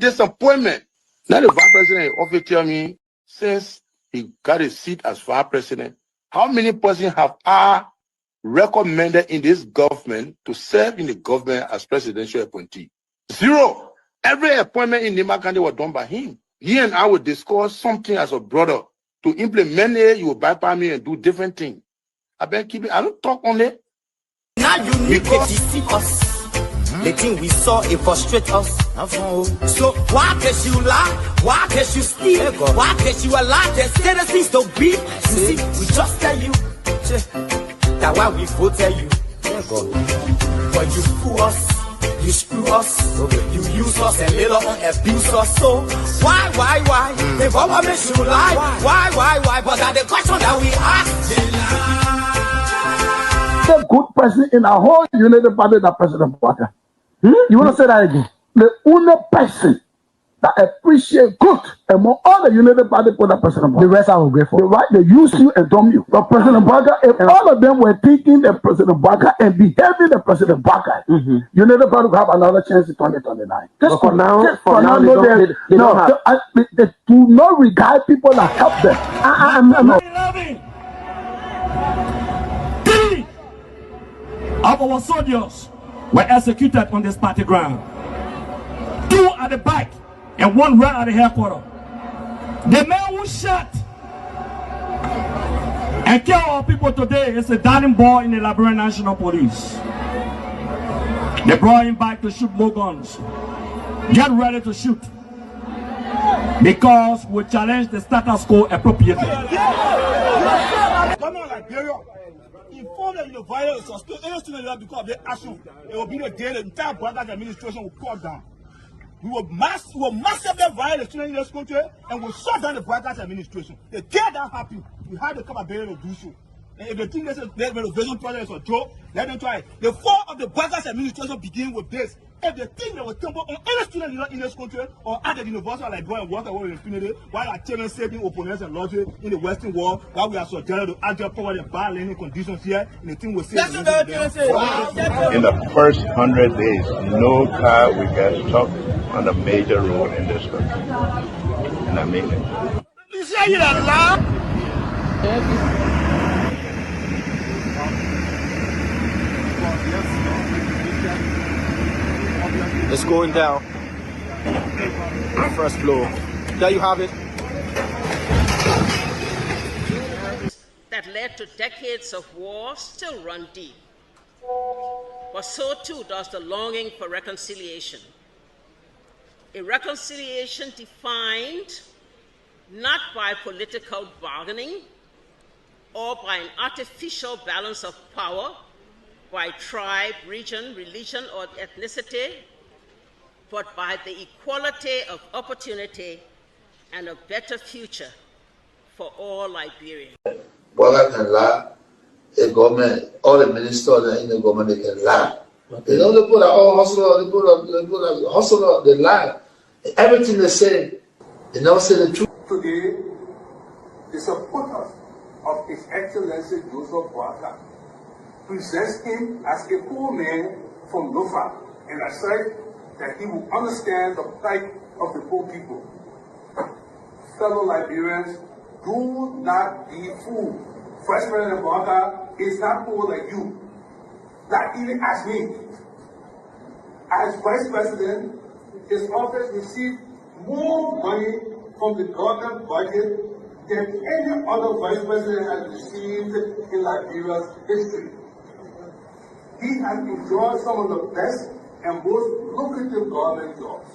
disappointment. Now the vice president often tell me, since he got a seat as vice president, how many persons have I recommended in this government to serve in the government as presidential appointee? 0. Every appointment in Nimba County was done by him. He and I would discuss something as a brother. To implement it, you will bypass me and do different things. I don't talk on it. Now you need to deceive us. The thing we saw, it frustrates us. So why can't you lie? Why can't you steal? Why can't you allow the citizens to be? You see, we just tell you. That's why we vote tell you. But you fool us. You screw us, you use us and later on abuse us. So why? The government should lie. Why? But that's the question that we ask. The good person in our whole United Party, that President Bwaka. You want to say that again? The only person that appreciate good among all the United Party for that President Bwaka. The rest are ungrateful. The right, they use you and dumb you. But President Bwaka, if all of them were thinking the President Bwaka and behaving the President Bwaka, United Party will have another chance in 2029. Just for now, they don't have. They do not regard people that help them. Three of our soldiers were executed on this party ground. 2 at the back and 1 right at the headquarters. The man who shot and killed our people today is a darling boy in the Liberia National Police. They brought him back to shoot more guns. Get ready to shoot. Because we challenge the status quo appropriately. Inform them the violence or still any student because of their action. It will be the day the entire Brothers administration will cut down. We will massively violate the students in this country and we'll shut down the Brothers administration. The day that happens, we have to come and to do so. And if they think this renovation project is a joke, let them try it. The fall of the Brothers administration begin with this. If they think they will tumble on any student in this country or at the university like going and work away with impunity, while our children saving opponents and logic in the Western world, while we are subjected to agile power and bad learning conditions here, and the thing will say. In the first 100 days, no car will get stuck on a major road in this country. And I mean it. You say it out loud? It's going down. First floor. There you have it. That led to decades of war still run deep. But so too does the longing for reconciliation. A reconciliation defined not by political bargaining or by an artificial balance of power, by tribe, region, religion, or ethnicity, but by the equality of opportunity and a better future for all Liberians. Bwaka can lie, the government, all the ministers in the government, they can lie. They don't put all hustle, they put hustle, they lie. Everything they say, they never say the truth. Today, the supporters of His Excellency Joseph Bwaka presents him as a poor man from Lofa and aside that he will understand the plight of the poor people. Fellow Liberians, do not be fooled. Vice President Bwaka is not poor like you, not even as me. As Vice President, his office received more money from the government budget than any other Vice President has received in Liberia's history. He has enjoyed some of the best and most lucrative government jobs.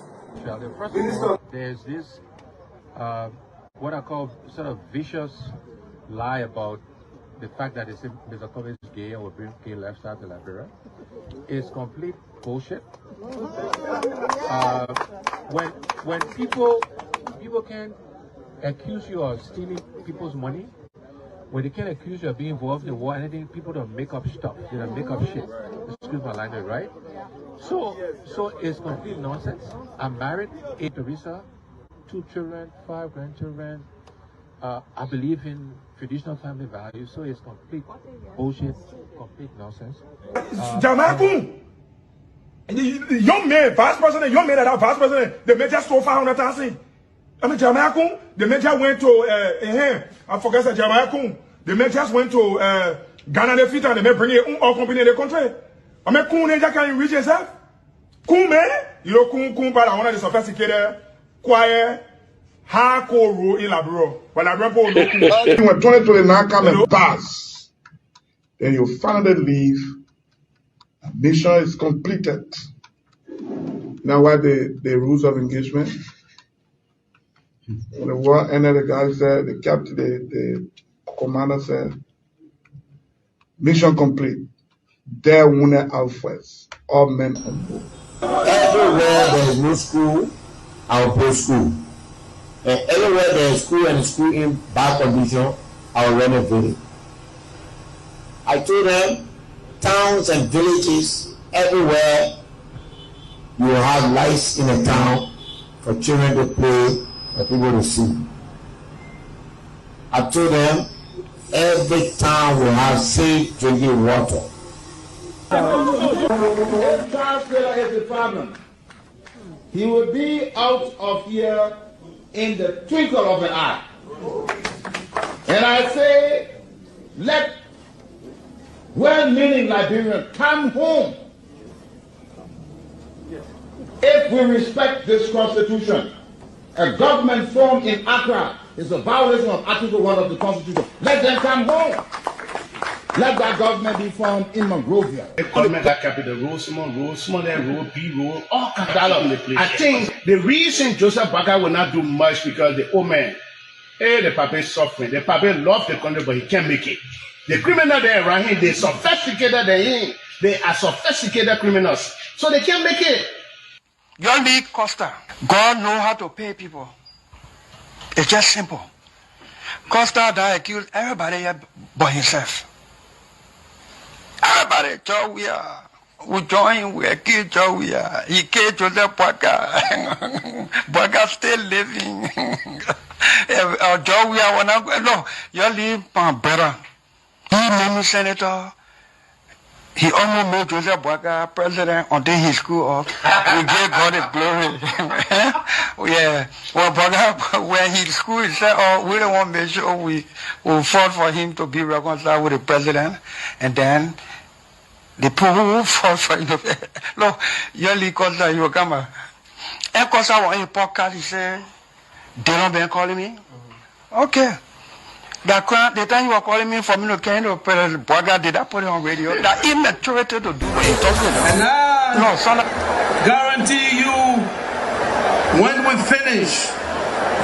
First of all, there's this, what I call sort of vicious lie about the fact that Mr. Kobe is gay or bring gay lifestyle to Liberia. It's complete bullshit. When people can accuse you of stealing people's money, when they can accuse you of being involved in war, anything, people don't make up stuff. They don't make up shit. Excuse my language, right? So it's complete nonsense. I'm married, 8 Teresa, 2 children, 5 grandchildren. I believe in traditional family values, so it's complete bullshit, complete nonsense. The young man, vice president, young man that are vice president, the major stole 500,000. I mean, Jamaica, the major went to, I forget that Jamaica, the majors went to Ghana, the fit, and they may bring it all company in the country. I mean, Kun can reach himself. Kun man, you know, Kun, but I want to sophisticated, quiet, hardcore rule in Labro. When I remember, when 2029 come and pass, then you finally leave. Mission is completed. Now, what the rules of engagement? When the war ended, the guy said, the captain, the commander said, mission complete. There wounded out first. All men on board. Everywhere there is no school, I will put school. And everywhere there is school and school in bad condition, I will renovate it. I told them, towns and villages, everywhere you will have lights in a town for children to play, for people to see. I told them, every town will have safe drinking water. If Charles Taylor is the problem, he will be out of here in the twinkle of an eye. And I say, let well-meaning Liberians come home. If we respect this constitution, a government formed in Accra is a violation of Article 1 of the Constitution. Let them come home. Let that government be formed in Monrovia. The government that capital Rosemont, B Road, all kinds of the place. I think the reason Joseph Baga will not do much because the old man, the papa is suffering. The papa loves the country, but he can't make it. The criminal there around him, they sophisticated than him. They are sophisticated criminals, so they can't make it. Your league Costa, God know how to pay people. It's just simple. Costa that accused everybody but himself. Everybody, Joe, we join, we kill Joe, he killed Joseph Boaga. Boaga still living. Joe, no, you leave better. He made me senator. He almost made Joseph Boaga president until he screwed up. We gave God the glory. Yeah. Well, Boaga, when he screwed, he said, oh, we don't want to make sure we fought for him to be reconciled with the president. And then the people who fought for him. Look, you called that you come. And because I was in podcast, he said, they don't been calling me. Okay. The time you were calling me for me to carry the Boaga, did I put it on radio? That immaturity to do what you're talking about. And I no, son, guarantee you, when we finish,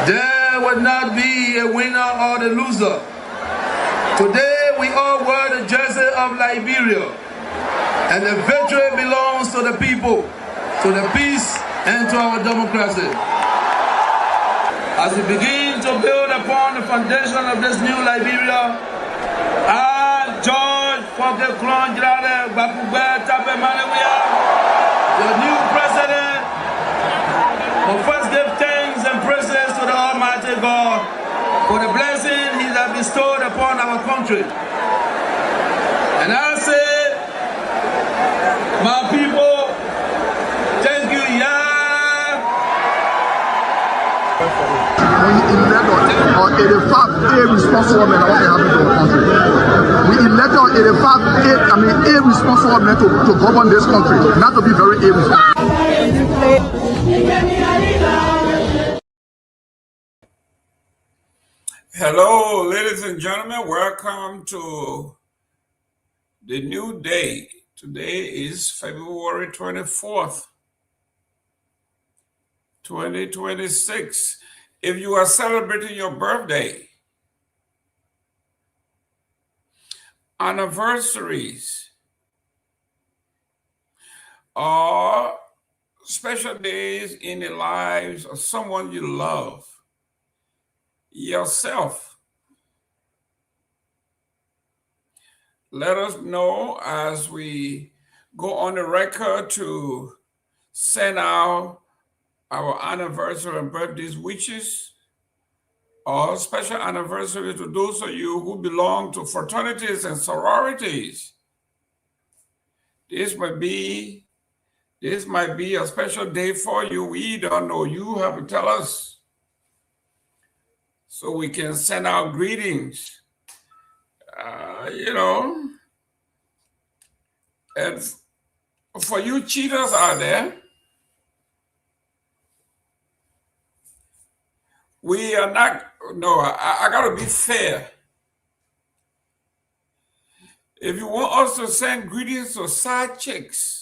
there will not be a winner or the loser. Today we all wear the jersey of Liberia, and the victory belongs to the people, to the peace, and to our democracy. As we begin to build upon the foundation of this new Liberia, I, George Seleke Kromah, the new president, will first give thanks and praises to the Almighty God for the blessing He has bestowed upon our country. And I say, my people, thank you, We elect on 85 irresponsible men, what happened to the country. We elect on 85 irresponsible men to govern this country, not to be very irresponsible. Hello, ladies and gentlemen. Welcome to the new day. Today is February 24th, 2026. If you are celebrating your birthday, anniversaries, or special days in the lives of someone you love, yourself, let us know as we go on the record to send out our anniversary and birthdays wishes, or special anniversary to those of you who belong to fraternities and sororities. This may be This might be a special day for you. We don't know. You have to tell us so we can send out greetings. You know, and for you cheaters out there, we are not, no, I got to be fair. If you want us to send greetings to side chicks,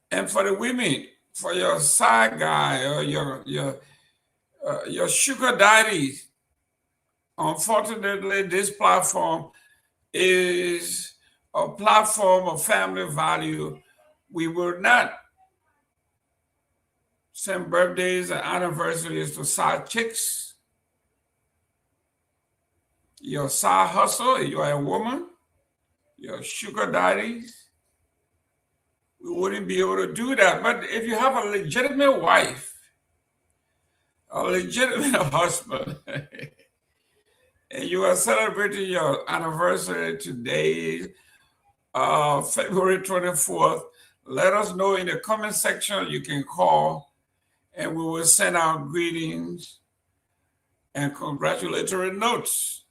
and for the women, for your side guy or your sugar daddies, unfortunately, this platform is a platform of family value. We will not send birthdays and anniversaries to side chicks. Your side hustle, you are a woman, your sugar daddies, we wouldn't be able to do that. But if you have a legitimate wife, a legitimate husband, and you are celebrating your anniversary today, February 24th, let us know in the comment section. You can call and we will send out greetings and congratulatory notes.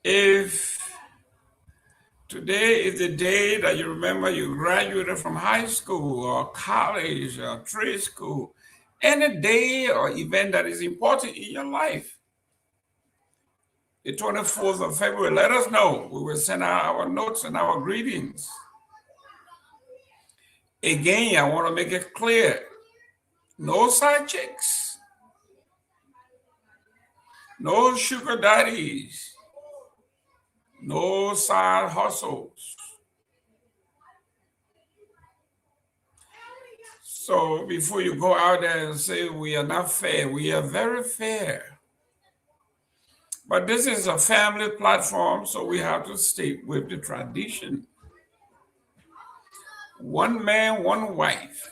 If today is the day that you remember you graduated from high school or college or trade school, any day or event that is important in your life, the 24th of February, let us know. We will send out our notes and our greetings. Again, I want to make it clear, no side chicks, no sugar daddies, no side hustles. So before you go out there and say we are not fair, we are very fair. But this is a family platform, so we have to stick with the tradition. One man, one wife.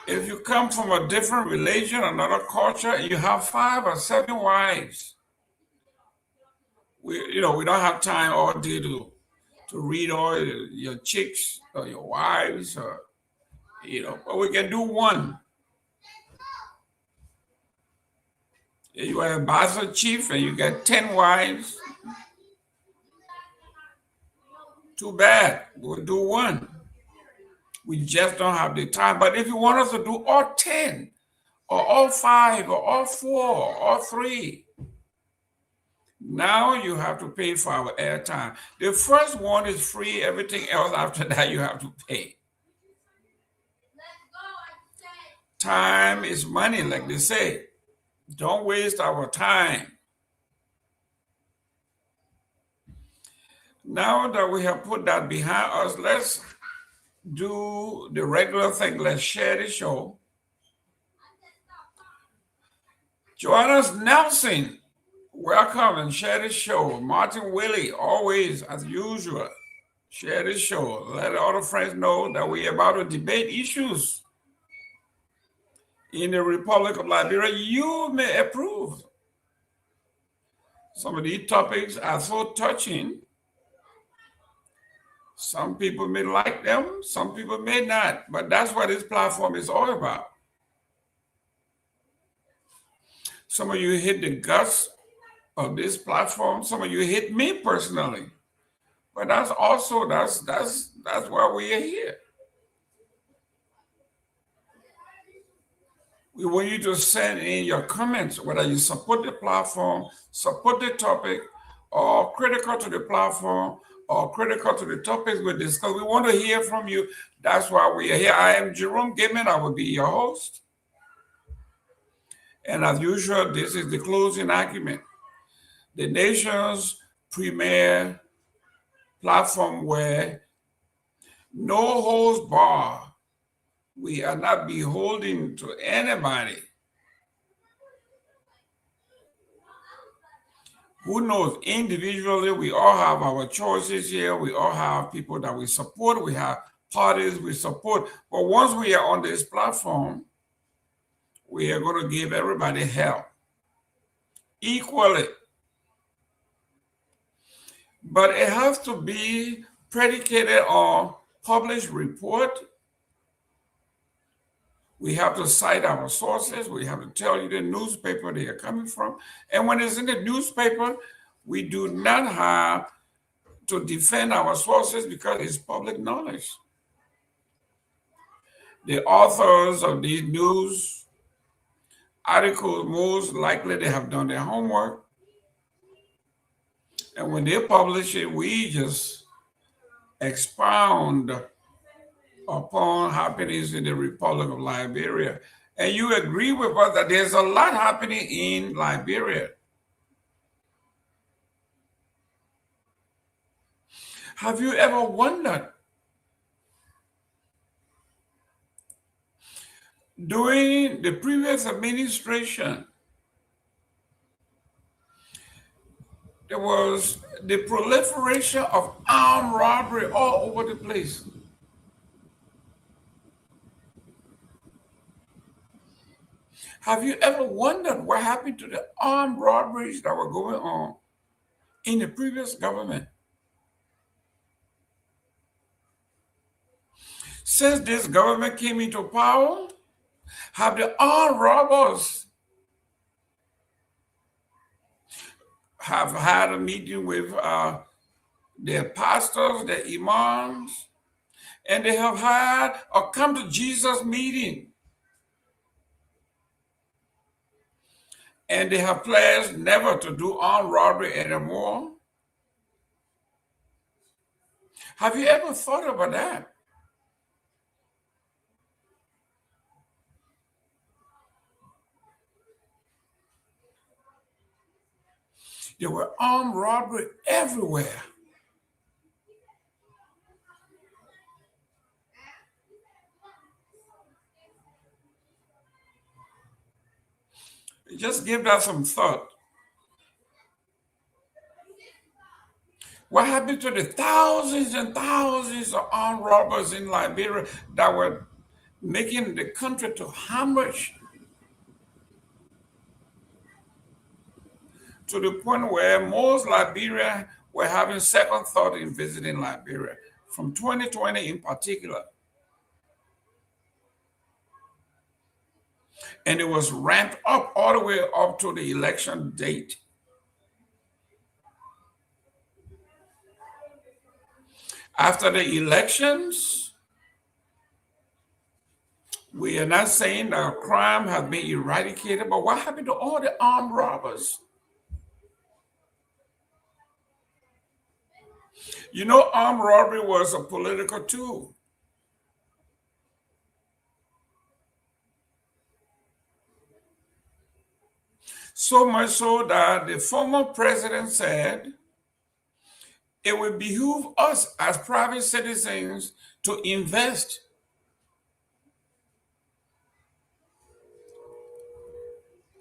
If you come from a different religion, another culture, you have 5 or 7 wives. We don't have time all day to read all your chicks or your wives, or but we can do one. You are a Bassa chief and you get 10 wives. Too bad. We'll do one. We just don't have the time. But if you want us to do all 10, or all 5, or all 4, or all 3, now you have to pay for our airtime. The first one is free. Everything else after that you have to pay. Time is money, like they say. Don't waste our time. Now that we have put that behind us, let's do the regular thing. Let's share the show. Joanna Nelson, welcome and share the show. Martin Willie, always as usual, share the show. Let other friends know that we're about to debate issues in the Republic of Liberia. You may approve. Some of these topics are so touching. Some people may like them, some people may not, but that's what this platform is all about. Some of you hit the guts of this platform, some of you hit me personally, but that's why we are here. We want you to send in your comments, whether you support the platform, support the topic, or critical to the platform, or critical to the topics we discuss. We want to hear from you. That's why we are here. I am Jerome Gayman. I will be your host. And as usual, this is the closing argument. The nation's premier platform where no holds barred. We are not beholden to anybody. Who knows? Individually, we all have our choices here. We all have people that we support. We have parties we support. But once we are on this platform, we are going to give everybody help equally. But it has to be predicated on published report. We have to cite our sources. We have to tell you the newspaper they are coming from. And when it's in the newspaper, we do not have to defend our sources because it's public knowledge. The authors of these news articles, most likely they have done their homework. And when they publish it, we just expound upon happenings in the Republic of Liberia. And you agree with us that there's a lot happening in Liberia. Have you ever wondered, during the previous administration, there was the proliferation of armed robbery all over the place. Have you ever wondered what happened to the armed robberies that were going on in the previous government? Since this government came into power, have the armed robbers have had a meeting with their pastors, their imams, and they have had a come to Jesus meeting. And they have pledged never to do armed robbery anymore. Have you ever thought about that? There were armed robbery everywhere. Just give that some thought. What happened to the thousands and thousands of armed robbers in Liberia that were making the country to hemorrhage to the point where most Liberians were having second thought in visiting Liberia, from 2020 in particular. And it was ramped up all the way up to the election date. After the elections, we are not saying that crime has been eradicated, but what happened to all the armed robbers? You know, armed robbery was a political tool. So much so that the former president said, it would behoove us as private citizens to invest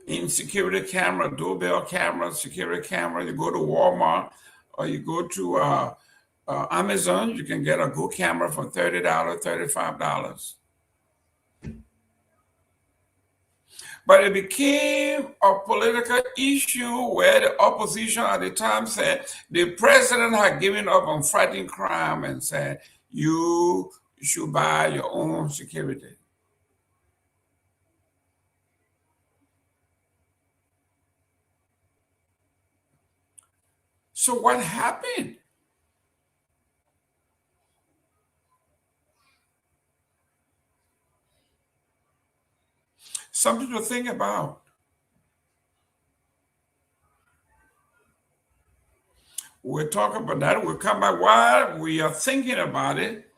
in security camera, doorbell cameras, security camera. You go to Walmart or you go to Amazon, you can get a good camera for $30, $35. But it became a political issue where the opposition at the time said the president had given up on fighting crime and said, you should buy your own security. So what happened? Something to think about. We'll talk about that. We'll come back while we are thinking about it.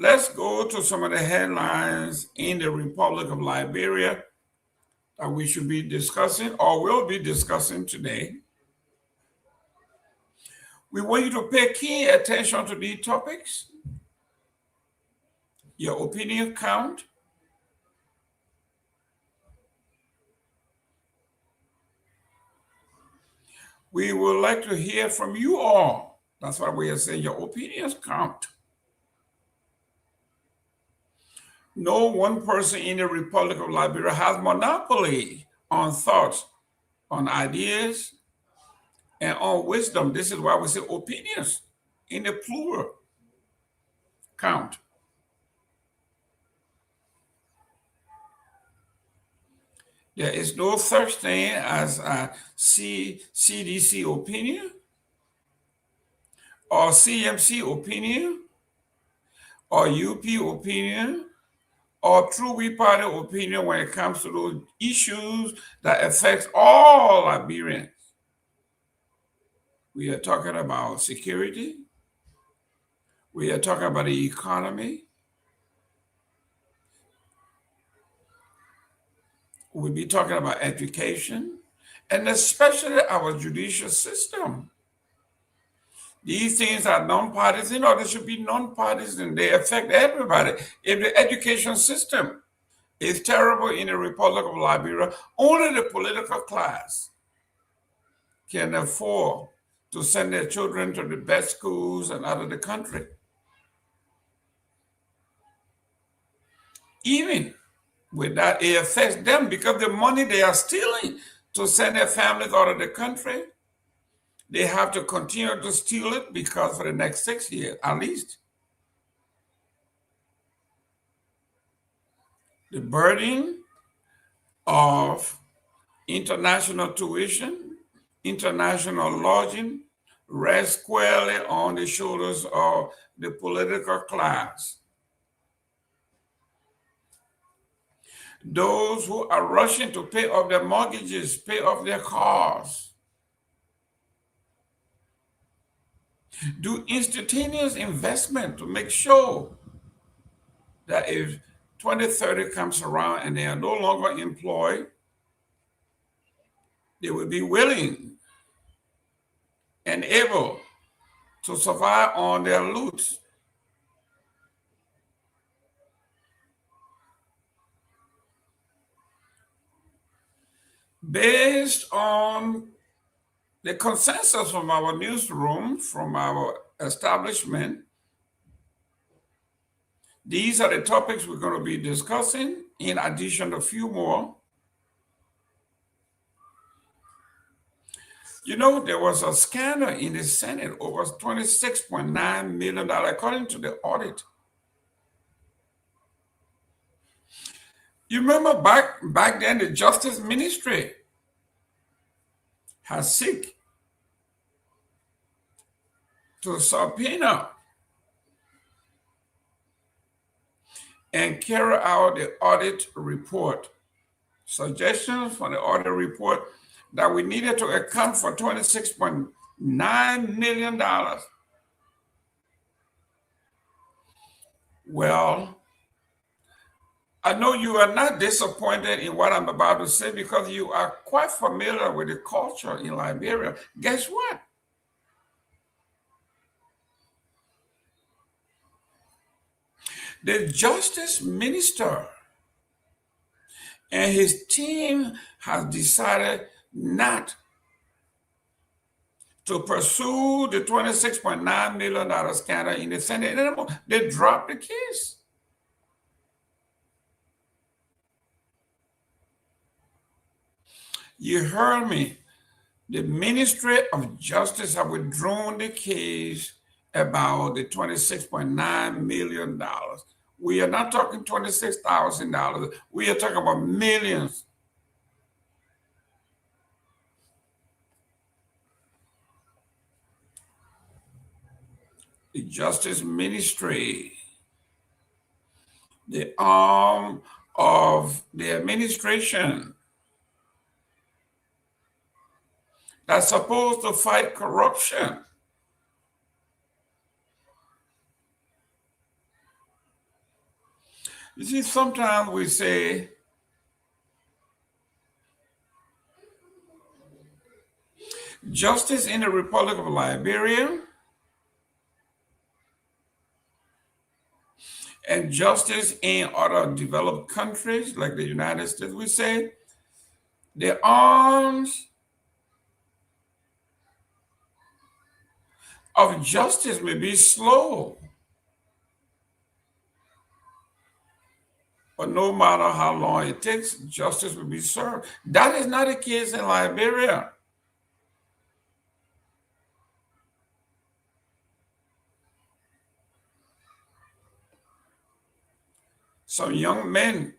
Let's go to some of the headlines in the Republic of Liberia that we should be discussing or will be discussing today. We want you to pay keen attention to these topics. Your opinion count. We would like to hear from you all. That's why we are saying your opinions count. No one person in the Republic of Liberia has monopoly on thoughts, on ideas, and on wisdom. This is why we say opinions in the plural count. There is no such thing as a CDC opinion or CMC opinion or UP opinion or True Party opinion when it comes to those issues that affect all Liberians. We are talking about security. We are talking about the economy. We'll be talking about education, and especially our judicial system. These things are nonpartisan, or they should be nonpartisan. They affect everybody. If the education system is terrible in the Republic of Liberia, only the political class can afford to send their children to the best schools and out of the country. Even with that, it affects them because the money they are stealing to send their families out of the country, they have to continue to steal it because for the next 6 years, at least. The burden of international tuition, international lodging, rests squarely on the shoulders of the political class. Those who are rushing to pay off their mortgages, pay off their cars, do instantaneous investment to make sure that if 2030 comes around and they are no longer employed, they will be willing and able to survive on their loot. Based on the consensus from our newsroom, from our establishment, these are the topics we're going to be discussing, in addition to a few more. You know, there was a scandal in the Senate over $26.9 million, according to the audit. You remember back then, the Justice Ministry has sought to subpoena and carry out the audit report. Suggestions from the audit report that we needed to account for $26.9 million. Well, I know you are not disappointed in what I'm about to say because you are quite familiar with the culture in Liberia. Guess what? The Justice Minister and his team have decided not to pursue the $26.9 million scandal in the Senate anymore. They dropped the case. You heard me. The Ministry of Justice have withdrawn the case about the $26.9 million. We are not talking $26,000. We are talking about millions. The Justice Ministry, the arm of the administration that's supposed to fight corruption, you see, sometimes we say, justice in the Republic of Liberia and justice in other developed countries like the United States, we say, the arms of justice may be slow, But no matter how long it takes, justice will be served. That is not the case in Liberia. Some young men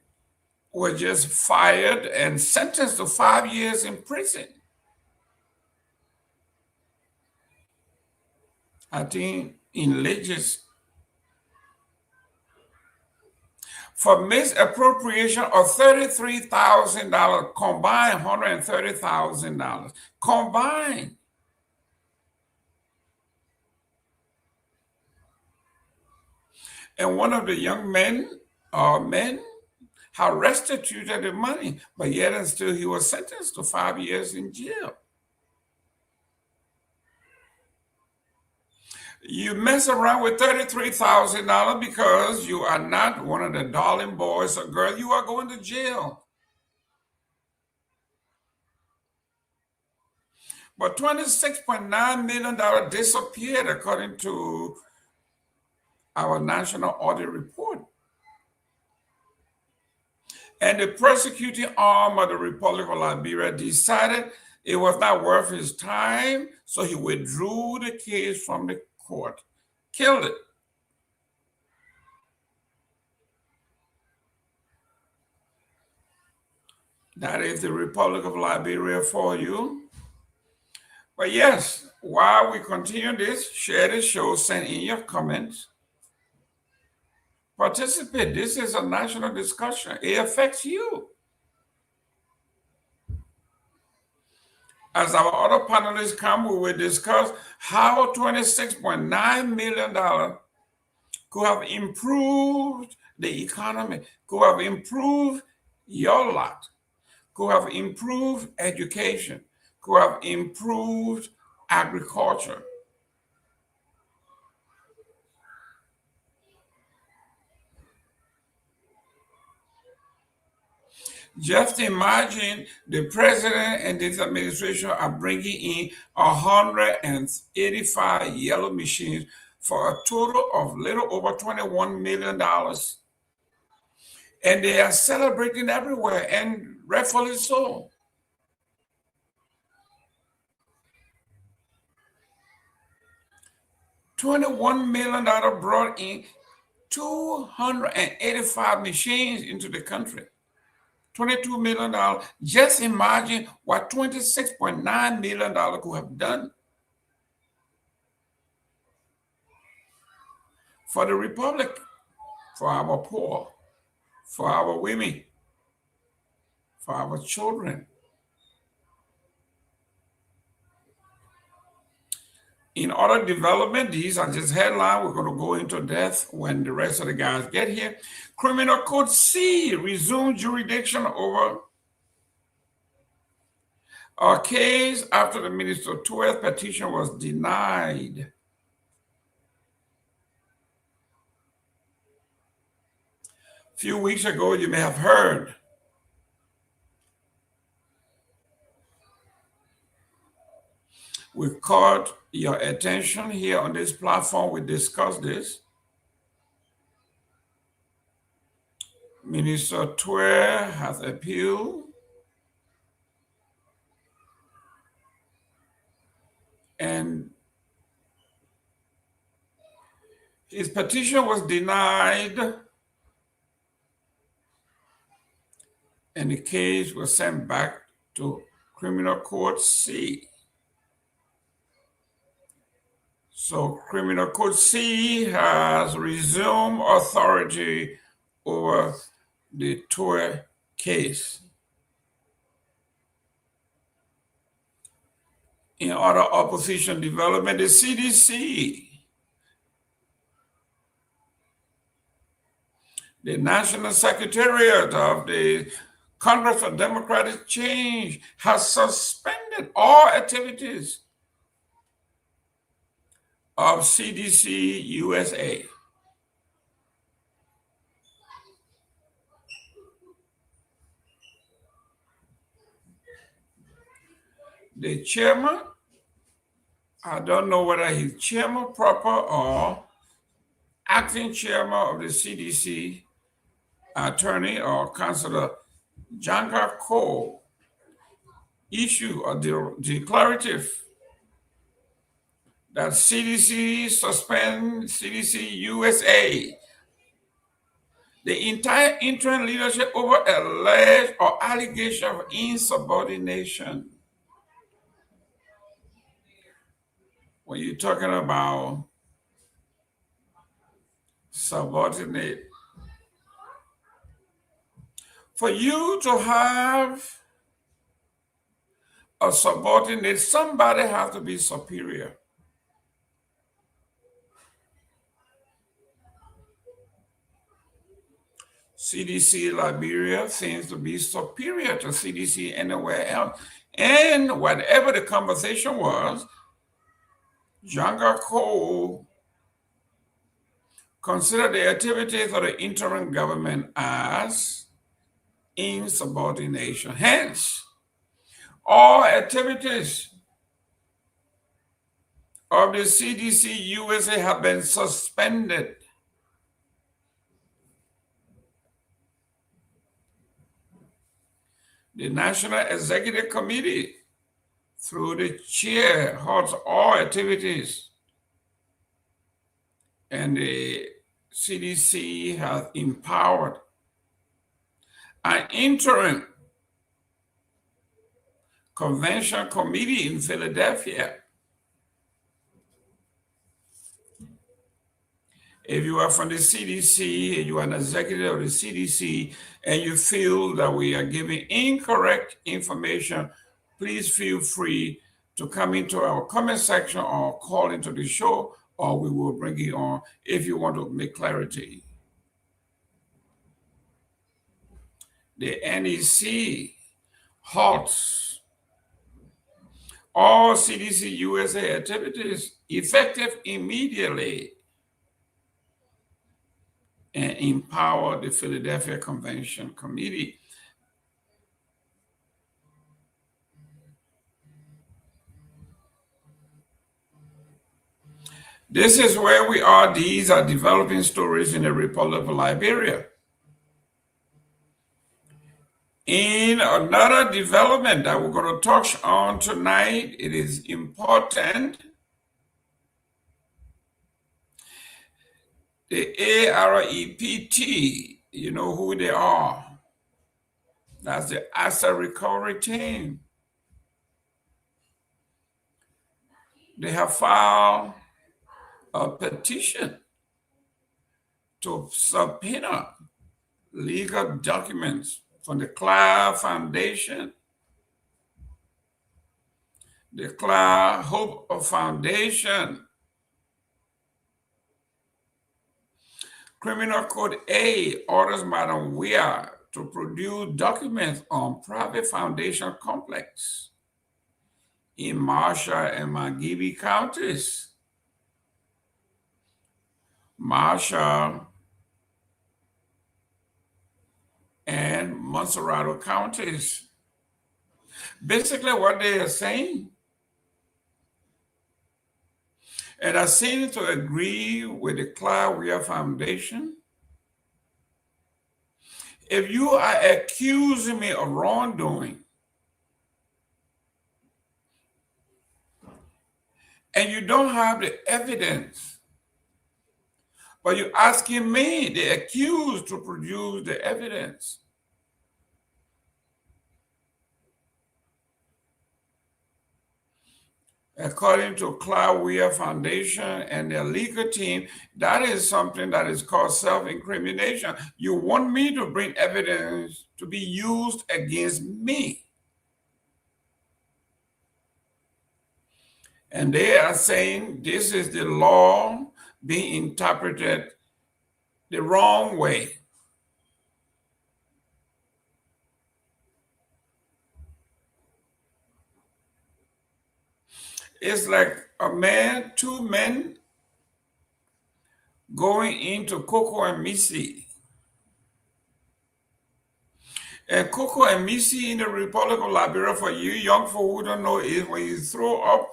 were just fired and sentenced to 5 years in prison. I think in Legis for misappropriation of $33,000, combined $130,000, combined. And one of the young men had restituted the money, but yet and still he was sentenced to 5 years in jail. You mess around with $33,000 because you are not one of the darling boys or girls, you are going to jail. But $26.9 million disappeared according to our national audit report. And the prosecuting arm of the Republic of Liberia decided it was not worth his time, so he withdrew the case from the court, killed it. That is the Republic of Liberia for you. But yes, while we continue this, share the show, send in your comments. Participate. This is a national discussion. It affects you. As our other panelists come, we will discuss how $26.9 million could have improved the economy, could have improved your lot, could have improved education, could have improved agriculture. Just imagine the president and this administration are bringing in 185 yellow machines for a total of little over $21 million. And they are celebrating everywhere, and rightfully so. $21 million brought in 285 machines into the country. $22 million. Just imagine what $26.9 million could have done for the Republic, for our poor, for our women, for our children. In other development, these are just headlines. We're going to go into depth when the rest of the guys get here. Criminal Court C resumed jurisdiction over a case after the Minister 12th petition was denied. A few weeks ago, you may have heard we caught your attention here on this platform. We discussed this. Minister 12 has appealed. And his petition was denied. And the case was sent back to Criminal Court C. So Criminal Court C has resumed authority over the Tour case. In other opposition development, the CDC, the National Secretariat of the Congress for Democratic Change, has suspended all activities of CDC USA. The chairman, I don't know whether he's chairman proper or acting chairman of the CDC, Attorney or Councillor Janga Ko issue a declarative that CDC suspend CDC USA, the entire interim leadership over alleged or allegation of insubordination. When you're talking about subordinate, for you to have a subordinate, somebody has to be superior. CDC Liberia seems to be superior to CDC anywhere else. And whatever the conversation was, Janga Ko considered the activities of the interim government as insubordination. Hence, all activities of the CDC USA have been suspended. The National Executive Committee, through the chair, halts all activities, and the CDC has empowered an interim convention committee in Philadelphia. If you are from the CDC, you are an executive of the CDC, and you feel that we are giving incorrect information, please feel free to come into our comment section or call into the show, or we will bring you on if you want to make clarity. The NEC halts all CDC USA activities effective immediately and empower the Philadelphia Convention Committee. This is where we are. These are developing stories in the Republic of Liberia. In another development that we're going to touch on tonight, it is important. The AREPT, you know who they are. That's the Asset Recovery Team. They have filed a petition to subpoena legal documents from the Cloud Foundation, the Cloud Hope Foundation, Criminal Code A orders Madam Myean to produce documents on private foundation complex in Marshall and Nagbe counties. Marshall and Monserrato counties. Basically what they are saying, and I seem to agree with the Cloud Foundation, if you are accusing me of wrongdoing and you don't have the evidence, but you're asking me, the accused, to produce the evidence, according to Cloud Foundation and their legal team, that is something that is called self-incrimination. You want me to bring evidence to be used against me. And they are saying this is the law being interpreted the wrong way. It's like two men going into Cocoa and Missy. And Cocoa and Missy in the Republic of Liberia, for you young folk who don't know, is when you throw up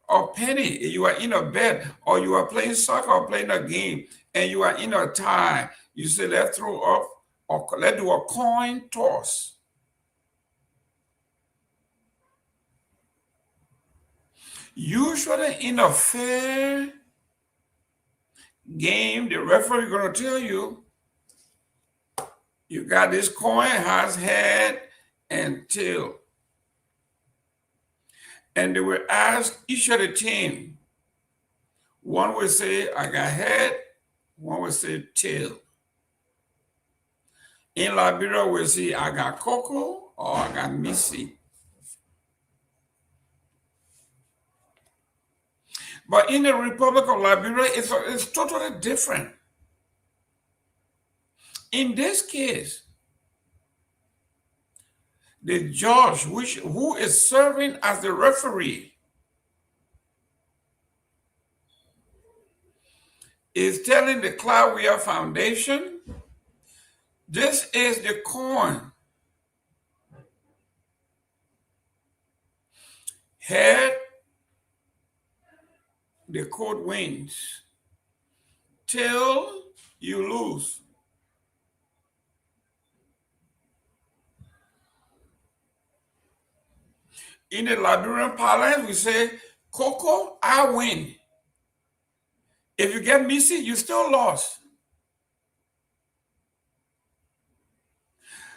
a penny, you are in a bed, or you are playing soccer or playing a game, and you are in a tie, you say, let's throw up, or let's do a coin toss. Usually in a fair game, the referee is going to tell you, you got this coin, has head and tail. And they will ask each of the team. One will say, I got head. One will say tail. In Liberia, we'll say, I got Coco or I got Missy. But in the Republic of Liberia, it's totally different. In this case, the judge, who is serving as the referee, is telling the Garguah Foundation, this is the coin. Head, the court wins. Tail, you lose. In the Liberian parlance, we say, Coco, I win. If you get Missy, you still lost.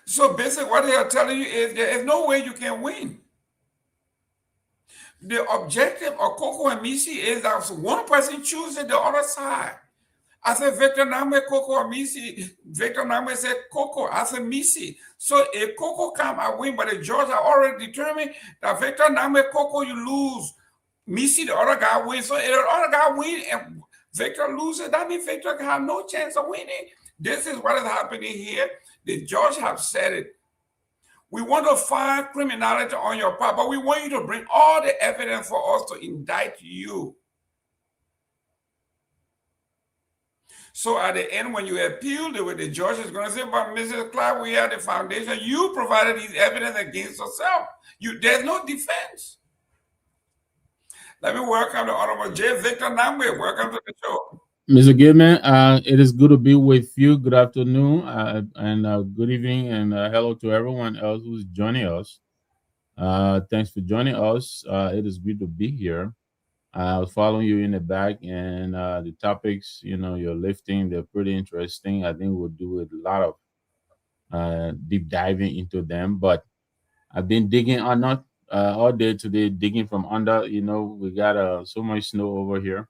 So basically what they are telling you is there is no way you can win. The objective of Coco and Missy is that one person chooses the other side. I said, Victor Nagbe, Coco or Missy. Victor Nagbe said, Coco. I said, Missy. So if Coco come, I win, but the judge have already determined that Victor Nagbe, Coco, you lose. Missy, the other guy wins. So if the other guy wins and Victor loses, that means Victor have no chance of winning. This is what is happening here. The judge have said it. We want to find criminality on your part, but we want you to bring all the evidence for us to indict you. So at the end, when you appeal, the judge is going to say, but Mrs. Clark, we are the foundation. You provided these evidence against yourself. There's no defense. Let me welcome the Honorable J. Victor Nagbe. Welcome to the show. Mr. Gayman, it is good to be with you. Good afternoon and good evening, and hello to everyone else who's joining us. Thanks for joining us. It is good to be here. I was following you in the back, and the topics, you're lifting, they're pretty interesting. I think we'll do a lot of deep diving into them. But I've been digging all day today, digging from under. We got so much snow over here.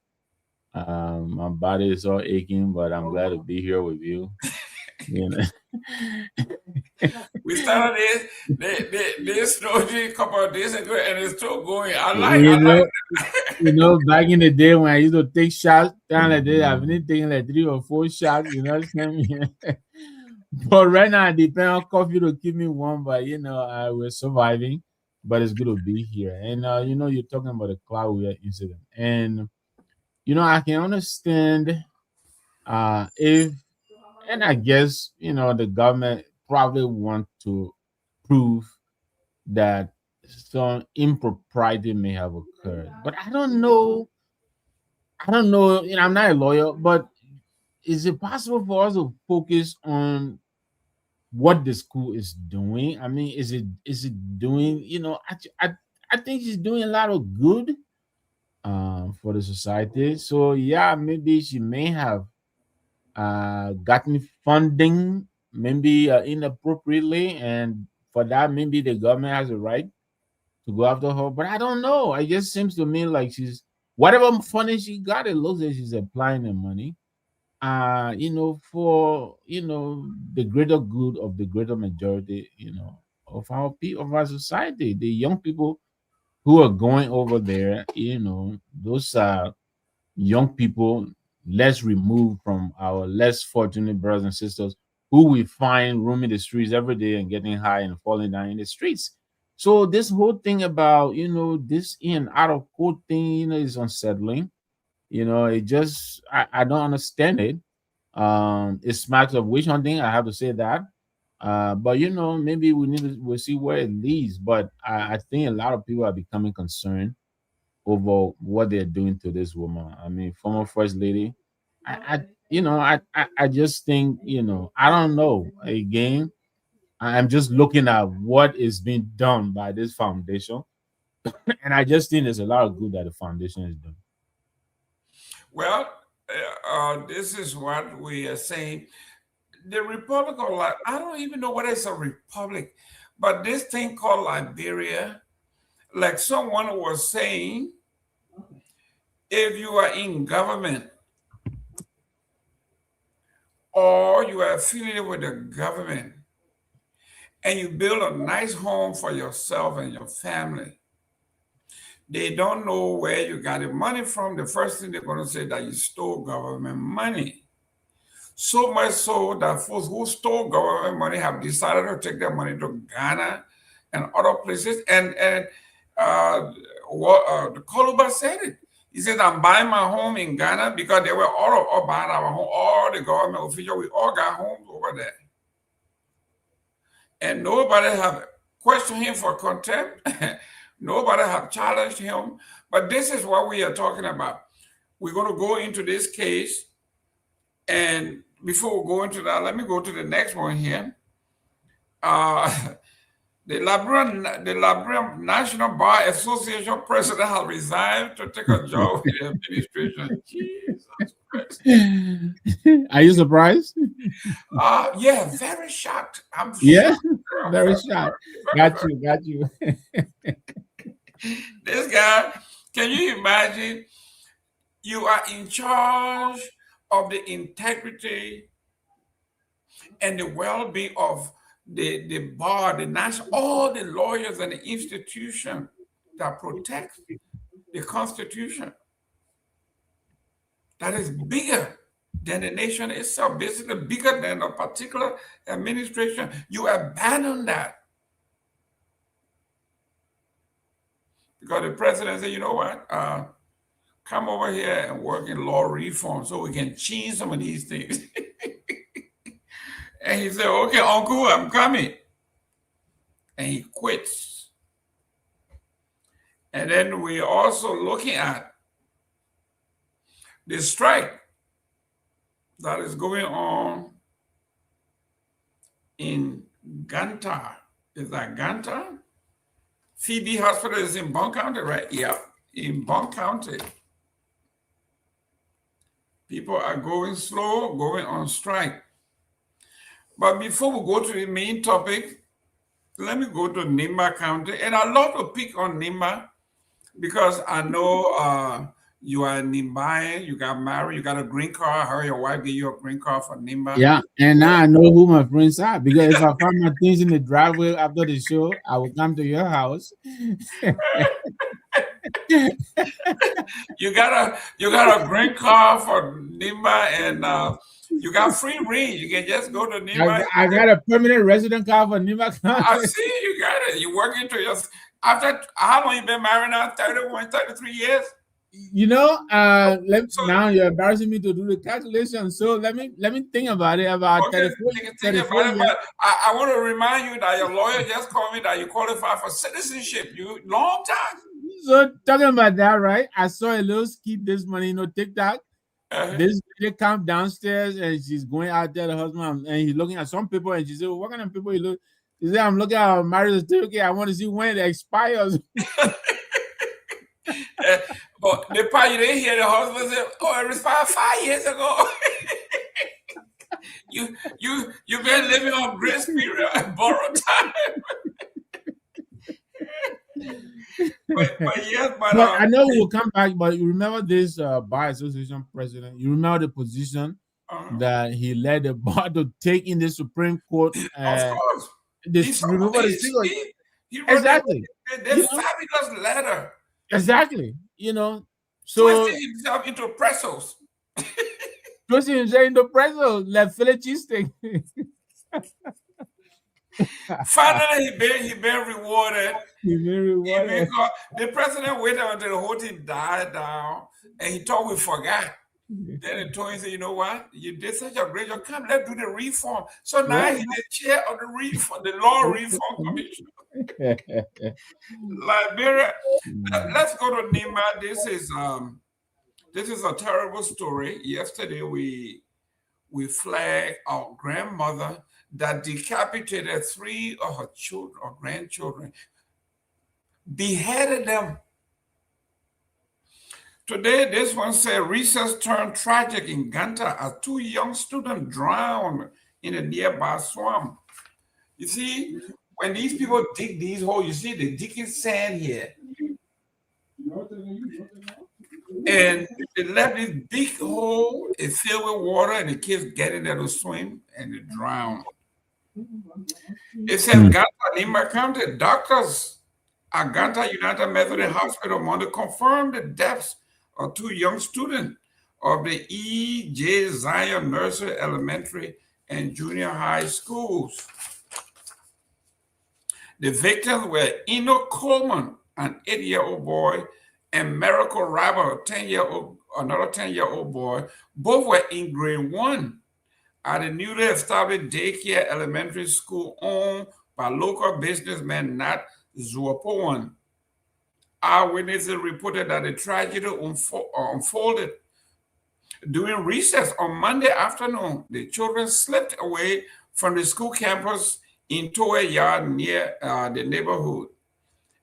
My body is all aching, but I'm glad to be here with you. We started this snow a couple of days ago, and it's still going. I like it. Back in the day when I used to take shots, down like this, I've been taking like 3 or 4 shots. But right now, I depend on coffee to keep me warm. But we're surviving. But it's good to be here. And you're talking about the Garguah incident, and I can understand and I guess, the government probably want to prove that some impropriety may have occurred. But I don't know. I'm not a lawyer, but is it possible for us to focus on what the school is doing? I mean, is it doing, I think it's doing a lot of good for the society. So yeah, maybe she may have gotten funding maybe inappropriately, and for that maybe the government has a right to go after her. But I don't know. It just seems to me like she's whatever funding she got, it looks like she's applying the money for the greater good of the greater majority of our society, the young people who are going over there. Those are young people less removed from our less fortunate brothers and sisters who we find roaming the streets every day and getting high and falling down in the streets. So this whole thing about this in out of court thing is unsettling. It just I don't understand it. It smacks of witch hunting, I have to say that. But maybe we'll see where it leads. But I think a lot of people are becoming concerned over what they're doing to this woman. I mean, former first lady. I just think, I don't know. Again, I'm just looking at what is being done by this foundation, and I just think there's a lot of good that the foundation is doing. Well, this is what we are saying. The Republic of I don't even know what is a republic, but this thing called Liberia, like someone was saying, if you are in government or you are affiliated with the government and you build a nice home for yourself and your family, they don't know where you got the money from. The first thing they're going to say that you stole government money. So much so that folks who stole government money have decided to take their money to Ghana and other places. And the Kehleboe said it. He said, I'm buying my home in Ghana because they were all buying our home. All the government officials, we all got homes over there. And nobody have questioned him for contempt. Nobody have challenged him. But this is what we are talking about. We're going to go into this case. And before we go into that, let me go to the next one here. The Liberia National Bar Association president has resigned to take a job in the administration. Jesus Christ. Are you surprised? Yeah, very shocked. I'm yeah, shocked. very shocked. Got you. This guy, can you imagine? You are in charge of the integrity and the well-being of the bar, the national, all the lawyers and the institution that protect the Constitution. That is bigger than the nation itself, basically bigger than a particular administration. You abandon that. Because the president said, you know what? Come over here and work in law reform so we can change some of these things. And he said, okay, Uncle, I'm coming. And he quits. And then we're also looking at the strike that is going on in Ganta. Is that Ganta? CD Hospital is in Bond County, right? Yeah, in Bond County. People are going slow, going on strike. But before we go to the main topic, let me go to Nimba County. And I love to pick on Nimba because I know you are Nimba, you got married, you got a green card. I heard your wife gave you a green card for Nimba. Yeah, and now I know who my friends are because if I find my things in the driveway after the show, I will come to your house. You got a green card for Nimba, and you got free reign. You can just go to Nimba. I got a permanent resident card for Nimba County. I see you got it. You work into your after how long you been married now? 31, 33 years. Now you're embarrassing me to do the calculation. So let me think about it. About 34 years. But I want to remind you that your lawyer just called me that you qualify for citizenship. You long time. So talking about that, right? I saw a little skit this morning, TikTok. This lady come downstairs and she's going out there, the husband, and he's looking at some people, and she said, well, what kind of people you look? She said, I'm looking at a marriage certificate. I want to see when it expires. But the part you didn't hear the husband say, oh, it expired 5 years ago. You've been living on grace period and borrowed time. but I know we'll come back, but you remember this bar association president? You remember the position that he led the bar to take in the Supreme Court? Of course. He wrote exactly. This fabulous letter. Exactly. Twisting himself into pretzels. Twisting himself into pretzels, like Philly cheesesteak. Finally, he been rewarded. The president waited until the whole thing died down, and he thought we forgot. Then he told him, you know what? You did such a great job. Come, let's do the reform. So now he's the chair of the Law Reform Commission. Liberia. Let's go to Nimba. This is a terrible story. Yesterday we we flag our grandmother that decapitated 3 of her children or grandchildren, beheaded them. Today, this one said recess turned tragic in Ganta as 2 young students drowned in a nearby swamp. You see, when these people dig these holes, you see they're digging sand here. And they left this big hole, it's filled with water, and the kids get in there to swim and they drown. It says Ganta, Nima County, doctors at Ganta United Methodist Hospital Monday confirmed the deaths of 2 young students of the E.J. Zion Nursery Elementary and Junior High schools. The victims were Eno Coleman, an 8-year-old boy, and Miracle Rabber, another 10-year-old boy. Both were in grade 1 at a newly established daycare elementary school owned by local businessman Nat Zuapoan. Eyewitnesses reported that the tragedy unfolded during recess on Monday afternoon. The children slipped away from the school campus into a yard near the neighborhood,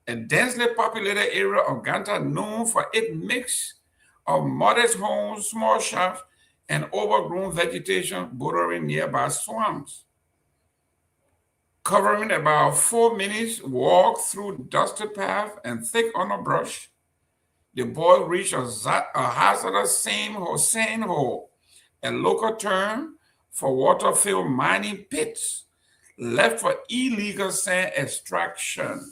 a densely populated area of Ganta known for its mix of modest homes, small shops, and overgrown vegetation bordering nearby swamps. Covering about 4 minutes walk through dusty path and thick underbrush, the boys reached a hazardous sand hole, a local term for water-filled mining pits left for illegal sand extraction.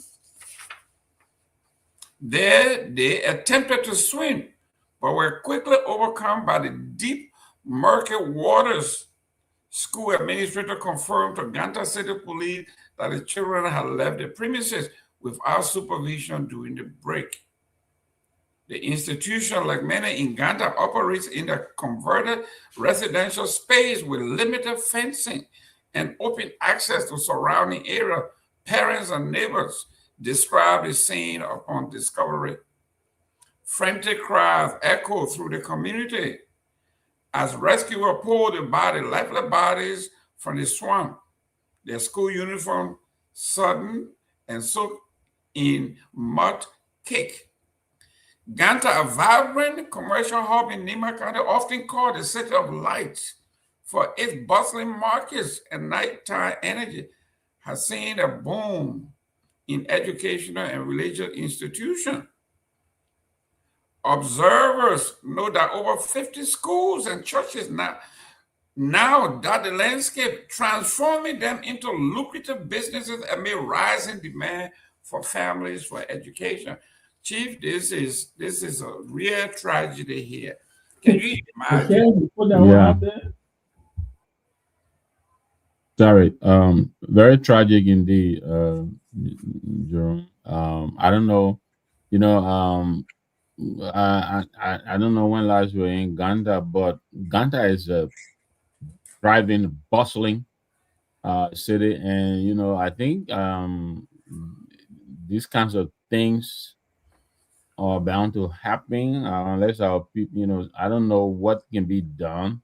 There, they attempted to swim, but were quickly overcome by the deep, murky waters. School administrator confirmed to Ganta City Police that the children had left the premises without supervision during the break. The institution, like many in Ganta, operates in a converted residential space with limited fencing and open access to surrounding area. Parents and neighbors described the scene upon discovery. Frantic cries echoed through the community as rescuers pulled the lifeless bodies from the swamp. Their school uniform sodden and soaked in mud cake. Ganta, a vibrant commercial hub in Nima County, often called the city of lights for its bustling markets and nighttime energy, has seen a boom in educational and religious institutions. Observers know that over 50 schools and churches now dot the landscape, transforming them into lucrative businesses amid rising demand for families for education. Chief, this is a real tragedy here. Can you imagine? Yeah. Sorry. Very tragic indeed, Jerome. I don't know. I don't know when last we were in Ganta, but Ganta is a thriving, bustling city, and I think these kinds of things are bound to happen unless our people, I don't know what can be done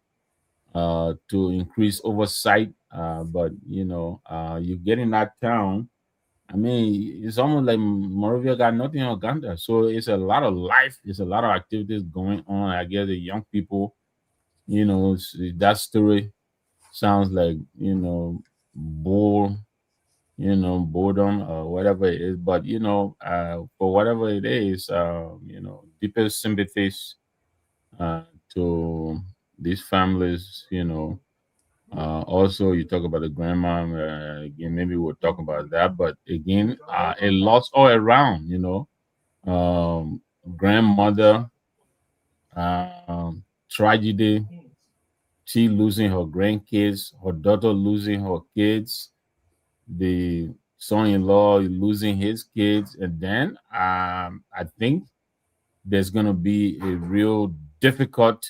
to increase oversight. But you get in that town. I mean, it's almost like Moravia got nothing on Ganta. So it's a lot of life. It's a lot of activities going on. I guess the young people, that story sounds like, boredom or whatever it is. But, for whatever it is, deepest sympathies to these families, also, you talk about the grandma. Again, maybe we'll talk about that. But again, a loss all around. Grandmother tragedy. She losing her grandkids. Her daughter losing her kids. The son-in-law losing his kids, and then I think there's gonna be a real difficult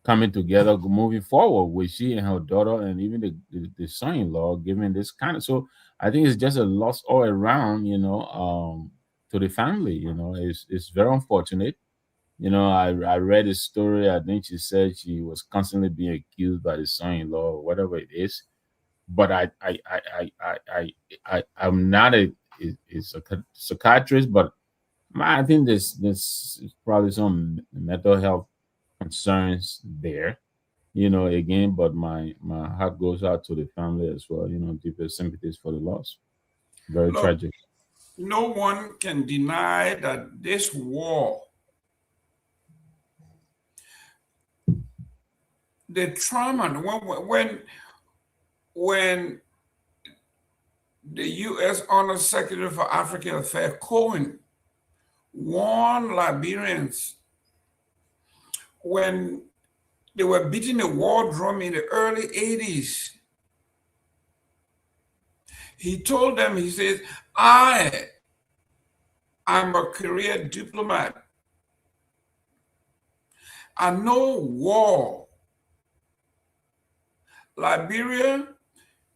coming together moving forward with she and her daughter and even the son-in-law given this kind of. So I think it's just a loss all around, to the family. It's very unfortunate. You know, I read a story. I think she said she was constantly being accused by the son-in-law or whatever it is. But I'm not a psychiatrist, but I think there's probably some mental health concerns there. You know, again, but my heart goes out to the family as well. You know, deepest sympathies for the loss. Very Look, tragic. no one can deny that this war, the trauma, when the U.S. Honor Secretary for African Affairs, Cohen, warned Liberians when they were beating the war drum in the early 80s. He told them, he says, I am a career diplomat. I know war. Liberia,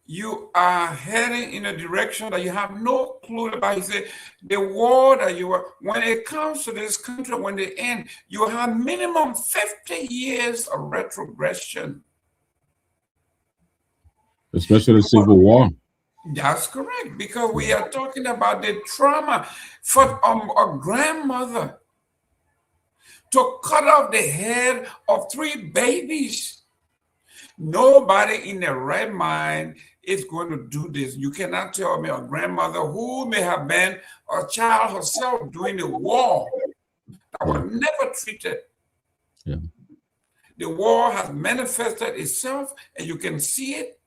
you are heading in a direction that you have no clue about. He said, the war that you are, when it comes to this country, when they end, you have minimum 50 years of retrogression. Especially civil war. That's correct, because we are talking about the trauma for a grandmother to cut off the head of 3 babies. Nobody in their right mind is going to do this. You cannot tell me a grandmother who may have been a child herself during the war that was never treated. Yeah. The war has manifested itself, and you can see it.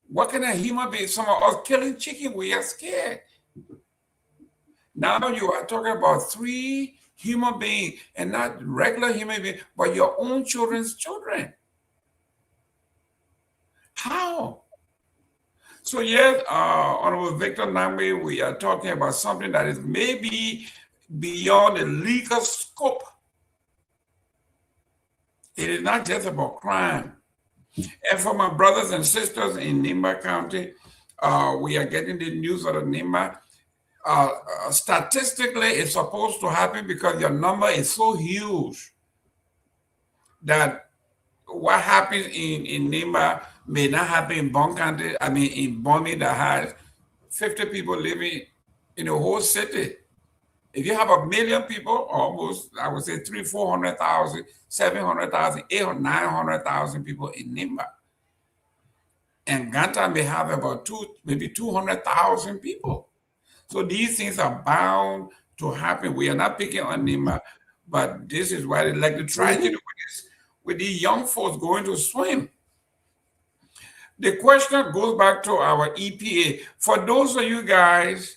What kind of human being? Some of us killing chicken, we are scared. Now you are talking about 3 human beings, and not regular human beings, but your own children's children. How? So yes, Honorable Victor Nagbe, we are talking about something that is maybe beyond the legal scope. It is not just about crime. And for my brothers and sisters in Nimba County, we are getting the news out of Nimba. Statistically, it's supposed to happen because your number is so huge that what happens in Nimba may not happen in Bon County. I mean, in Bonny that has 50 people living in the whole city. If you have 1 million people, almost, I would say 300,000, 400,000, 700,000, 800,000, 900,000 people in Nimba. And Ganta may have about maybe 200,000 people. So these things are bound to happen. We are not picking on Nimba, but this is why they like the tragedy with these young folks going to swim. The question goes back to our EPA. For those of you guys,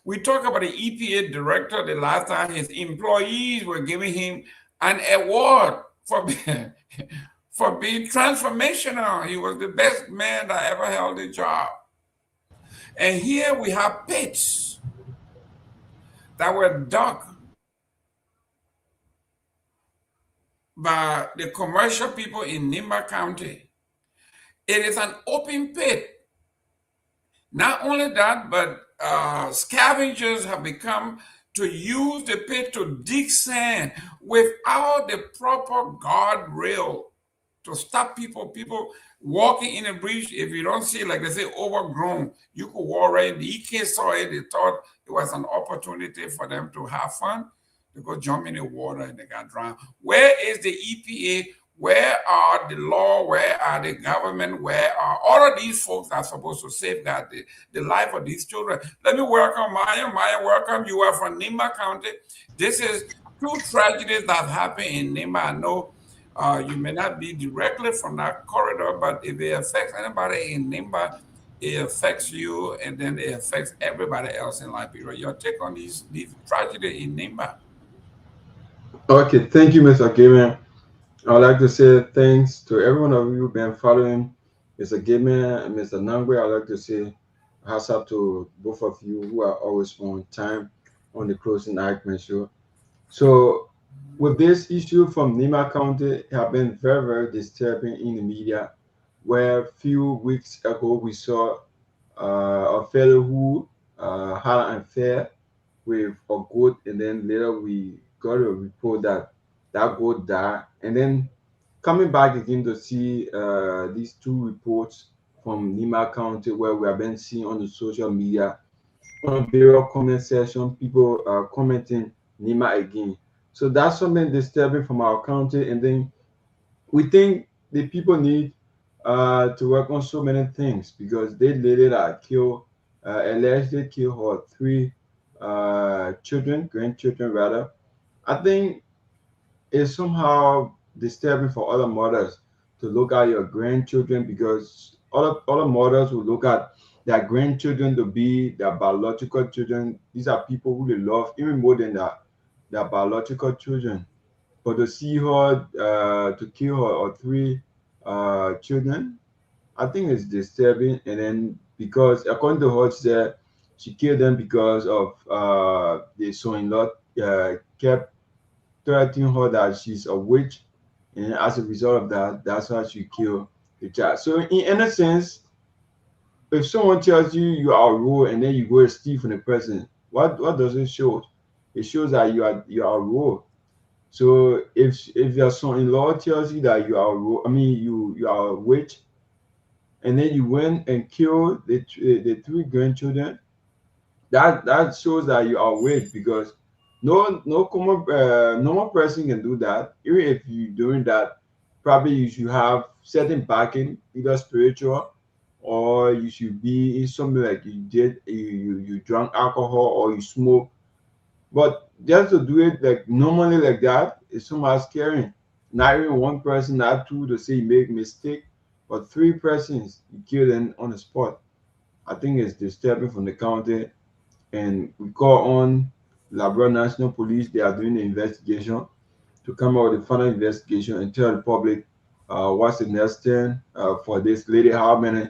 we talked about the EPA director the last time. His employees were giving him an award for being transformational. He was the best man that ever held a job. And here we have pits that were dug by the commercial people in Nimba County. It is an open pit. Not only that, but scavengers have become to use the pit to dig sand without the proper guardrail to stop people walking in a breach. If you don't see, like they say, overgrown, you could walk right in. The EK saw it, they thought it was an opportunity for them to have fun. They go jump in the water and they got drowned. Where is the EPA? Where are the law? Where are the government? Where are all of these folks that are supposed to safeguard the life of these children? Let me welcome Myean. Myean, welcome. You are from Nimba County. This is 2 tragedies that happened in Nimba. I know you may not be directly from that corridor, but if it affects anybody in Nimba, it affects you, and then it affects everybody else in Liberia. Your take on these tragedies in Nimba? Okay, thank you, Mr. Gayman. I would like to say thanks to everyone of you who've been following Mr. Gayman and Mr. Nagbe. I would like to say hats up to both of you who are always on time on the closing argument show. So with this issue from Nimba County, it has been very, very disturbing in the media, where a few weeks ago we saw a fellow who had an affair with a goat, and then later we got a report that girl died, and then coming back again to see these two reports from Nima County where we have been seeing on the social media, on various comment section, people commenting Nima again. So that's something disturbing from our county, and then we think the people need to work on so many things because they lady that killed, allegedly killed her three grandchildren rather. I think it's somehow disturbing for other mothers to look at your grandchildren because other mothers will look at their grandchildren to be their biological children. These are people who they love even more than their biological children. But to see her, to kill her or three children, I think it's disturbing. And then because according to her, she said she killed them because of the son-in-law kept threatening her that she's a witch, and as a result of that, that's why she killed the child. So in a sense, if someone tells you you are rude and then you go and steal from the person, what does it show? It shows that you are rude. So if your son-in-law tells you that you are rude, I mean you are a witch, and then you went and killed the three grandchildren, that shows that you are weak because no common normal person can do that. Even if you're doing that, probably you should have certain backing, either spiritual or you should be in something like you drank alcohol or you smoke. But just to do it like normally like that is somehow scary. Not even one person, not two to say you make mistake, but three persons you kill them on the spot. I think it's disturbing from the county, and we call on Liberia National Police. They are doing the investigation to come out with a final investigation and tell the public what's the next thing for this lady, how many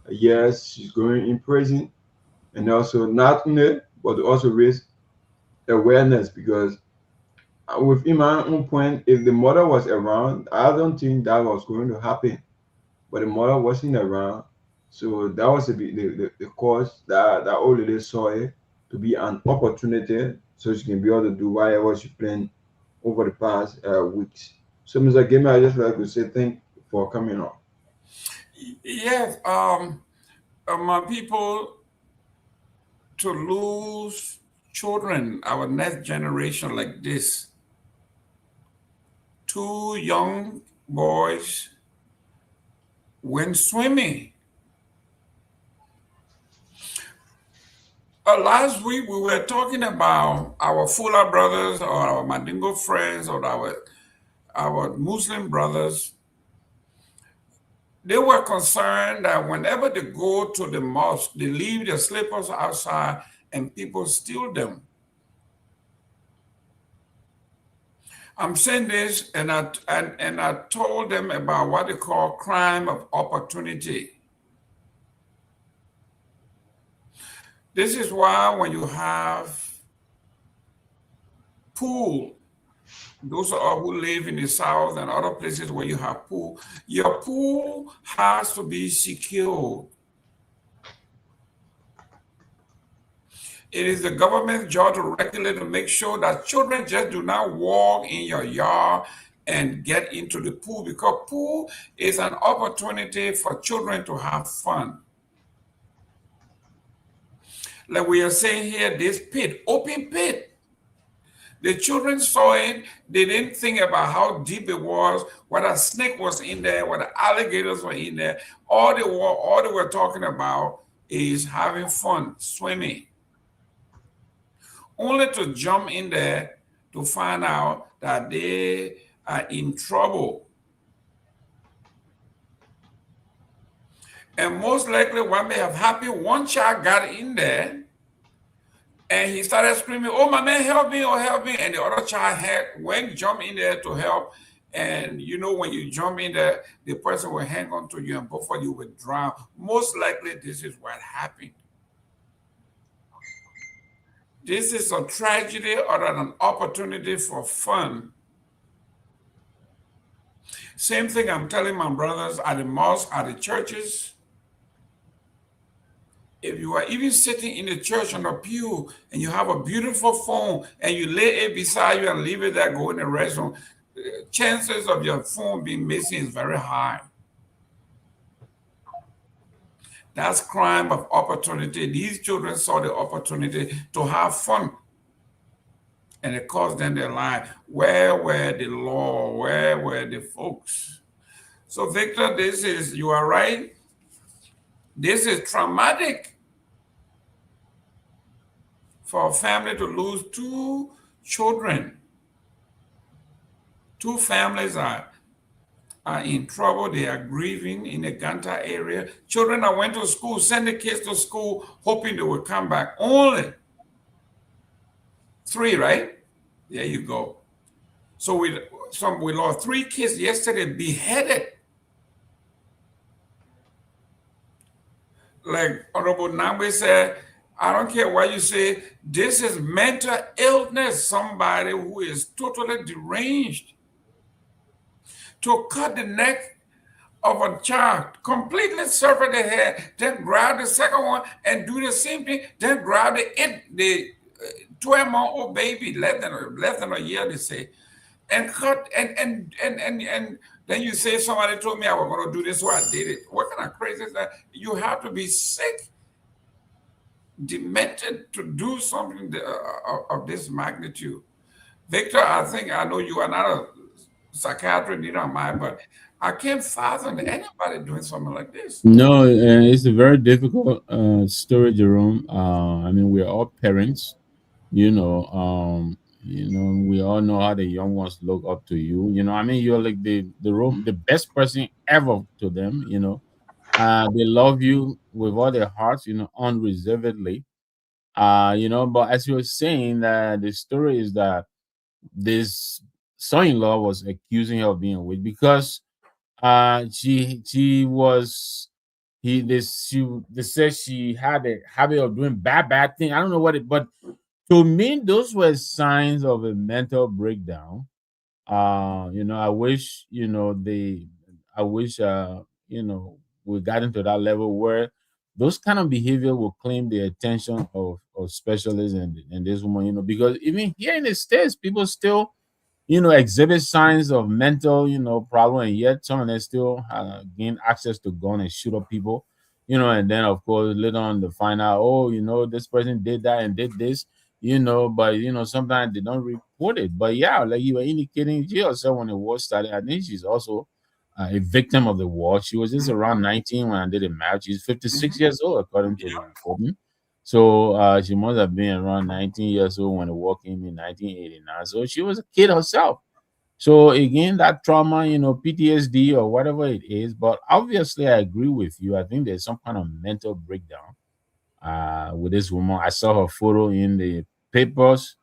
years she's going in prison, and also not only but to also raise awareness because within my own point, if the mother was around, I don't think that was going to happen. But the mother wasn't around, so that was the cause that old lady saw it to be an opportunity so she can be able to do whatever she planned over the past weeks. So, Mr. Gayman, I just like to say thank you for coming on. Yes, my people, to lose children, our next generation like this, two young boys went swimming. Last week we were talking about our Fula brothers or our Mandingo friends or our Muslim brothers. They were concerned that whenever they go to the mosque, they leave their slippers outside and people steal them. I'm saying this, and I told them about what they call crime of opportunity. This is why when you have pool, those are who live in the South and other places where you have pool, your pool has to be secured. It is the government's job to regulate and make sure that children just do not walk in your yard and get into the pool, because pool is an opportunity for children to have fun. Like we are saying here, this pit, open pit. The children saw it. They didn't think about how deep it was, whether a snake was in there, whether alligators were in there. All they were talking about is having fun, swimming. Only to jump in there to find out that they are in trouble. And most likely what may have happened, one child got in there and he started screaming, "Oh, my man, help me, oh, help me." And the other child went jump in there to help. And you know, when you jump in there, the person will hang on to you and both of you will drown. Most likely this is what happened. This is a tragedy or an opportunity for fun. Same thing I'm telling my brothers at the mosque, at the churches. If you are even sitting in the church on a pew and you have a beautiful phone and you lay it beside you and leave it there, go in the restroom, chances of your phone being missing is very high. That's crime of opportunity. These children saw the opportunity to have fun, and it cost them their life. Where were the law? Where were the folks? So, Victor, you are right. This is traumatic for a family to lose 2 children. 2 families are in trouble. They are grieving in the Ganta area. Children that went to school, send the kids to school hoping they will come back. Only 3, right? There you go. So we lost 3 kids yesterday beheaded. Like Honorable Nagbe said, I don't care what you say, this is mental illness. Somebody who is totally deranged. To cut the neck of a child, completely sever the head, then grab the second one and do the same thing, then grab the 12-month-old baby, less than a year, they say, and cut and then you say somebody told me I was going to do this, so I did it. What kind of crazy is that? You have to be sick, demented to do something of this magnitude. Victor, I know you are not a psychiatrist, neither am I, but I can't fathom anybody doing something like this. No, it's a very difficult story, Jerome. I mean, we're all parents, you know. We all know how the young ones look up to you. I mean, you're like the best person ever to them. They love you with all their hearts, unreservedly. But as you were saying, that the story is that this son-in-law was accusing her of being a witch because she was they said she had a habit of doing bad thing. I don't know what but to me those were signs of a mental breakdown. I wish we got into that level where those kind of behavior will claim the attention of specialists and this woman, because even here in the States, people still exhibit signs of mental, problem, and yet some of them still gain access to gun and shoot up people, and then of course later on they find out, oh, this person did that and did this, but sometimes they don't report it. But yeah, like you were indicating, she herself when the war started, I think she's also a victim of the war. She was just around 19 when I did the match. She's 56 years old according to the reporting. So she must have been around 19 years old when the war came in 1989. So she was a kid herself. So again, that trauma, PTSD or whatever it is. But obviously, I agree with you. I think there's some kind of mental breakdown with this woman. I saw her photo in the papers.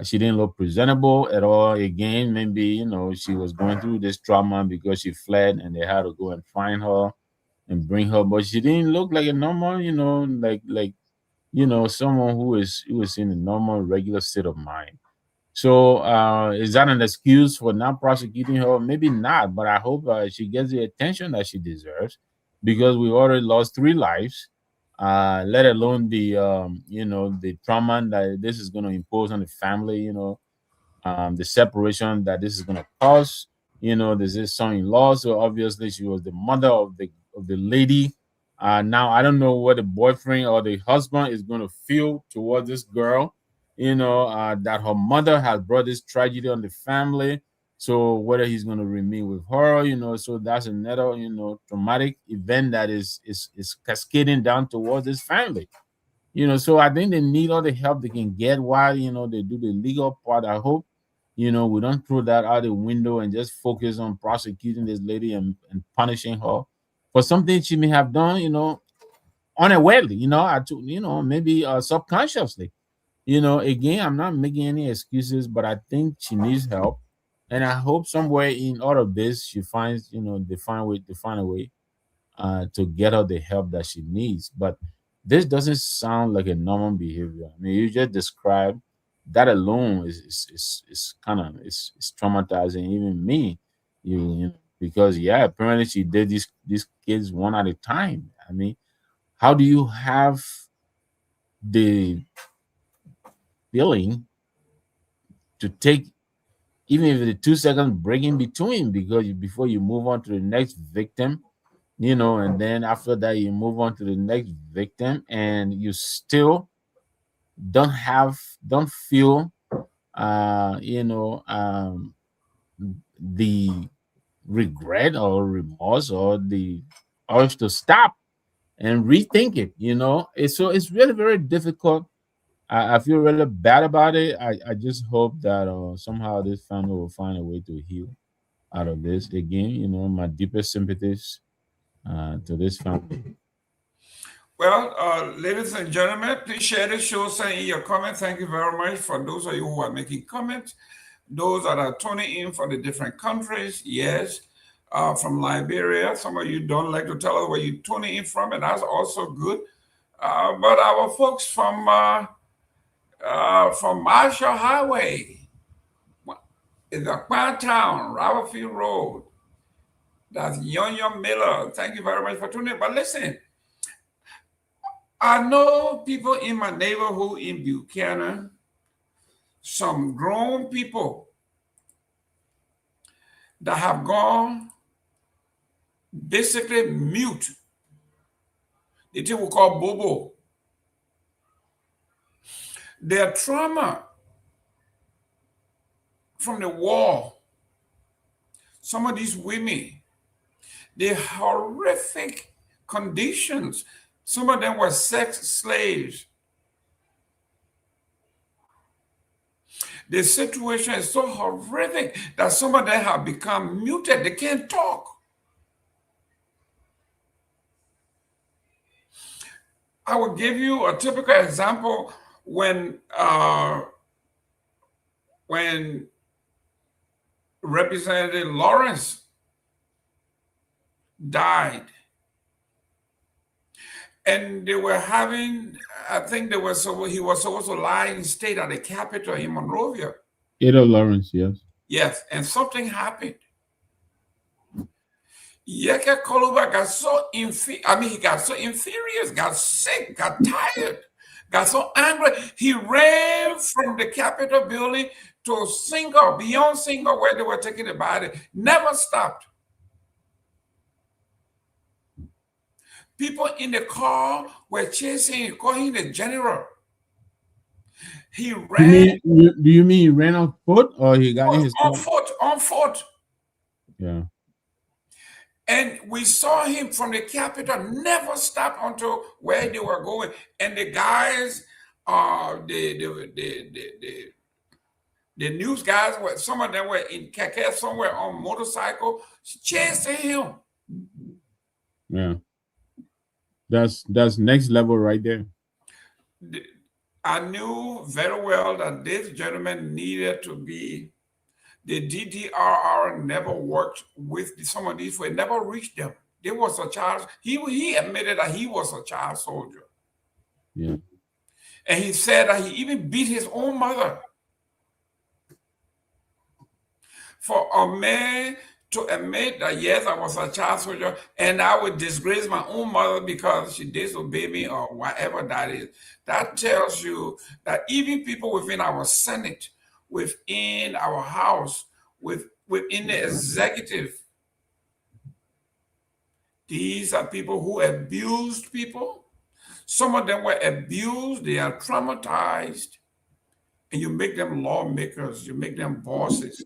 She didn't look presentable at all. Again, maybe she was going through this trauma because she fled and they had to go and find her and bring her. But she didn't look like a normal, like someone who is in a normal, regular state of mind. So is that an excuse for not prosecuting her? Maybe not, but I hope she gets the attention that she deserves, because we already lost 3 lives. Let alone the the trauma that this is going to impose on the family. The separation that this is going to cause. There's this son-in-law, so obviously she was the mother of the lady. Now I don't know what the boyfriend or the husband is going to feel towards this girl. That her mother has brought this tragedy on the family. So whether he's going to remain with her, so that's another, traumatic event that is cascading down towards this family. So I think they need all the help they can get while, they do the legal part. I hope, we don't throw that out the window and just focus on prosecuting this lady and punishing her for something she may have done, unawarely, maybe subconsciously. Again, I'm not making any excuses, but I think she needs help. And I hope somewhere in all of this, she finds, they find a way to get her the help that she needs. But this doesn't sound like a normal behavior. I mean, you just described that alone is kind of is traumatizing even me. Because apparently she did these kids one at a time. I mean, how do you have the feeling to take, even if the 2 second break in between, because before you move on to the next victim, and then after that you move on to the next victim, and you still don't feel the regret or remorse or the urge to stop and rethink it. It's really very difficult. I feel really bad about it. I just hope that somehow this family will find a way to heal out of this. Again, my deepest sympathies to this family. Well, ladies and gentlemen, please share the show, send in your comments. Thank you very much for those of you who are making comments. Those that are tuning in from the different countries, yes, from Liberia. Some of you don't like to tell us where you're tuning in from, and that's also good. But our folks from Marshall Highway, in the Quan Town, Rabbitfield Road, that's Yon Miller. Thank you very much for tuning in. But listen, I know people in my neighborhood in Buchanan, some grown people that have gone basically mute. The thing we call bobo. Their trauma from the war, some of these women, the horrific conditions, some of them were sex slaves. The situation is so horrific that some of them have become muted. They can't talk. I will give you a typical example when Representative Lawrence died. And they were having, I think he was supposed to lie in state at the Capitol in Monrovia. Ada Lawrence, yes. Yes, and something happened. Yeke Koluba got so he got so infurious, got sick, got tired, got so angry. He ran from the Capitol building to beyond Single, where they were taking the body. Never stopped. People in the car were chasing him, calling him the general. He ran. Do you mean he ran on foot or he got in his car? On foot. Yeah. And we saw him from the Capitol, never stopped until where they were going. And the guys, the news guys, some of them were in keke, somewhere on motorcycle, chasing him. Yeah. That's next level right there. I knew very well that this gentleman needed to be. The DDRR never worked with some of these. We never reached them. There was a child. He admitted that he was a child soldier. Yeah. And he said that he even beat his own mother. For a man to admit that, yes, I was a child soldier and I would disgrace my own mother because she disobeyed me or whatever that is, that tells you that even people within our Senate, within our House, within the executive, these are people who abused people. Some of them were abused, they are traumatized, and you make them lawmakers, you make them bosses.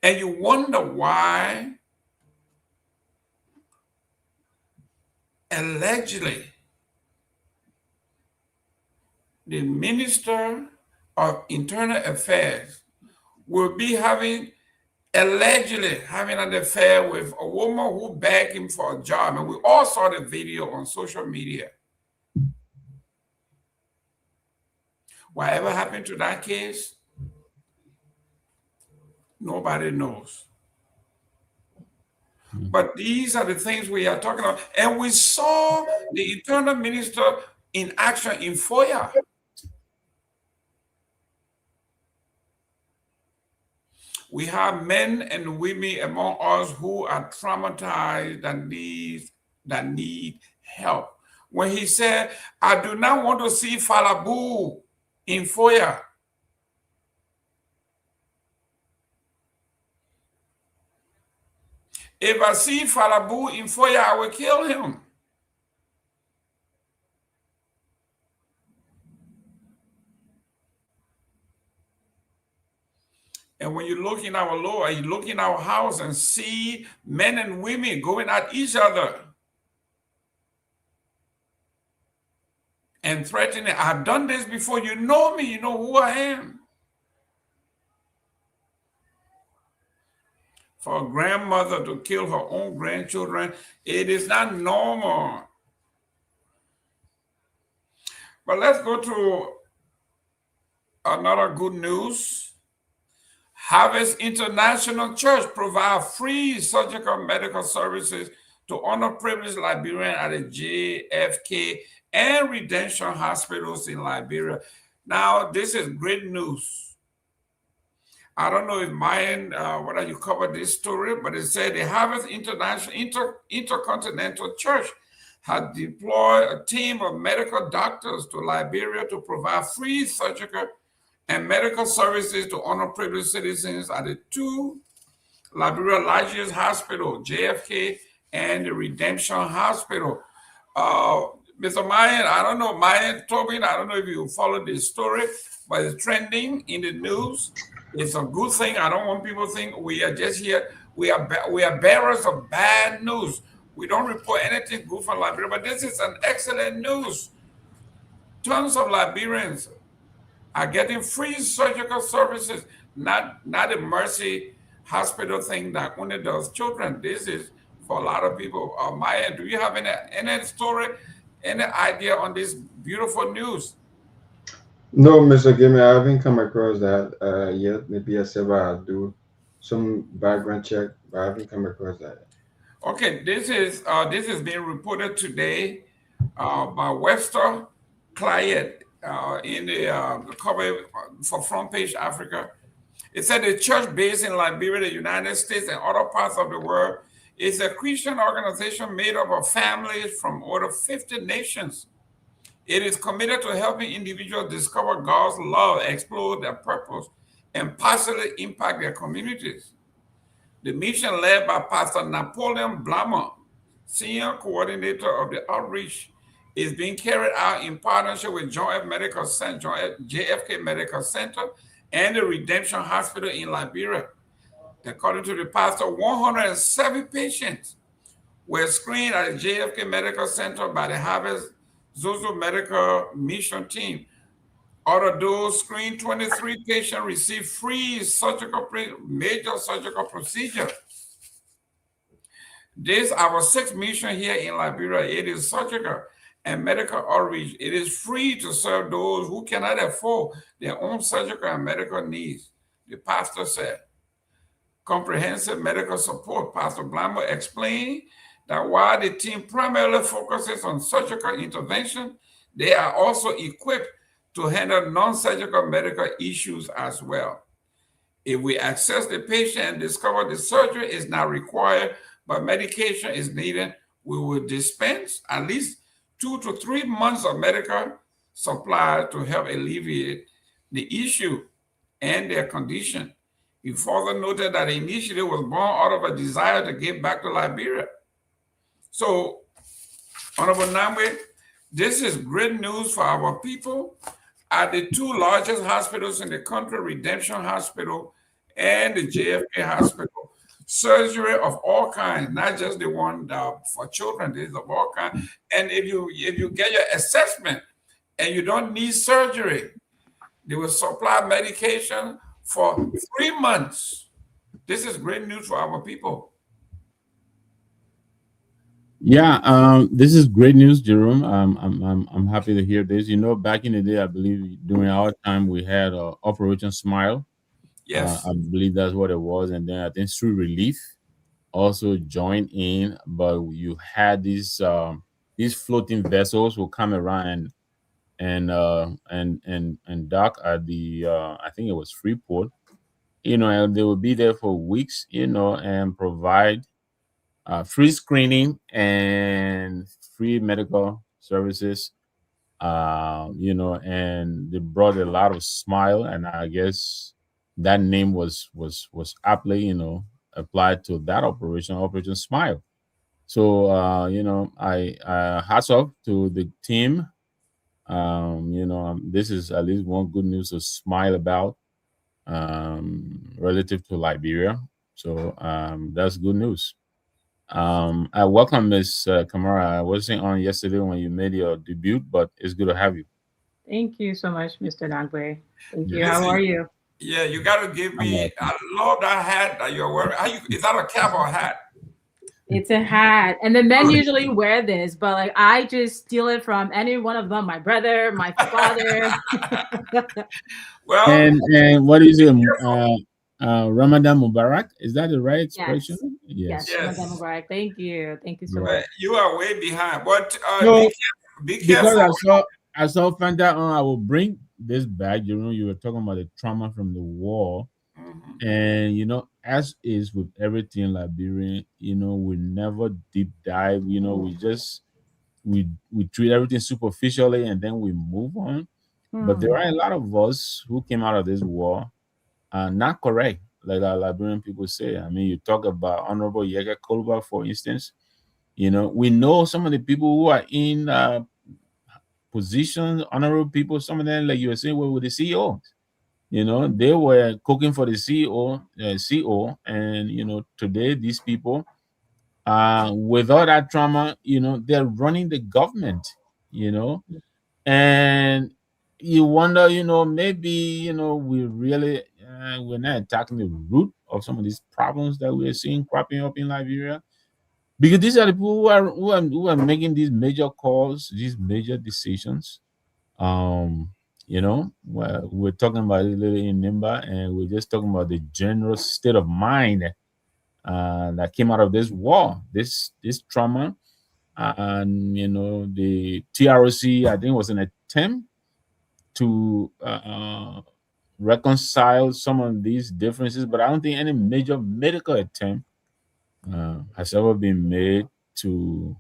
And you wonder why, allegedly, the Minister of Internal Affairs will be allegedly having an affair with a woman who begged him for a job. And we all saw the video on social media. Whatever happened to that case, nobody knows. But these are the things we are talking about. And we saw the Internal Minister in action in FOIA. We have men and women among us who are traumatized and that need help. when he said, I do not want to see Falabu in Foya. If I see Falabu in Foya, I will kill him. And when you look in our law, you look in our house and see men and women going at each other and threatening, I've done this before, you know me, you know who I am. For a grandmother to kill her own grandchildren, it is not normal. But let's go to another good news. Harvest International Church provide free surgical medical services to underprivileged Liberians at the JFK and Redemption hospitals in Liberia. Now, this is great news. I don't know if Myean, whether you covered this story, but it said the Harvest International Intercontinental Church had deployed a team of medical doctors to Liberia to provide free surgical and medical services to underprivileged citizens at the two Liberia largest hospitals, JFK and the Redemption Hospital. Mr. Myean, I don't know, Myean, Torgbean, I don't know if you followed this story, but it's trending in the news. It's a good thing. I don't want people to think we are just here. We are bearers of bad news. We don't report anything good from Liberia, but this is an excellent news. Tons of Liberians are getting free surgical services, not a Mercy hospital thing that only does children. This is for a lot of people. Myean, do you have any story, any idea on this beautiful news? No, Mr. Gayman, I haven't come across that yet. Maybe I said I'll do some background check, but I haven't come across that. Okay, this is being reported today by Webster Client in the cover for Front Page Africa. It said the church based in Liberia, the United States, and other parts of the world is a Christian organization made up of families from over 50 nations. It is committed to helping individuals discover God's love, explore their purpose, and positively impact their communities. The mission led by Pastor Napoleon Blammer, Senior Coordinator of the Outreach, is being carried out in partnership with JFK Medical Center and the Redemption Hospital in Liberia. According to the pastor, 107 patients were screened at the JFK Medical Center by the Harvest Zozo Medical Mission Team. Out of those screened, 23 patients received free major surgical procedure. This our sixth mission here in Liberia. It is surgical and medical outreach. It is free to serve those who cannot afford their own surgical and medical needs. The pastor said, comprehensive medical support. Pastor Blammer explained that while the team primarily focuses on surgical intervention, they are also equipped to handle non-surgical medical issues as well. If we access the patient and discover the surgery is not required, but medication is needed, we will dispense at least 2 to 3 months of medical supply to help alleviate the issue and their condition. He further noted that the initiative was born out of a desire to get back to Liberia. So, Honorable Nagbe, this is great news for our people. At the two largest hospitals in the country, Redemption Hospital and the JFK Hospital, surgery of all kinds, not just the one for children, this is of all kinds. And if you get your assessment and you don't need surgery, they will supply medication for 3 months. This is great news for our people. Yeah, this is great news, Jerome. I'm happy to hear this. You know, back in the day, I believe during our time we had Operation Smile. Yes, I believe that's what it was, and then I think Street Relief also joined in. But you had these floating vessels will come around and dock at the I think it was Freeport. You know, and they will be there for weeks. You know, and provide free screening and free medical services. And they brought a lot of smile, and I guess that name was aptly, applied to that Operation Smile. So I hats off to the team. This is at least one good news to smile about relative to Liberia. So that's good news. I welcome Miss Kamara. I wasn't on yesterday when you made your debut, but it's good to have you. Thank you so much, Mr. Nagbe. Thank you. Yes. How are you? Yeah, you got to give me. I love that hat that you're wearing. Is that a cap or a hat? It's a hat, and the men usually wear this, but like I just steal it from any one of them. My brother, my father. Well, and what is it? Ramadan Mubarak, is that the right expression? Yes. Ramadan Mubarak. Thank you so much. You are way behind, but No, be careful. Because I saw Fanta on. I will bring this back. You were talking about the trauma from the war, and as is with everything Liberian, we never deep dive. We just we treat everything superficially and then we move on. But there are a lot of us who came out of this war not correct, like our Liberian people say. I mean, you talk about Honorable Yega Kolba, for instance. We know some of the people who are in positions, honorable people. Some of them, like you were saying, were with the CEOs. They were cooking for the CEO, and today these people, with all that trauma, they're running the government. And you wonder, maybe we really we're not attacking the root of some of these problems that we're seeing cropping up in Liberia, because these are the people who are making these major calls, these major decisions. We're talking about it a little in Nimba, and we're just talking about the general state of mind that came out of this war, this trauma. And the TROC, I think, was an attempt to reconcile some of these differences, but I don't think any major medical attempt has ever been made to.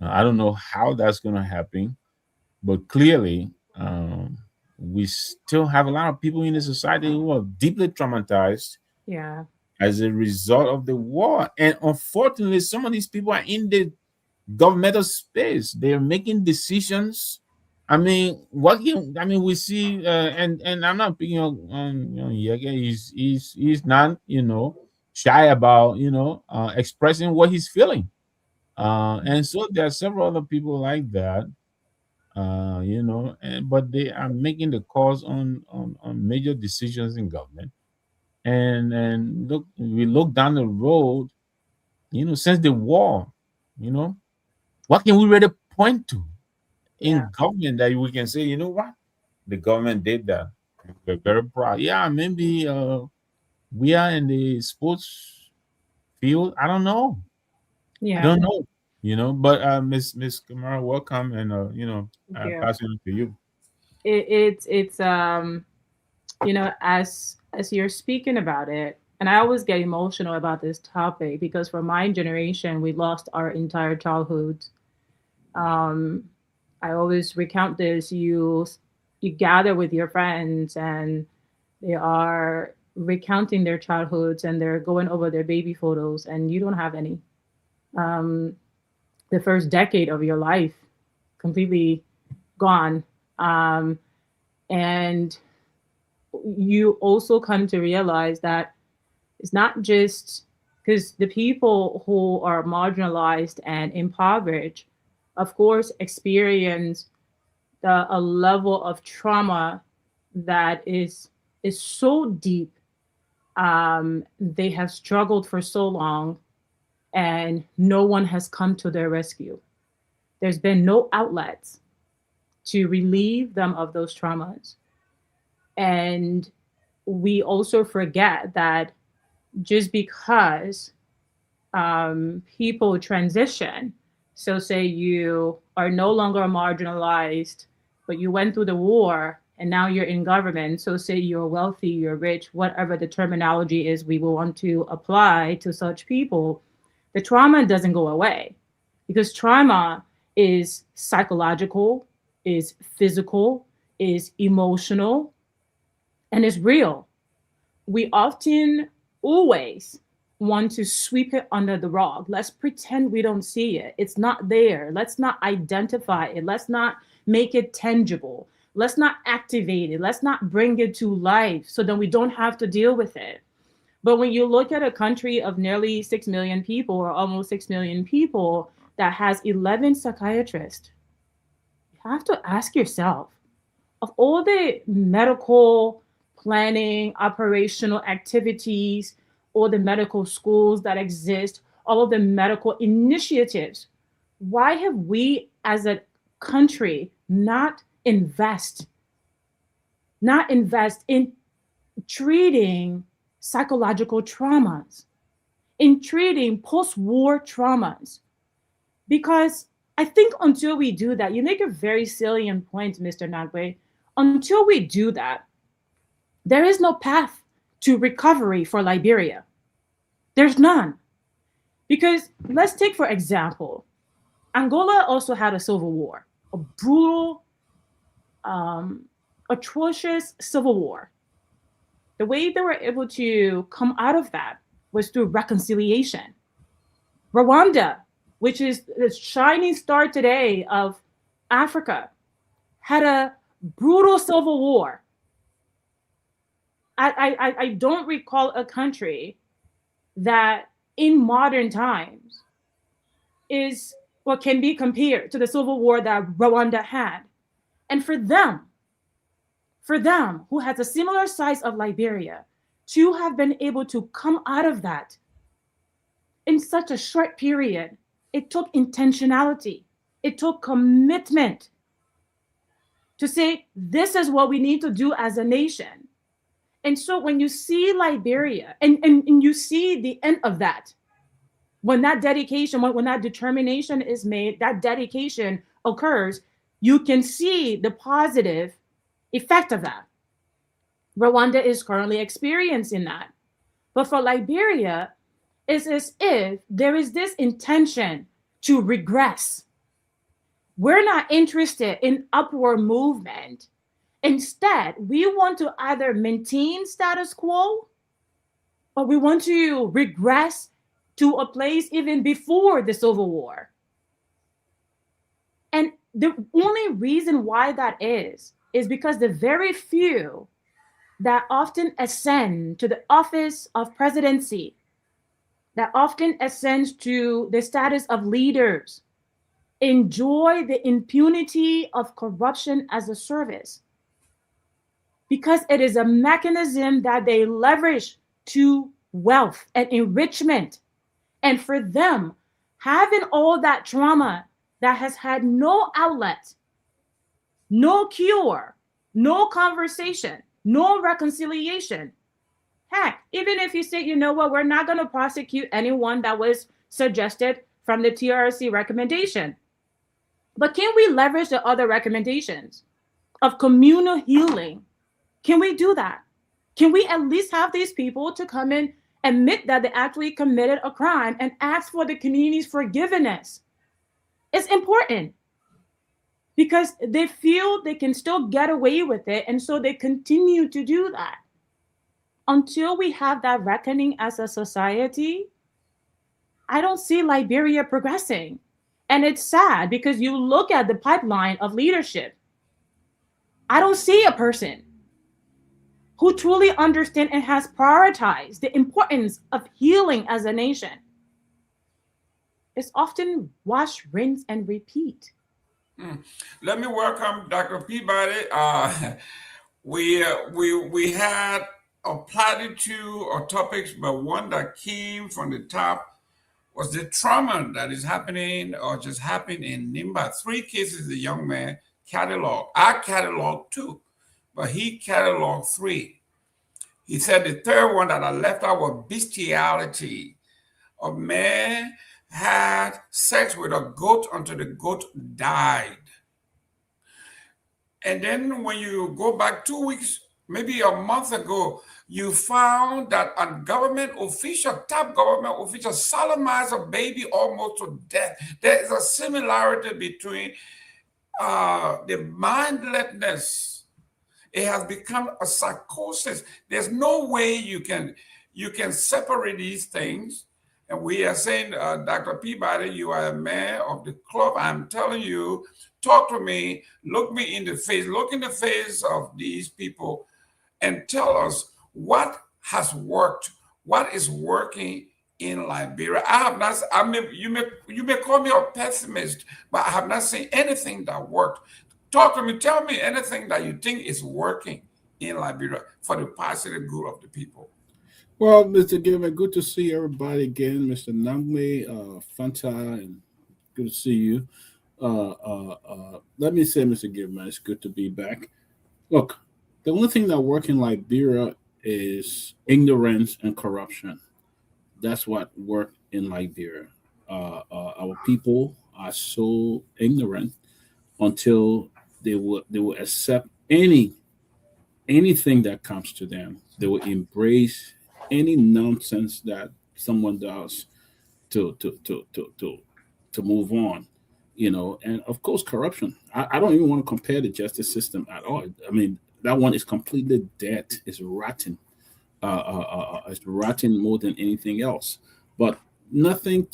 I don't know how that's going to happen, but clearly, we still have a lot of people in the society who are deeply traumatized. Yeah. As a result of the war, and unfortunately, some of these people are in the governmental space. They're making decisions. I mean, we see, and I'm not picking on Yege. He's not shy about expressing what he's feeling, and so there are several other people like that, but they are making the calls on major decisions in government, and we look down the road, since the war, what can we really point to in government that we can say, you know what, the government did that. We're very proud. Yeah, maybe we are in the sports field. I don't know. Yeah. I don't know. But Miss Kamara, welcome, and Thank you. pass it on to you. It's as you're speaking about it, and I always get emotional about this topic because for my generation, we lost our entire childhood. I always recount this. You gather with your friends and they are recounting their childhoods and they're going over their baby photos and you don't have any. The first decade of your life completely gone. And you also come to realize that it's not just because the people who are marginalized and impoverished, of course, experience a level of trauma that is so deep. They have struggled for so long and no one has come to their rescue. There's been no outlets to relieve them of those traumas. And we also forget that just because people transition, so say you are no longer marginalized, but you went through the war and now you're in government, so say you're wealthy, you're rich, whatever the terminology is we will want to apply to such people, the trauma doesn't go away because trauma is psychological, is physical, is emotional, and is real. We often always want to sweep it under the rug. Let's pretend we don't see it. It's not there. Let's not identify it. Let's not make it tangible. Let's not activate it. Let's not bring it to life so then we don't have to deal with it. But when you look at a country of nearly 6 million people or almost 6 million people that has 11 psychiatrists, you have to ask yourself, of all the medical planning, operational activities, all the medical schools that exist, all of the medical initiatives, why have we as a country not invest in treating psychological traumas, in treating post-war traumas? Because I think until we do that, you make a very salient point, Mr. Nagbe. Until we do that, there is no path to recovery for Liberia. There's none. Because let's take, for example, Angola also had a civil war, a brutal, atrocious civil war. The way they were able to come out of that was through reconciliation. Rwanda, which is the shining star today of Africa, had a brutal civil war. I don't recall a country that in modern times is what can be compared to the civil war that Rwanda had. And for them who has a similar size of Liberia, to have been able to come out of that in such a short period, it took intentionality, it took commitment to say, this is what we need to do as a nation. And so when you see Liberia and you see the end of that, when that dedication, when that determination is made, that dedication occurs, you can see the positive effect of that. Rwanda is currently experiencing that. But for Liberia, it's as if there is this intention to regress. We're not interested in upward movement. Instead, we want to either maintain status quo or we want to regress to a place even before the Civil War. And the only reason why that is because the very few that often ascend to the office of presidency, that often ascends to the status of leaders, enjoy the impunity of corruption as a service, because it is a mechanism that they leverage to wealth and enrichment. And for them, having all that trauma that has had no outlet, no cure, no conversation, no reconciliation. Heck, even if you say, you know what, we're not going to prosecute anyone that was suggested from the TRC recommendation. But can we leverage the other recommendations of communal healing? Can we do that? Can we at least have these people to come in, admit that they actually committed a crime and ask for the community's forgiveness? It's important because they feel they can still get away with it, and so they continue to do that. Until we have that reckoning as a society, I don't see Liberia progressing. And it's sad because you look at the pipeline of leadership. I don't see a person who truly understands and has prioritized the importance of healing as a nation. It's often wash, rinse, and repeat. Let me welcome Dr. Peabody. We had a platitude of topics, but one that came from the top was the trauma that is happening or just happened in Nimba. 3 cases the young man cataloged. I cataloged 2, but he cataloged 3. He said the third one that I left out was bestiality. A man had sex with a goat until the goat died. And then when you go back 2 weeks, maybe a month ago, you found that a government official, top government official, sodomized a baby almost to death. There is a similarity between the mindlessness. It has become a psychosis. There's no way you can separate these things. And we are saying, Dr. Peabody, you are a man of the club. I'm telling you, talk to me, look me in the face, look in the face of these people and tell us what has worked, what is working in Liberia. I have not, you may call me a pessimist, but I have not seen anything that worked. Talk to me, tell me anything that you think is working in Liberia for the positive good of the people. Well, Mr. Gayman, good to see everybody again. Mr. Nagbe, Fanta, and good to see you. Let me say, Mr. Gayman, it's good to be back. Look, the only thing that works in Liberia is ignorance and corruption. That's what works in Liberia. Our people are so ignorant until they will accept anything that comes to them. They will embrace any nonsense that someone does to move on, and of course corruption. I don't even want to compare the justice system at all. I mean, that one is completely dead. It's rotten. It's rotten more than anything else. But nothing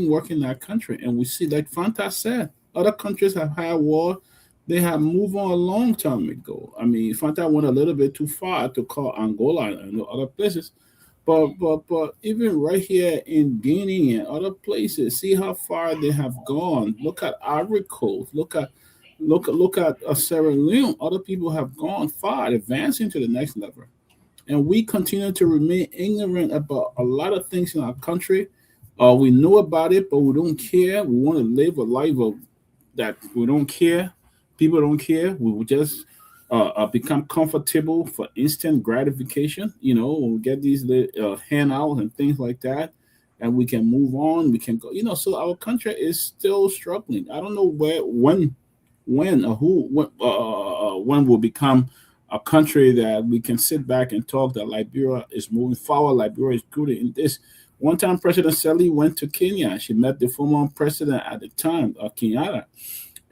work in that country. And we see, like Fanta said, other countries have had war. They have moved on a long time ago. I mean, Fanta went a little bit too far to call Angola and other places. But even right here in Guinea and other places, see how far they have gone. Look at Ivory Coast. Look at Sierra Leone. Other people have gone far, advancing to the next level. And we continue to remain ignorant about a lot of things in our country. We know about it, but we don't care. We want to live a life of that we don't care. People don't care. We will just become comfortable for instant gratification. When we get these handouts and things like that, and we can move on. We can go. So our country is still struggling. I don't know when will become a country that we can sit back and talk that Liberia is moving forward. Liberia is good in this. One time, President Seleke went to Kenya. She met the former president at the time, Kenyatta,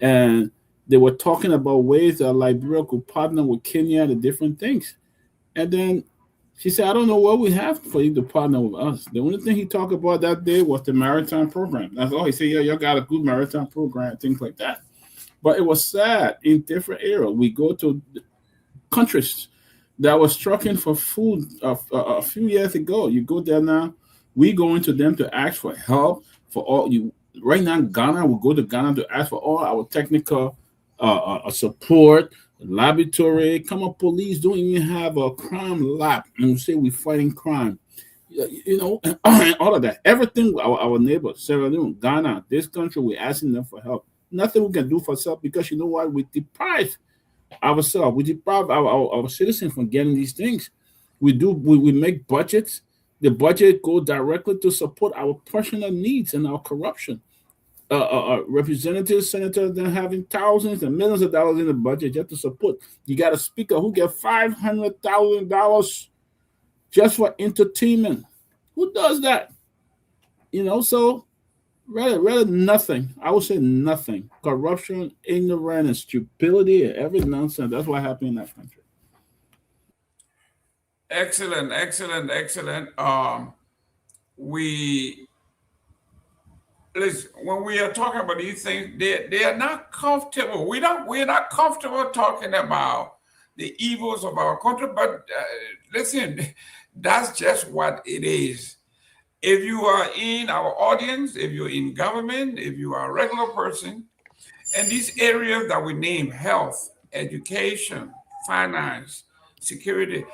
and they were talking about ways that Liberia could partner with Kenya to different things. And then she said, I don't know what we have for you to partner with us. The only thing he talked about that day was the maritime program. That's all he said. Yeah, y'all got a good maritime program, things like that. But it was sad in different areas. We go to countries that were struggling for food a few years ago. You go there now, we go into them to ask for help for all you. Right now, Ghana, we go to Ghana to ask for all our technical support, laboratory. Come on, police don't even have a crime lab, and we say we're fighting crime. All of that. Everything, our neighbors, Sierra Leone, Ghana, this country, we're asking them for help. Nothing we can do for ourselves because you know what? We deprive ourselves. We deprive our citizens from getting these things. We make budgets. The budget go directly to support our personal needs and our corruption. Representatives, senators, they're having thousands and millions of dollars in the budget just to support. You got a speaker who get $500,000 just for entertainment. Who does that? So rather nothing. I would say nothing. Corruption, ignorance, and stupidity, and every nonsense. That's what happened in that country. Excellent. When we are talking about these things, they are not comfortable. We're not comfortable talking about the evils of our country. But listen, that's just what it is. If you are in our audience, if you're in government, if you are a regular person, and these areas that we name, health, education, finance, security,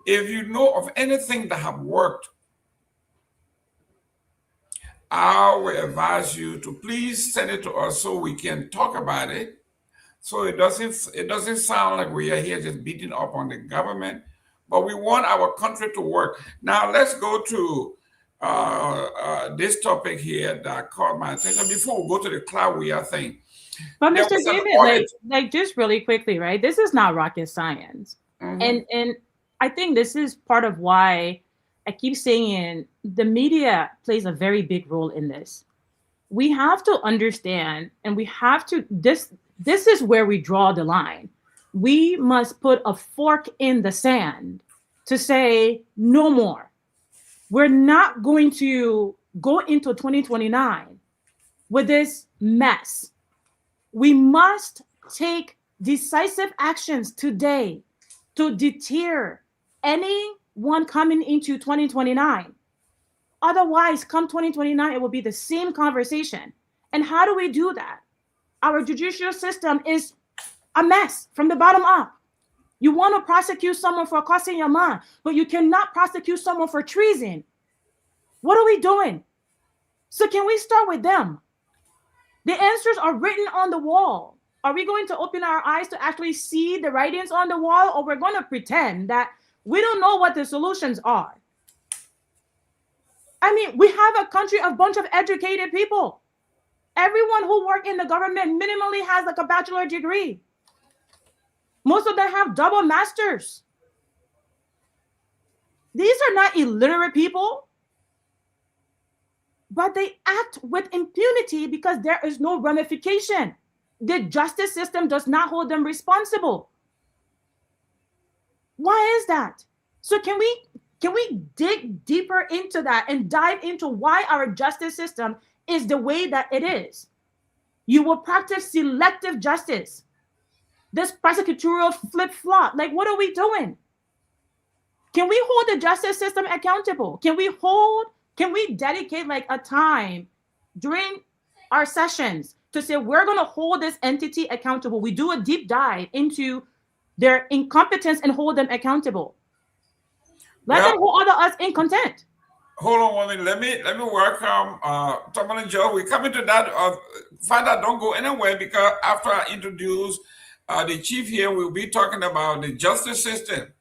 if you know of anything that have worked, I will advise you to please send it to us so we can talk about it. So it doesn't sound like we are here just beating up on the government, but we want our country to work. Now let's go to this topic here that caught my attention before we go to the Clawea thing. But Mr. David, like just really quickly, right? This is not rocket science. Mm-hmm. And I think this is part of why I keep saying the media plays a very big role in this. We have to understand, and we have to, this is where we draw the line. We must put a fork in the sand to say no more. We're not going to go into 2029 with this mess. We must take decisive actions today to deter anyone coming into 2029. Otherwise, come 2029, it will be the same conversation. And how do we do that? Our judicial system is a mess from the bottom up. You want to prosecute someone for causing your man, but you cannot prosecute someone for treason. What are we doing? So can we start with them? The answers are written on the wall. Are we going to open our eyes to actually see the writings on the wall, or we're going to pretend that we don't know what the solutions are? I mean, we have a country of bunch of educated people. Everyone who works in the government minimally has like a bachelor degree. Most of them have double masters. These are not illiterate people, but they act with impunity because there is no ramification. The justice system does not hold them responsible. Why is that? So can we dig deeper into that and dive into why our justice system is the way that it is? You will practice selective justice. This prosecutorial flip-flop, like what are we doing? Can we hold the justice system accountable? Can we dedicate like a time during our sessions to say we're going to hold this entity accountable? We do a deep dive into their incompetence and hold them accountable. Let them hold us in contempt. Hold on 1 minute. Let me welcome Tomalin Joe. We're coming to that. Find out, don't go anywhere, because after I introduce the chief here, we'll be talking about the justice system.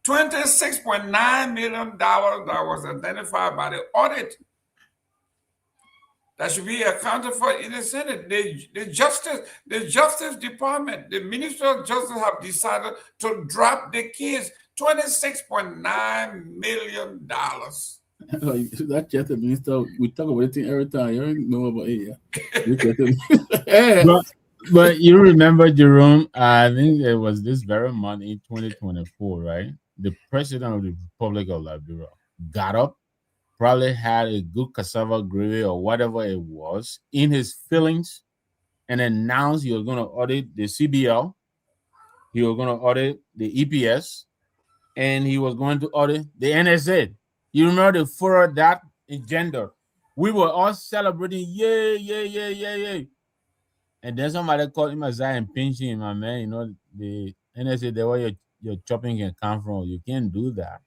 $26.9 million that was identified by the audit that should be accounted for in the Senate. The Justice Department, the Minister of Justice have decided to drop the kids $26.9 million. That just the minister, we talk about it every time. You don't know about it. But you remember, Jerome, I think it was this very month in 2024, right? The president of the Republic of Liberia got up, probably had a good cassava gravy or whatever it was in his feelings, and announced he was going to audit the CBL, he was going to audit the EPS, and he was going to audit the NSA. You remember the furor that engendered? We were all celebrating, yay, yay, yay, yay, yay. And then somebody called him aside and pinched him, my man. You know, the NSA, the way your chopping can come from, you can't do that,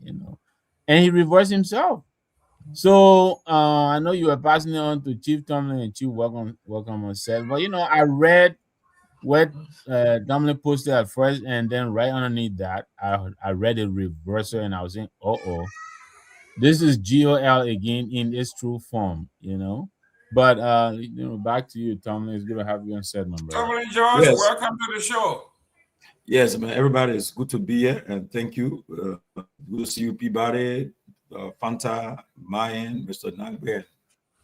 you know. And he reversed himself. So I know you were passing it on to Chief Tomalin, and Chief welcome on set. But you know, I read what Tomalin posted at first, and then right underneath that, I read a reversal, and I was saying, this is GOL again in its true form, you know. But you know, back to you, Tomalin. It's good to have you on set, my brother. Tomalin George, yes. Welcome to the show. Yes, man. Everybody, it's good to be here, and thank you. Good to see you, Peabody, Fanta, Myean, Mr. Nagbe,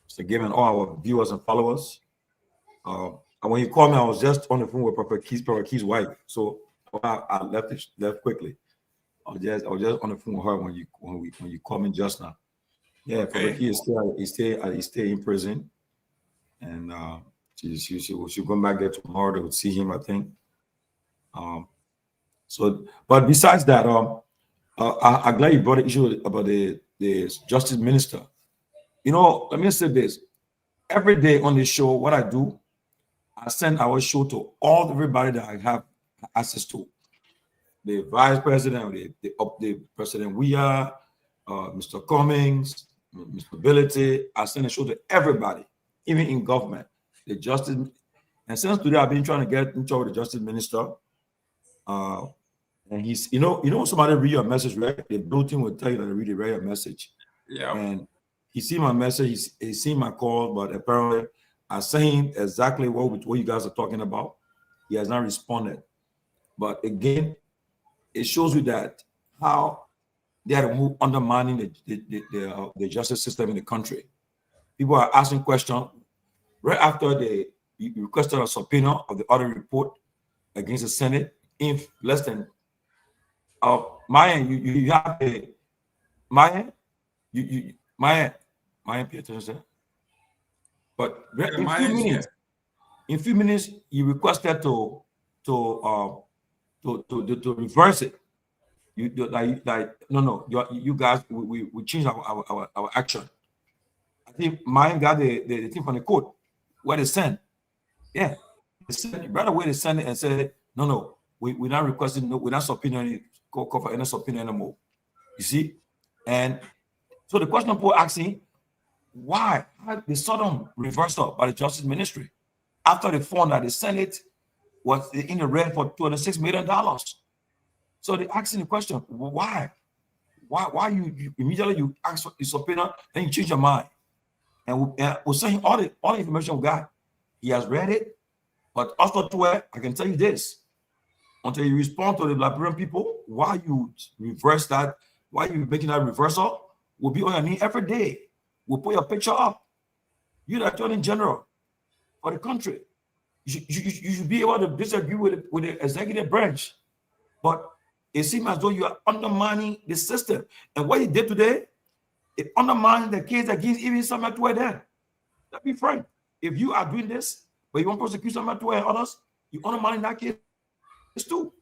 Mr. Gayman, all our viewers and followers. And when you called me, I was just on the phone with Prophet Key's wife, so I left quickly. I was just on the phone with her when you called me just now. Yeah, Prophet Key is still in prison, and she'll come back there tomorrow to see him, I think. So, but besides that, I'm glad you brought the issue about the justice minister. You know, let me say this: every day on this show, what I do, I send our show to everybody that I have access to. The vice president, the president, Mr. Cummings, Mr. Ability. I send a show to everybody, even in government, the justice. And since today, I've been trying to get in touch with the justice minister. And he's, you know, somebody read your message, right? The blue team will tell you that they read your message. Yeah. And he seen my message, he seen my call, but apparently I sent him exactly what you guys are talking about. He has not responded. But again, it shows you that how they are undermining the justice system in the country. People are asking questions right after they requested a subpoena of the audit report against the Senate. If less than Myean, you have a Myean, Myean, pay attention. But in a few minutes, you requested to reverse it. You guys, we changed our action. I think Myean got the thing from the court where they sent. Yeah, they sent right away. They sent it and said, no, we're not requesting, we're not subpoenaing call for any subpoena anymore. You see, and so the question people asking, why the sudden reversal by the Justice Ministry after the fund that the Senate was in the red for $26 million? So they asking the question, why you immediately you ask for the subpoena, then you change your mind, and we're saying all the information we got. He has read it, but also to where I can tell you this: until you respond to the Liberian people, why you reverse that, why you making that reversal, will be on your knee every day. We'll put your picture up. You're the Attorney General for the country. You should be able to disagree with the executive branch, but it seems as though you are undermining the system. And what you did today, it undermines the case against even Samuel Pewee there. Let's be frank. If you are doing this, but you want to prosecute Samuel Pewee and others, you undermine that case too.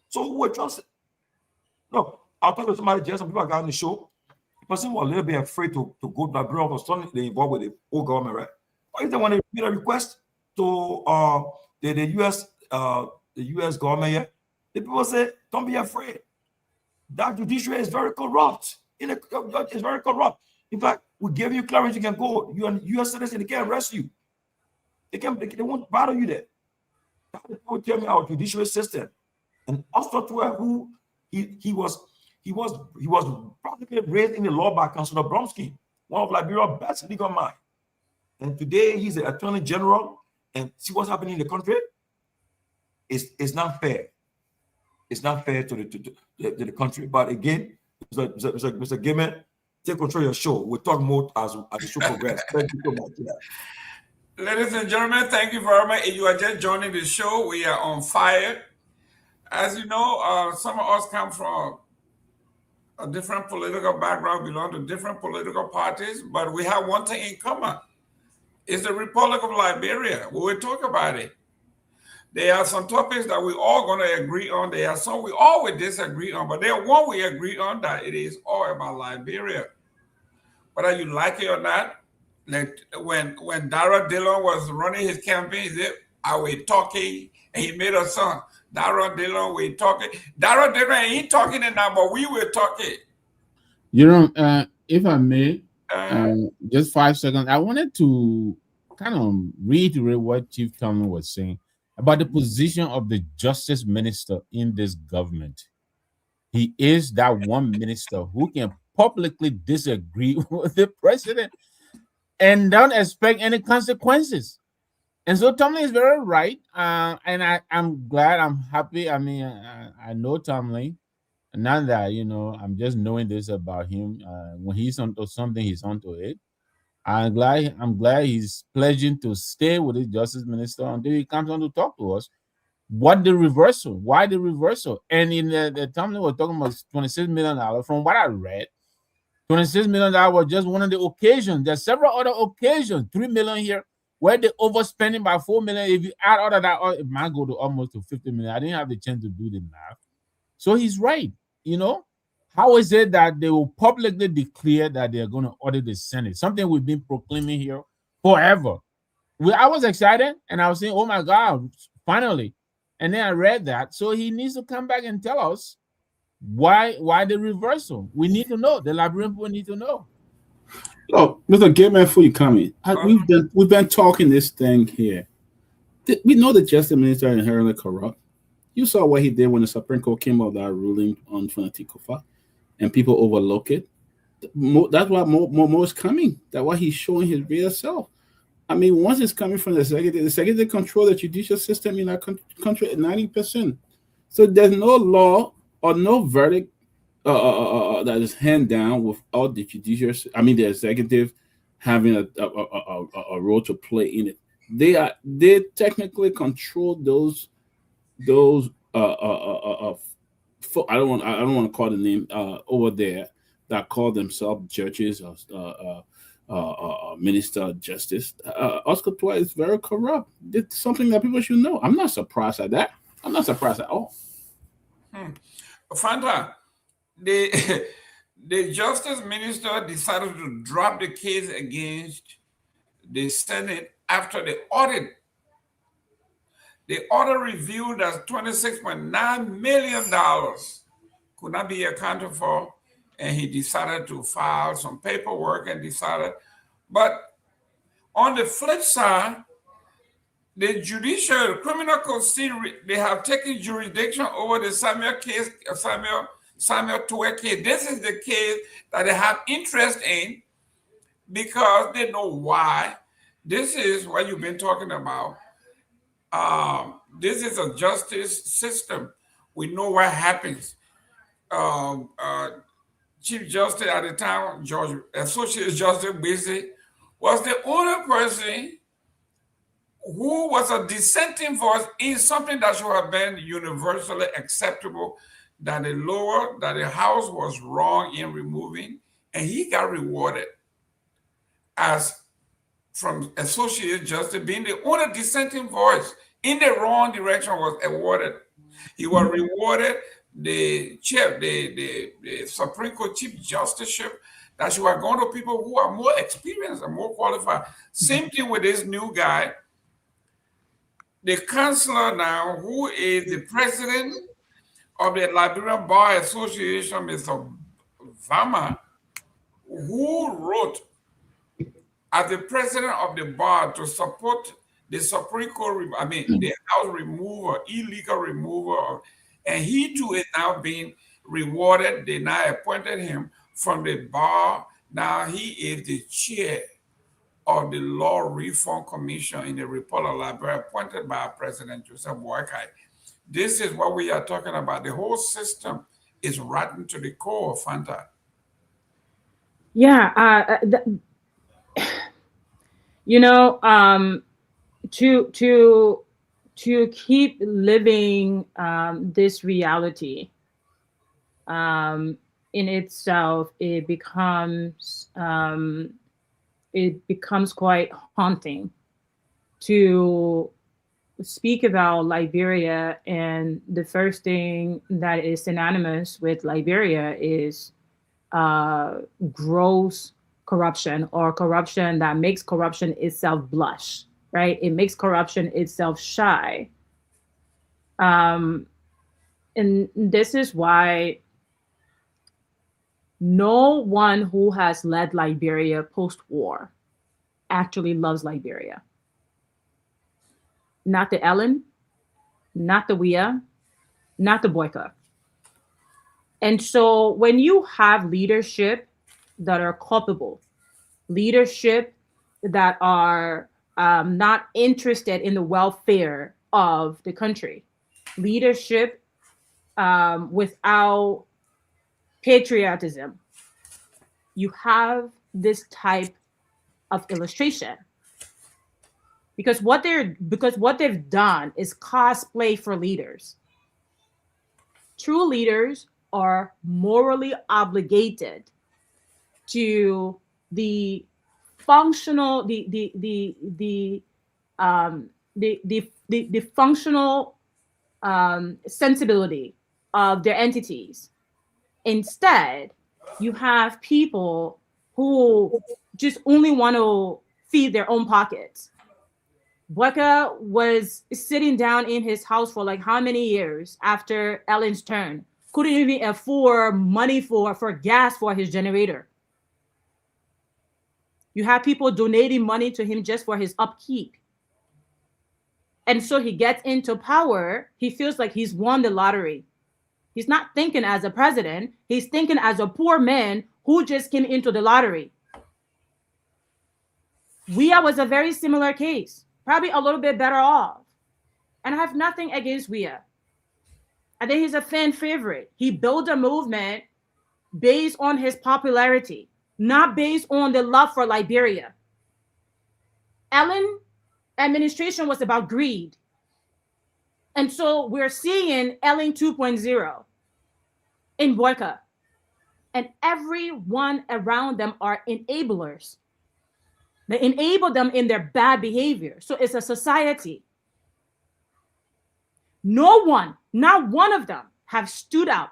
So who will trust it? No, I'll talk to somebody, just some people got on the show. The person was a little bit afraid to go to the bureau for something they involved with the whole government, right? Or if they want to make a request to the US government here, the people say, don't be afraid. That judiciary is very corrupt. It's very corrupt. In fact, we give you clearance, you can go. You're a US citizen, they can't arrest you. They won't bother you there. That's the people tell me our judicial system. And also to who he was practically raised in the law by Councilor Bromsky, one of Liberia's best legal minds. And today he's the Attorney General, and see what's happening in the country. It's not fair. It's not fair to the country. But again, Mr. Gayman, take control of your show. We'll talk more as the show progresses. Thank you so much. Yeah. Ladies and gentlemen, thank you very much. If you are just joining the show, we are on fire. As you know, some of us come from a different political background, belong to different political parties, but we have one thing in common. It's the Republic of Liberia. We will talk about it. There are some topics that we're all going to agree on. There are some we always disagree on, but there are one we agree on, that it is all about Liberia. Whether you like it or not, like when Dara Dillon was running his campaign, he said, "Are we talking?" And he made a song, Dara Dillon, we talking. Dara Dillon ain't talking now, but we were talking. If I may, just 5 seconds, I wanted to kind of reiterate what Chief Tomalin was saying about the position of the Justice Minister in this government. He is that one minister who can publicly disagree with the president and don't expect any consequences. And so Tomalin is very right. And I'm glad, I'm happy. I mean, I know Tomalin. Not that, I'm just knowing this about him. When he's onto something, he's onto it. I'm glad he's pledging to stay with the Justice Minister until he comes on to talk to us. Why the reversal? And in the Tomalin was talking about $26 million. From what I read, $26 million was just one of the occasions. There's several other occasions, $3 million here, where they overspending by $4 million. If you add all of that, it might go to almost to $50 million. I didn't have the chance to do the math. So he's right. How is it that they will publicly declare that they're going to audit the Senate? Something we've been proclaiming here forever. I was excited, and I was saying, oh my God, finally. And then I read that. So he needs to come back and tell us why the reversal. We need to know. The Liberian people need to know. Oh, Mr. Gayman, before you come in, we've been talking this thing here. We know the Justice Minister is inherently corrupt. You saw what he did when the Supreme Court came out with that ruling on Fanatikofa, and people overlook it. That's why more is coming. That's why he's showing his real self. I mean, once it's coming from the executive control the judicial system in our country at 90%. So there's no law or no verdict that is hand down without the the executive having a role to play in it. They technically control those I don't want to call the name over there that call themselves judges or minister of justice. Oscar Twa is very corrupt. It's something that people should know. I'm not surprised at that. I'm not surprised at all. Fanta, the justice minister decided to drop the case against the Senate after the audit. The audit revealed that $26.9 million could not be accounted for, and he decided to file some paperwork and decided. But on the flip side, the Judicial Criminal Code, they have taken jurisdiction over the Samuel Pewee case. This is the case that they have interest in because they know why. This is what you've been talking about. This is a justice system. We know what happens. Chief Justice at the time, Associate Justice Busy, was the only person who was a dissenting voice in something that should have been universally acceptable, that the House was wrong in removing, and he got rewarded as from Associate Justice being the only dissenting voice in the wrong direction was awarded. He was rewarded the Supreme Court Chief Justiceship that should have gone to people who are more experienced and more qualified. Same thing with this new guy, the counselor now, who is the president of the Liberian Bar Association, Mr. Vama, who wrote as the president of the bar to support the Supreme Court, the House removal, illegal removal, and he too is now being rewarded. They now appointed him from the bar. Now he is the chair of the Law Reform Commission in the Republic of Liberia, appointed by President Joseph Boakai. This is what we are talking about. The whole system is rotten to the core, Fanta. Yeah, to keep living this reality in itself, it becomes quite haunting to speak about Liberia, and the first thing that is synonymous with Liberia is gross corruption, or corruption that makes corruption itself blush, right? It makes corruption itself shy. And this is why no one who has led Liberia post-war actually loves Liberia. Not the Ellen, not the Wea, not the Boyka. And so when you have leadership that are culpable, leadership that are not interested in the welfare of the country, leadership without patriotism, you have this type of illustration. Because what they've done is cosplay for leaders. True leaders are morally obligated to the functional, the functional sensibility of their entities. Instead, you have people who just only want to feed their own pockets. Boyka was sitting down in his house for like how many years after Ellen's turn? Couldn't even afford money for gas for his generator. You have people donating money to him just for his upkeep. And so he gets into power, he feels like he's won the lottery. He's not thinking as a president, he's thinking as a poor man who just came into the lottery. Wea was a very similar case, probably a little bit better off. And I have nothing against Wea. I think he's a fan favorite. He built a movement based on his popularity, not based on the love for Liberia. Ellen administration was about greed. And so we're seeing Ellen 2.0 in Boyka. And everyone around them are enablers. They enable them in their bad behavior. So it's a society. No one, not one of them, have stood out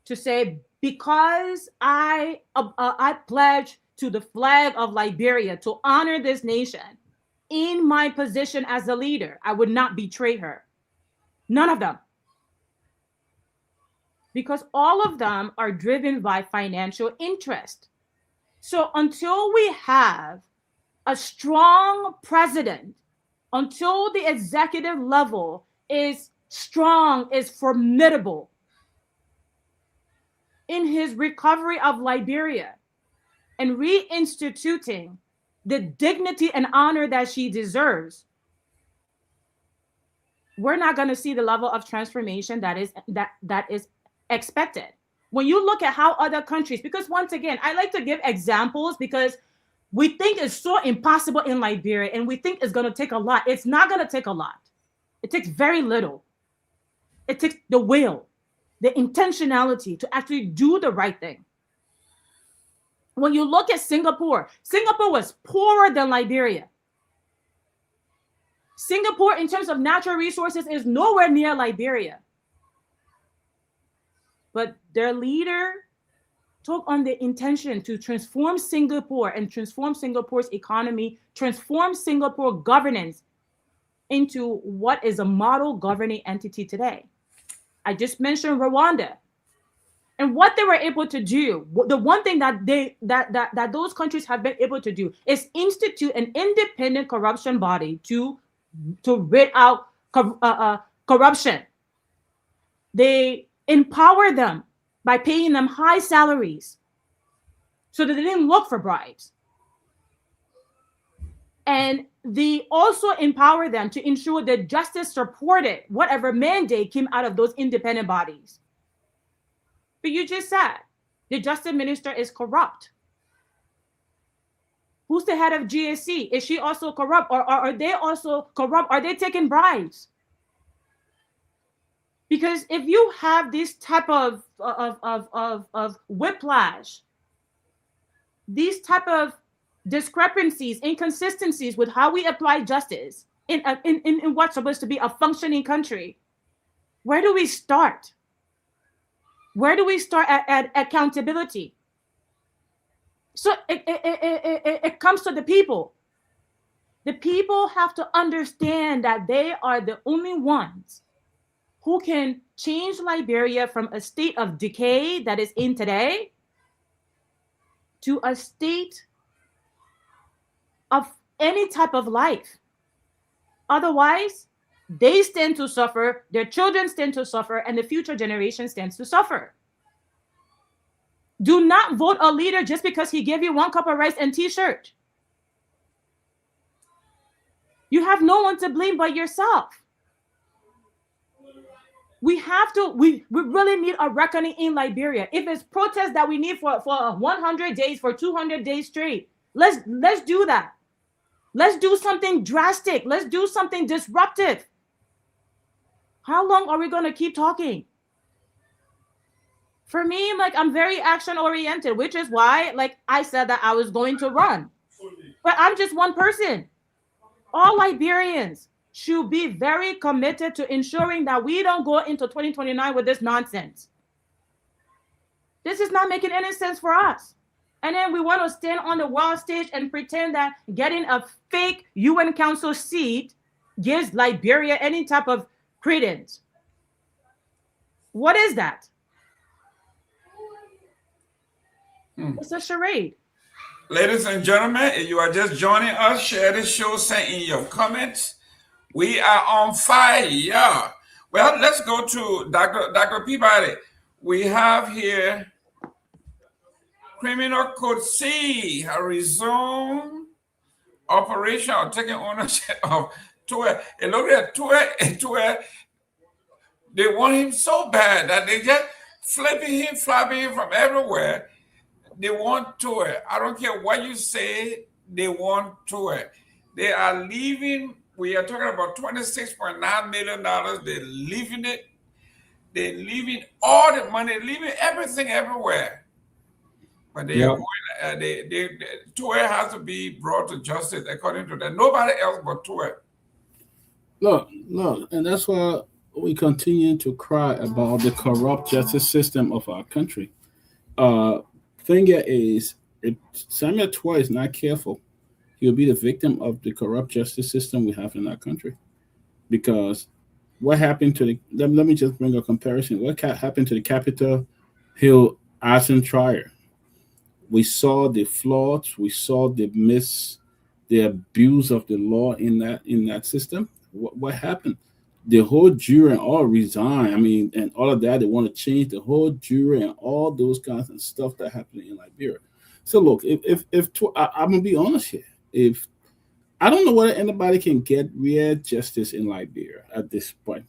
to say, because I pledge to the flag of Liberia to honor this nation in my position as a leader, I would not betray her. None of them. Because all of them are driven by financial interest. So until we have a strong president, until the executive level is strong, is formidable in his recovery of Liberia and reinstituting the dignity and honor that she deserves, we're not going to see the level of transformation that is expected. When you look at how other countries, because once again, I like to give examples because we think it's so impossible in Liberia and we think it's going to take a lot. It's not going to take a lot. It takes very little. It takes the will, the intentionality to actually do the right thing. When you look at Singapore, Singapore was poorer than Liberia. Singapore, in terms of natural resources, is nowhere near Liberia. But their leader took on the intention to transform Singapore and transform Singapore's economy, transform Singapore governance into what is a model governing entity today. I just mentioned Rwanda. And what they were able to do, the one thing that those countries have been able to do is institute an independent corruption body to rid out corruption. They empower them by paying them high salaries so that they didn't look for bribes. And they also empower them to ensure that justice supported whatever mandate came out of those independent bodies. But you just said the justice minister is corrupt. Who's the head of GSC? Is she also corrupt, or are they also corrupt? Are they taking bribes? Because if you have this type of whiplash, these type of discrepancies, inconsistencies with how we apply justice in what's supposed to be a functioning country, where do we start? Where do we start at accountability? So it comes to the people. The people have to understand that they are the only ones who can change Liberia from a state of decay that is in today to a state of any type of life. Otherwise, they stand to suffer, their children stand to suffer, and the future generation stands to suffer. Do not vote a leader just because he gave you 1 cup of rice and t-shirt. You have no one to blame but yourself. We really need a reckoning in Liberia. If it's protests that we need for 100 days, for 200 days straight, let's do that. Let's do something drastic. Let's do something disruptive. How long are we going to keep talking? For me, I'm very action oriented, which is why, I said that I was going to run. But I'm just one person. All Liberians should be very committed to ensuring that we don't go into 2029 with this nonsense. This is not making any sense for us. And then we want to stand on the world stage and pretend that getting a fake UN Council seat gives Liberia any type of credence. What is that? It's a charade. Ladies and gentlemen, if you are just joining us, share this show, send in your comments. We are on fire. Well, let's go to Dr. Peabody. We have here Criminal Code C, a resume operation or taking ownership of Tour. And look at Tour. They want him so bad that they just flipping him, flapping him from everywhere. They want to it. I don't care what you say, they want to it. They are leaving. We are talking about $26.9 million. They're leaving it. They're leaving all the money, leaving everything everywhere. But they are going, Tour has to be brought to justice according to that. Nobody else but Tour. Look, and that's why we continue to cry about the corrupt justice system of our country. Thing is, if Samuel Tour is not careful, he'll be the victim of the corrupt justice system we have in our country. Because what happened to the, let me just bring a comparison. What happened to the Capitol Hill arson trial? We saw the flaws, we saw the abuse of the law in that system. What happened? The whole jury all resigned. I mean, and all of that, they want to change the whole jury and all those kinds of stuff that happened in Liberia. So look, if I'm gonna be honest here, if I don't know whether anybody can get real justice in Liberia at this point,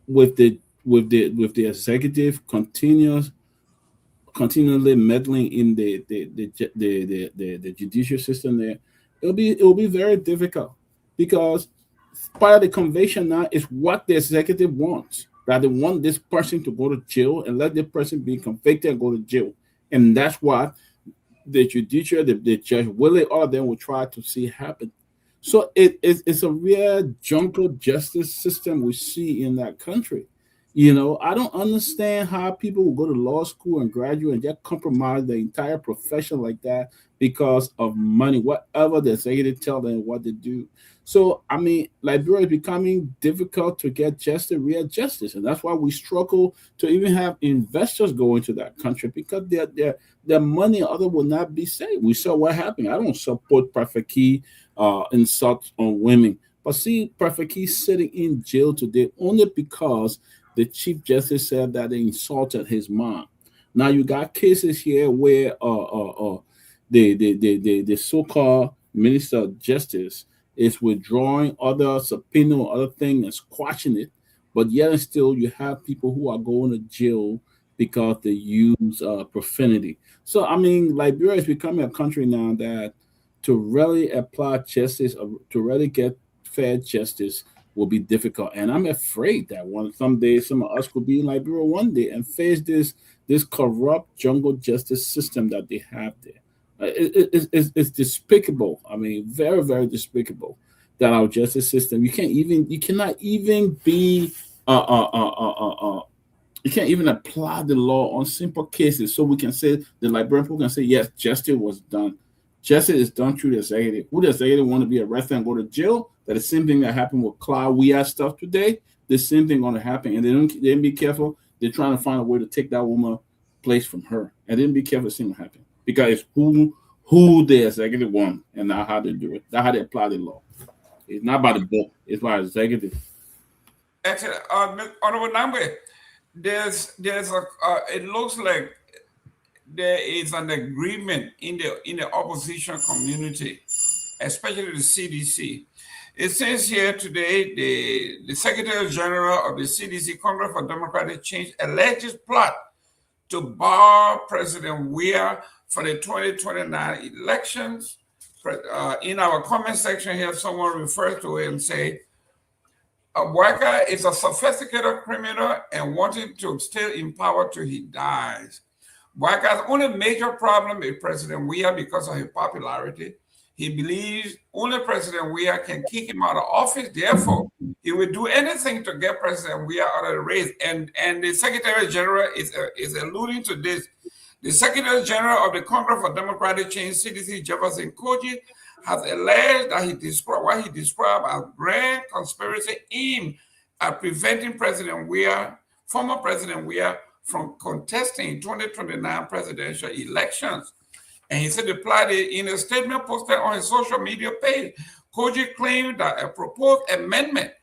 with the executive continually meddling in the judicial system there, it will be very difficult, because part of the convention now is what the executive wants, that they want this person to go to jail and let the person be convicted and go to jail. And that's what the judicial, the Judge Willie, all of them will try to see happen. So it's a real jungle justice system we see in that country. You know, I don't understand how people will go to law school and graduate and just compromise the entire profession like that because of money, whatever the executive tell them what to do. So, I mean, Liberia is becoming difficult to get real justice. And that's why we struggle to even have investors go into that country, because their money and other will not be safe. We saw what happened. I don't support Prophet Key insult on women. But see, Prophet Key sitting in jail today only because the Chief Justice said that they insulted his mom. Now you got cases here where the so-called Minister of Justice is withdrawing other subpoena or other thing and squashing it, but yet and still you have people who are going to jail because they use profanity. So I mean, Liberia is becoming a country now that to really apply justice, to really get fair justice, will be difficult. And I'm afraid that someday some of us could be in Liberia one day and face this corrupt jungle justice system that they have there. It's despicable. I mean, very, very despicable that our justice system, you cannot even apply the law on simple cases. So we can say, the Liberian people can say, yes, justice was done. Justice is done through the executive. Who the executive want to be arrested and go to jail? That the same thing that happened with Cloud We Are stuff today. The same thing going to happen, and they didn't be careful. They're trying to find a way to take that woman place from her, and didn't be careful. It's going to happen because it's who the executive want, and not how they do it. That's how they apply the law. It's not by the book. It's by the executive. Actually, Honorable Nagbe, there's it looks like there is an agreement in the opposition community, especially the CDC. It says here today, the Secretary General of the CDC, Congress for Democratic Change, alleges plot to bar President Weah for the 2029 elections. In our comment section here, someone refers to it and say, Waka is a sophisticated criminal and wanted to stay in power till he dies. Waka's only major problem is President Weah because of his popularity. He believes only President Weah can kick him out of office. Therefore, he will do anything to get President Weah out of the race. And the Secretary General is alluding to this. The Secretary General of the Congress for Democratic Change, CDC, Jefferson Koji, has alleged that he described as grand conspiracy aimed at preventing President Weah, former President Weah, from contesting 2029 presidential elections. And he said, in a statement posted on his social media page, Koji claimed that a proposed amendment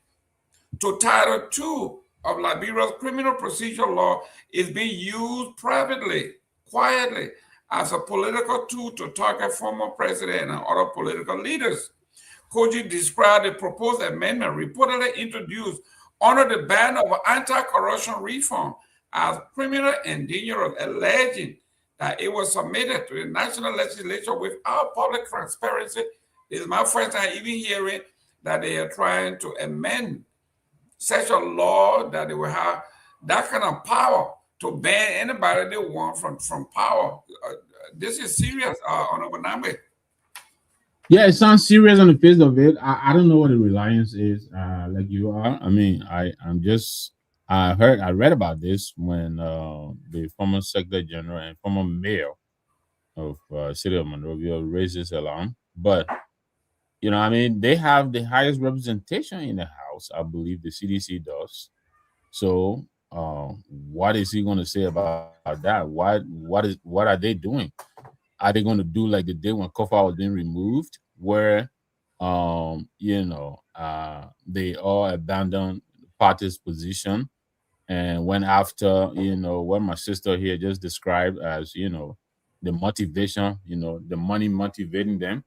to Title II of Liberia's criminal procedure law is being used privately, quietly, as a political tool to target former president and other political leaders. Koji described the proposed amendment reportedly introduced under the ban of anti-corruption reform as criminal and dangerous, alleging that it was submitted to the national legislature without public transparency. This is my first time even hearing that they are trying to amend such a law that they will have that kind of power to ban anybody they want from power. This is serious, Honorable Nagbe. Yeah, it sounds serious on the face of it. I don't know what the reliance is, like you are. I mean, I read about this when the former Secretary General and former Mayor of City of Monrovia raised this alarm. But I mean, they have the highest representation in the House. I believe the CDC does. So, what is he going to say about that? What are they doing? Are they going to do like they did when Kofa was being removed, where they all abandoned party's position and went after what my sister here just described as the motivation, the money motivating them.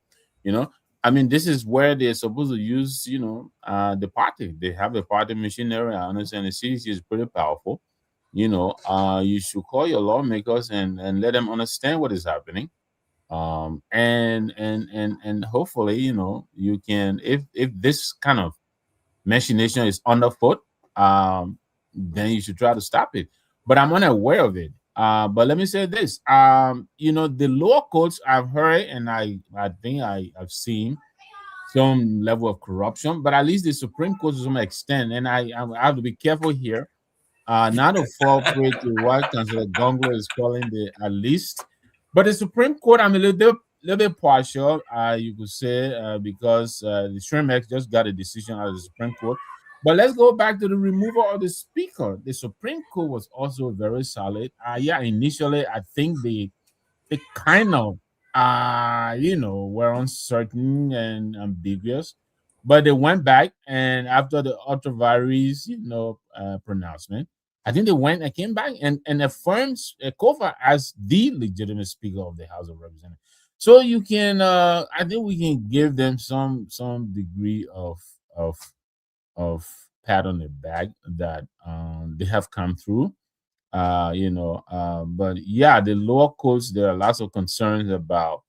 I mean, this is where they're supposed to use the party. They have a party machinery. I understand the CDC is pretty powerful. You should call your lawmakers and let them understand what is happening. And hopefully you can, if this kind of machination is underfoot, then you should try to stop it. But I'm unaware of it. But let me say this, the lower courts, I've heard, and I think I've seen some level of corruption, but at least the Supreme Court to some extent, and I have to be careful here, not to fall prey to what Councillor Gongloe is calling the at least. But the Supreme Court, I'm a little bit partial, you could say, because the Shrimex just got a decision out of the Supreme Court. But let's go back to the removal of the Speaker. The Supreme Court was also very solid. Initially, I think they kind of, were uncertain and ambiguous. But they went back, and after the ultra-vires, pronouncement, I think they went and came back and affirmed Kofa as the legitimate Speaker of the House of Representatives. So you can, I think we can give them some degree of pat on the back that they have come through. But yeah, the lower courts, there are lots of concerns about,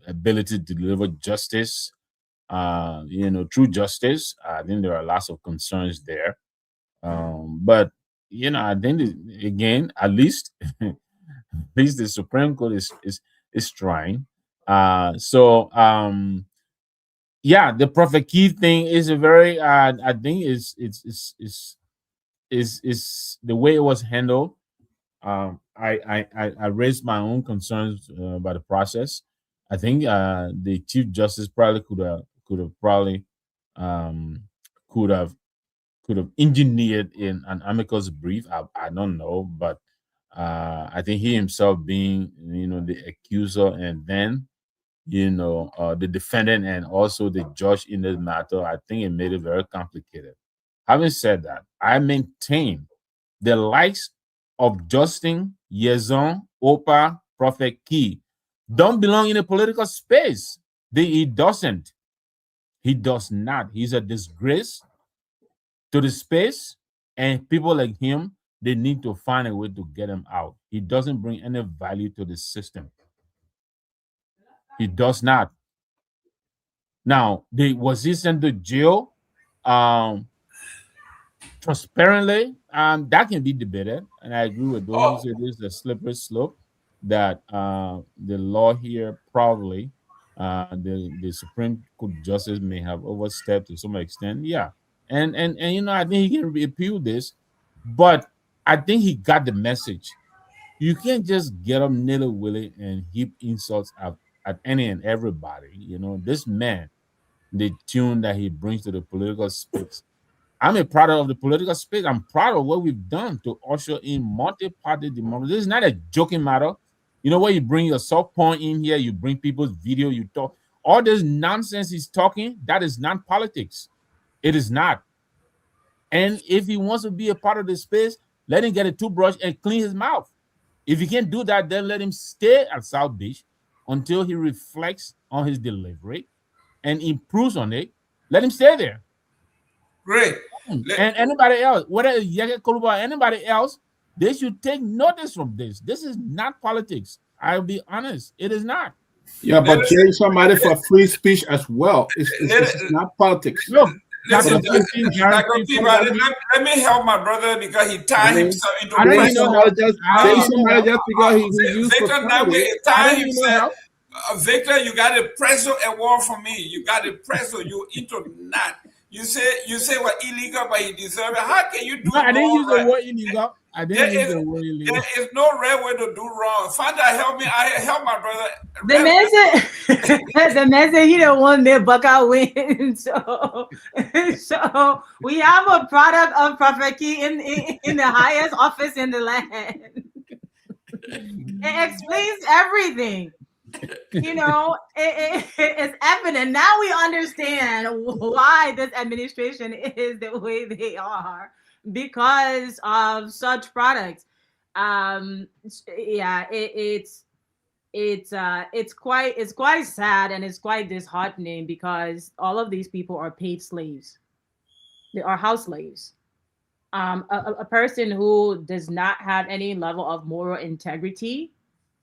ability to deliver justice, true justice. I think there are lots of concerns there. But I think again, at least the Supreme Court is trying. Yeah, the Prophet Keith thing is a very I think is the way it was handled. I raised my own concerns about the process. I think the Chief Justice probably could have engineered in an amicus brief. I don't know, but I think he himself being the accuser and then the defendant and also the judge in this matter, I think it made it very complicated. Having said that, I maintain the likes of Justin, Yezon, Opa, Prophet Key don't belong in a political space. He doesn't. He does not. He's a disgrace to the space, and people like him, they need to find a way to get him out. He doesn't bring any value to the system. He does not. Now, was he sent to jail transparently? That can be debated, and I agree with those who say this is a slippery slope, that the law here probably the Supreme Court justice may have overstepped to some extent. Yeah. And I think he can appeal this, but I think he got the message. You can't just get up nilly-willy and heap insults at any and everybody. This man, the tune that he brings to the political space. I'm a product of the political space. I'm proud of what we've done to usher in multi-party democracy. This is not a joking matter. Where you bring your soft porn in here, you bring people's video, you talk. All this nonsense he's talking, that is not politics. It is not. And if he wants to be a part of the space, let him get a toothbrush and clean his mouth. If he can't do that, then let him stay at South Beach until he reflects on his delivery and improves on it. Let him stay there. Great. And anybody else, whether it's Seleke Kromah or anybody else, they should take notice from this. This is not politics. I'll be honest, it is not. Yeah, but there is somebody for free speech as well. It's not politics. Look, listen, let me help my brother because he tied himself into somebody just because he used Victor tied himself. Victor, you got a preso award for me. You got a preso. You into not. You say what illegal, but you deserve it. How can you do? No, I didn't use the word illegal. There is no right way to do wrong. Father, help me. I help my brother. The man said he don't want me Bucka win. So we have a product of Prophet Key in the highest office in the land. It explains everything. You know, it's evident. Now we understand why this administration is the way they are, because of such products. Yeah, it's quite sad and it's quite disheartening, because all of these people are paid slaves. They are house slaves. A person who does not have any level of moral integrity,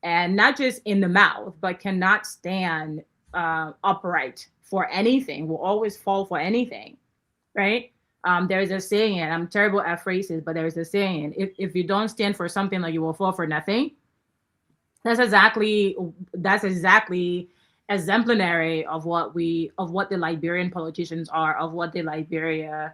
and not just in the mouth, but cannot stand upright for anything, will always fall for anything, right? There's a saying, and I'm terrible at phrases, but there's a saying: if you don't stand for something, like you will fall for nothing. That's exactly exemplary of what the Liberian politicians are, of what the Liberia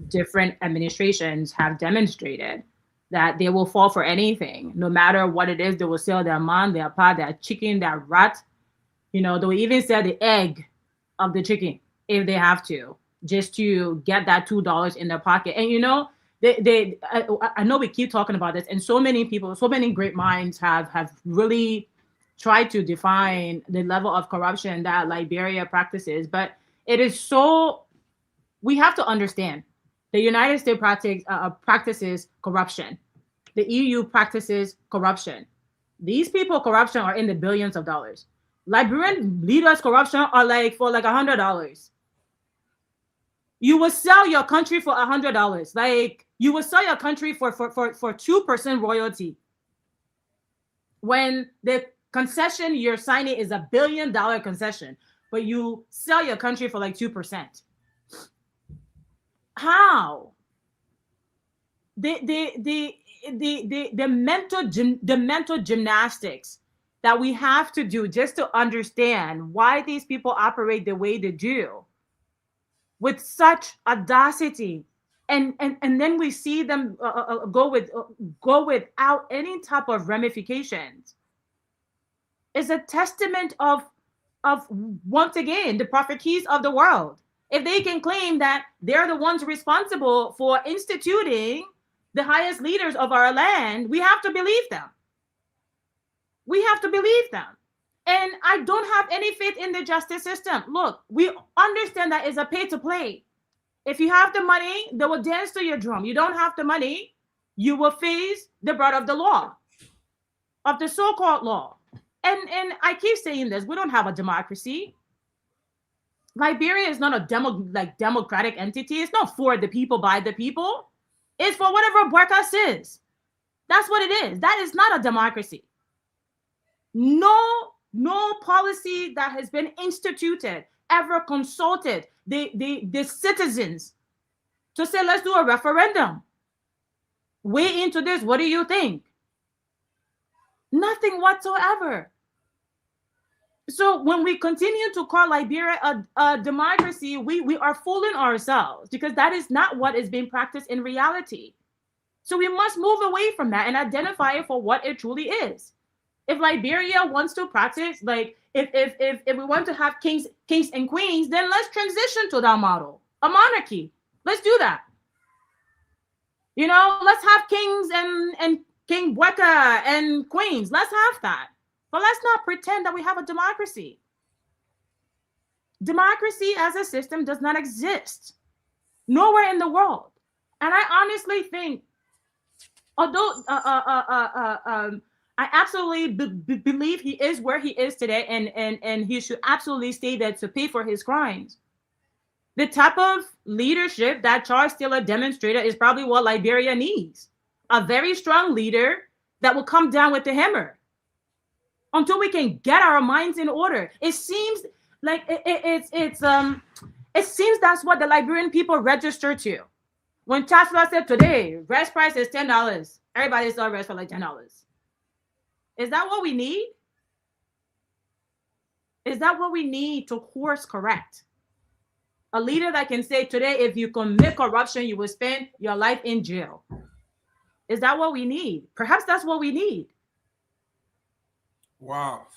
different administrations have demonstrated. That they will fall for anything, no matter what it is. They will sell their man, their pot, their chicken, their rat. You know, they will even sell the egg of the chicken if they have to, just to get that $2 in their pocket. And you know, I know we keep talking about this, and so many people, so many great minds have really tried to define the level of corruption that Liberia practices. But it is so, we have to understand. The United States practices corruption. The EU practices corruption. These people corruption are in the billions of dollars. Liberian leaders corruption are like for like $100. You will sell your country for $100. Like you will sell your country for 2% royalty. When the concession you're signing is $1 billion concession, but you sell your country for like 2%. How? The mental gymnastics that we have to do just to understand why these people operate the way they do with such audacity, and then we see them go without any type of ramifications, is a testament of once again the Prophet Keys of the world. If they can claim that they're the ones responsible for instituting the highest leaders of our land, we have to believe them. We have to believe them. And I don't have any faith in the justice system. Look, we understand that it's a pay to play. If you have the money, they will dance to your drum. You don't have the money, you will face the brunt of the law, of the so-called law. And I keep saying this, we don't have a democracy. Liberia is not a democratic entity. It's not for the people, by the people. It's for whatever Barca says. That's what it is. That is not a democracy. No policy that has been instituted ever consulted the citizens to say, let's do a referendum. Weigh into this. What do you think? Nothing whatsoever. So when we continue to call Liberia a democracy, we are fooling ourselves, because that is not what is being practiced in reality. So we must move away from that and identify it for what it truly is. If Liberia wants to practice, like if we want to have kings and queens, then let's transition to that model, a monarchy. Let's do that. You know, let's have kings and King Bweka and queens. Let's have that. But let's not pretend that we have a democracy. Democracy as a system does not exist nowhere in the world. And I honestly think, although I absolutely believe he is where he is today, and he should absolutely stay there to pay for his crimes. The type of leadership that Charles Taylor demonstrated is probably what Liberia needs. A very strong leader that will come down with the hammer until we can get our minds in order. It seems like it seems that's what the Liberian people register to. When Chancellor said today, rest price is $10, everybody saw rest for like $10. Is that what we need? Is that what we need to course correct? A leader that can say today, if you commit corruption, you will spend your life in jail. Is that what we need? Perhaps that's what we need. Wow.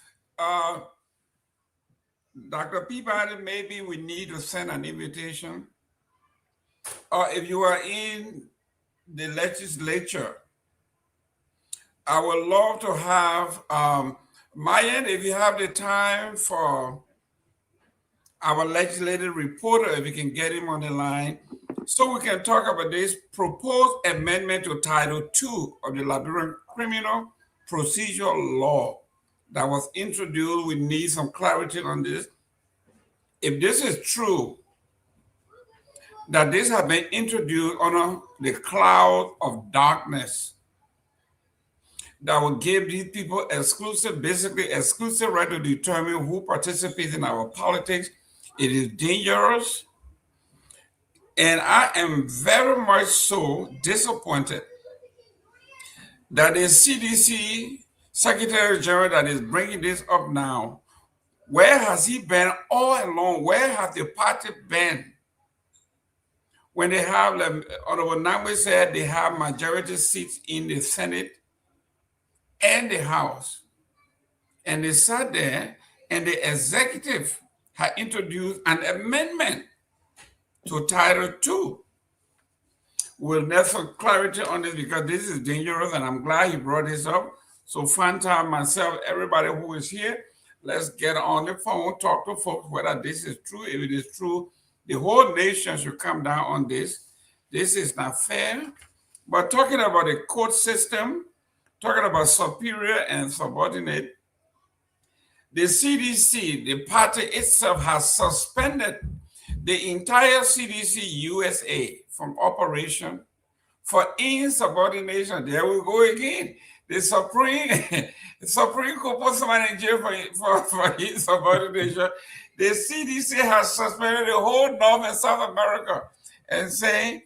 Dr. Peabody, maybe we need to send an invitation. Or if you are in the legislature, I would love to have, Myean, if you have the time for our legislative reporter, if you can get him on the line, so we can talk about this proposed amendment to Title II of the Liberian Criminal Procedural Law that was introduced. We need some clarity on this. If this is true, that this has been introduced under the cloud of darkness that will give these people basically exclusive right to determine who participates in our politics. It is dangerous. And I am very much so disappointed that the CDC Secretary General that is bringing this up now, where has he been all along? Where has the party been? When they have, like Honorable Nagbe said, they have majority seats in the Senate and the House. And they sat there and the executive had introduced an amendment to Title II. We'll need some clarity on this because this is dangerous and I'm glad he brought this up. So Fanta, myself, everybody who is here, let's get on the phone, talk to folks whether this is true. If it is true, the whole nation should come down on this. This is not fair. But talking about the court system, talking about superior and subordinate, the CDC, the party itself, has suspended the entire CDC USA from operation for insubordination. There we go again. The Supreme Court put somebody in jail for insubordination. The CDC has suspended the whole North and South America and saying,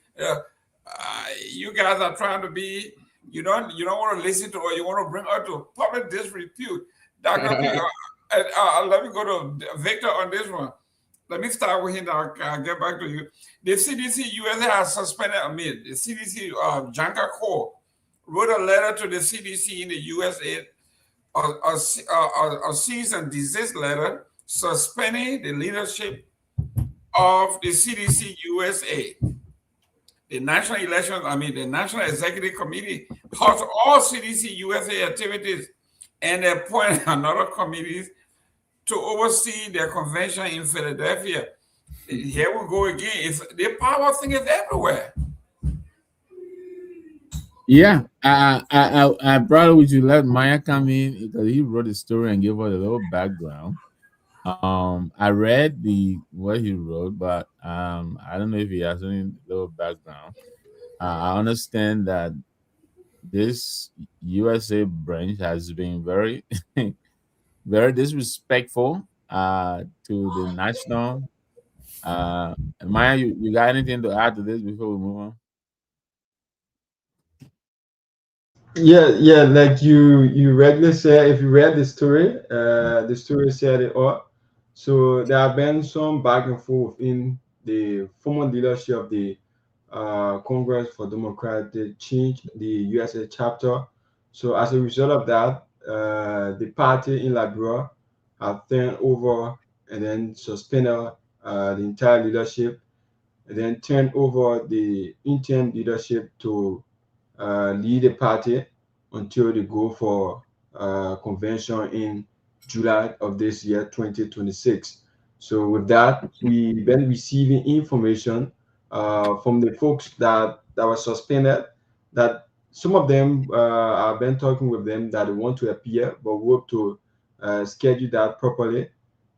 you guys are trying to be, you don't want to listen to, or you want to bring out to public disrepute. Dr. P, let me go to Victor on this one. Let me start with him. I'll get back to you. The CDC USA has suspended, the CDC Janka Corps wrote a letter to the CDC in the USA, a cease and desist letter suspending the leadership of the CDC USA. The National the National Executive Committee halts all CDC USA activities and appoint another committee to oversee their convention in Philadelphia. Here we go again. The power thing is everywhere. Yeah, I brought, would you let Myean come in because he wrote the story and gave us a little background. I read what he wrote, but I don't know if he has any little background. I understand that this USA branch has been very, very disrespectful to the national. Myean, you got anything to add to this before we move on? Yeah, like you regularly say, if you read the story said it all. So there have been some back and forth in the former leadership of the Congress for Democratic Change, the USA chapter. So as a result of that, the party in Liberia have turned over and then suspended the entire leadership, and then turned over the interim leadership to lead the party until they go for convention in July of this year, 2026. So with that, we've been receiving information from the folks that were suspended, that some of them I've been talking with them that they want to appear, but we hope to schedule that properly.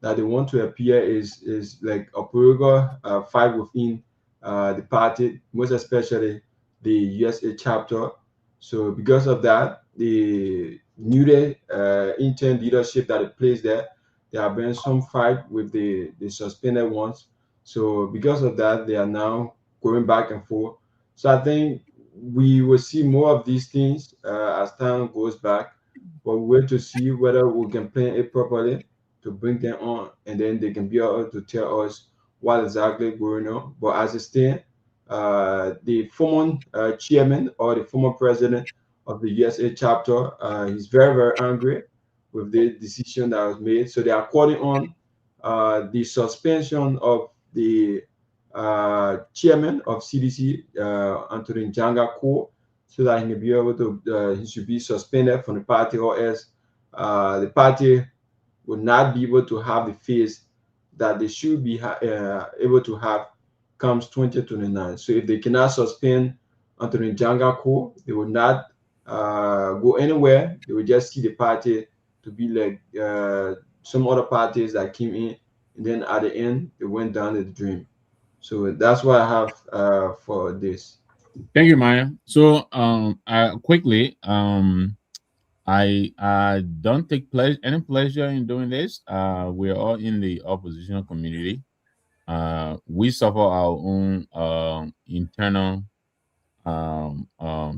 that they want to appear is like a political fight within the party, most especially the USA chapter. So because of that, the newly intern leadership that is placed there, there have been some fight with the suspended ones. So because of that, they are now going back and forth. So I think we will see more of these things as time goes back. But we wait to see whether we can plan it properly to bring them on, and then they can be able to tell us what exactly going on. But as it stands, the former chairman or the former president of the USA chapter, he's very, very angry with the decision that was made. So they are calling on the suspension of the chairman of CDC, Anthony Janga Ko, so that he can be able to, he should be suspended from the party, or else the party will not be able to have the face that they should be able to have comes 2029. So if they cannot suspend Anthony Janga Ko, they will not go anywhere. They will just see the party to be like some other parties that came in, and then at the end they went down the drain. So that's what I have for this. Thank you, Maya. So quickly, I don't take any pleasure in doing this. We're all in the oppositional community. We suffer our own internal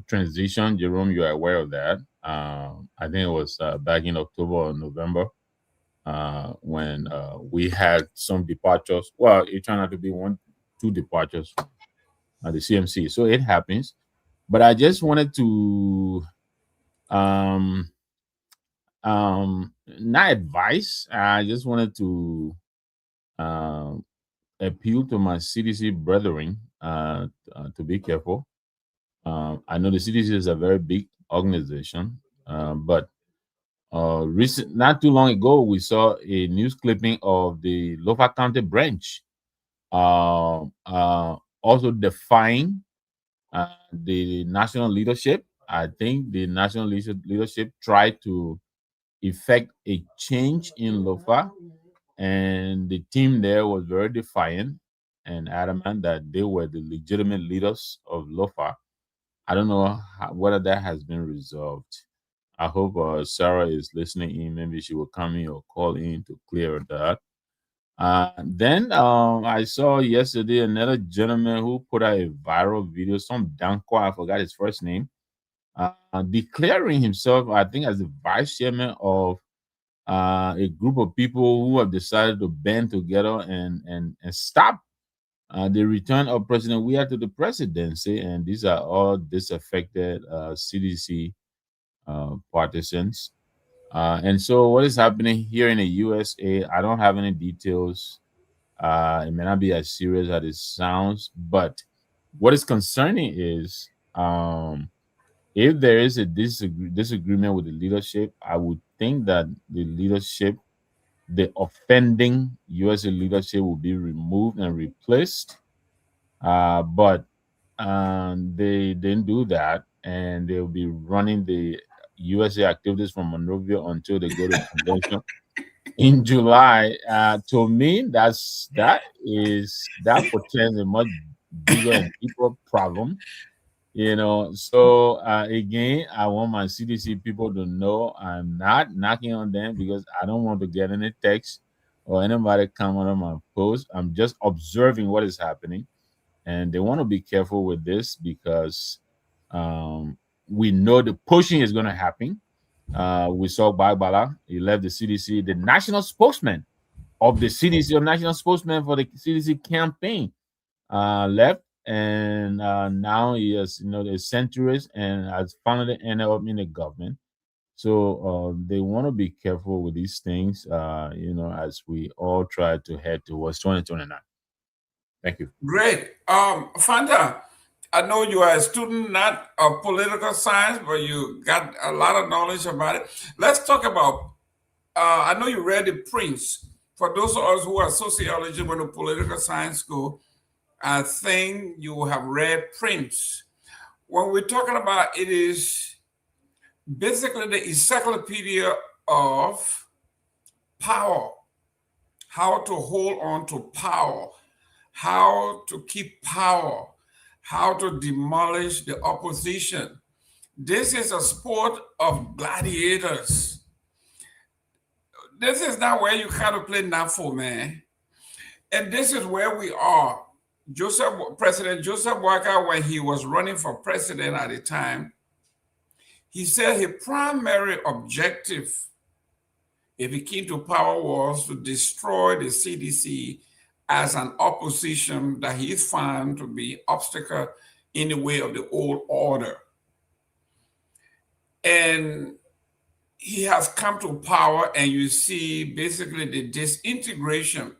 transition. Jerome, you are aware of that. I think it was back in October or November when we had some departures. Well, it turned out to be 2 departures at the CMC. So it happens. But I just wanted to not advice. I just wanted to appeal to my CDC brethren to be careful. I know the CDC is a very big organization, but not too long ago, we saw a news clipping of the Lofa County branch also defying the national leadership. I think the national leadership tried to effect a change in Lofa, and the team there was very defiant and adamant that they were the legitimate leaders of Lofa. I don't know whether that has been resolved. I hope Sarah is listening in. Maybe she will come in or call in to clear that. Then I saw yesterday another gentleman who put out a viral video, some Dankwa, I forgot his first name, declaring himself, I think, as the vice chairman of a group of people who have decided to band together and stop the return of President Weah to the presidency. And these are all disaffected CDC partisans. And so what is happening here in the USA, I don't have any details. It may not be as serious as it sounds, but what is concerning is if there is a disagreement with the leadership, I would think that the leadership, the offending USA leadership, will be removed and replaced. But they didn't do that, and they'll be running the USA activities from Monrovia until they go to the convention in July. To me, that portends a much bigger and deeper problem. So again, I want my CDC people to know I'm not knocking on them, because I don't want to get any text or anybody come on my post. I'm just observing what is happening, and they want to be careful with this, because we know the pushing is going to happen. We saw Bagbala, he left the CDC, the national spokesman of the CDC, or national spokesman for the CDC campaign, left. And now he is, the centrist, and has finally ended up in the government. So they want to be careful with these things, as we all try to head towards 2029. Thank you. Great. Fanta, I know you are a student, not of political science, but you got a lot of knowledge about it. Let's talk about, I know you read The Prince. For those of us who are sociology but a political science school, I think you have read Prince. When we're talking about, it is basically the encyclopedia of power how to hold on to power, how to keep power, how to demolish the opposition. This is a sport of gladiators. This is not where you kind of play NAFO, man. And this is where we are. President Joseph Boakai, when he was running for president at the time, he said his primary objective, if he came to power, was to destroy the CDC as an opposition that he found to be obstacle in the way of the old order. And he has come to power, and you see basically the disintegration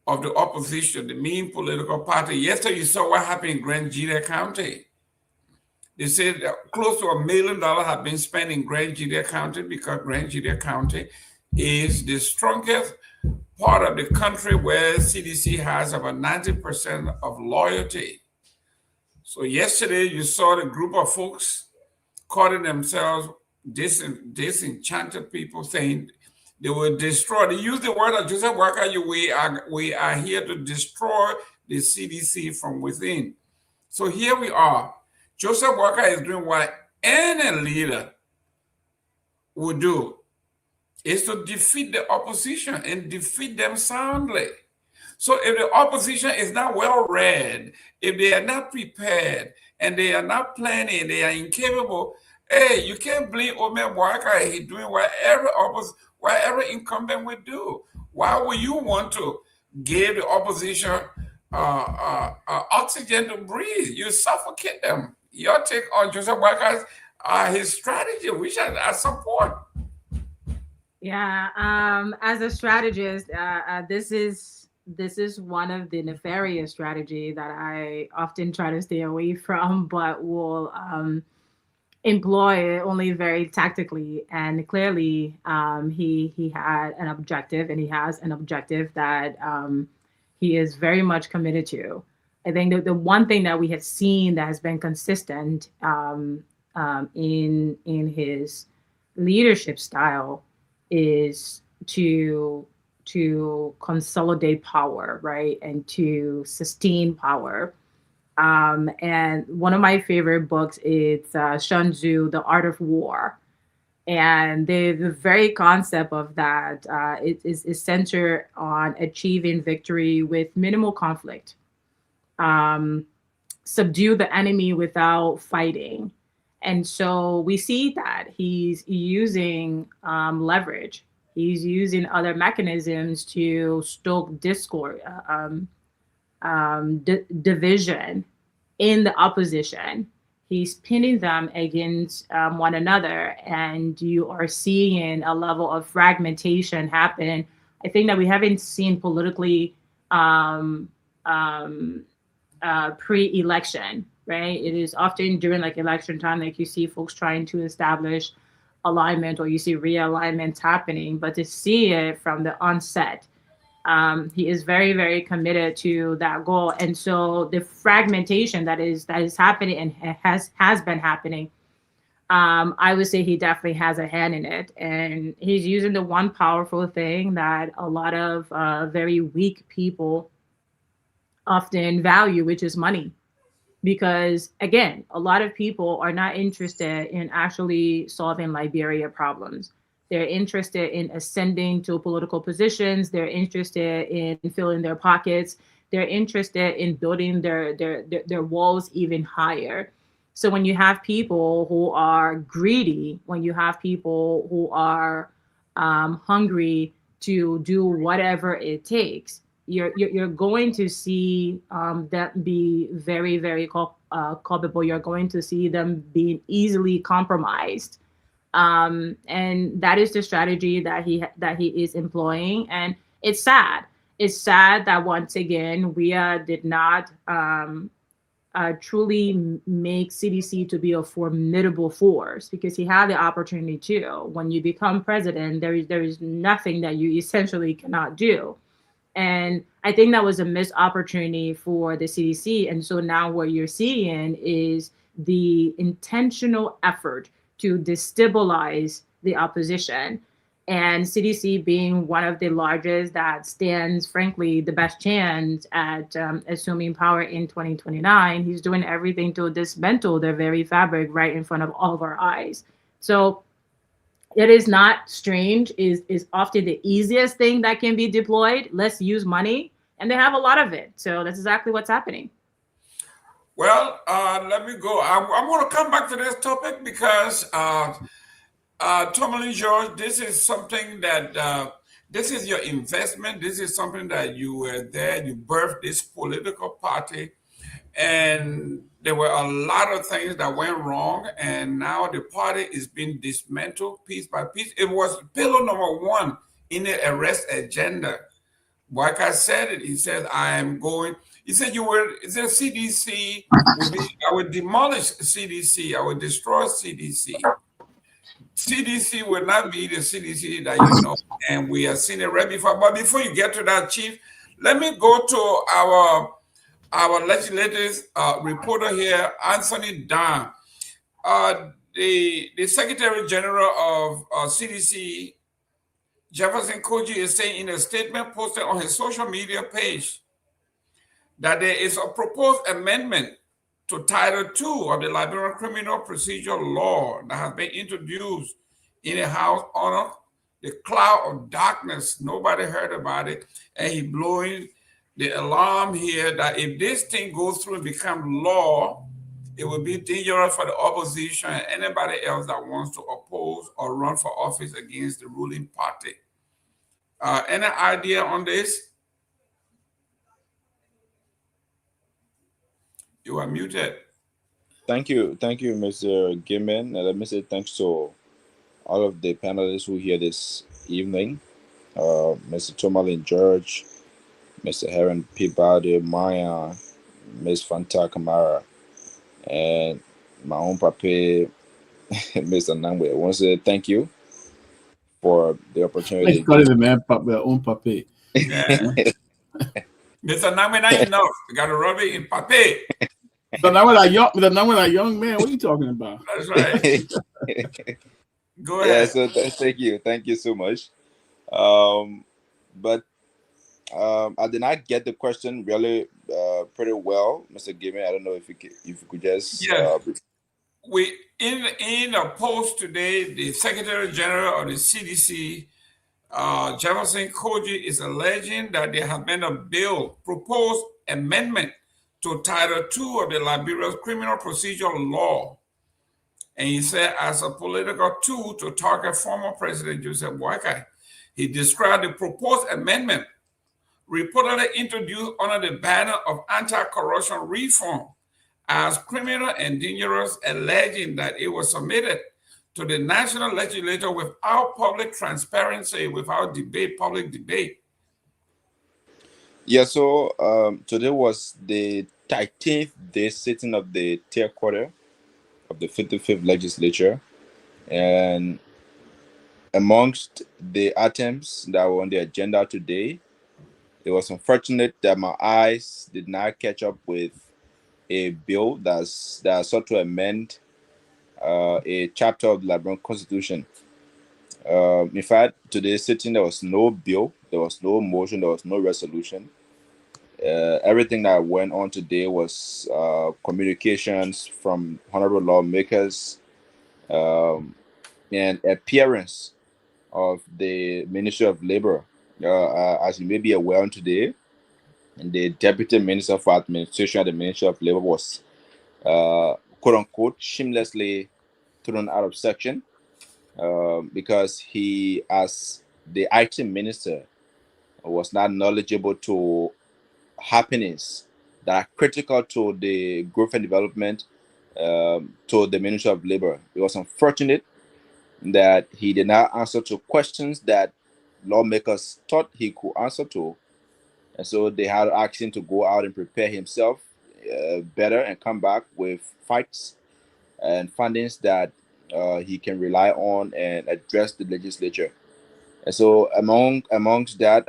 of the opposition, the main political party. Yesterday, you saw what happened in Grand Judicial County. They said close to $1 million have been spent in Grand Judicial County because Grand Judicial County is the strongest part of the country where CDC has about 90% of loyalty. So yesterday, you saw the group of folks calling themselves disenchanted people, saying they will destroy. They use the word of Joseph Boakai, we are here to destroy the CDC from within. So here we are. Joseph Boakai is doing what any leader would do, is to defeat the opposition and defeat them soundly. So if the opposition is not well read, if they are not prepared, and they are not planning, they are incapable, hey, you can't blame Omer Boakai. He's doing whatever incumbent would do. Why would you want to give the opposition oxygen to breathe? You suffocate them. Your take on Joseph Boakai's his strategy, which I support. Yeah, as a strategist, this is one of the nefarious strategy that I often try to stay away from, but will employ only very tactically. And clearly, he had an objective, and he has an objective that he is very much committed to. I think that the one thing that we have seen that has been consistent in his leadership style is to consolidate power, right, and to sustain power. And one of my favorite books is Sun Tzu, The Art of War. And the very concept of that is centered on achieving victory with minimal conflict. Subdue the enemy without fighting. And so we see that he's using leverage. He's using other mechanisms to stoke discord, division in the opposition. He's pinning them against one another, and you are seeing a level of fragmentation happen. I think that we haven't seen politically pre-election, right? It is often during like election time, like you see folks trying to establish alignment, or you see realignments happening, but to see it from the onset, he is very, very committed to that goal. And so the fragmentation that is happening and has been happening, I would say he definitely has a hand in it. And he's using the one powerful thing that a lot of very weak people often value, which is money. Because again, a lot of people are not interested in actually solving Liberia problems. They're interested in ascending to political positions. They're interested in filling their pockets. They're interested in building their walls even higher. So when you have people who are greedy, when you have people who are hungry to do whatever it takes, you're going to see that be very, very culpable. You're going to see them being easily compromised. And that is the strategy that he is employing. And it's sad. It's sad that once again, we did not truly make CDC to be a formidable force, because he had the opportunity to. When you become president, there is nothing that you essentially cannot do. And I think that was a missed opportunity for the CDC. And so now what you're seeing is the intentional effort to destabilize the opposition. And CDC being one of the largest that stands, frankly, the best chance at assuming power in 2029, he's doing everything to dismantle the very fabric right in front of all of our eyes. So it is not strange, is often the easiest thing that can be deployed. Let's use money. And they have a lot of it. So that's exactly what's happening. Well, let me go. I'm going to come back to this topic because Tomalin, George, this is something that this is your investment. This is something that you were there, you birthed this political party, and there were a lot of things that went wrong, and now the party is being dismantled piece by piece. It was pillar number one in the arrest agenda. Like I said it, he said, I am going. He said, CDC, I would demolish CDC, I would destroy CDC. CDC will not be the CDC that you know, and we have seen it right before. But before you get to that, Chief, let me go to our legislative reporter here, Anthony Dunn. The Secretary General of CDC, Jefferson Koji, is saying in a statement posted on his social media page that there is a proposed amendment to Title II of the Liberian Criminal Procedure Law that has been introduced in the House under the cloud of darkness. Nobody heard about it. And he blowing the alarm here that if this thing goes through and becomes law, it will be dangerous for the opposition and anybody else that wants to oppose or run for office against the ruling party. Any idea on this? You are muted. Thank you, Mr. Gayman. Let me say thanks to all of the panelists who are here this evening. Mr. Tomalin George, Mr. Heron Peabody, Myean, Ms. Fanta Kamara, and my own papi, Mr. Nagbe. I want to say thank you for the opportunity. Let's call it the man, my own papi. Yeah. Mr. Nagbe, not enough. You got to rub it in papi. So now with a young man, what are you talking about? That's right. Go ahead. Yeah, so thank you so much. But I did not get the question really pretty well, Mr. Gayman. I don't know if you could just we in a post today, the Secretary General of the CDC, Jefferson Koji, is alleging that there has been a bill proposed amendment to Title II of the Liberian Criminal Procedure Law. And he said, as a political tool to target former President Joseph Boakai, he described the proposed amendment reportedly introduced under the banner of anti-corruption reform as criminal and dangerous, alleging that it was submitted to the national legislature without public transparency, without public debate. Yeah, so today was the 13th day sitting of the third quarter of the 55th legislature, and amongst the items that were on the agenda today, it was unfortunate that my eyes did not catch up with a bill that sought to amend a chapter of the Liberian Constitution. In fact, today's sitting, there was no bill, there was no motion, there was no resolution. Everything that went on today was communications from honorable lawmakers and appearance of the Ministry of Labor. As you may be aware today, the Deputy Minister for Administration at the Ministry of Labor was quote-unquote shamelessly thrown out of section because he, as the IT minister, was not knowledgeable to happenings that are critical to the growth and development to the Ministry of Labor. It was unfortunate that he did not answer to questions that lawmakers thought he could answer to. And so they had to ask him to go out and prepare himself better and come back with facts and fundings that he can rely on and address the legislature. And so amongst that,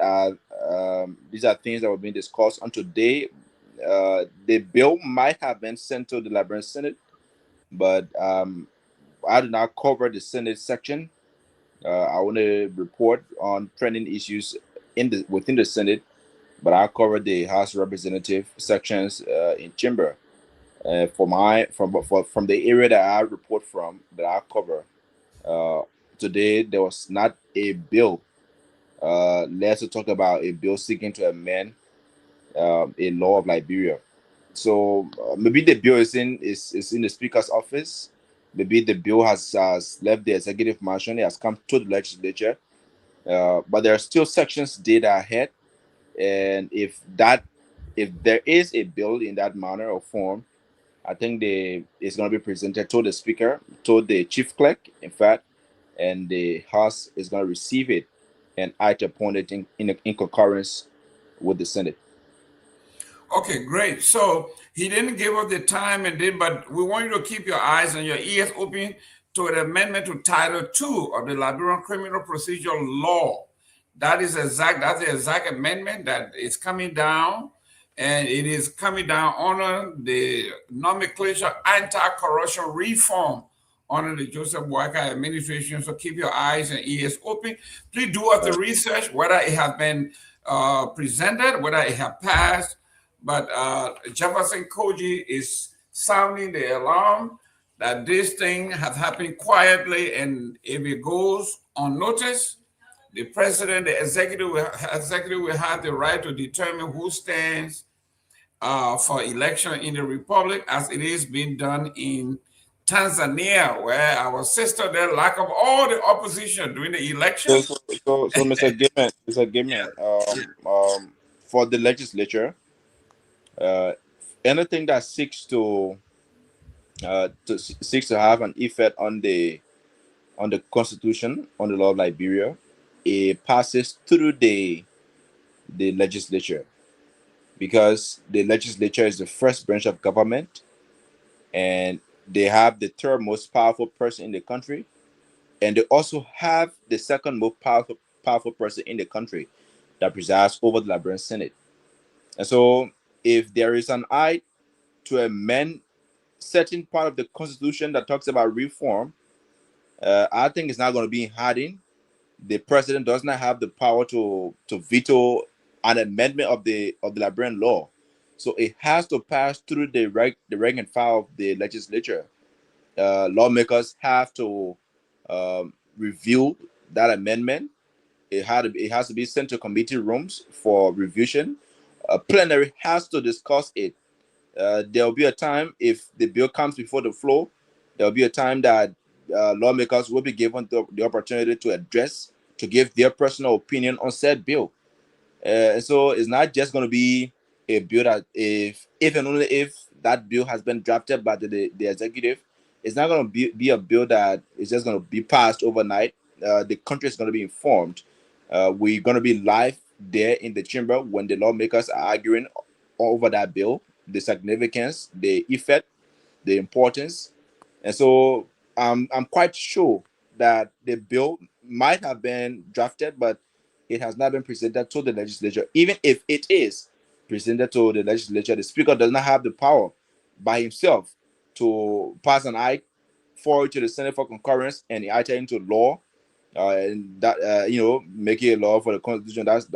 these are things that were being discussed. On today, the bill might have been sent to the Liberian Senate, but I did not cover the Senate section. I want to report on trending issues within the Senate, but I cover the House Representative sections in chamber. From the area that I report from, that I cover, today there was not a bill. Let's talk about a bill seeking to amend a law of Liberia. So maybe the bill is in the Speaker's office. Maybe the bill has left the executive mansion. It has come to the legislature, but there are still sections that are ahead. And if there is a bill in that manner or form, I think it's going to be presented to the Speaker, to the Chief Clerk, in fact, and the House is going to receive it and act upon it in concurrence with the Senate. Okay, great. So he didn't give us the time but we want you to keep your eyes and your ears open to an amendment to Title II of the Liberian Criminal Procedure Law. That's the exact amendment that is coming down, and it is coming down under the nomenclature anti-corruption reform under the Joseph Boakai administration. So keep your eyes and ears open. Please do us the research, whether it has been presented, whether it has passed. But Jefferson Koji is sounding the alarm that this thing has happened quietly, and if it goes unnoticed, the president, the executive will have the right to determine who stands for election in the republic, as it is being done in Tanzania, where our sister there lack of all the opposition during the election. So Mr. Gayman, for the legislature, anything that seeks to have an effect on the Constitution, on the law of Liberia, it passes through the legislature, because the legislature is the first branch of government, and they have the third most powerful person in the country, and they also have the second most powerful person in the country that presides over the Liberian Senate. And so if there is an act to amend certain part of the Constitution that talks about reform, I think it's not going to be in hiding. The president does not have the power to veto an amendment of the Liberian law. So it has to pass through the rank and file of the legislature. Lawmakers have to review that amendment. It has to be sent to committee rooms for revision. Plenary has to discuss it. There will be a time, if the bill comes before the floor, there will be a time that lawmakers will be given the opportunity to give their personal opinion on said bill. So it's not just going to be a bill that if and only if that bill has been drafted by the executive, it's not going to be a bill that is just going to be passed overnight. The country is going to be informed. We're going to be live there in the chamber when the lawmakers are arguing over that bill, the significance, the effect, the importance. And so I'm quite sure that the bill might have been drafted, but it has not been presented to the legislature. Even if it is presented to the legislature, the Speaker does not have the power by himself to pass an act forward to the Senate for concurrence and enter into law, and that make it a law for the Constitution. That's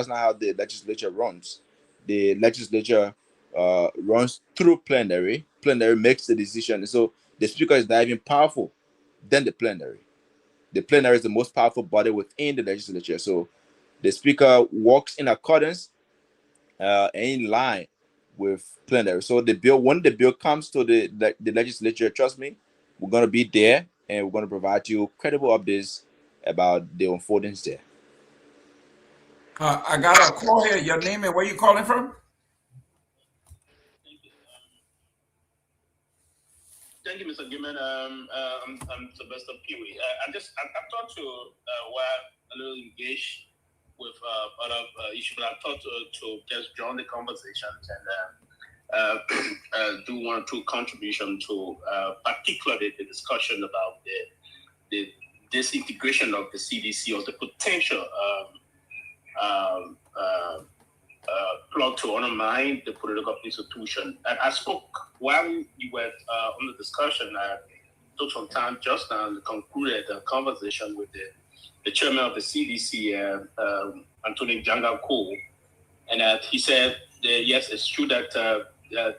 not how the legislature runs. The legislature runs through plenary. Plenary makes the decision. So the Speaker is not even powerful than the plenary. The plenary is the most powerful body within the legislature. So the Speaker works in accordance and in line with plenary. So when the bill comes to the legislature, trust me, we're going to be there and we're going to provide you credible updates about the unfoldings there. I got a call here. Your name and where you calling from? Thank you, Mr. Gayman. I'm Sylvester Pewee. I thought to while a little engaged with other issues, but I thought to just join the conversation and do one or two contributions to particularly the discussion about the disintegration of the CDC or the potential plot to undermine the political institution. And I spoke while you were on the discussion. I took some time just now and concluded the conversation with the the chairman of the CDC, Anthony Jangal-Cole, and he said, yes, it's true that the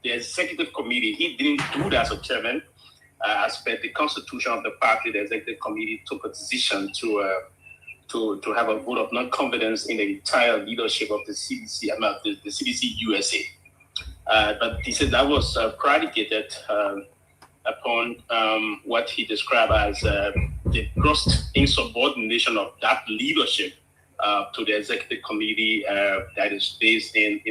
executive committee, he didn't do that as a chairman. As per the constitution of the party, the executive committee took a decision to have a vote of non-confidence in the entire leadership of the CDC, the CDC USA. But he said that was predicated upon what he described as the gross insubordination of that leadership to the executive committee that is based in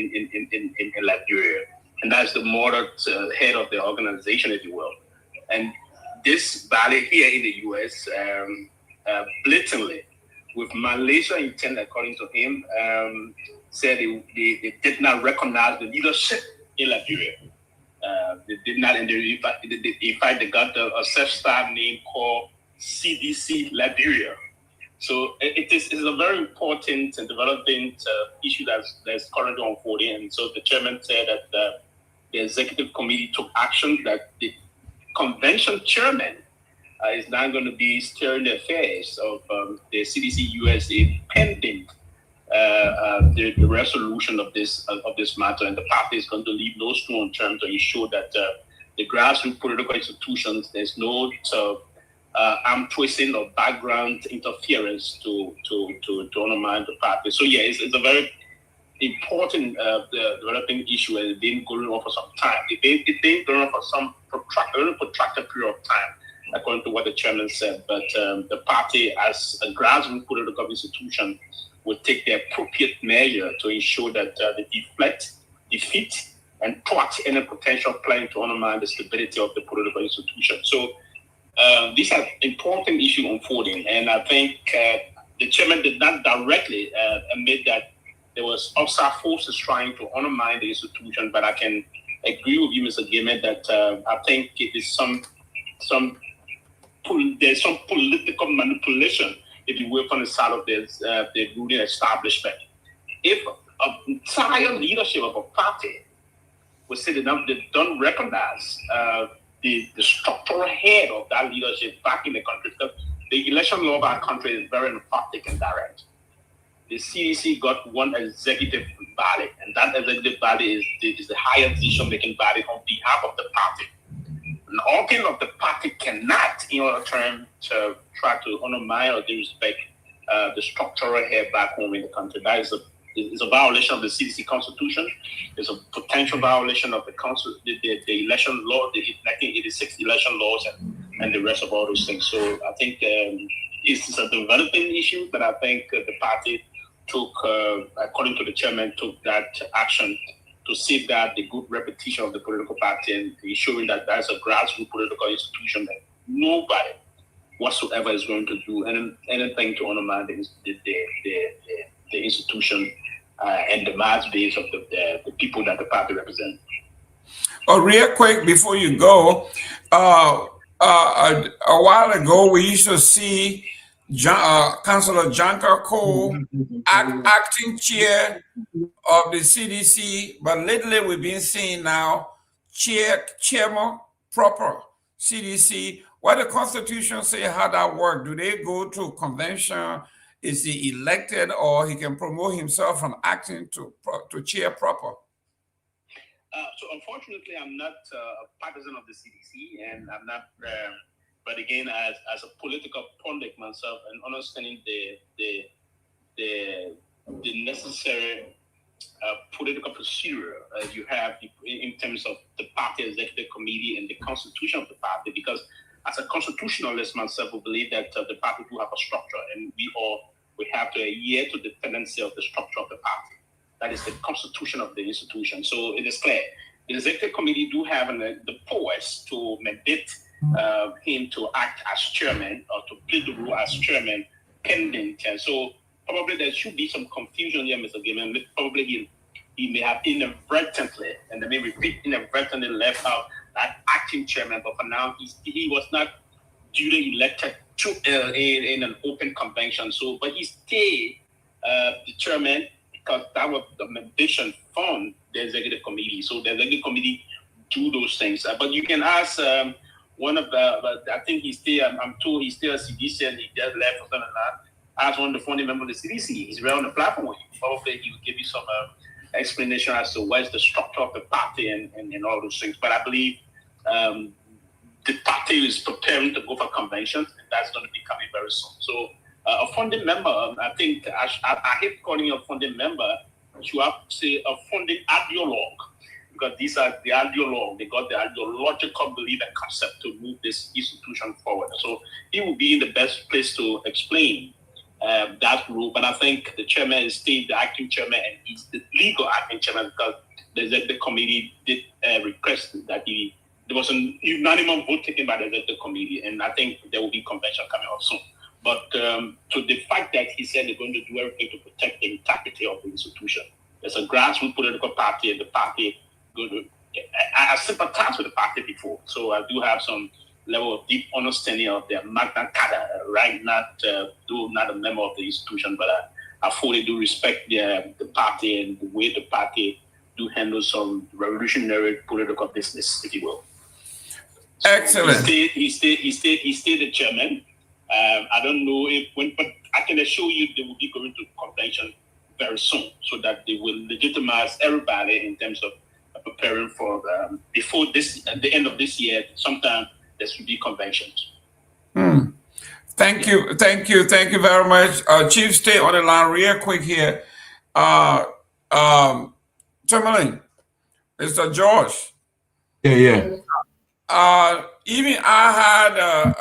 Liberia. And that's the moderate head of the organization, if you will. And this body here in the US blatantly, with Malaysia intent, according to him, said they did not recognize the leadership in Liberia. They did not, and in fact, they got a self-styled name called CDC Liberia. So it's a very important and developing issue that's currently unfolding. And so the chairman said that the executive committee took action, that the convention chairman is now going to be steering the affairs of the CDC USA pending the resolution of this matter, and the party is going to leave no stone unturned to ensure that the grassroots political institutions, there's no arm twisting or background interference to undermine the party. So yeah, it's a very important developing issue, and it's been going on for some time. It's been going on for some protracted period of time, according to what the chairman said. But the party, as a grassroots political institution, will take the appropriate measure to ensure that they defeat, and thwart any potential plan to undermine the stability of the political institution. So these are important issues unfolding, and I think the chairman did not directly admit that there was outside forces trying to undermine the institution, but I can agree with you, Mr. Gayman, that I think it is there's some political manipulation, if you will, from the side of the ruling establishment. If an entire leadership of a party would say that they don't recognize the structural head of that leadership back in the country, because the election law of our country is very emphatic and direct. The CDC got one executive body, and that executive body is the highest decision-making body on behalf of the party. An organ of the party cannot, in order to try to undermine or disrespect the structural head back home in the country. That is a violation of the CDC Constitution. It's a potential violation of the election law, the 1986 election laws, and the rest of all those things. So I think it's a developing issue, but I think the party took, according to the chairman, took that action to safeguard the good reputation of the political party and ensuring that that's a grassroots political institution that nobody whatsoever is going to do anything to undermine the institution and the mass base of the people that the party represents. Oh, real quick before you go, a while ago we used to see Councillor Jangal-Cole acting chair of the CDC, but lately we've been seeing now chairman proper CDC. What the Constitution say how that work? Do they go to convention? Is he elected, or he can promote himself from acting to chair proper? So unfortunately, I'm not a partisan of the CDC, and I'm not. But again, as a political pundit myself, and understanding the necessary political procedure you have in terms of the party executive committee and the constitution of the party, because as a constitutionalist myself, we believe that the party do have a structure, and we have to adhere to the tendency of the structure of the party. That is the constitution of the institution. So it is clear. The executive committee do have the powers to mandate him to act as chairman or to play the role as chairman pending. And so probably there should be some confusion here, Mr. Gayman. Probably he may have inadvertently, and let me repeat, inadvertently left out that acting chairman, but for now he was not duly elected in an open convention. So, but he stayed the chairman because that was the mandation from the executive committee. So the executive committee do those things. But you can ask one of the, I think he's still, I'm told he's still a CDC and he just left or something like that. As one of the founding members of the CDC, he's right on the platform with you. Hopefully he will give you some explanation as to what is the structure of the party and all those things. But I believe the party is preparing to go for conventions, and that's going to be coming very soon. So a founding member, I think, I hate calling you a founding member, you have to say a founding ideologue, because these are the ideologue. They got the ideological belief and concept to move this institution forward. So he will be in the best place to explain that rule. But I think the chairman is still the acting chairman, and he's the legal acting chairman, because the executive committee did request that there was a unanimous vote taken by the executive committee, and I think there will be convention coming up soon. But to the fact that he said they're going to do everything to protect the integrity of the institution. There's a grassroots political party, and the party I sympathized with the party before, so I do have some level of deep understanding of their Magna Carta, right? Though not a member of the institution, but I fully do respect the party and the way the party do handle some revolutionary political business, if you will. Excellent. He stayed the chairman. I don't know but I can assure you they will be going to convention very soon, so that they will legitimize everybody in terms of preparing for before the end of this year. Sometime there should be conventions. Thank you very much. Chief, stay on the line real quick here. Tomalin, Mr. George. Yeah. Even I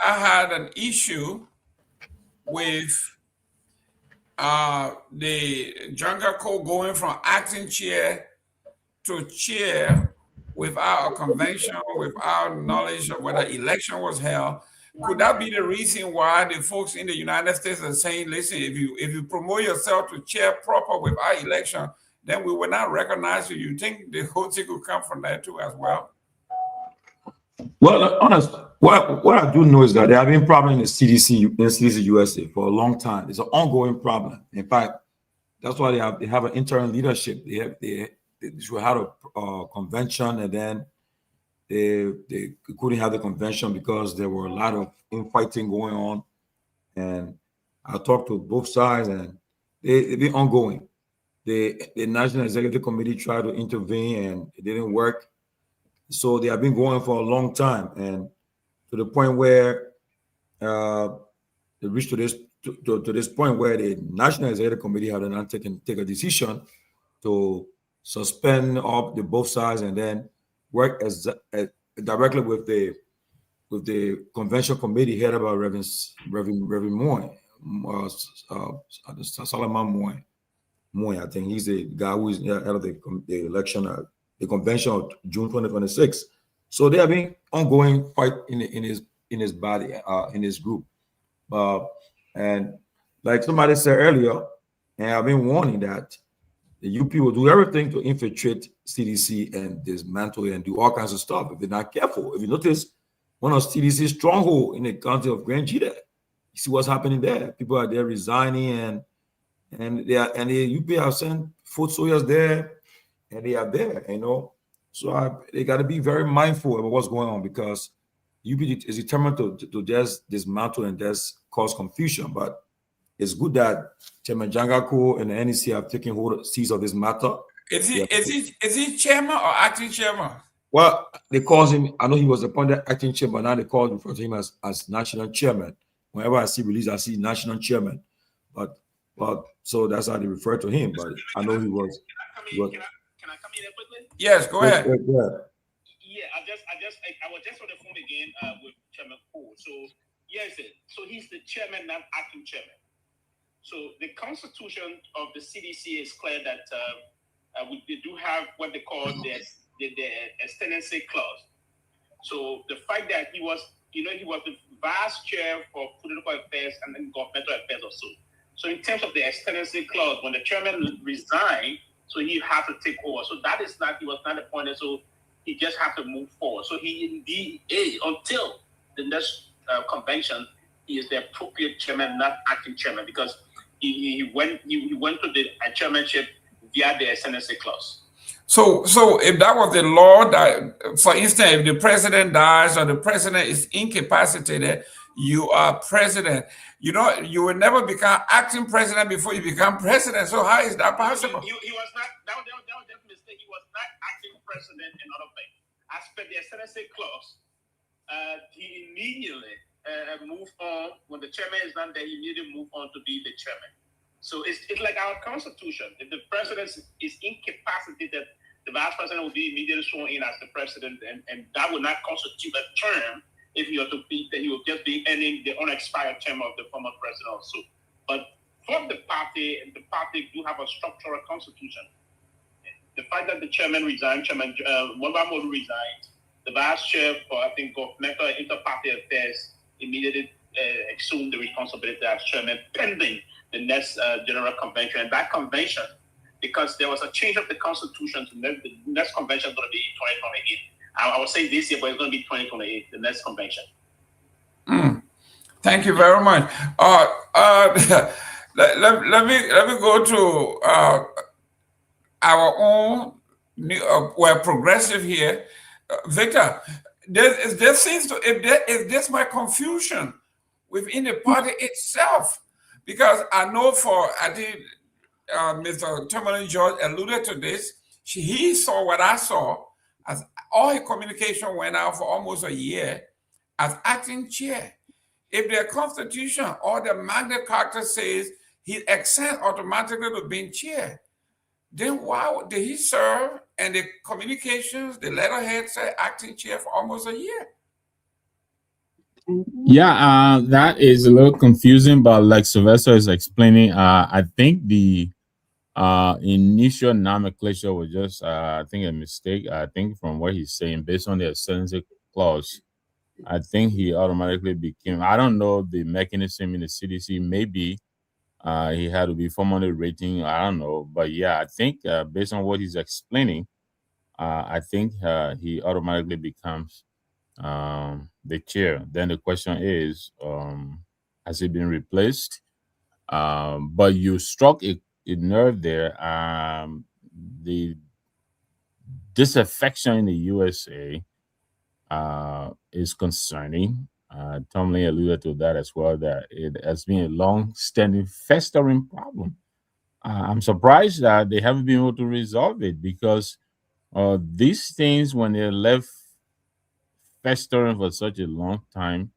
had an issue with the Jungle Code going from acting chair to chair without a convention, without knowledge of whether election was held. Could that be the reason why the folks in the United States are saying, listen, if you promote yourself to chair proper without election, then we will not recognize you? You think the whole thing could come from that too as well? Well, honestly, what I do know is that there have been problems in CDC USA for a long time. It's an ongoing problem. In fact, that's why they have an interim leadership. They should have a convention, and then they couldn't have the convention because there were a lot of infighting going on. And I talked to both sides, and they've been ongoing. The National Executive Committee tried to intervene, and it didn't work. So they have been going for a long time, and to the point where they reached to this point where the National Executive Committee had not take a decision to suspend up the both sides and then work as directly with the convention committee headed by Reverend Myean, Solomon Myean. I think he's the guy who is head of the election. The convention of June 2026. So they have been ongoing fight in his body, in his group. And like somebody said earlier, and I've been warning that the UP will do everything to infiltrate CDC and dismantle it and do all kinds of stuff if they're not careful. If you notice, one of CDC's stronghold in the county of Grand Gita, you see what's happening there. People are there resigning, and the UP have sent foot soldiers there. And they are there, So they got to be very mindful of what's going on, because UP is determined to just dismantle and just cause confusion. But it's good that Chairman Jangako and the NEC have taken hold seats of this matter. Is he chairman or acting chairman? Well, they call him. I know he was appointed acting chairman. Now they refer to him as national chairman. Whenever I see release, I see national chairman. But so that's how they refer to him. But I know he was. Yes, go ahead. Yeah, I was just on the phone again with Chairman Cole. So yes, so he's the chairman, not acting chairman. So the constitution of the CDC is clear that they do have what they call the extendency clause. So the fact that he was the vice chair for political affairs and then governmental affairs also. So in terms of the extendency clause, when the chairman resigned, so he had to take over. So that is not, he was not appointed, so he just had to move forward. So he indeed is, until the next convention, he is the appropriate chairman, not acting chairman, because he went to the chairmanship via the ascendancy clause. So if that was the law that, for instance, if the president dies or the president is incapacitated, you are president. You know, you will never become acting president before you become president. So how is that possible? He was not, that was definitely a mistake. He was not acting president in other things. As per the ascendancy clause, he immediately moved on. When the chairman is not there, he immediately moved on to be the chairman. So it's like our constitution. If the president is incapacitated, the vice president will be immediately sworn in as the president, and that will not constitute a term. If you are to be, then he will just be ending the unexpired term of the former president also. But for the party do have a structural constitution. The fact that the chairman resigned, Chairman Mwamba resigned, the vice chair for, I think, governmental and inter-party affairs immediately assumed the responsibility as chairman pending the next general convention. And that convention, because there was a change of the constitution, to the next convention is going to be 2028. I would say this year, but it's going to be 2028, the next convention. Thank you very much. Let me go to our own, we're progressive here. Victor, there seems to, if this my confusion within the party itself, because I know I think Mr. Tomalin George alluded to this. He saw what I saw, as all his communication went out for almost a year as acting chair. If the Constitution or the Magna Carta says he ascends automatically to being chair, then why did he serve and the communications, the letterhead said acting chair for almost a year? Yeah, that is a little confusing, but like Sylvester is explaining, I think the initial nomenclature was just, I think, a mistake. I think from what he's saying, based on the ascendancy clause, I think he automatically became, I don't know the mechanism in the CDC, maybe he had to be formally rating, I don't know. But yeah, I think based on what he's explaining, I think he automatically becomes the chair. Then the question is, has he been replaced? But you struck a nerve there. The disaffection in the USA is concerning. Tomalin alluded to that as well, that it has been a long-standing, festering problem. I'm surprised that they haven't been able to resolve it, because these things, when they're left festering for such a long time,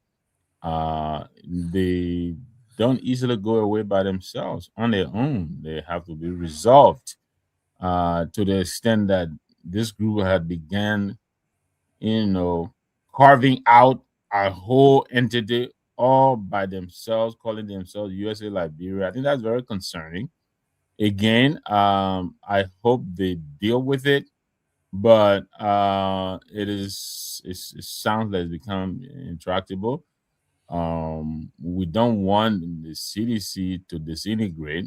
they don't easily go away by themselves on their own. They have to be resolved to the extent that this group had began, carving out a whole entity all by themselves, calling themselves USA Liberia. I think that's very concerning. Again, I hope they deal with it, but it sounds like it's become intractable. We don't want the CDC to disintegrate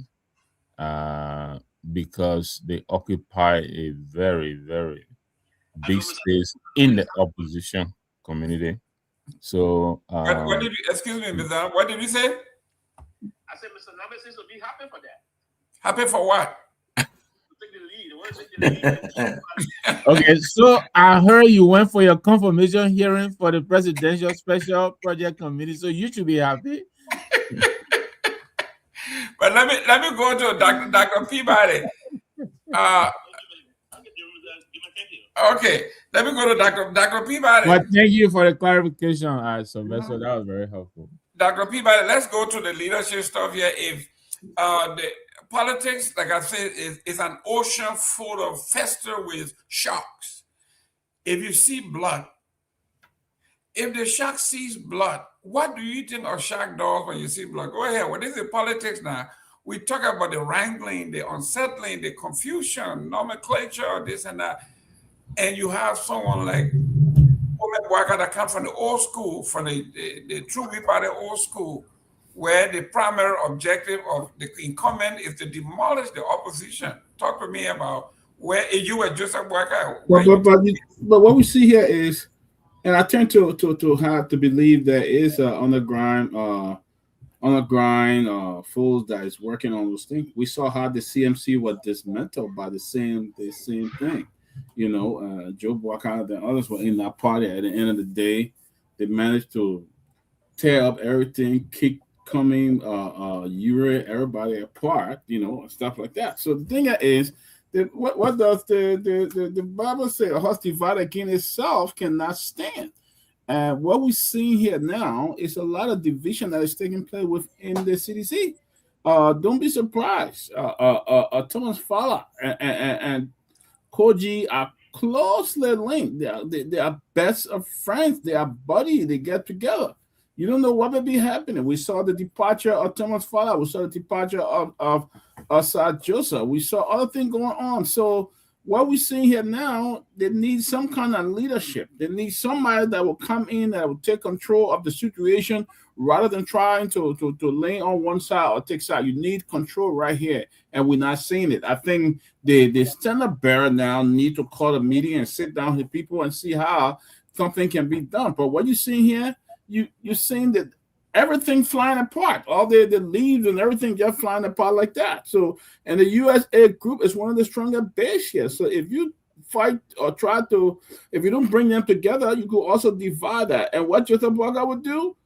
because they occupy a very, very big space in the opposition community. So, what did you, excuse me, Mr. What did you say? I said Mr. Nagbe seems to be happy for that. Happy for what? To take the lead. What is it? Okay, so I heard you went for your confirmation hearing for the Presidential Special Project Committee, so you should be happy. But let me go to Dr. Peabody. Okay, let me go to Dr. Peabody. But thank you for the clarification, Sylvester. That was very helpful. Dr. Peabody, let's go to the leadership stuff here. If the politics, like I said, is an ocean full of fester with sharks. If you see blood, if the shark sees blood, what do you think a shark does when you see blood? Go ahead. What is the politics now? We talk about the wrangling, the unsettling, the confusion, nomenclature, this and that. And you have someone like Omen that comes from the old school, from the true Peabody old school, where the primary objective of the incumbent is to demolish the opposition. Talk to me about where you were Joseph Boakai. But what we see here is, and I tend to have to believe there is on the grind fools that is working on those things. We saw how the CMC was dismantled by the same thing. Joe Boycott and others were in that party. At the end of the day, they managed to tear up everything, kick coming, everybody apart, stuff like that. So the thing is, that what does the Bible say? A house divided against itself cannot stand. And what we're seeing here now is a lot of division that is taking place within the CDC. Don't be surprised. Thomas Fowler and Koji are closely linked. They are best of friends. They are buddies. They get together. You don't know what may be happening. We saw the departure of Thomas Fowler. We saw the departure of Sir Joseph. We saw other things going on. So what we're seeing here now, they need some kind of leadership. They need somebody that will come in, that will take control of the situation rather than trying to lay on one side or take side. You need control right here, and we're not seeing it. I think the standard bearer now need to call a meeting and sit down with people and see how something can be done. But what you're seeing here, you're seeing that everything flying apart, all the leaves and everything just flying apart like that. So, and the USA group is one of the stronger base here. So if you fight or if you don't bring them together, you could also divide that. And what Joseph Boycott would do,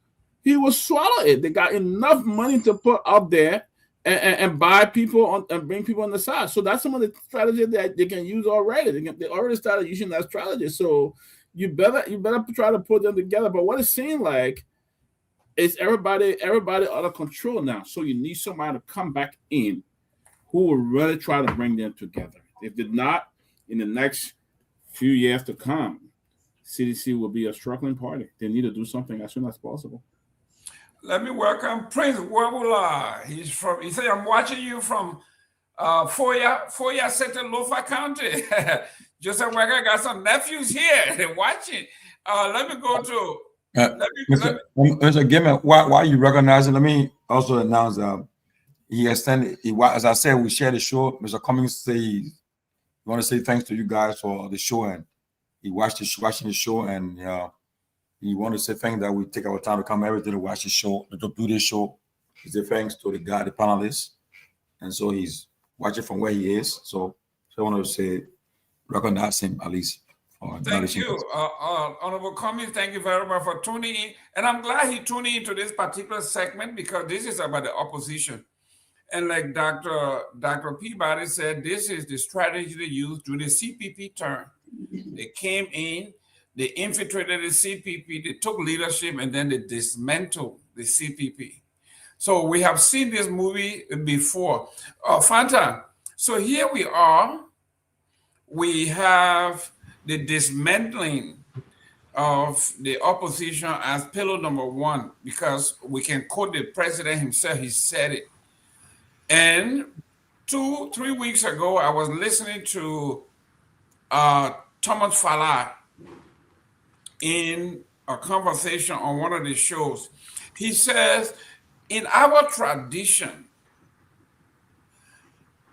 he will swallow it. They got enough money to put up there and buy people and bring people on the side. So that's some of the strategy that they can use already. They already started using that strategy. So you better try to put them together. But what it seems like is everybody out of control now. So you need somebody to come back in who will really try to bring them together. If they're not, in the next few years to come, CDC will be a struggling party. They need to do something as soon as possible. Let me welcome Prince Wabula. He said, I'm watching you from Foya Center, Lofa County. Joseph Wagga got some nephews here. They're watching. Let me go to Mr. Gayman, why you recognizing? Let me also announce he extended. As I said, we share the show. Mr. Cummings say he want to say thanks to you guys for the show, and he watching the show, and he want to say thanks that we take our time to come every day to watch the show, to do this show. He say thanks to the panelists, and so he's watching from where he is. So I want to say recognize him at least. Thank you, Honorable Cummings. Thank you very much for tuning in. And I'm glad he tuned into this particular segment because this is about the opposition. And like Dr. Peabody said, this is the strategy they used during the CPP term. They came in, they infiltrated the CPP, they took leadership, and then they dismantled the CPP. So we have seen this movie before. Fanta, so here we are. We have the dismantling of the opposition as pillar number one, because we can quote the president himself, he said it. And 2-3 weeks ago, I was listening to Thomas Fowler in a conversation on one of the shows. He says, in our tradition,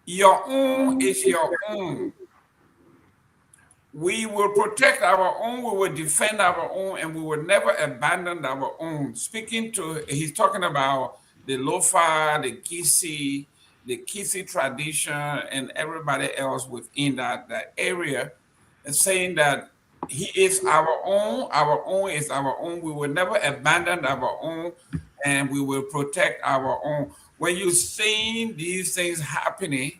your own is your own. We will protect our own, we will defend our own, and we will never abandon our own. He's talking about the Lofa, the Kisi tradition, and everybody else within that area, and saying that he is our own is our own. We will never abandon our own, and we will protect our own. When you're seeing these things happening,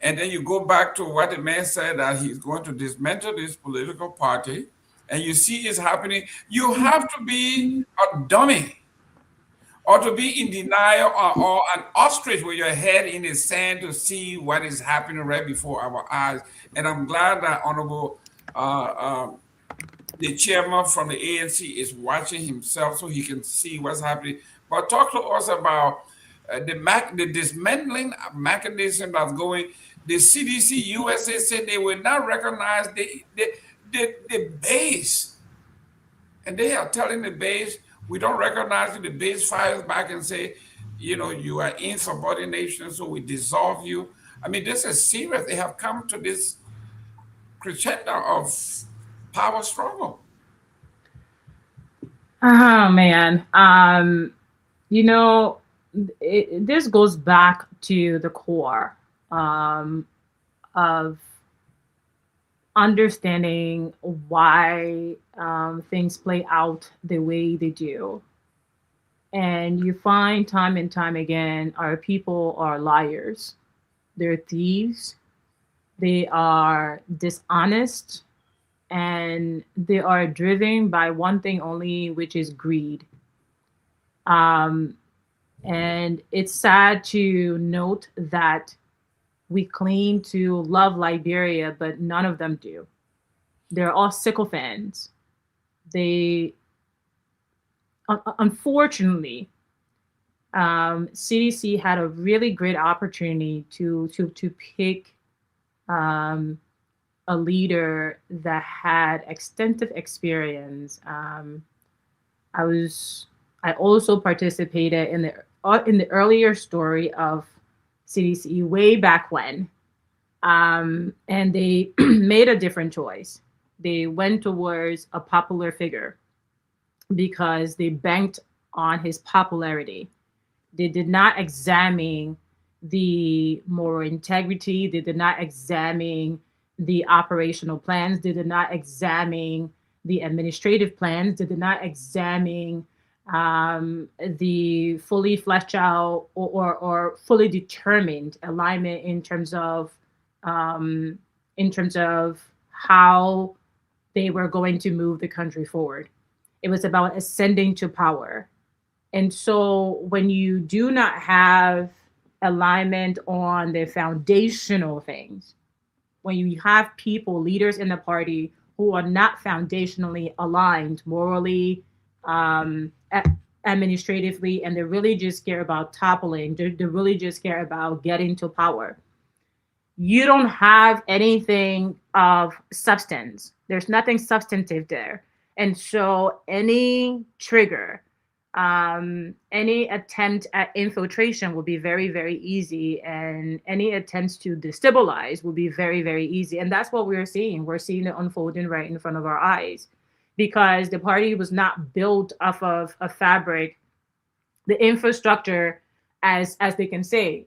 and then you go back to what the man said, that he's going to dismantle this political party, and you see it's happening, you have to be a dummy or to be in denial or an ostrich with your head in the sand to see what is happening right before our eyes. And I'm glad that Honorable the chairman from the ANC is watching himself so he can see what's happening. But talk to us about the dismantling mechanism that's going. The CDC USA said they will not recognize the base. And they are telling the base, we don't recognize you. The base fires back and say, you are insubordination, so we dissolve you. I mean, this is serious. They have come to this crescendo of power struggle. Oh, man. This goes back to the core of understanding why things play out the way they do. And you find time and time again, our people are liars. They're thieves. They are dishonest. And they are driven by one thing only, which is greed. And it's sad to note that we claim to love Liberia, but none of them do. They're all sycophants. They, unfortunately, CDC had a really great opportunity to pick a leader that had extensive experience. I also participated in the earlier story of CDC way back when, and they made a different choice. They went towards a popular figure because they banked on his popularity. They did not examine the moral integrity. They did not examine the operational plans. They did not examine the administrative plans. They did not examine the fully fleshed out or fully determined alignment in terms of how they were going to move the country forward. It was about ascending to power. And so when you do not have alignment on the foundational things, when you have people, leaders in the party who are not foundationally aligned morally, administratively, and they really just care about toppling, they really just care about getting to power, you don't have anything of substance. There's nothing substantive there. And so any trigger, any attempt at infiltration will be very, very easy, and any attempts to destabilize will be very, very easy. And that's what we're seeing. We're seeing it unfolding right in front of our eyes, because the party was not built off of a fabric. The infrastructure, as they can say,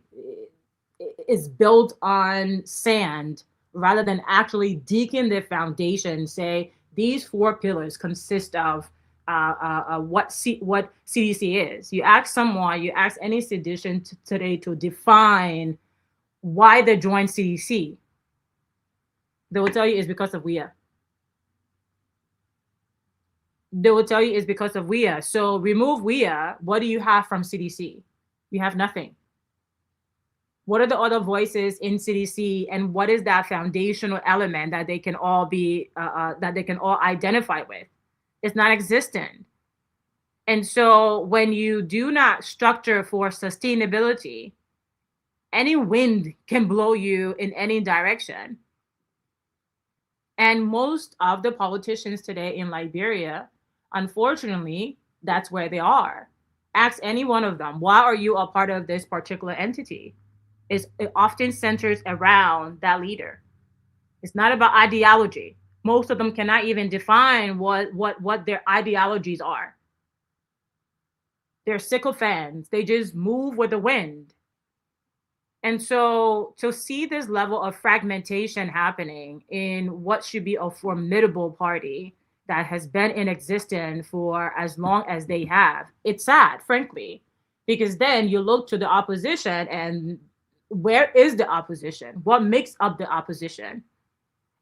is built on sand rather than actually digging the foundation. Say these 4 pillars consist of what CDC is. You ask someone, you ask any sedition today to define why they joined CDC, they will tell you it's because of WIA. They will tell you it's because of WIA. So remove WIA, what do you have from CDC? You have nothing. What are the other voices in CDC, and what is that foundational element that they can all be that they can all identify with? It's not existent. And so when you do not structure for sustainability, any wind can blow you in any direction. And most of the politicians today in Liberia, unfortunately, that's where they are. Ask any one of them, why are you a part of this particular entity? It often centers around that leader. It's not about ideology. Most of them cannot even define what their ideologies are. They're sycophants. They just move with the wind. And so to see this level of fragmentation happening in what should be a formidable party that has been in existence for as long as they have, it's sad, frankly, because then you look to the opposition, and where is the opposition? What makes up the opposition?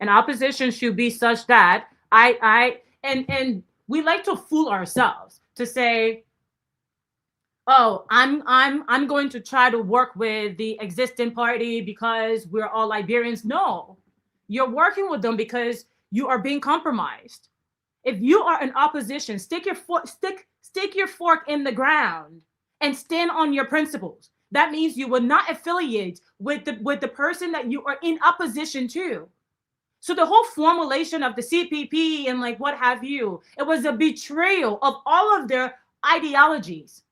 And opposition should be such that and we like to fool ourselves to say, oh, I'm going to try to work with the existing party because we're all Liberians. No, you're working with them because you are being compromised. If you are in opposition, stick your fork in the ground and stand on your principles. That means you will not affiliate with the person that you are in opposition to. So the whole formulation of the CPP and like what have you, it was a betrayal of all of their ideologies.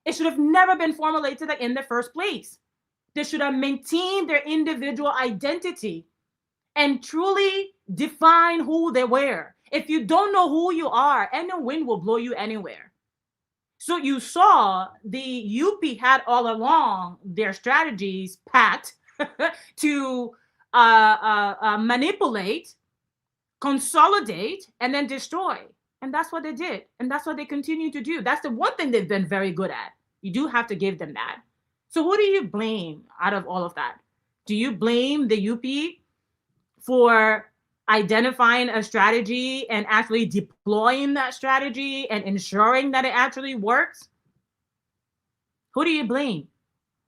It should have never been formulated in the first place. They should have maintained their individual identity and truly define who they were. If you don't know who you are, any wind will blow you anywhere. So you saw the UP had all along their strategies packed to manipulate consolidate, and then destroy. And that's what they did. And that's what they continue to do. That's the one thing they've been very good at. You do have to give them that. So who do you blame out of all of that? Do you blame the UP for identifying a strategy and actually deploying that strategy and ensuring that it actually works? Who do you blame?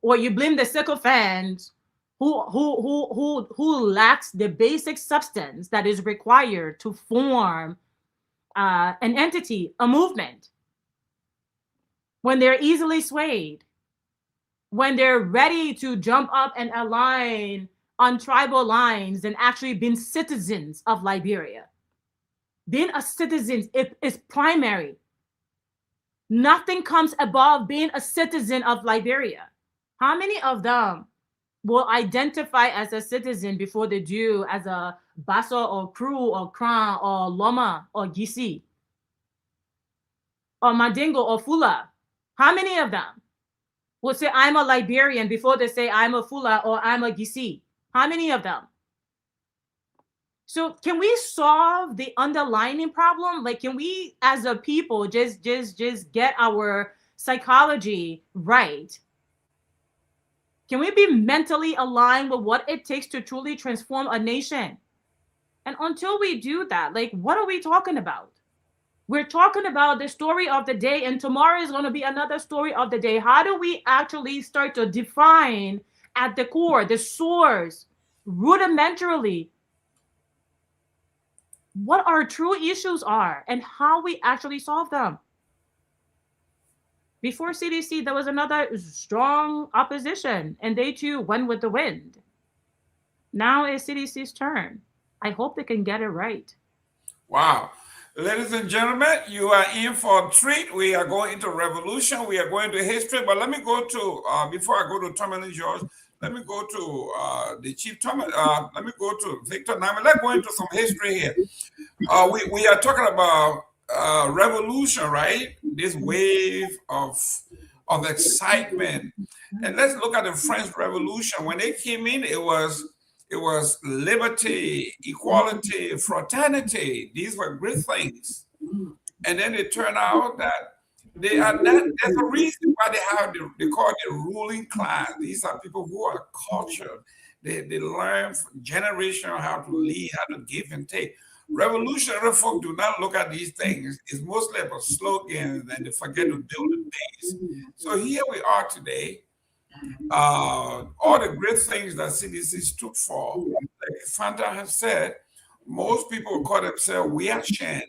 Or you blame the sycophants who lacks the basic substance that is required to form an entity, a movement, when they're easily swayed, when they're ready to jump up and align on tribal lines and actually being citizens of Liberia. Being a citizen is primary. Nothing comes above being a citizen of Liberia. How many of them will identify as a citizen before they do as a Basso or Kru or Kran or Loma or Gisi or Mandingo or Fula? How many of them will say I'm a Liberian before they say I'm a Fula or I'm a Gisi? How many of them? So can we solve the underlying problem? Like, can we as a people just get our psychology right? Can we be mentally aligned with what it takes to truly transform a nation? And until we do that, like, what are we talking about? We're talking about the story of the day, and tomorrow is going to be another story of the day. How do we actually start to define at the core, the source, rudimentarily, what our true issues are and how we actually solve them? Before CDC, there was another strong opposition, and they too went with the wind. Now it's CDC's turn. I hope they can get it right. Wow. Ladies and gentlemen, you are in for a treat. We are going into revolution. We are going to history. But let me go to, before I go to Tomalin George, let me go to the Chief Tomalin. Let me go to Victor Nagbe. Let's go into some history here. We are talking about revolution, right? This wave of excitement. And let's look at the French Revolution. When they came in, it was liberty, equality, fraternity. These were great things. And then it turned out that they are not, there's a reason why they call it the ruling class. These are people who are cultured. They learn from generation how to lead, how to give and take. Revolutionary folk do not look at these things. It's mostly about slogans and they forget to build the base. So here we are today. All the great things that CDC stood for, like Fanta has said, most people call themselves Myean.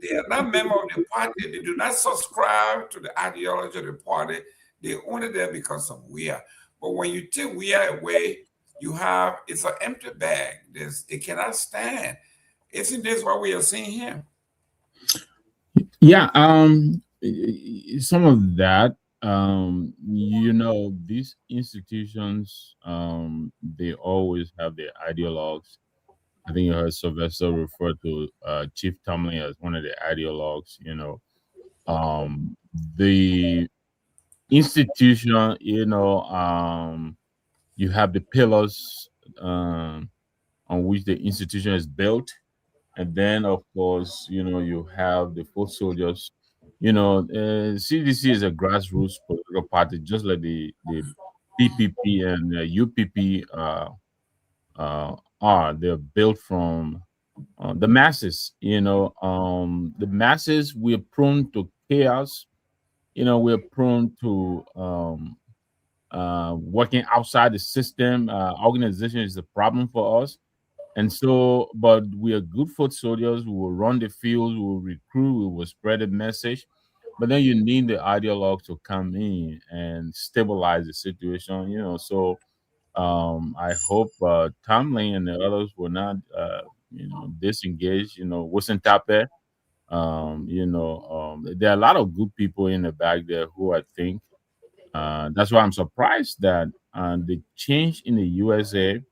They are not members of the party. They do not subscribe to the ideology of the party. They're only there because of Myean. But when you take Myean away, it's an empty bag. It cannot stand. Isn't this what we are seeing here? Yeah, some of that. These institutions, they always have their ideologues. I think you heard Sylvester refer to Chief Tomalin as one of the ideologues. The institution, you have the pillars on which the institution is built. And then, of course, you have the foot soldiers. CDC is a grassroots political party, just like the PPP and UPP are. They're built from the masses. The masses, we're prone to chaos. We're prone to working outside the system. Organization is a problem for us. And so, but we are good foot soldiers. We will run the fields, we will recruit, we will spread the message. But then you need the ideologue to come in and stabilize the situation, So I hope Tomalin and the others will not, disengage, Wilson Tape. There are a lot of good people in the back there who I think, that's why I'm surprised that the change in the USA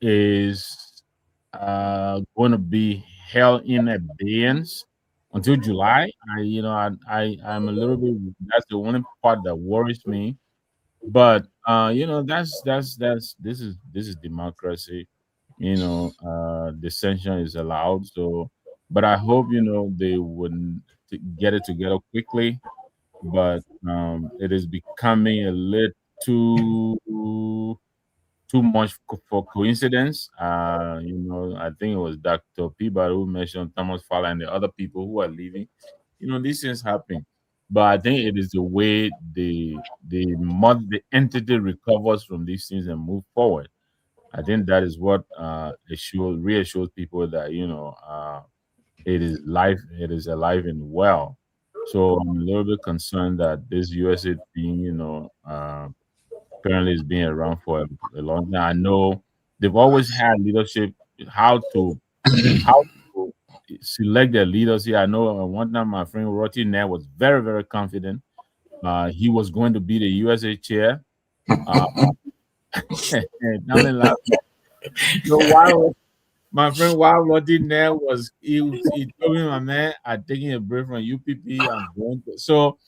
is going to be held in abeyance until July. I'm a little bit. That's the only part that worries me. But this is democracy. dissension is allowed. So, but I hope they wouldn't get it together quickly. But it is becoming a little too much for coincidence. I think it was Dr. Peabody who mentioned Thomas Fowler and the other people who are leaving. These things happen. But I think it is the way the entity recovers from these things and move forward. I think that is what reassures people that it is alive and well. So I'm a little bit concerned that this USA thing, apparently is being around for a long time. I know they've always had leadership, how to select their leaders here. I know one time my friend Roti Nair was very, very confident. He was going to be the USA chair. Darling laugh. So while my friend Wild Roti Nair he told me, my man, I'm taking a break from UPP. I'm going to. So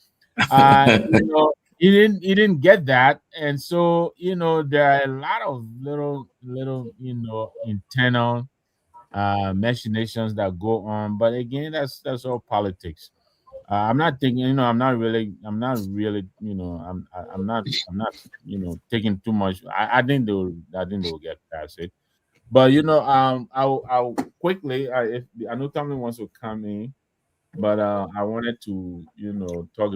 he didn't get that, and so there are a lot of little internal machinations that go on. But again, that's all politics. I'm not thinking, I'm not really, I'm not taking too much. I think they will get past it. But I'll quickly. I know Tomlin wants to come in, but I wanted to talk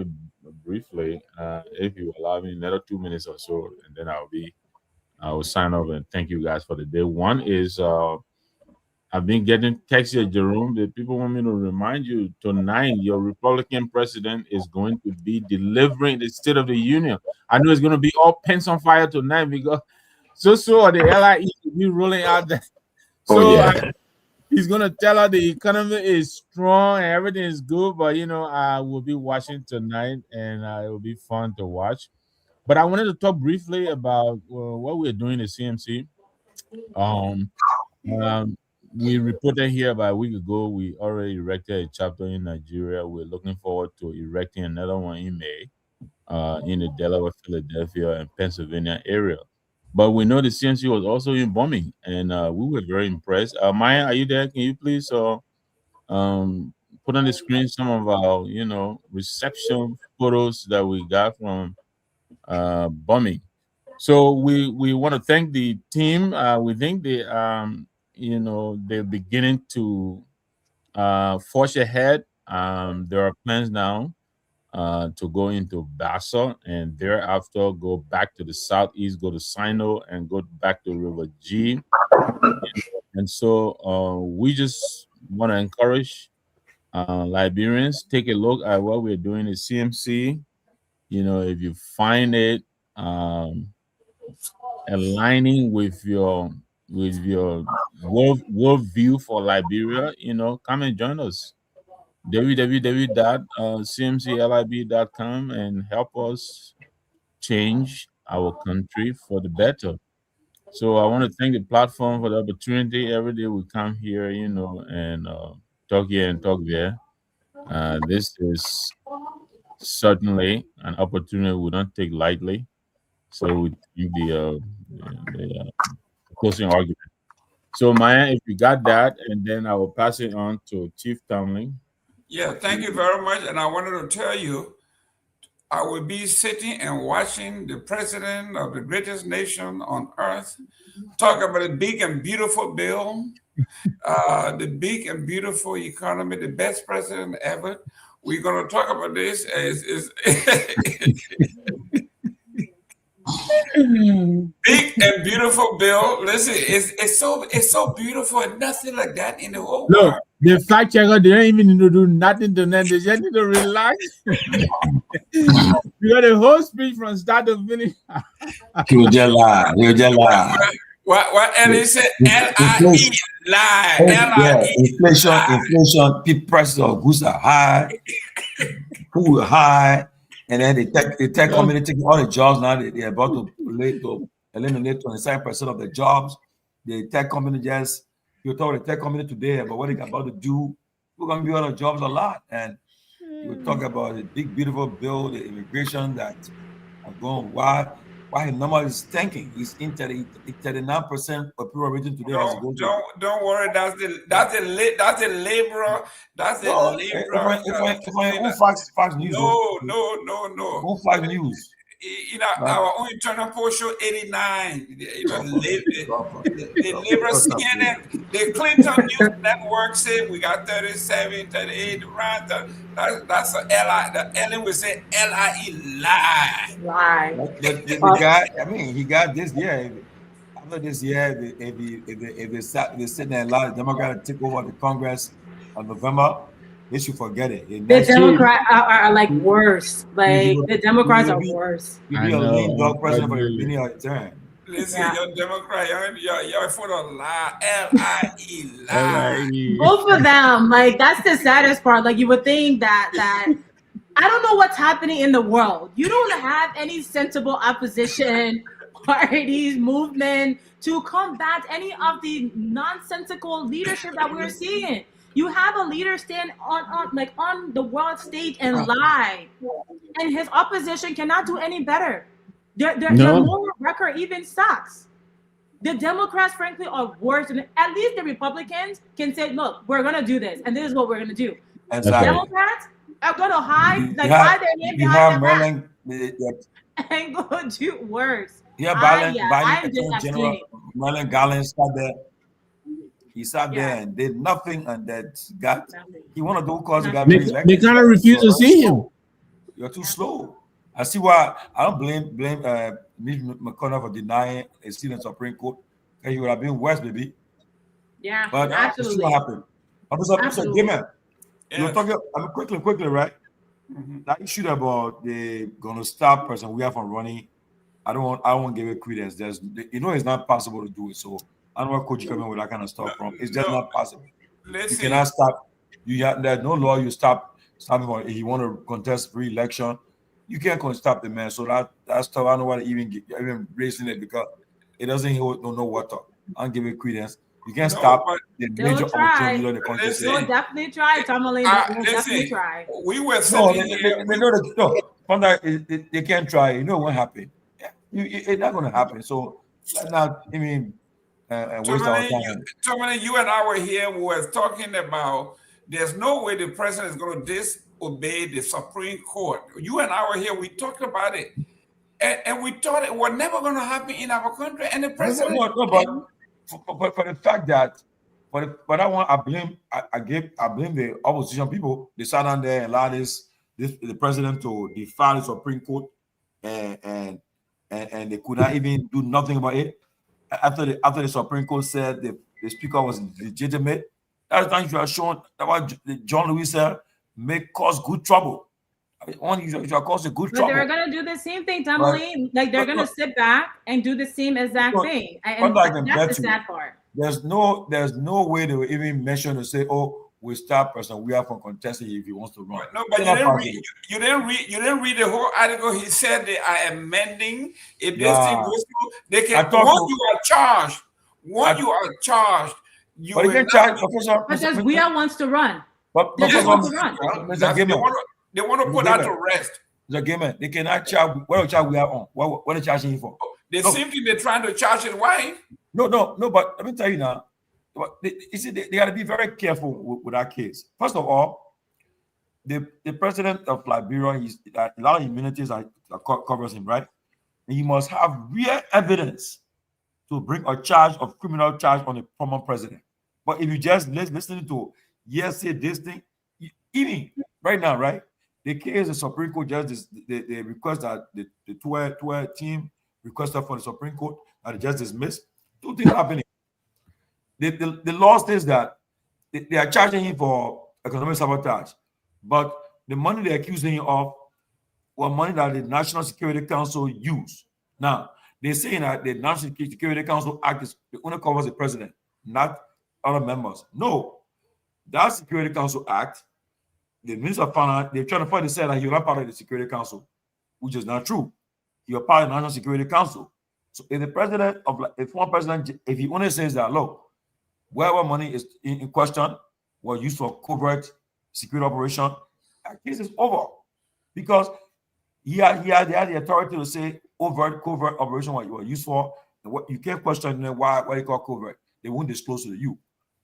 briefly, if you allow me, another 2 minutes or so, and then I will sign off and thank you guys for the day. One is I've been getting texts here, Jerome. The people want me to remind you tonight your Republican president is going to be delivering the State of the Union. I know it's going to be all pants on fire tonight because so the LIE will be rolling out there. So he's going to tell her the economy is strong and everything is good, but I will be watching tonight and it will be fun to watch. But I wanted to talk briefly about what we're doing at CMC. We reported here about a week ago. We already erected a chapter in Nigeria. We're looking forward to erecting another one in May in the Delaware, Philadelphia, and Pennsylvania area. But we know the CMC was also in bombing, and we were very impressed. Myean, are you there? Can you please put on the screen some of our reception photos that we got from bombing? So we want to thank the team. We think they're beginning to forge ahead. There are plans now to go into Bassa and thereafter go back to the southeast, go to Sino, and go back to River G. And so we just want to encourage Liberians, take a look at what we're doing at CMC. If you find it aligning with your world view for Liberia, come and join us. www.cmclib.com and help us change our country for the better. So I want to thank the platform for the opportunity. Every day we come here, and talk here and talk there. This is certainly an opportunity we don't take lightly. So we take the closing argument. So Myean, if you got that, and then I will pass it on to Chief Tomalin. Yeah, thank you very much. And I wanted to tell you, I will be sitting and watching the president of the greatest nation on earth talk about a big and beautiful bill, the big and beautiful economy, the best president ever. We're going to talk about this big and beautiful bill. Listen, it's so beautiful and nothing like that in the whole world. The fact checker, they don't even need to do nothing to them. They just need to relax. You got a whole speech from start to finish. You just lie. What? And he said L-I-E, lie. Inflation, people prices of goods are high, food are high, and then the tech company taking all the jobs now. They're about to eliminate 27% of the jobs. The tech company you talk the tech company today about what they're about to do. We're going to be out of jobs a lot. And you talk about the big, beautiful bill, the immigration that are going wild. Why his number is tanking? He's in 39% of people rating today as he goes to. Don't worry. That's the labor. That's the labor. If I own Fox News. No. Own Fox News. You know, our own internal poll show 89. You know, the labor CNN, the Clinton News Network said we got 37, 38. That's a LI. The Ellen would say LIE lie. The guy. I mean, he got this year. After this year, if they sit there and allow the Democrats to take over the Congress in November, they should forget it. The Democrats are like worse. Like the Democrats are worse. You'll be a lean dog president for the beginning of the term. Listen, you're Democrat, you're for the lie. LIE lie. Both of them. Like that's the saddest part. Like you would think that I don't know what's happening in the world. You don't have any sensible opposition parties, movement to combat any of the nonsensical leadership that we're seeing. You have a leader stand on the world stage and lie, and his opposition cannot do any better. Their moral record even sucks. The Democrats, frankly, are worse. And at least the Republicans can say, "Look, we're gonna do this, and this is what we're gonna do." The Democrats are gonna hide their name behind their back and go do worse. Yeah, Biden, Maryland Garland sat there. He sat there and did nothing, and he wanted to cause he got reelected. They kind of refuse to see him. You're too slow. I see why. I don't blame Mitch McConnell for denying a seat in the Supreme Court. He would have been worse, baby. Yeah, but absolutely. See what happened. Mr. Gayman, you're talking. Quickly, right? That issue about they gonna stop person we have from running. I won't give it credence. It's not possible to do it. So I don't know where Coach coming with that kind of stuff from. It's just not possible. You cannot stop. There's no law. You stop him if you want to contest re-election. You can't stop the man. So that's tough. I don't know why they even raising it because it doesn't hold no water. I don't give it credence. You can't stop the major opportunity in the country. They'll definitely try, Tomalin. They'll definitely try. We were saying they can't try. You know what happened. It's not going to happen. So waste our time. Tomalin, you and I were here. We were talking about there's no way the president is going to disobey the Supreme Court. You and I were here. We talked about it, and we thought it was never going to happen in our country. And the president. But for the fact that, but I blame the opposition people. They sat down there and allowed the president to defy the Supreme Court, and they could not even do nothing about it. After the Supreme Court said the speaker was legitimate, that's the time you are shown that what John Lewis said may cause good trouble. You shall cause a good trouble. But they're gonna do the same thing, Tomalin. Like they're gonna sit back and do the same exact thing. And that's the sad part. There's no way they will even mention to say, "Oh, we stop person we are from contesting if he wants to run." No, but you didn't read the whole article. He said they are amending. If this thing goes through, they can. Once you are charged, you but will not charge, Professor. Because we are wants to run. But they just want to run. They want to put that to rest. The Gayman, they cannot charge. What charge we are on? What are they charging him for? The same thing they're trying to charge his wife. No. But let me tell you now. They got to be very careful with that case. First of all, the president of Liberia, a lot of immunities covers him, right? And he must have real evidence to bring a criminal charge on a former president. But if you just listen to say this thing, even right now, right? The case the Supreme Court justice, they request that the 12 team requested for the Supreme Court that just dismissed. Two things happening. The law states that they are charging him for economic sabotage, but the money they're accusing him of was money that the National Security Council used. Now, they're saying that the National Security Council Act only covers the president, not other members. No, that Security Council Act, the Minister of Finance, they're trying to fight to say that you're not part of the Security Council, which is not true. You're part of the National Security Council. So if the president if one president, if he only says that, look, wherever money is in question was used for covert security operation, that case is over. Because they had the authority to say, overt, covert operation what you were used for, and what you can't question them why you call covert. They won't disclose to you.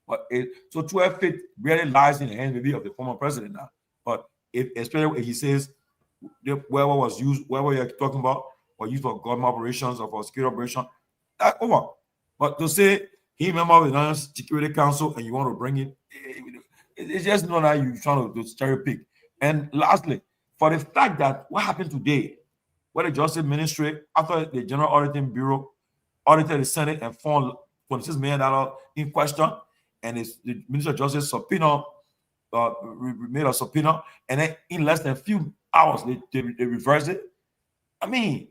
But so 12 feet really lies in the hands maybe of the former president now. But especially if he says whoever was used, whoever you're talking about, was used for government operations or for security operation, that's over. But to say he member of the National Security Council and you want to bring it, it's just not that you're trying to cherry pick. And lastly, for the fact that what happened today, where the Justice Ministry, after the General Auditing Bureau audited the Senate and found $26 million in question, and the Minister of Justice subpoena, made a subpoena, and then in less than a few hours they reversed it. I mean,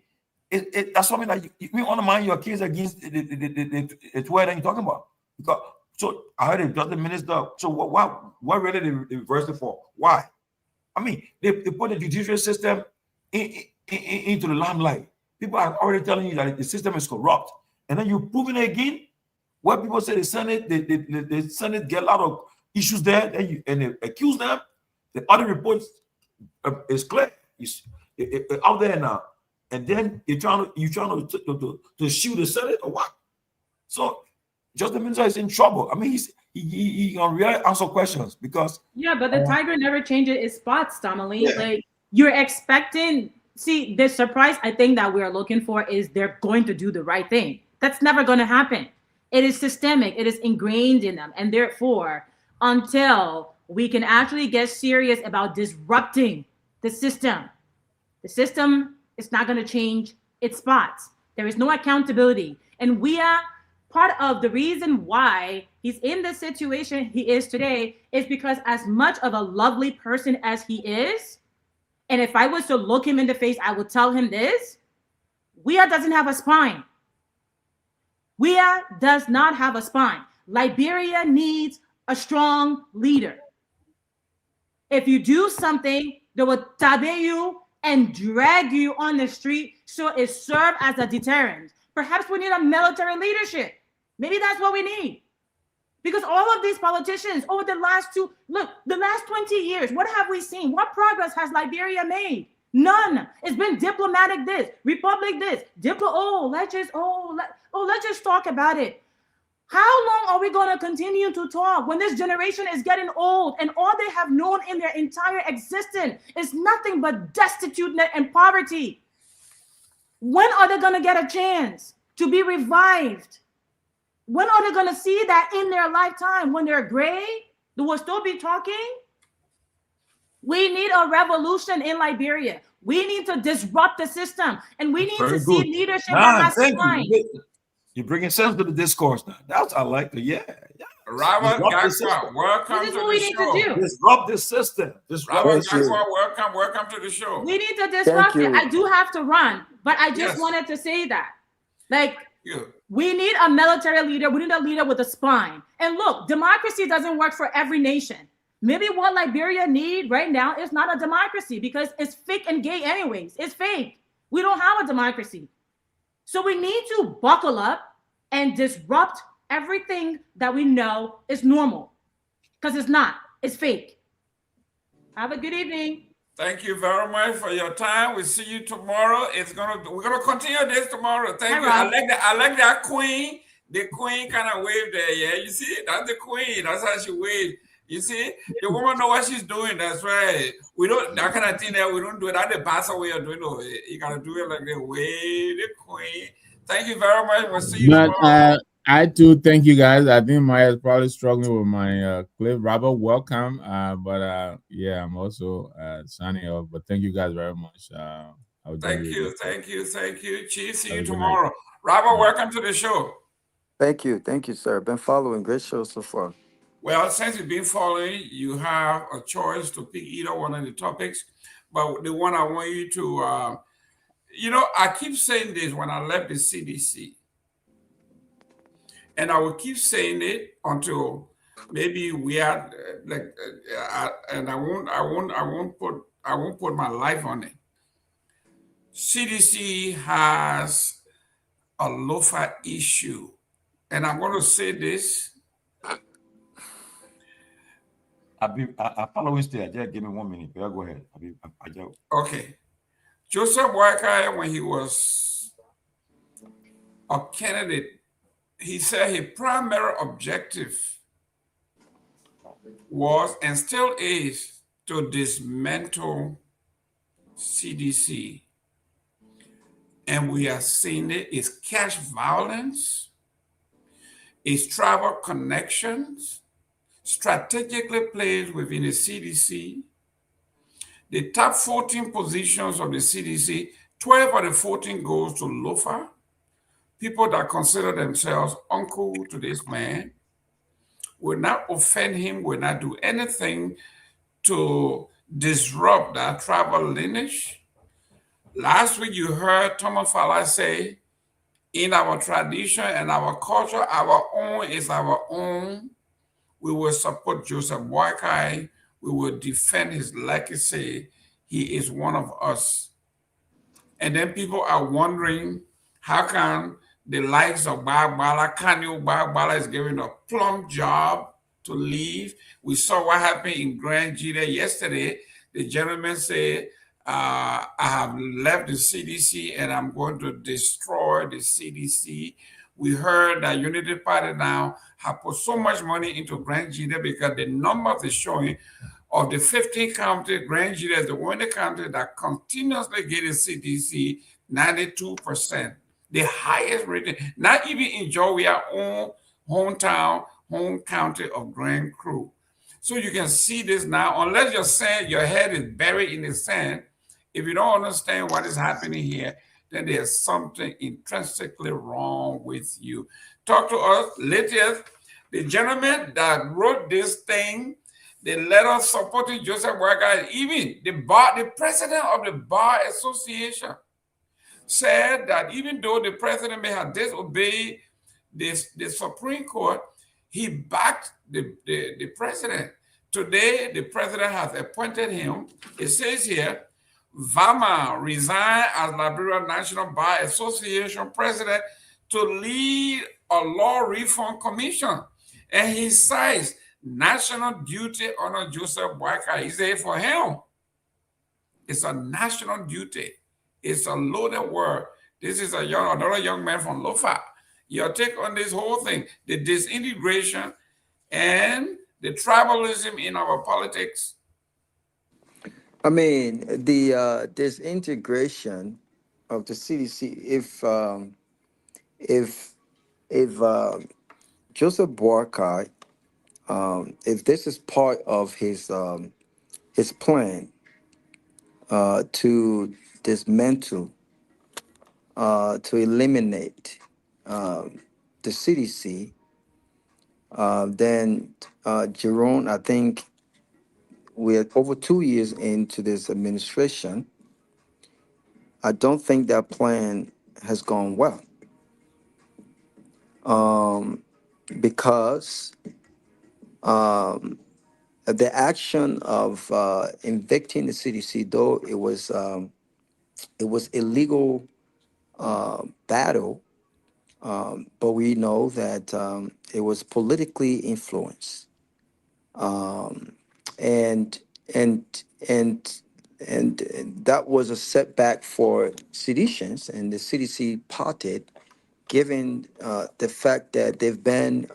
that's something that you undermine your case against the 12 that you're talking about. Because so I heard the Justice Minister. So what really they reversed it for? Why? I mean, they put the judicial system into the limelight. People are already telling you that the system is corrupt, and then you're proving it again. Where people say the Senate get a lot of issues there, and they accuse them. The other reports is clear, it's out there now, and then you're trying to shoot the Senate or what? So, Justice Minister is in trouble. I mean, he can really answer questions because but the tiger never changes its spots, Tomalin. Like you're expecting. See, the surprise I think that we're looking for is they're going to do the right thing. That's never going to happen. It is systemic. It is ingrained in them. And therefore, until we can actually get serious about disrupting the system is not going to change its spots. There is no accountability. And we are part of the reason why he's in the situation he is today is because as much of a lovely person as he is, and if I was to look him in the face, I would tell him this, Weah doesn't have a spine. Weah does not have a spine. Liberia needs a strong leader. If you do something, they will tabe you and drag you on the street so it serves as a deterrent. Perhaps we need a military leadership. Maybe that's what we need. Because all of these politicians over the last 20 years, what have we seen? What progress has Liberia made? None. It's been diplomatic this, republic this, let's just talk about it. How long are we going to continue to talk when this generation is getting old and all they have known in their entire existence is nothing but destituteness and poverty? When are they going to get a chance to be revived? When are they going to see that in their lifetime? When they're gray, they will still be talking? We need a revolution in Liberia. We need to disrupt the system, and we need to see leadership that has spine. You're bringing sense to the discourse now. That's I like it. Yeah. Robert Garguah, welcome to the show. Disrupt the system. Robert Garguah, welcome to the show. We need to disrupt it. I do have to run, but I just wanted to say that. We need a military leader. We need a leader with a spine. And look, democracy doesn't work for every nation. Maybe what Liberia needs right now is not a democracy because it's fake and gay anyways. It's fake. We don't have a democracy. So we need to buckle up and disrupt everything that we know is normal because it's not. It's fake. Have a good evening. Thank you very much for your time. We'll see you tomorrow. We're gonna continue this tomorrow. Thank you. I like that queen. The queen kind of waved there. Yeah, you see, that's the queen. That's how she waved. You see, the woman know what she's doing. That's right. We don't that kind of thing there. We don't do it. That's the bastard way of doing it. You gotta do it like the way the queen. Thank you very much. We'll see you tomorrow. I too thank you guys. I think Maya is probably struggling with my clip. Robert, welcome. But yeah, I'm also signing off. But thank you guys very much. Thank you. Chief, see you tomorrow. Robert, welcome to the show. Thank you, sir. Been following. Great show so far. Well, since you've been following, you have a choice to pick either one of the topics. But the one I want you to, I keep saying this when I left the CDC. And I will keep saying it until maybe we are and I won't put my life on it. CDC has a loafer issue, and I'm going to say this. I follow you still. Just give me 1 minute. Go ahead. Okay. Joseph Boakai, when he was or candidate, he said his primary objective was and still is to dismantle CDC. And we are seeing it is cash violence, is tribal connections, strategically placed within the CDC. The top 14 positions of the CDC, 12 of the 14 goes to Lofa, people that consider themselves uncle to this man, will not offend him, will not do anything to disrupt that tribal lineage. Last week you heard Thomas Fala say, in our tradition and our culture, our own is our own. We will support Joseph Boakai. We will defend his legacy. He is one of us. And then people are wondering, how come the likes of Barbara, Kanyo Barbara is given a plum job to leave? We saw what happened in Grand Gita yesterday. The gentleman said, I have left the CDC and I'm going to destroy the CDC. We heard that Unity Party now have put so much money into Grand Gita because the numbers is showing of the 15 county, Grand Gita is the only county that continuously getting CDC 92%, the highest rating, not even in Georgia's own hometown, home county of Grand Cru. So you can see this now, unless your head is buried in the sand. If you don't understand what is happening here, then there's something intrinsically wrong with you. Talk to us later. The gentleman that wrote this thing, the letter supporting Joseph Boakai, even the president of the Bar Association said that even though the president may have disobeyed the Supreme Court, he backed the president. Today, the president has appointed him. It says here, Vama resigned as Liberia National Bar Association president to lead a law reform commission. And he cites national duty under Joseph Boakai. He said for him, it's a national duty. It's a loaded word. This is another young man from Lofa. Your take on this whole thing, the disintegration and the tribalism in our politics. I mean, the disintegration of the CDC. If Joseph Boakai, if this is part of his plan to dismantle, to eliminate the CDC, then Jerome, I think we're over 2 years into this administration. I don't think that plan has gone well. Because the action of evicting the CDC, though it was illegal battle, but we know that it was politically influenced. And that was a setback for seditions, and the CDC parted, given the fact that they've been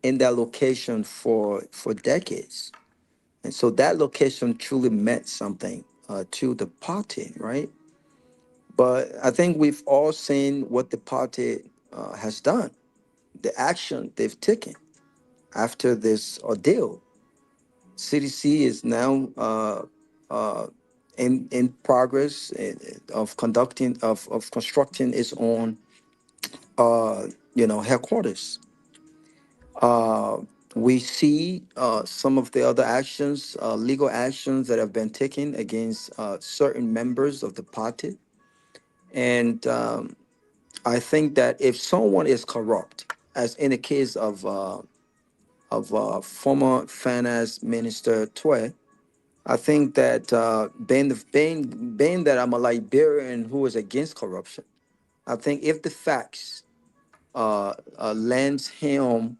in that location for decades. And so that location truly meant something to the party, right? But I think we've all seen what the party has done, the action they've taken after this ordeal. CDC is now in progress of constructing its own headquarters. We see some of the other actions, legal actions that have been taken against certain members of the party. And I think that if someone is corrupt, as in the case of former finance minister Pewee, I think that being that I'm a Liberian who is against corruption, I think if the facts lands him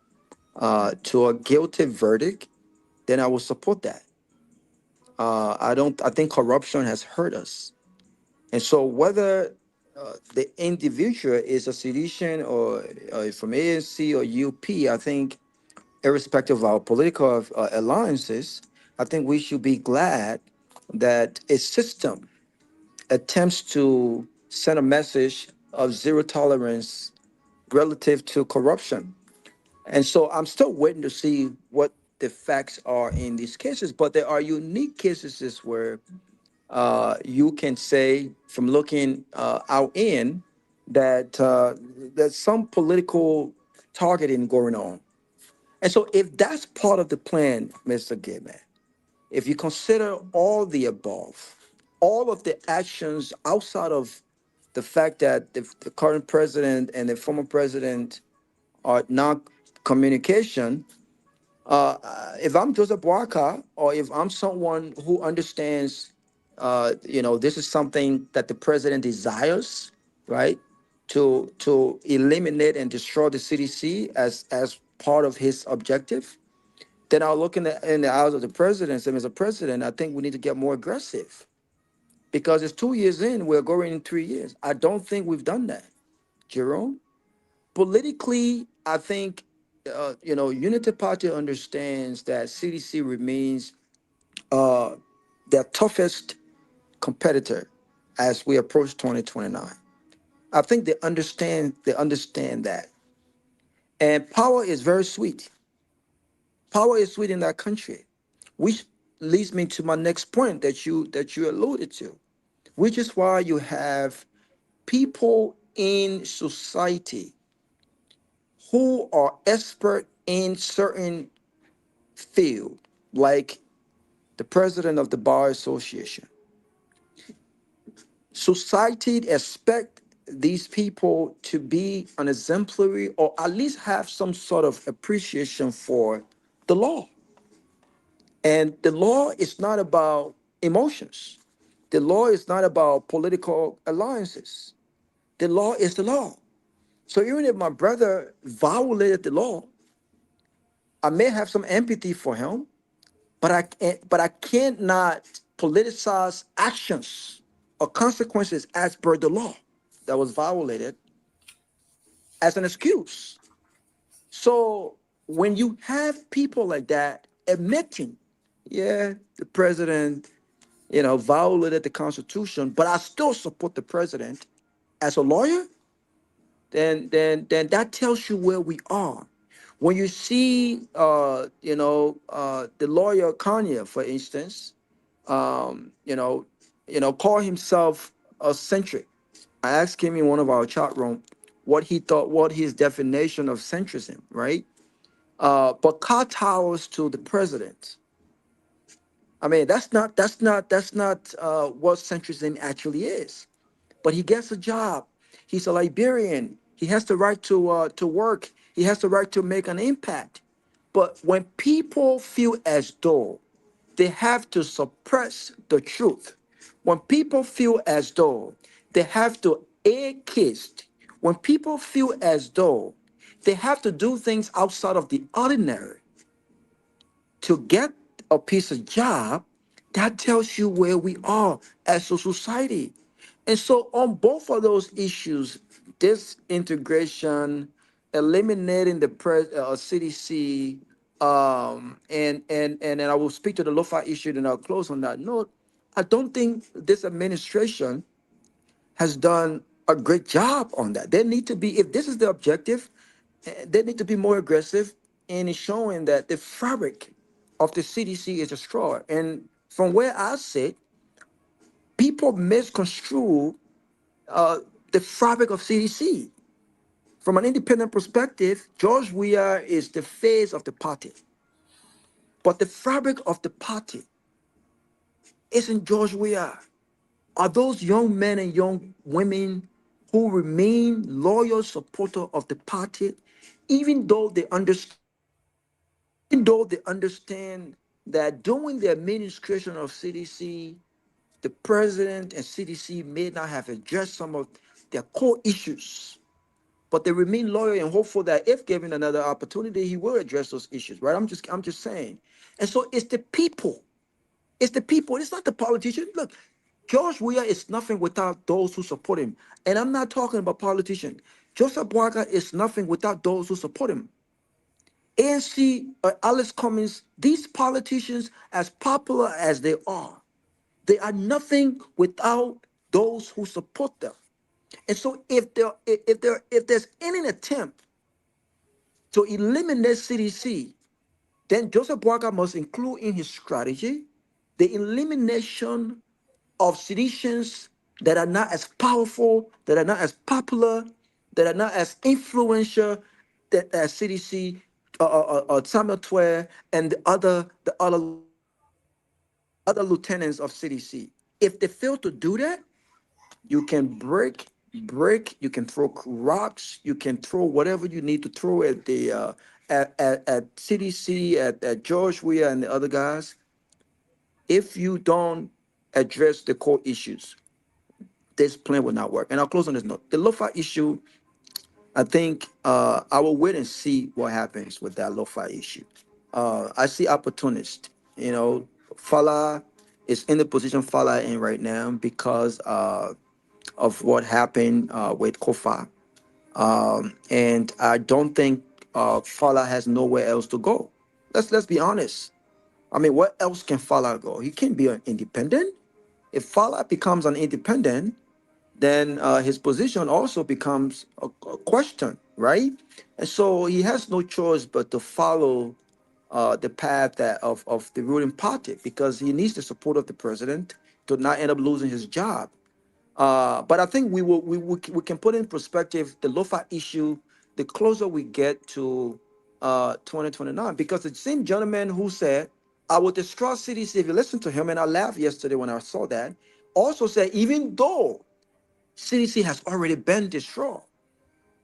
to a guilty verdict, then I will support that. I think corruption has hurt us, and so whether the individual is a sedition or from ANC or UP, I think, irrespective of our political alliances, I think we should be glad that a system attempts to send a message of zero tolerance relative to corruption. And so I'm still waiting to see what the facts are in these cases, but there are unique cases where you can say from looking out in that there's some political targeting going on. And so if that's part of the plan, Mr. Gayman, if you consider all the above, all of the actions outside of the fact that the current president and the former president are not communication, if I'm Joseph Boaka, or if I'm someone who understands, this is something that the president desires, right, to eliminate and destroy the CDC as part of his objective, then I'll look in the eyes of the president and say, Mr. President, I think we need to get more aggressive because it's 2 years in, we're going in 3 years. I don't think we've done that, Jerome. Politically, I think, Unity Party understands that CDC remains their toughest competitor as we approach 2029. I think they understand that. And power is very sweet. Power is sweet in that country, which leads me to my next point that you alluded to, which is why you have people in society who are expert in certain field, like the president of the Bar Association. Society expect these people to be an exemplary or at least have some sort of appreciation for the law. And the law is not about emotions. The law is not about political alliances. The law is the law. So even if my brother violated the law, I may have some empathy for him, but I can't not politicize actions or consequences as per the law that was violated as an excuse. So when you have people like that admitting, yeah, the president, violated the Constitution, but I still support the president as a lawyer, then that tells you where we are. When you see, the lawyer Kanye, for instance, call himself a centric. I asked him in one of our chat room what he thought, what his definition of centrism, right? But kowtows to the president. I mean, that's not what centrism actually is. But he gets a job. He's a Liberian. He has the right to work. He has the right to make an impact. But when people feel as though they have to suppress the truth, when people feel as though they have to air kissed, when people feel as though they have to do things outside of the ordinary to get a piece of job, that tells you where we are as a society. And so on both of those issues, disintegration, eliminating the CDC, and then I will speak to the LOFA issue and I'll close on that note. I don't think this administration has done a great job on that. They need to be, if this is the objective, they need to be more aggressive in showing that the fabric of the CDC is destroyed. And from where I sit, people misconstrue the fabric of CDC. From an independent perspective, George Weah is the face of the party. But the fabric of the party isn't George Weah. Are those young men and young women who remain loyal supporters of the party, even though they understand that during the administration of CDC, the president and CDC may not have addressed some of their core issues, but they remain loyal and hopeful that if given another opportunity, he will address those issues, right? I'm just saying. And so it's the people. It's the people. It's not the politicians. Look, George Weah is nothing without those who support him. And I'm not talking about politicians. Joseph Boakai is nothing without those who support him. ANC, Alice Cummings, these politicians, as popular as they are nothing without those who support them. And so if there's any attempt to eliminate CDC, then Joseph Boakai must include in his strategy the elimination of seditions that are not as powerful, that are not as popular, that are not as influential that as CDC, Samuel Twer, and the other lieutenants of CDC. If they fail to do that, you can break, you can throw rocks, you can throw whatever you need to throw at the at CDC, at George Weah and the other guys. If you don't address the core issues, this plan will not work. And I'll close on this note. The Lo-Fi issue, I think I will wait and see what happens with that Lo-Fi issue. I see opportunists. You know, Fala is in the position Fala in right now because of what happened with Kofa. And I don't think Fala has nowhere else to go. Let's be honest. I mean, where else can Fala go? He can't be an independent. If Fala becomes an independent, then his position also becomes a question, right? And so he has no choice but to follow the path of the ruling party because he needs the support of the president to not end up losing his job. But I think we can put in perspective the Lo-Fi issue the closer we get to 2029, because the same gentleman who said, I will destroy CDC, if you listen to him, and I laughed yesterday when I saw that, also said, even though CDC has already been destroyed.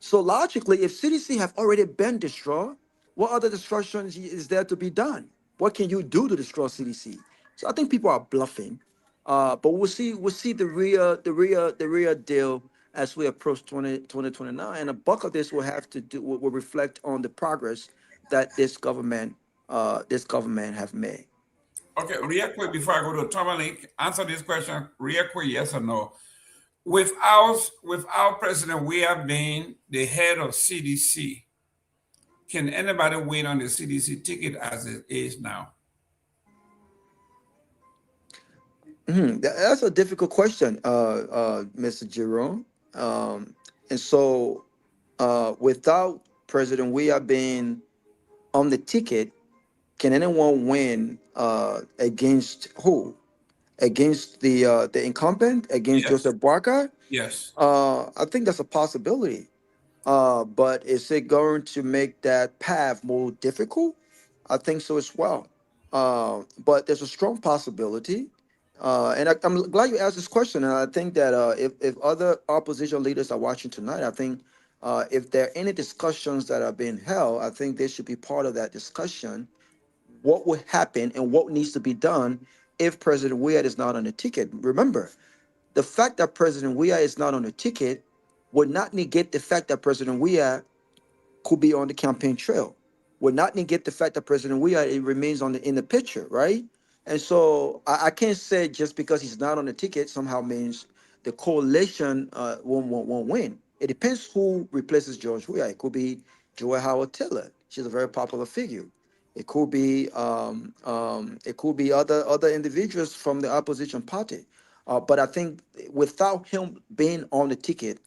So logically, if CDC have already been destroyed, what other destruction is there to be done? What can you do to destroy CDC? So I think people are bluffing, but we'll see the real deal as we approach 2029, and a bulk of this will have to do will reflect on the progress that this government have made. Okay, real quick before I go to Tomalin, answer this question real quick, yes or no. Without President Weah being the head of CDC, can anybody win on the CDC ticket as it is now? That's a difficult question, Mr. Jerome. And so, without President Weah being on the ticket, can anyone win against who? Against the incumbent? Against Joseph Boakai? Yes. I think that's a possibility. But is it going to make that path more difficult? I think so as well. But there's a strong possibility. And I'm glad you asked this question. And I think that if other opposition leaders are watching tonight, I think if there are any discussions that are being held, I think they should be part of that discussion. What would happen and what needs to be done if President Weah is not on the ticket? Remember, the fact that President Weah is not on the ticket would not negate the fact that President Weah could be on the campaign trail. Would not negate the fact that President Weah remains in the picture, right? And so I can't say just because he's not on the ticket somehow means the coalition won't win. It depends who replaces George Weah. It could be Joy Howard Taylor. She's a very popular figure. It could be other individuals from the opposition party. But I think without him being on the ticket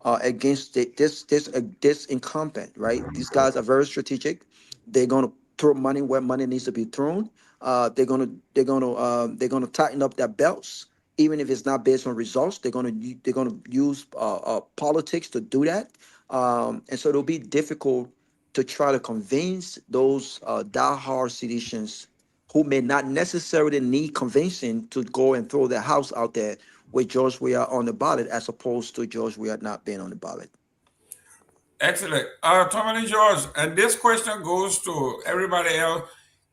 against this incumbent, right? These guys are very strategic. They're going to throw money where money needs to be thrown. They're going to tighten up their belts, even if it's not based on results. They're going to use politics to do that, and so it'll be difficult to try to convince those diehard seditionists who may not necessarily need convincing to go and throw their house out there with George Weah on the ballot, as opposed to George Weah not being on the ballot. Excellent. Tomalin George, and this question goes to everybody else.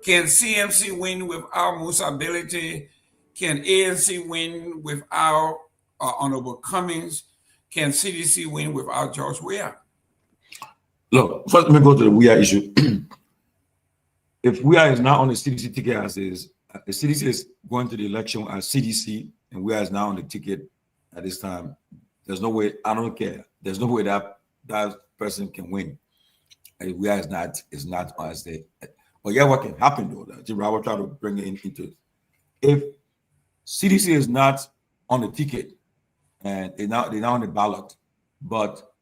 Can CMC win without Musa Ability? Can ANC win without Honorable Cummings? Can CDC win without George Weah? Look, first let me go to the Weah issue. If Weah is not on the CDC ticket as is, the CDC is going to the election as CDC, and we are now on the ticket at this time, there's no way, I don't care. There's no way that person can win. And we are is not as they. But yeah, what can happen though? That I will try to bring it into it. If CDC is not on the ticket and they're not on the ballot, but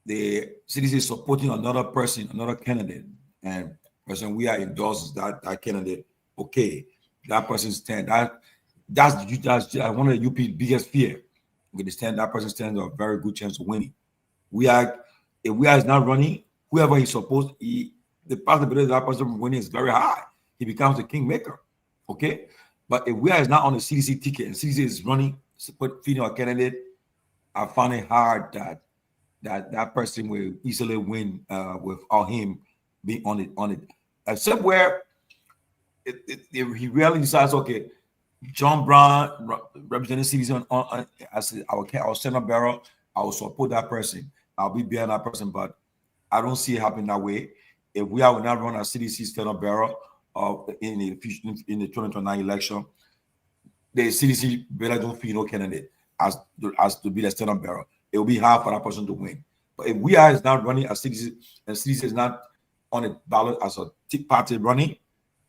the CDC is supporting another person, another candidate, and person we are endorses that candidate, okay, that person stand. That's one of the UP's biggest fear. We stand that person stands a very good chance of winning. If we are not running, whoever he's supposed, the possibility that person winning is very high. He becomes the kingmaker. Okay, but if we are not on the CDC ticket and CDC is running, support feeding our candidate, I find it hard that person will easily win without him being on it. Except where he really decides, okay, John Brown representing CDC as our Senate bearer, I will support that person. I'll be behind that person, but I don't see it happening that way. If we are not run as CDC Senate bearer in the 2029 election, the CDC better don't feel no candidate as to be the Senate bearer. It will be hard for that person to win. But if we are not running as CDC and CDC is not on the ballot as a party running,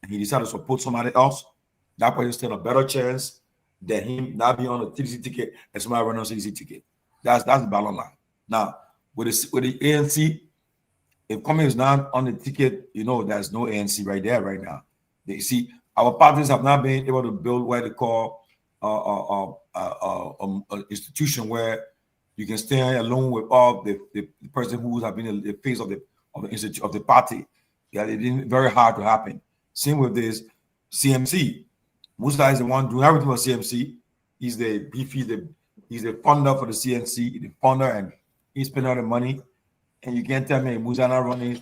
and he decided to support somebody else, that person stand a better chance than him not being on the CDC ticket and somebody running on the CDC ticket. That's the bottom line. Now, with the ANC, if Kwame is not on the ticket, there's no ANC right there right now. They see our parties have not been able to build what they call an institution where you can stand alone with all the person who have been the face of the party. Yeah, it been very hard to happen. Same with this CMC. Musa is the one doing everything for CMC. He's the funder for the CNC, the funder, and he's spending all the money. And you can't tell me Musa not running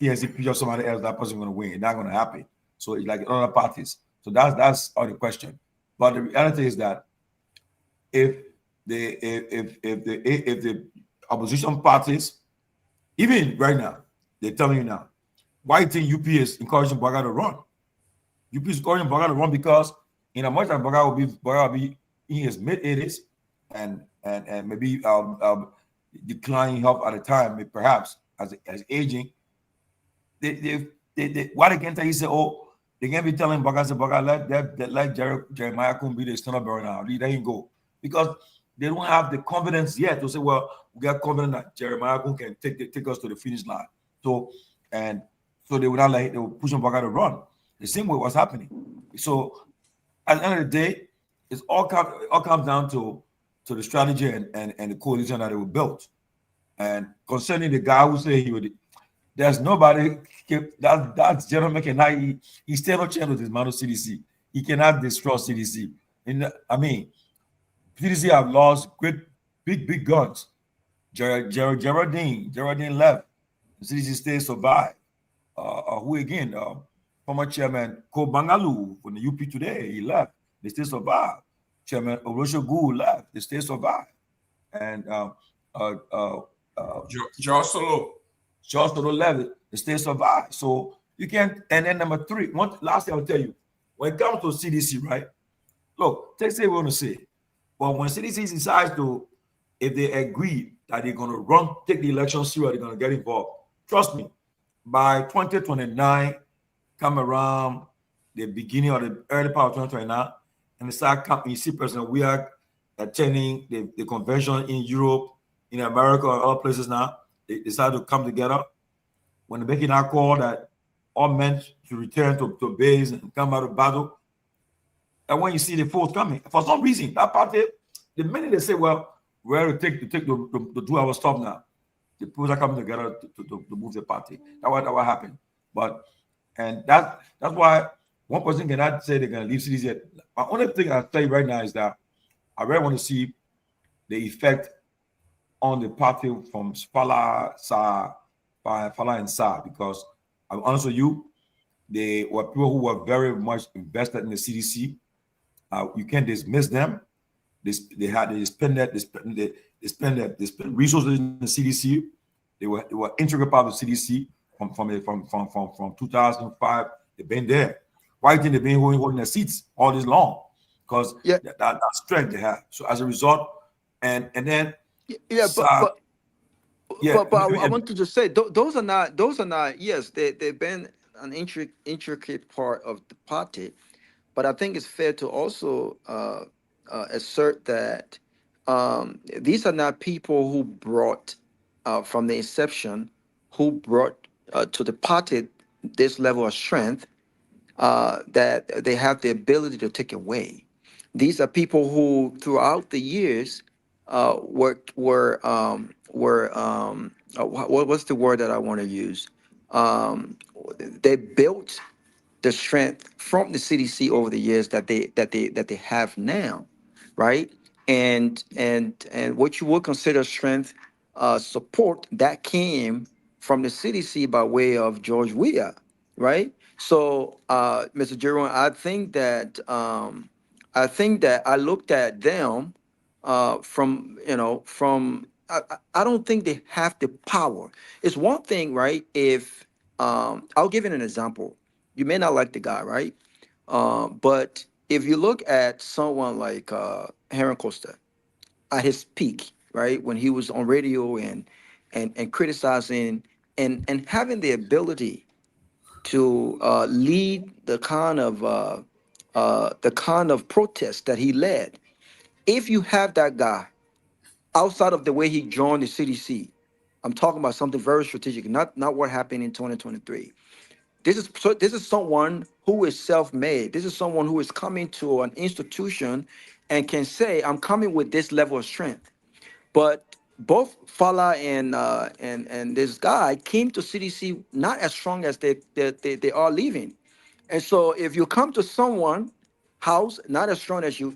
PNC push up somebody else, that person going to win. It's not going to happen. So it's like other parties. So that's all the question. But the reality is that if the opposition parties, even right now, they're telling you now, why do you think UP is encouraging Baga to run? UP is encouraging Baga to run because in a much that Baga will be in his mid-80s and maybe declining health at a time, perhaps as aging. Why they can't tell you say, oh, they can't be telling Baga, say Baga let Jeremiah Kun be the Senate bearer now. There you go. Because they don't have the confidence yet to say, well, we are confident that Jeremiah Kun can take us to the finish line. So they would not they would push Baga to run. The same way what's happening. So at the end of the day, it's all comes down to the strategy and the coalition that they were built. And concerning the guy who said he would, there's nobody that gentleman cannot. He still no chance with his man of CDC. He cannot destroy CDC. CDC have lost great big guns. Geraldine left. CDC still survived. Who again? Former chairman Kobangalu from the UP today, he left. They still survive. Chairman Oroshogu left. They still survive. And George Solo left. They still survive. So you can't. And then number three, last thing I'll tell you, when it comes to CDC, right? Look, take say we want to say, but when CDC decides to, if they agree that they're going to take the election serious, they're going to get involved. Trust me, by 2029, come around the beginning or the early part of 2029, and they start coming. You see, President, we are attending the convention in Europe, in America, and other places now. They decide to come together. When they're making that call that all men should return to base and come out of battle, and when you see the force coming, for some reason, that party, the minute they say, well, we're to do our stuff now, the people are coming together to move the party. That's what happened. But and that's why one person cannot say they're going to leave cities yet. My only thing I'll tell you right now is that I really want to see the effect on the party from Fala and Sa, because I'm honest with you, they were people who were very much invested in the CDC. You can't dismiss them. They spend resources in the CDC. They were integral part of the CDC from 2005. They've been there. Why didn't they been holding their seats all this long? because that strength they have. So as a result, and then but yeah, I want to just say those are not. Yes, they've been an intricate part of the party, but I think it's fair to also assert that these are not people who brought from the inception, who brought to the party this level of strength that they have the ability to take away. These are people who, throughout the years, what's the word that I want to use? They built the strength from the CDC over the years that they have now, right? And what you would consider strength support that came from the CDC by way of George Weah, right? So, Mr. Jerome, I think that I looked at them from I don't think they have the power. It's one thing, right? If I'll give you an example. You may not like the guy, right? But if you look at someone like Heron Costa at his peak, right, when he was on radio and criticizing and having the ability to lead the kind of protest that he led. If you have that guy outside of the way he joined the CDC, I'm talking about something very strategic, not what happened in 2023. This is someone who is self-made. This is someone who is coming to an institution and can say, "I'm coming with this level of strength." But both Fala and this guy came to CDC not as strong as they are leaving. And so if you come to someone house not as strong as you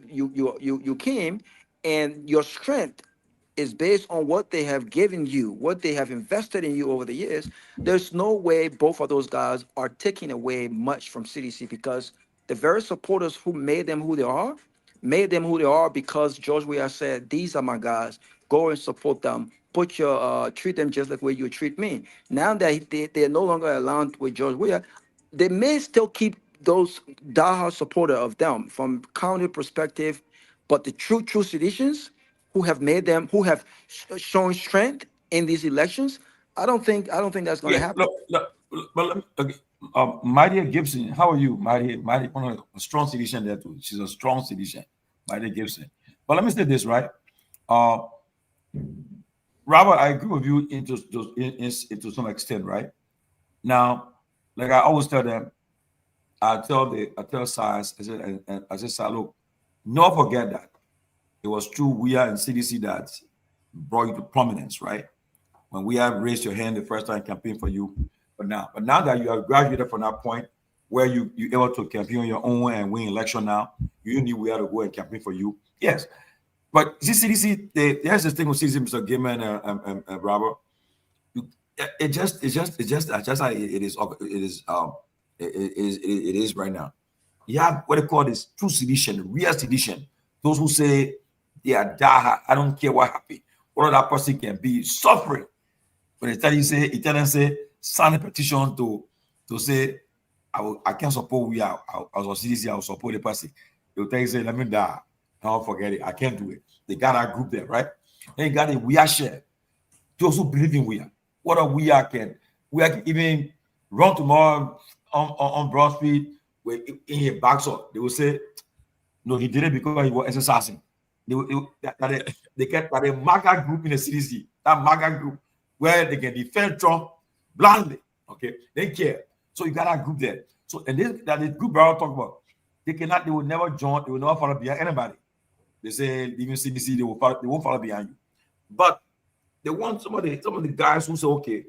came, and your strength is based on what they have given you, what they have invested in you over the years, there's no way both of those guys are taking away much from CDC, because the very supporters who made them who they are because George Weah said, "These are my guys. Go and support them. Put your treat them just like the way you treat me." Now that they're no longer aligned with George Weah, they may still keep those diehard supporter of them from county perspective, but the true seditions who have shown strength in these elections, I don't think that's going to happen. But okay, Maria Gibson, how are you, Maria? Maria, one of a strong citizen there too. She's a strong citizen, Maria Gibson. But let me say this, right? Robert, I agree with you into some extent, right? Now, like I always tell them, I tell science, I said, look, not forget that it was true we are in CDC that brought you to prominence, right? When we have raised your hand the first time campaign for you, but now that you have graduated from that point where you're able to campaign on your own and win election now, you need we have to go and campaign for you. Yes, but CDC, there's this thing with CDC, Mr. Gayman and Robert. It's just how it is right now. You have what they call this true sedition, real sedition. Those who say they are daha, I don't care what happened. What that person can be suffering. When they tell you say, sign a petition to say, I can't support we are as a CDC, I will support the person. They'll tell you, say, let me die. Don't forget it. I can't do it. They got our group there, right? Then you got a we are share. Those who believe in we are. What are we can even run tomorrow on Broad Street with in a backshot. They will say, no, he did it because he was exercising. They kept that a MAGA group in the CDC, that MAGA group where they can defend Trump blindly. Okay, they care. So you got that group there. So and this that the group I talk about, they will never join, they will never follow behind anybody. They say even CDC, they won't follow behind you. But they want some of the guys who say, okay,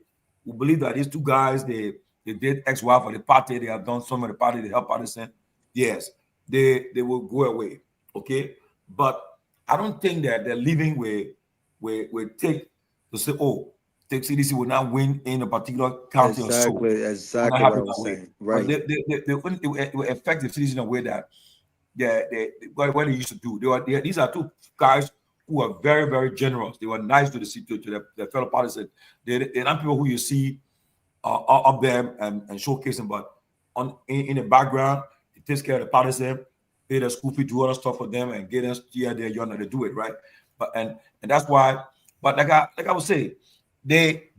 we believe that these two guys they did X, Y for the party, they have done some of the party, they help partisan. Yes, they will go away. Okay, but I don't think that they're leaving where take to say, oh, take CDC will not win in a particular county or so. Exactly what I was saying. Right. But it will affect the CDC in a way that what they used to do. These are two guys who are very, very generous. They were nice to their fellow partisans. They're not people who you see up there and showcase them, but in the background, it takes care of the partisan. pay the school fee, do other stuff for them, and get them here, there, you know, they do it, right? But and that's why. But like I would say,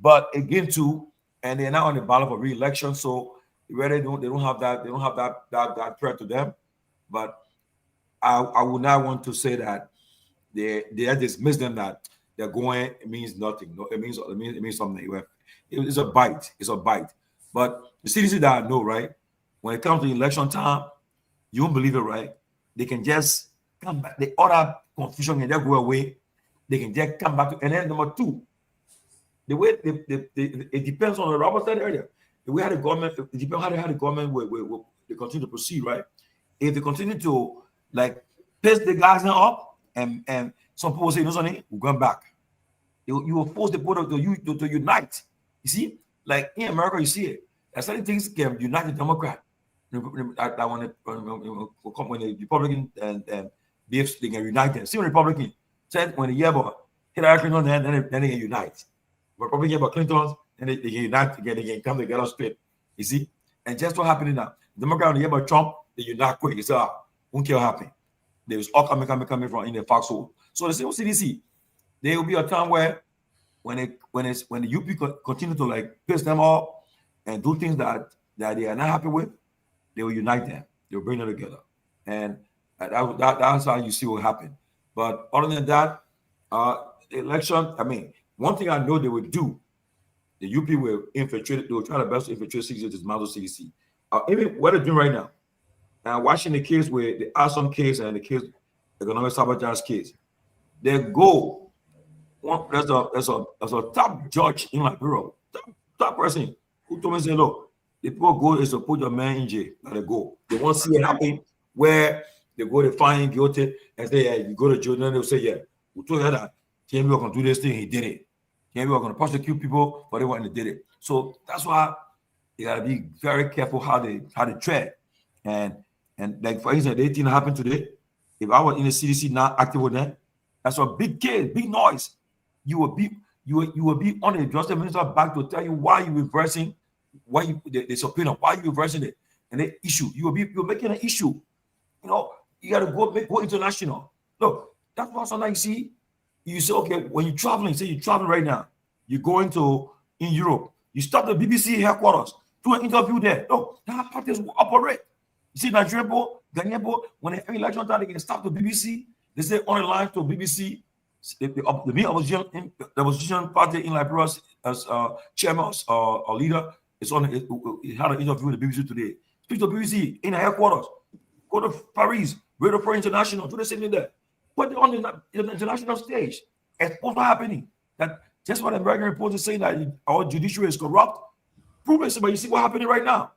but again too, and they're not on the ballot for re-election, so where they don't have that threat to them. But I would not want to say that they dismiss them, that they're going. It means nothing. No, it means something. It's a bite. It's a bite. But the CDC that I know, right? When it comes to election time, you won't believe it, right? They can just come back. The other confusion can just go away. They can just come back. And then number two, the way it depends on the Robert said earlier. The way how the government, it depends how the government will they continue to proceed, right? If they continue to like piss the guys up, and some people say, no, something, we're going back. You will force the people to unite. You see, like in America, you see it. That certain things can unite the Democrat. When the Republican and BFs, they can unite them. See, when Republican said when the year about Hillary Clinton, then they can unite. Republican about Clinton, and they can unite again. They can come together straight. You see, and just what happening now. Democrat on the year about Trump, they unite quick. You say, won't care what happened. There was all coming from in the foxhole. So the same CDC, there will be a time where when the UP continue to like piss them off and do things that they are not happy with, they will unite them. They will bring them together, and that's how you see what happen. But other than that, the election. I mean, one thing I know they will do, the UP will infiltrate. They will try their best to infiltrate CDC to dismantle CDC. Even what they're doing right now. And watching the case with the arson case and the case, the economic sabotage case, they go. There's a top judge in Liberia, top person who told me, say, look, the people go is to put your man in jail. And they go. They won't see it happen where they go to find him guilty and say, yeah, you go to jail. Then they'll say, yeah, we told her that we were going to do this thing, he did it. We were going to prosecute people, but they went and did it. So that's why you got to be very careful how they tread. And like for instance, the 18 happened today. If I was in the CDC not active with them, that's a big case, big noise. You will be on the Justice Minister back to tell you why you reversing, the subpoena, why you reversing it, and the issue. You're making an issue. You know, you got to go international. Look, that's why sometimes you say, okay, when you're traveling, say you're traveling right now, you're going to in Europe, you stop the BBC headquarters, do an interview there. Look, that parties will operate. You see, Nigerian, Ghanaian, when they have election time, they can stop the BBC. They say on the line to BBC, the main opposition party in Liberia as chairman or leader is on. He had an interview with the BBC today. Speak to BBC in the headquarters. Go to Paris, Radio France International, do the same thing there. Put it on the international stage. Expose what's happening. That just what the American report is saying, that our judiciary is corrupt. Prove it, but you see what's happening right now.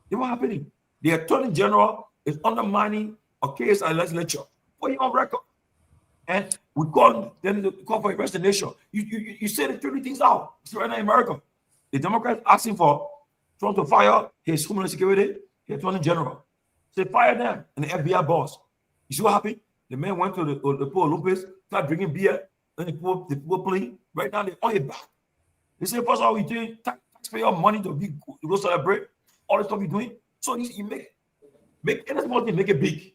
What's happening? The Attorney General is undermining a case at legislature. Put it on record. And we call for resignation. You say the 30 things out. It's right now in America. The Democrats asking for Trump to fire his Homeland Security, his Attorney General. Say fire them and the FBI boss. You see what happened? The man went to the poor Olympics, started drinking beer, and the poor playing. Right now they're on his back. They say, first of all, we take taxpayer money to go celebrate all the stuff you're doing. So you make any small thing, make it big.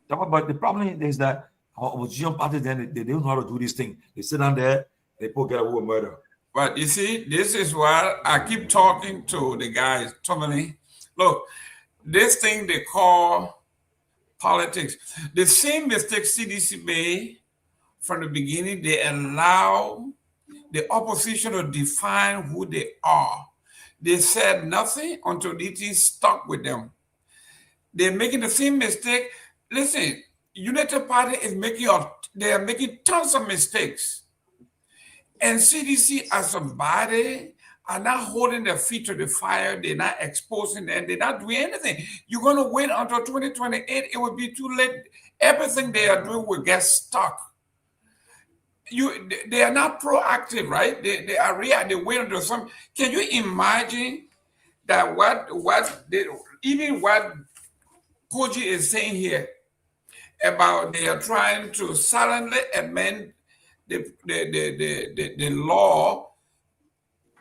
But the problem is that our opposition parties, then they don't know how to do this thing. They sit down there, they get away with murder. But you see, this is why I keep talking to the guys, Tomalin. Look, this thing they call politics, the same mistake CDC made from the beginning, they allow the opposition to define who they are. They said nothing until it is stuck with them. They're making the same mistake. Listen, United Party is they are making tons of mistakes. And CDC as a body are not holding their feet to the fire. They're not exposing them. They're not doing anything. You're going to wait until 2028. It will be too late. Everything they are doing will get stuck. They are not proactive, right? They are reactive. They wait until some. Can you imagine that what Koji is saying here about they are trying to silently amend the law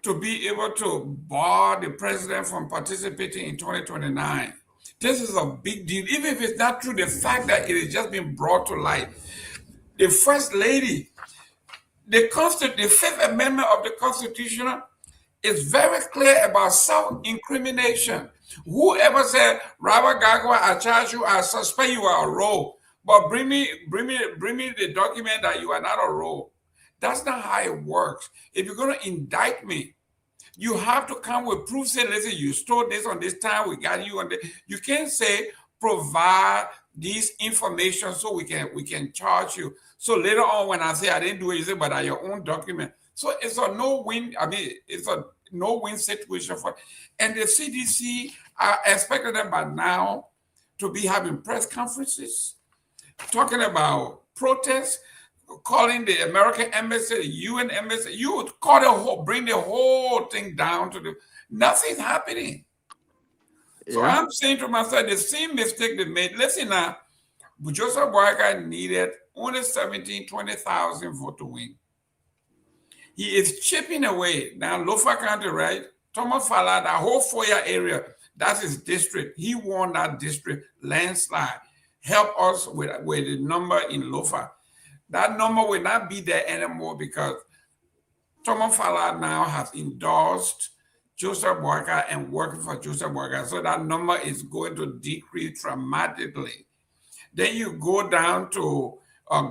to be able to bar the president from participating in 2029. This is a big deal. Even if it's not true, the fact that it has just been brought to light. The First Lady, the Fifth Amendment of the Constitution is very clear about self-incrimination. Whoever said, Robert Garguah, I charge you, I suspect you are a rogue, but bring me the document that you are not a rogue. That's not how it works. If you're going to indict me, you have to come with proof. Say, listen, you stole this on this time. We got you on this. You can't say provide these information so we can charge you. So later on, when I say I didn't do it, you say, but are your own document. So it's a no-win. I mean, it's a no-win situation for. And the CDC, I expected them by now to be having press conferences, talking about protests, calling the American embassy, the UN embassy. You would bring the whole thing down to nothing's happening. So I'm saying to myself, the same mistake they made. Listen now, Joseph Boyka needed only 20,000 votes to win. He is chipping away. Now, Lofa County, right? Thomas Fala, that whole Foya area, that's his district. He won that district landslide. Help us with the number in Lofa. That number will not be there anymore because Thomas Fala now has endorsed Joseph Boyka and working for Joseph Boyka. So that number is going to decrease dramatically. Then you go down to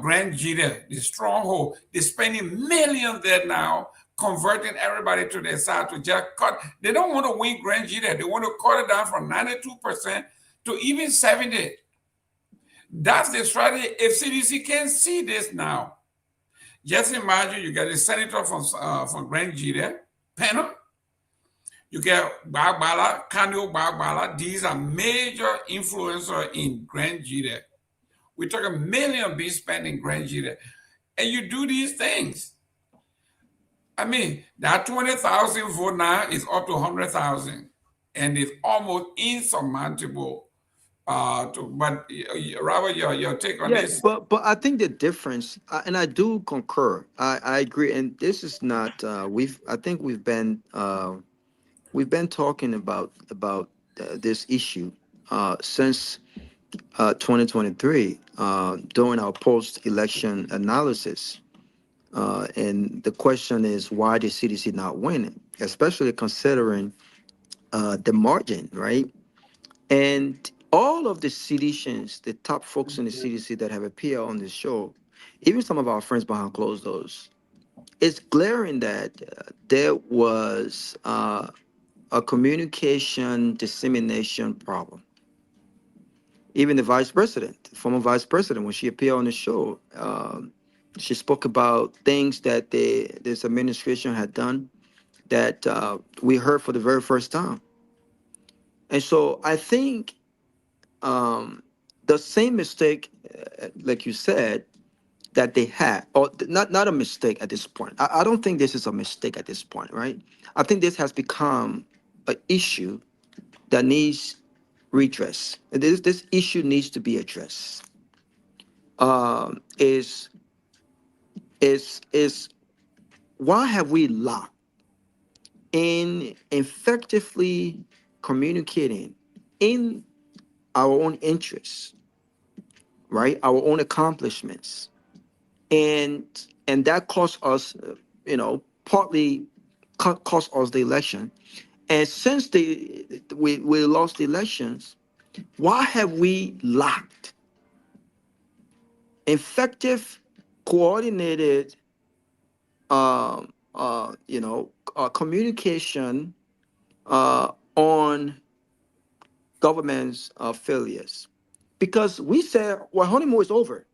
Grand Jita, the stronghold. They're spending millions there now, converting everybody to their side to just cut. They don't want to win Grand Jita. They want to cut it down from 92% to even 70%. That's the strategy. If CDC can see this now, just imagine you get a senator from Grand Jita, panel. You get Bagbala, Kanyo Bagbala. These are major influencers in Grand Jita. We're talking $1 million being spent in Grand Jita. And you do these things. I mean, that 20,000 vote now is up to 100,000. And it's almost insurmountable. But Robert, your take on this? But I think the difference, and I do concur. I agree, and this is not. I think we've been talking about this issue since 2023 during our post-election analysis, and the question is why did CDC not win, especially considering the margin, right? And all of the CDCians, the top folks in the CDC that have appeared on this show, even some of our friends behind closed doors, it's glaring that there was a communication dissemination problem. Even the vice president, former vice president, when she appeared on the show, she spoke about things that this administration had done that we heard for the very first time. And so I think the same mistake, like you said, that they had, or not a mistake at this point. I don't think this is a mistake at this point, right? I think this has become an issue that needs redress. This issue needs to be addressed. Is why have we lacked in effectively communicating in our own interests, right? Our own accomplishments, and that cost us, partly cost us the election. And since we lost the elections, why have we lacked effective, coordinated, communication on government's failures? Because we said, well, honeymoon is over.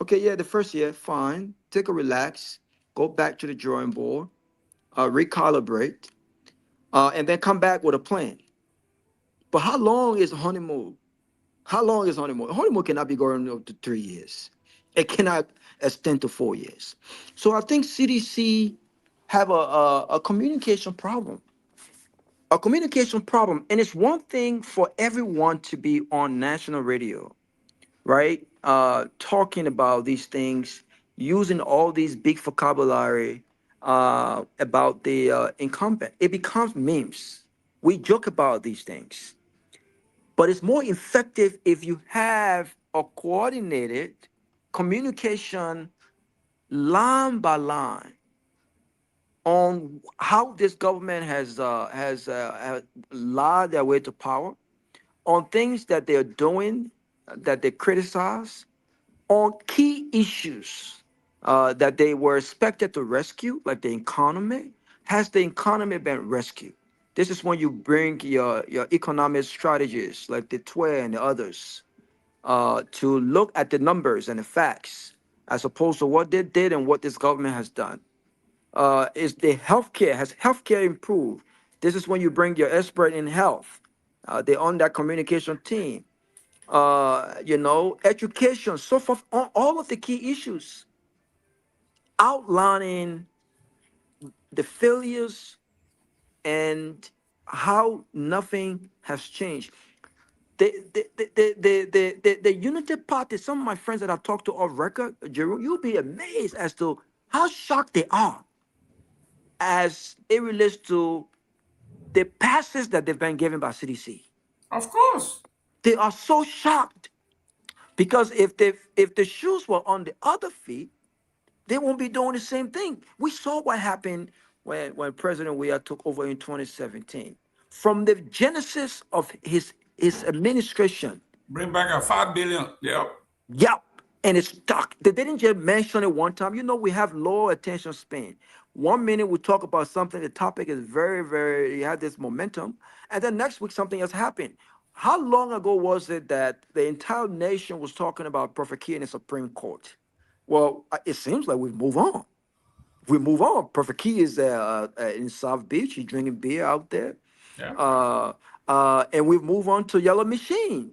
Okay, yeah, the first year, fine. Take a relax, go back to the drawing board, recalibrate, and then come back with a plan. But how long is honeymoon? How long is honeymoon? Honeymoon cannot be going up to 3 years. It cannot extend to 4 years. So I think CDC have a communication problem. A communication problem. And it's one thing for everyone to be on national radio, right? Talking about these things, using all these big vocabulary about the incumbent. It becomes memes. We joke about these things. But it's more effective if you have a coordinated communication line by line on how this government has lied their way to power, on things that they're doing that they criticize, on key issues that they were expected to rescue, like the economy. Has the economy been rescued? This is when you bring your economic strategies, like the TWE and the others, to look at the numbers and the facts, as opposed to what they did and what this government has done. Is the healthcare, has healthcare improved? This is when you bring your expert in health. They on that communication team. Education, so forth, on all of the key issues, outlining the failures and how nothing has changed. The Unity Party, some of my friends that I talked to off record, Jerome, you'll be amazed as to how shocked they are as it relates to the passes that they've been given by CDC. Of course. They are so shocked because if the shoes were on the other feet, they won't be doing the same thing. We saw what happened when President Weah took over in 2017. From the genesis of his administration. Bring back a 5 billion. Yep. Yep. And it's stuck. They didn't just mention it one time. We have low attention span. 1 minute we talk about something, the topic is very, very, you have this momentum. And then next week something else happened. How long ago was it that the entire nation was talking about Prophet Key in the Supreme Court? Well, it seems like we've moved on. We move on. Prophet Key is in South Beach. He's drinking beer out there. Yeah. And we move on to Yellow Machine.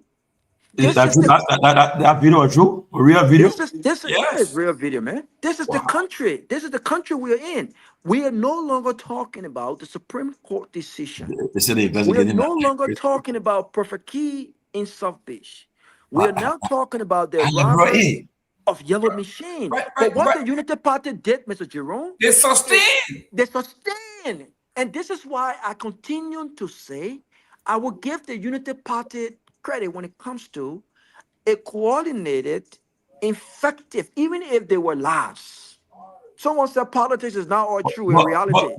Is that true? That video true? A real video? This is real video, man. This is the country. This is the country we are in. We are no longer talking about the Supreme Court decision. We are no longer talking about Prophet Key in South Beach. We are now talking about the robbery of Yellow Machine. But what the Unity Party did, Mr. Jerome, they sustain. They sustain. And this is why I continue to say I will give the Unity Party credit when it comes to a coordinated, effective, even if they were lies. Someone said politics is not all true in reality.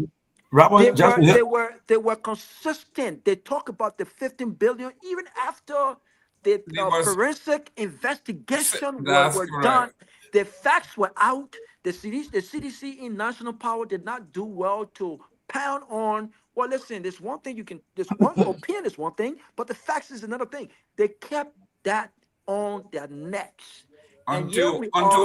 They were consistent. They talk about the 15 billion even after the forensic investigation were done. The facts were out. The CDC in national power did not do well to pound on. Well, listen, there's one thing this one opinion is one thing, but the facts is another thing. They kept that on their necks. Until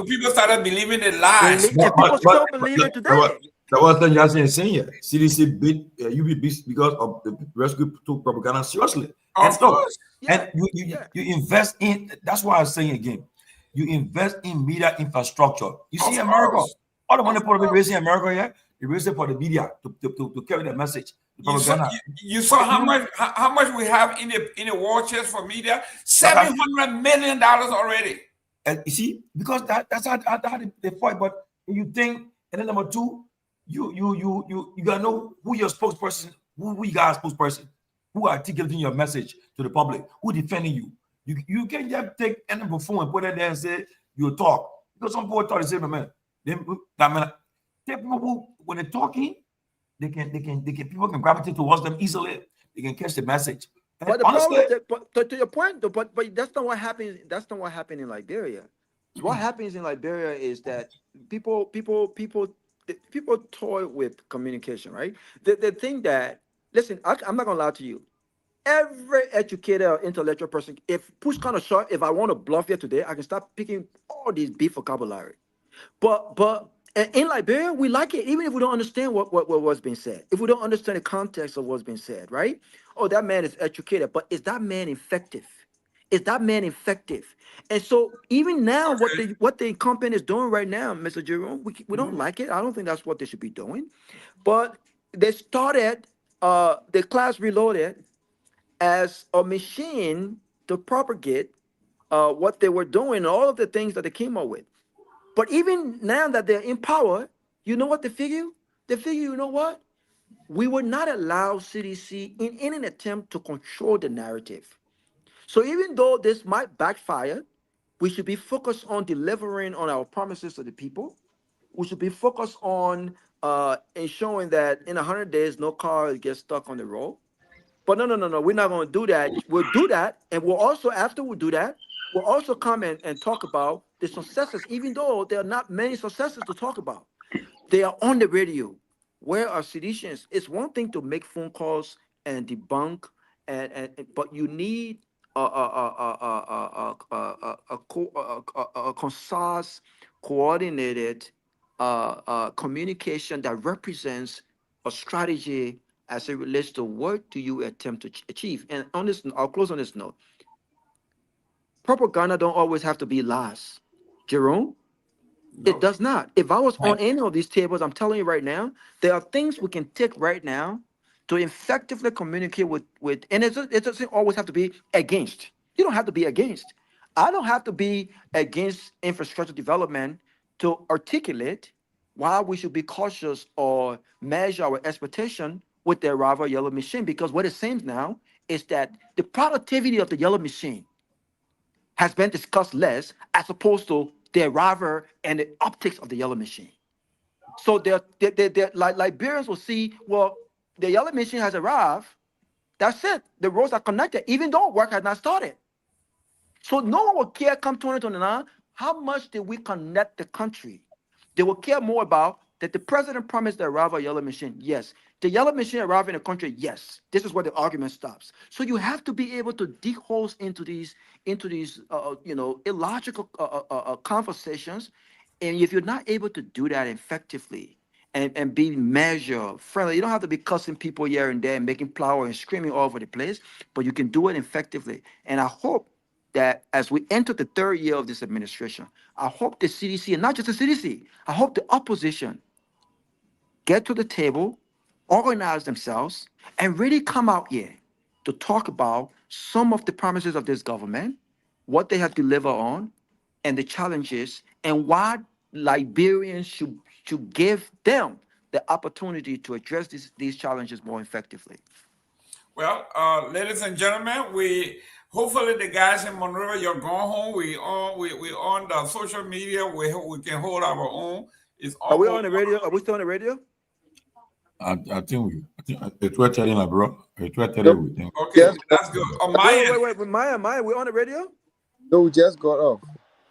people started believing the lies. People still believe it today. That was the Justin saying here. CDC beat UB because of the rescue took propaganda seriously. Of course. And you invest in, that's why I'm saying again, you invest in media infrastructure. You see America, all the money people raising in America here, they raise it for the media to carry the message. You saw how much we have in the war chest for media? $700 million already. And you see, because that's how they fight. But you think, and then number two, you gotta know who your spokesperson, who you got a spokesperson, who are articulating your message to the public, who defending you. You can't just take any phone and put it there and say you talk. Because some people talk the same man. People who, when they're talking, people can gravitate towards them easily. They can catch the message. But the problem, to your point, though, but that's not what happens. That's not what happened in Liberia. What happens in Liberia is that people toy with communication, right? They think that, listen, I'm not gonna lie to you. Every educated or intellectual person, if push kind of short, if I want to bluff you today, I can start picking all these beef vocabulary. But in Liberia, we like it, even if we don't understand what was being said. If we don't understand the context of what's being said, right? Oh, that man is educated, but is that man effective? Is that man effective? And so even now, what the company is doing right now, Mr. Jerome, we don't like it. I don't think that's what they should be doing. But they started the class reloaded as a machine to propagate what they were doing, all of the things that they came up with. But even now that they're in power, you know what they figure? They figure, you know what? We would not allow CDC in any attempt to control the narrative. So even though this might backfire, we should be focused on delivering on our promises to the people. We should be focused on ensuring that in 100 days, no car gets stuck on the road. But no, we're not going to do that. We'll do that. And we'll also, after we do that, we'll also come and talk about the successes, even though there are not many successes to talk about. They are on the radio. Where are seditions? It's one thing to make phone calls and debunk, but you need a concise, coordinated communication that represents a strategy as it relates to what do you attempt to achieve. And on this, I'll close on this note. Propaganda don't always have to be lies. Jerome, it does not. If I was on any of these tables, I'm telling you right now, there are things we can take right now to effectively communicate with and it doesn't always have to be against. You don't have to be against. I don't have to be against infrastructure development to articulate why we should be cautious or measure our expectation with the arrival of yellow machine, because what it seems now is that the productivity of the yellow machine has been discussed less as opposed to the arrival and the optics of the yellow machine. So they're like Liberians will see, well, the yellow machine has arrived. That's it. The roads are connected, even though work has not started. So no one will care come 2029, how much did we connect the country? They will care more about that the president promised the arrival of yellow machine. Yes. The yellow machine arrived in the country. Yes. This is where the argument stops. So you have to be able to dig holes into these illogical conversations. And if you're not able to do that effectively and be measure friendly, you don't have to be cussing people here and there and making plow and screaming all over the place, but you can do it effectively. And I hope that as we enter the third year of this administration, I hope the CDC, and not just the CDC, I hope the opposition get to the table, organize themselves, and really come out here to talk about some of the promises of this government, what they have delivered on, and the challenges, and why Liberians should give them the opportunity to address these challenges more effectively. Well, ladies and gentlemen, hopefully the guys in Monroe, you're going home. We on the social media. We can hold our own. Are we on the radio? Are we still on the radio? I think it's what telling you, bro. It's what No. telling you. Okay, that's good. On my end, wait, Myean, we on the radio? No, we just got off.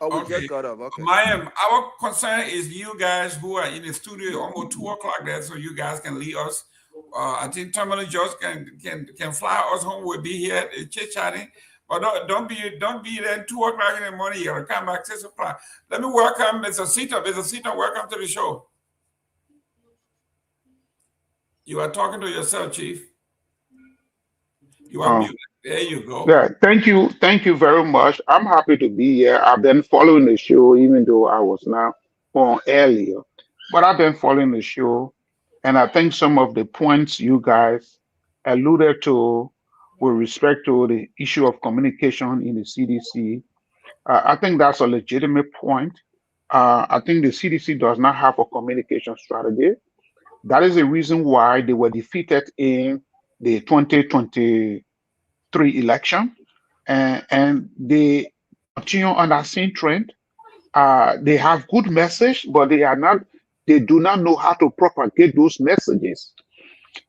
Oh, we just got off. Okay. Myean, our concern is you guys who are in the studio almost 2 o'clock there, so you guys can leave us. I think Tomalin George can fly us home. We'll be here chit chatting, but don't be there 2 o'clock in the morning. You gotta come back 6 o'clock. Let me welcome Mr. Sita. Mr. Sita, welcome to the show. You are talking to yourself, Chief. You are muted. There you go. Yeah, thank you very much. I'm happy to be here. I've been following the show, even though I was not on earlier, but I've been following the show, and I think some of the points you guys alluded to with respect to the issue of communication in the CDC, I think that's a legitimate point. I think the CDC does not have a communication strategy. That is the reason why they were defeated in the 2023 election, and they continue on that same trend. They have good message, but they do not know how to propagate those messages.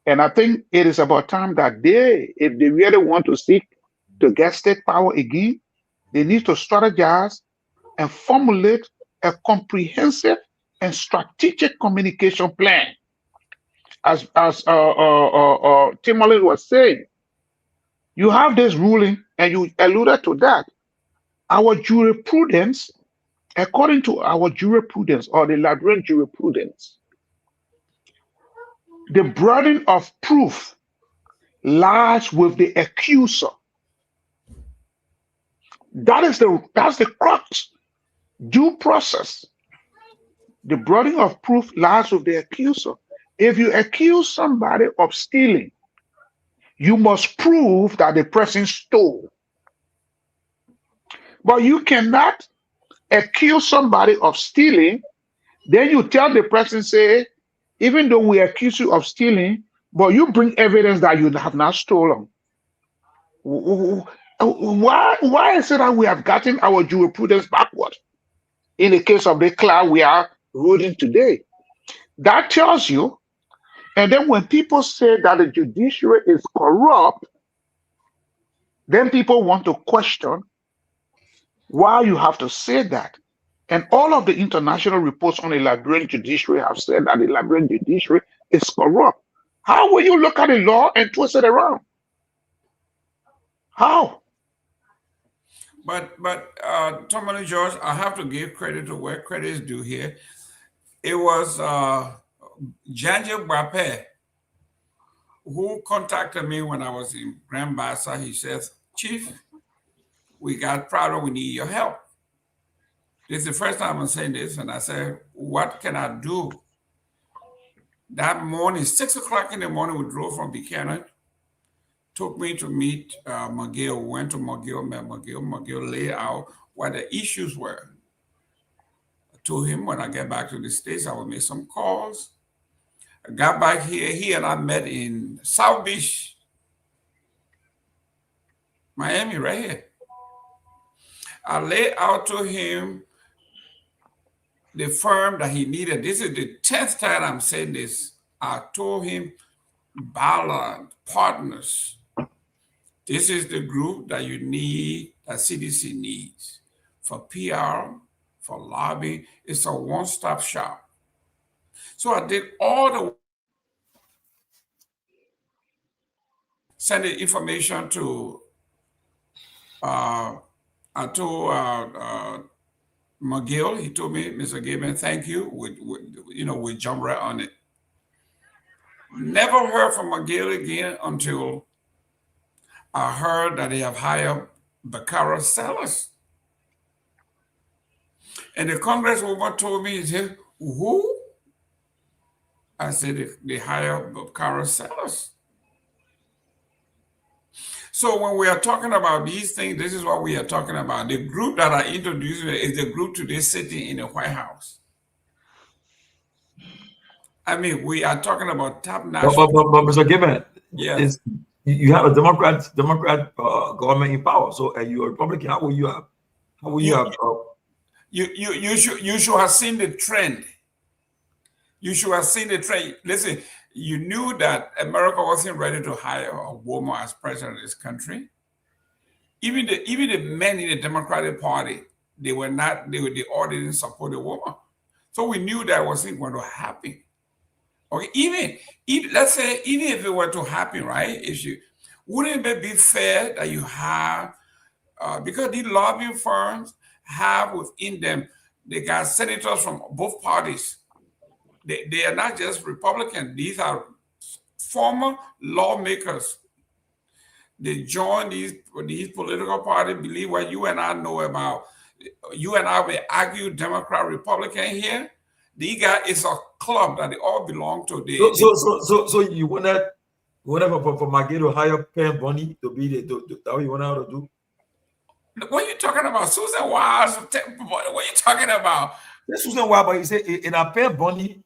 And I think it is about time that if they really want to seek to get state power again, they need to strategize and formulate a comprehensive and strategic communication plan. As Tomalin was saying, you have this ruling, and you alluded to that. Our jurisprudence, according to our jurisprudence or the Liberian jurisprudence, the burden of proof lies with the accuser. That's the crux. Due process. The burden of proof lies with the accuser. If you accuse somebody of stealing, you must prove that the person stole. But you cannot accuse somebody of stealing, then you tell the person, say, even though we accuse you of stealing, but you bring evidence that you have not stolen. Why is it that we have gotten our jurisprudence backward in the case of the cloud we are ruling today? That tells you. And then when people say that the judiciary is corrupt, then people want to question why you have to say that. And all of the international reports on the Liberian judiciary have said that the Liberian judiciary is corrupt. How will you look at the law and twist it around? How? But Tomalin George, I have to give credit to where credit is due here. It was Janja Bape who contacted me when I was in Grand Bassa. He says, Chief, we got problem, we need your help. This is the first time I'm saying this, and I said, what can I do? That morning, 6 o'clock in the morning, we drove from Buchanan, took me to meet McGill, went to McGill, met McGill. McGill laid out what the issues were. I told him when I get back to the States, I will make some calls. I got back here, he and I met in South Beach, Miami, right here. I laid out to him the firm that he needed. This is the 10th time I'm saying this. I told him, Ballard Partners, this is the group that you need, that CDC needs for PR, for lobbying. It's a one-stop shop. So I did all the send the information to I told McGill. He told me, Mr. Gayman, thank you. We jump right on it. Never heard from McGill again until I heard that they have hired Baccarat sellers. And the congresswoman told me, who? I said, they hired Baccarat sellers. So when we are talking about these things, this is what we are talking about. The group that I introduced is the group today sitting in the White House. I mean, we are talking about top national. But Mr. Gayman, yes, you have a Democrat government in power. So are you a Republican? How will you have? How will you have? You should have seen the trend. You should have seen the trend. Listen, you knew that America wasn't ready to hire a woman as president of this country. Even the men in the Democratic Party, they all didn't support the woman. So we knew that wasn't going to happen. Okay, even let's say, even if it were to happen, right? Wouldn't it be fair that you have, because these lobbying firms have within them, they got senators from both parties. They are not just Republican. These are former lawmakers. They join these political parties, believe what you and I know about. You and I will argue Democrat, Republican here. It's a club that they all belong to. So you wanted for McGill to hire Penn Bunny to be that you want her to do? What are you talking about? Susan Wise? What are you talking about? Susan Wise, but he said in a Penn Bunny,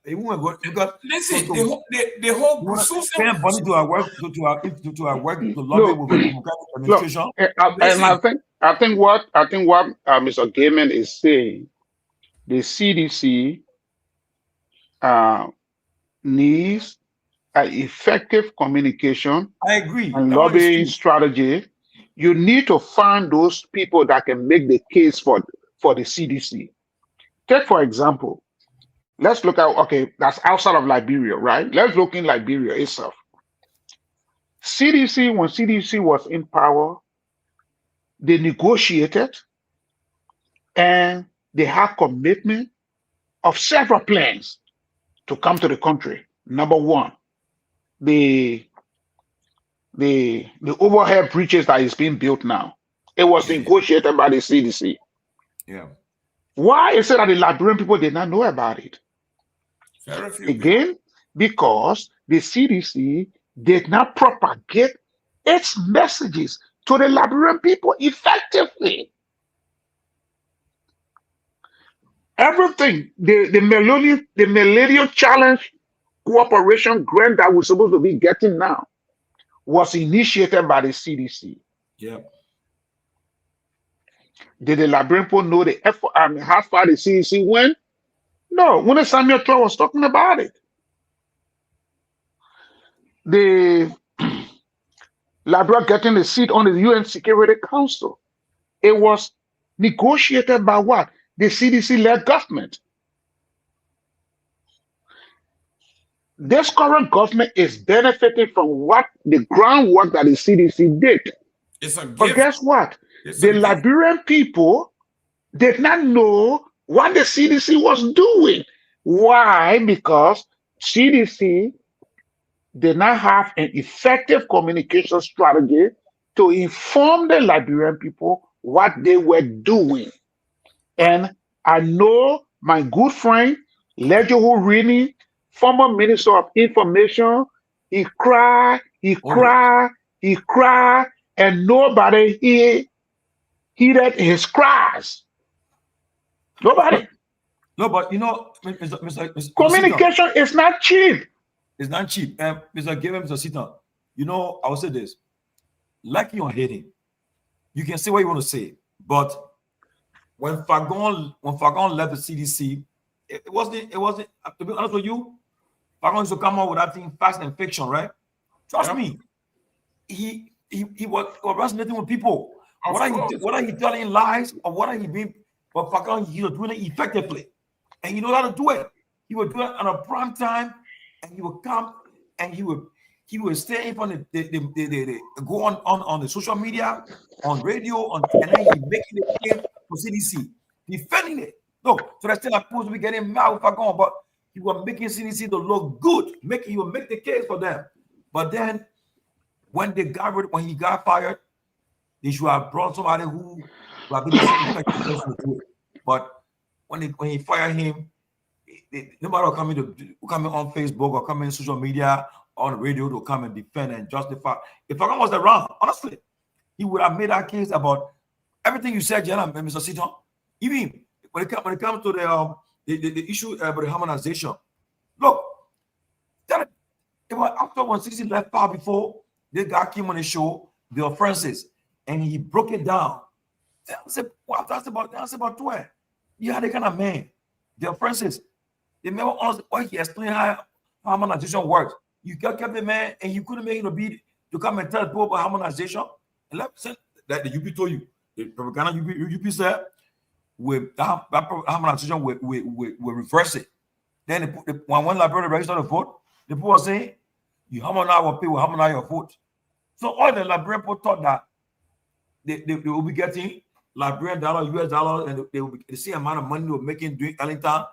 it won't go because listen, the whole Susan Penn Bunny to work to lobby with the Democratic administration. And I think what Mr. Gayman is saying, the CDC needs an effective communication. I agree. And lobbying strategy. You need to find those people that can make the case for the CDC. Take, for example, let's look at, that's outside of Liberia, right? Let's look in Liberia itself. CDC, when CDC was in power, they negotiated and they had commitment of several plans to come to the country. Number one, the overhead bridges that is being built now, it was negotiated by the CDC. Yeah. Why is it that the Liberian people did not know about it? Again, because the CDC did not propagate its messages to the Liberian people effectively. Everything, the Millennium Challenge cooperation grant that we're supposed to be getting now was initiated by the CDC. Yeah. Did the Liberian people know the effort? I mean, how far the CDC went? No. When Samuel Eto'o was talking about it, the Liberia getting a seat on the UN Security Council, it was negotiated by what? The CDC-led government. This current government is benefiting from what the groundwork that the CDC did. It's a gift. But guess what? The Liberian people did not know what the CDC was doing. Why? Because CDC did not have an effective communication strategy to inform the Liberian people what they were doing. And I know my good friend, Lejo Rini, former Minister of Information, he cried, and nobody heeded his cries. Nobody. No, but you know, Mr. Communication is not cheap. It's not cheap. Mr. Gayman, Mr. Sita, you know, I will say this. Liking or hating, you can say what you want to say, but when Fagon left the CDC, it wasn't, to be honest with you, Fagon used to come out with that thing, Facts and Fiction, right? Trust me, he was resonating with people. Whether he telling lies or whether he being, but Fagon, he was doing it effectively. And you know how to do it. He would do it on a prime time, and he would come and he would stay in front of the go on the social media, on radio, and then he making the case for CDC, defending it. No, so that's still supposed to be getting mad with Fagon, but he was making CDC to look good. He would make the case for them. But then when he got fired, they should have brought somebody who had been the do it. But when he fired him, nobody will come on Facebook or come in social media, on the radio to come and defend and justify. If Fagon was around, honestly, he would have made that case about everything you said, Jenna, Mr. Seaton. Even when it comes to the issue about the harmonization, look, it was after when CDC left power before, this guy came on the show, the offenses, and he broke it down. That's about 12. You had the kind of man, the offenses. They never honestly why he explained how harmonization works. You kept the man and you couldn't make him to come and tell people about harmonization. And let me say that the UP told you, the propaganda UP said, with that harmonization will reverse it. Then when one library registered the vote, the people were saying, you harmonize our people, harmonize your vote. So all the Liberian people thought that they will be getting Liberian dollar, US dollar, and they will be the same amount of money they were making doing Ellington.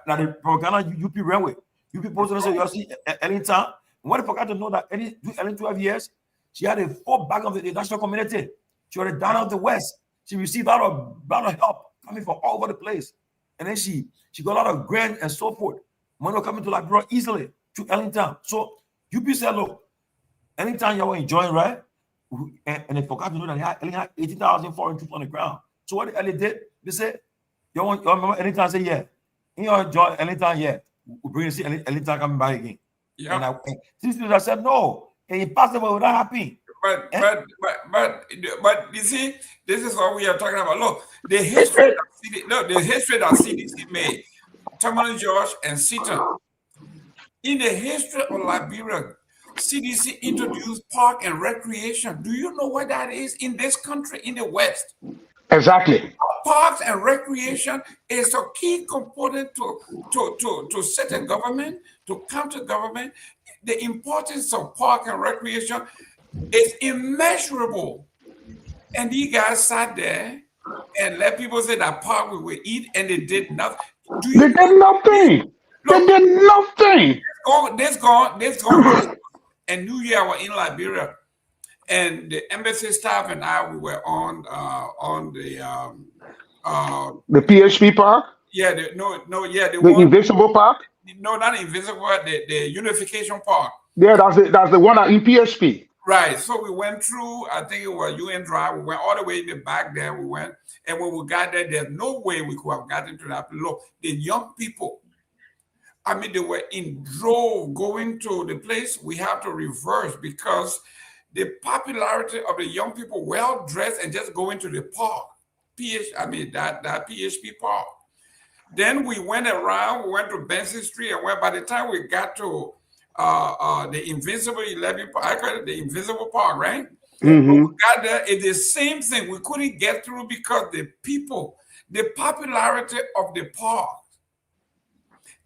Now the propaganda UP ran with. UP posted say you see Ellington. What I forgot to know that during 12 years, she had a full back of the national community. She was down of the West. She received a lot of help coming from all over the place. And then she got a lot of grant and so forth. Money was coming to Liberia easily to Ellington. So UP said, look, anytime you were enjoying, right? And they forgot to know that they had 18,000 foreign troops on the ground. So what the did, they said, you remember Ellington said, yeah. You enjoy Ellington, yeah. We'll bring see Ellington coming back again. Yeah. And I said, no, impossible, will not happen. But you see, this is what we are talking about. Look, the history that CDC made, Tomalin George and Seaton. In the history of Liberia, CDC introduced park and recreation. Do you know what that is in this country, in the West? Exactly. Parks and recreation is a key component to set a government, to counter government. The importance of park and recreation is immeasurable. And these guys sat there and let people say that park we will eat, and they did nothing. They did nothing. They did nothing. This gone. And New Year, I was in Liberia, and the embassy staff and I, we were on the PHP park. Yeah, the Invisible Park. No, not Invisible. The Unification Park. Yeah, that's the one in PHP. Right. So we went through. I think it was UN Drive. We went all the way in the back there. We went, and when we got there, there's no way we could have gotten to that. Look, the young people. I mean, they were in drove going to the place. We have to reverse because the popularity of the young people well dressed and just going to the park, that PHP park. Then we went around, we went to Benson Street, and by the time we got to the Invincible 11, I call it the Invincible Park, right? Mm-hmm. When we got there, it's the same thing. We couldn't get through because the popularity of the park.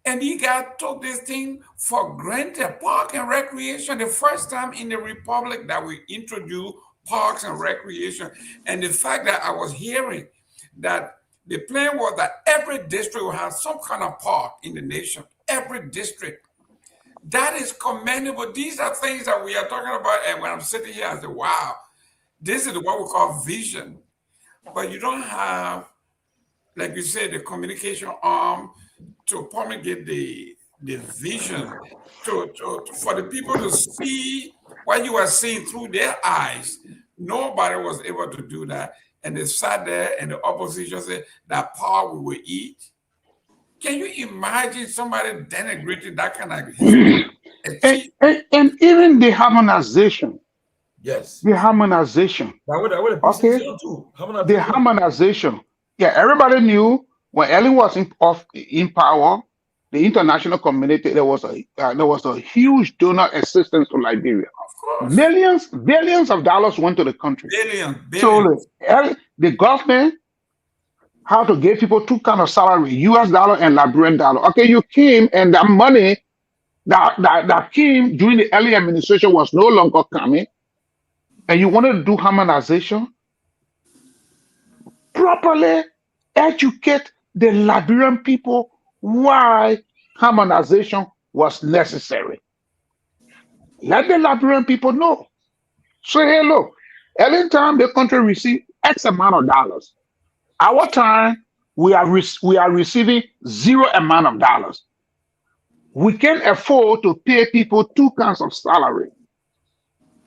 And you guys took this thing for granted. Park and recreation, the first time in the Republic that we introduced parks and recreation. And the fact that I was hearing that the plan was that every district will have some kind of park in the nation. Every district. That is commendable. These are things that we are talking about. And when I'm sitting here, I say, wow, this is what we call vision. But you don't have, like you said, the communication arm to promulgate the vision, for the people to see what you are seeing through their eyes. Nobody was able to do that. And they sat there and the opposition said, that power we will eat. Can you imagine somebody denigrating that kind of history? And even the harmonization. Yes. The harmonization. Okay. The harmonization. Yeah, everybody knew when Ellen was in power, the international community, there was a huge donor assistance to Liberia. Billions of dollars went to the country. Billions. So the government had to give people two kinds of salary, US dollar and Liberian dollar. Okay, you came and that money that came during the early administration was no longer coming, and you wanted to do harmonization, properly educate the Liberian people why harmonization was necessary. Let the Liberian people know. Say, hey, look, every time the country receives X amount of dollars, our time we are receiving zero amount of dollars. We can afford to pay people two kinds of salary.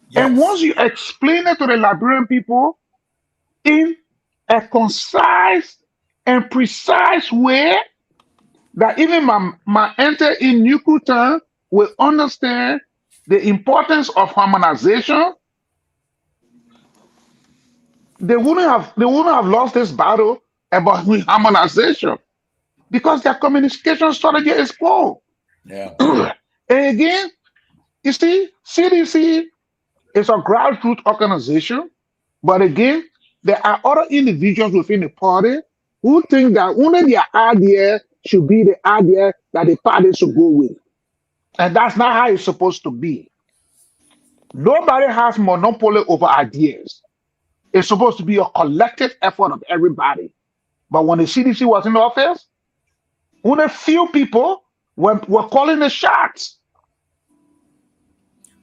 Yes. And once you explain it to the Liberian people in a concise and precise way, that even my enter in Nuku town will understand the importance of harmonization, they wouldn't have lost this battle about harmonization because their communication strategy is poor. Yeah. And again, you see, CDC is a grassroots organization, but again, there are other individuals within the party who think that only their idea should be the idea that the party should go with. And that's not how it's supposed to be. Nobody has monopoly over ideas. It's supposed to be a collective effort of everybody. But when the CDC was in office, only few people were calling the shots.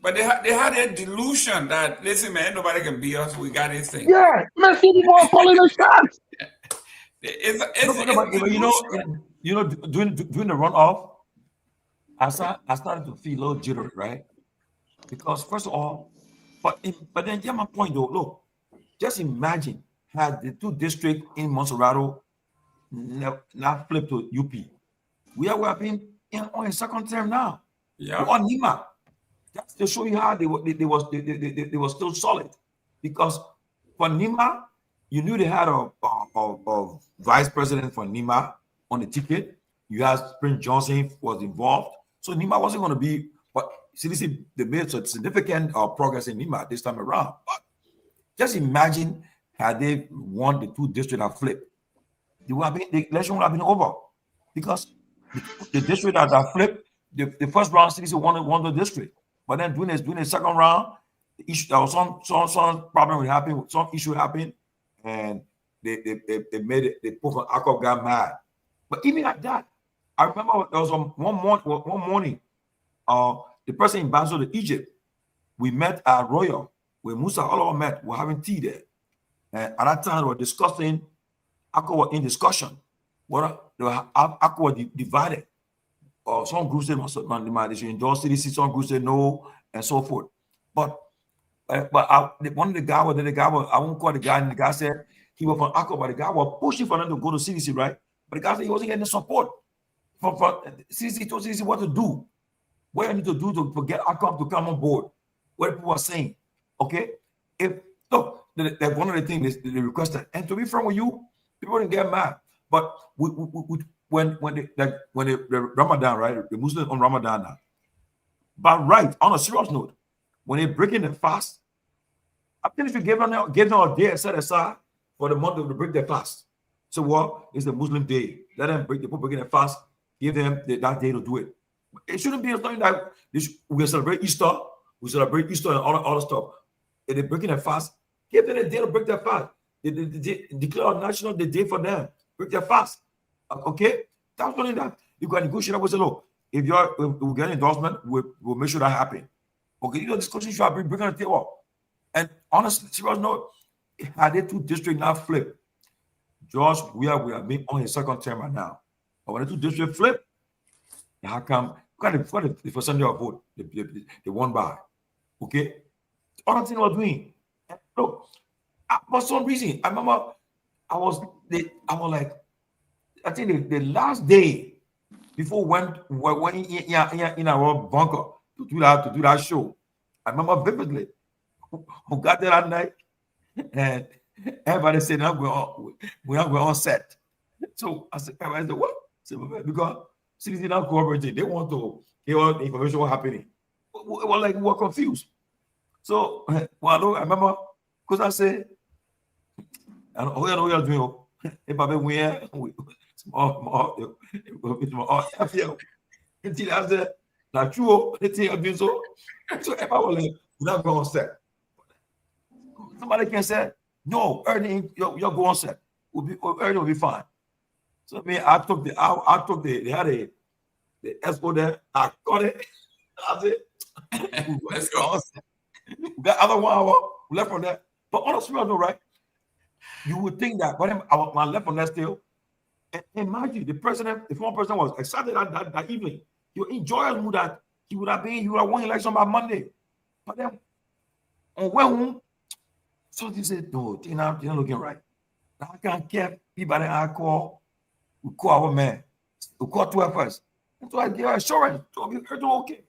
But they had a delusion that, listen, man, nobody can beat us. We got this thing. Yeah, man, few people are calling the shots. During the runoff, I started to feel a little jittery, right? Because first of all, but then yeah, my point though, look, just imagine had the two districts in Monserrato now flipped to UP. We are being in second term now. Yeah. On Nima. That's to show you how they were still solid. Because for Nima, you knew they had a vice president for Nima on the ticket. You had Prince Johnson was involved. So Nima wasn't going to be, but CDC, they made some significant progress in Nima this time around. But just imagine had they won the two districts that flipped. The election would have been over. Because the district that flipped, the first round CDC won the district. But then during the second round, there was some problem happened, some issue happened, and they made it, they put an Akko got mad. But even at that, I remember there was one morning, the person ambassador to Egypt, we met at Royal, where Musa all of us met, we're having tea there. And at that time, we were discussing, Akko was in discussion. Akko was divided. Some groups said they should endorse CDC, some groups said no, and so forth. But one of the guy was, I won't call the guy, and the guy said he was from Akko, but the guy was pushing for them to go to CDC, right? But the guy said he wasn't getting the support. For CDC told CDC what to do. What you need to do to get Akko to come on board. What people were saying. Okay, if look, that one of the things they requested, and to be frank with you, people didn't get mad. But when the Ramadan, right, the Muslims on Ramadan now. But right, on a serious note, when they're breaking the fast, I think if you give them a day set aside for the month to break their fast. So what is the Muslim day? Let them break the people breaking their fast. Give them that day to do it. It shouldn't be something that we celebrate Easter. We celebrate Easter and all the stuff. If they're breaking their fast, give them a day to break their fast. They declare a national day for them. Break their fast. Okay? That's something that you can negotiate with. Say, look, if we get an endorsement, we'll make sure that happens. Okay, you know, this country should be bringing a table. And honestly, serious note, had they 2 districts now flip, George, we are being on his second term right now. But when the 2 districts flip, how come? The percentage of vote they won by. Okay? Other thing we're doing. Look, for some reason, I remember I was like, I think the last day before when in our bunker to do that show, I remember vividly. We got there that night, and everybody said, we're not going on set. So I said, what? I said, because CDC now cooperating, they want to hear all the information what's happening. We were confused. So well, I remember because I said, I know what you're doing. If I be here, until I said, not true, anything you're doing so. So if I was like, we're not going on set. Somebody can say, no, Ernie, you're going on set. Ernie will be fine. So I took they had the escort there. I got it. I said, let's go. We got other 1 hour left from that. But honestly, I know, right? You would think that when I left from that still, and imagine the president, the former president was excited that evening. He would enjoy mood that he would have won election by Monday. But then on when something said, no, they're not looking right. I can't care Peabody. We call our man. We call 12 first. So I give assurance to be okay.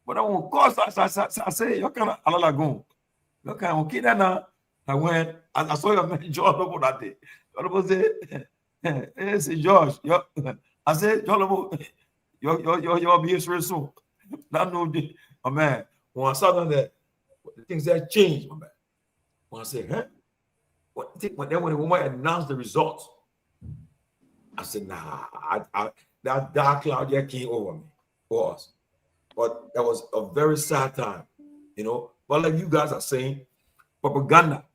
But I won't call, I say, you're kind of alalagoon. You're kind of okay now. I saw your man, John Lobo, that day. John Lobo said, hey, say, George, I said, John Lobo, you'll be here soon. That no, my man, when I saw that, the things that changed, my man. When I said, huh? When the woman announced the results, I said, nah, that dark cloud there came over me, for us. But that was a very sad time, you know. But like you guys are saying, propaganda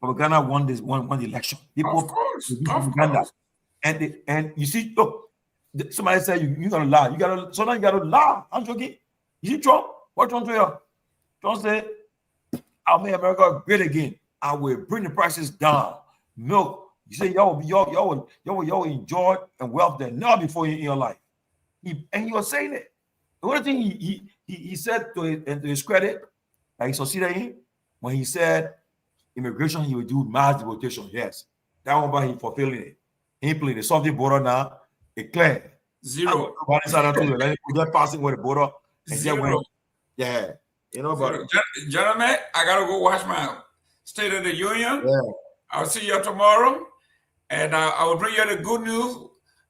won the election. People, of course. And you see, look, somebody said you gotta lie. Sometimes you gotta lie. I'm joking. You see Trump? What Trump say? Trump said, I'll make America great again. I will bring the prices down. Milk. You say y'all enjoy and wealth that never before in your life. He was saying it. The only thing he said to his credit, like he succeeded in, when he said immigration, he would do mass deportation. Yes. That one, but he fulfilling it. He played the something border now, it clear. Zero. They're passing with the border. And Zero. Yeah. You know, but gentlemen, I gotta go watch my State of the Union. Yeah. I'll see you tomorrow. And I will bring you the good news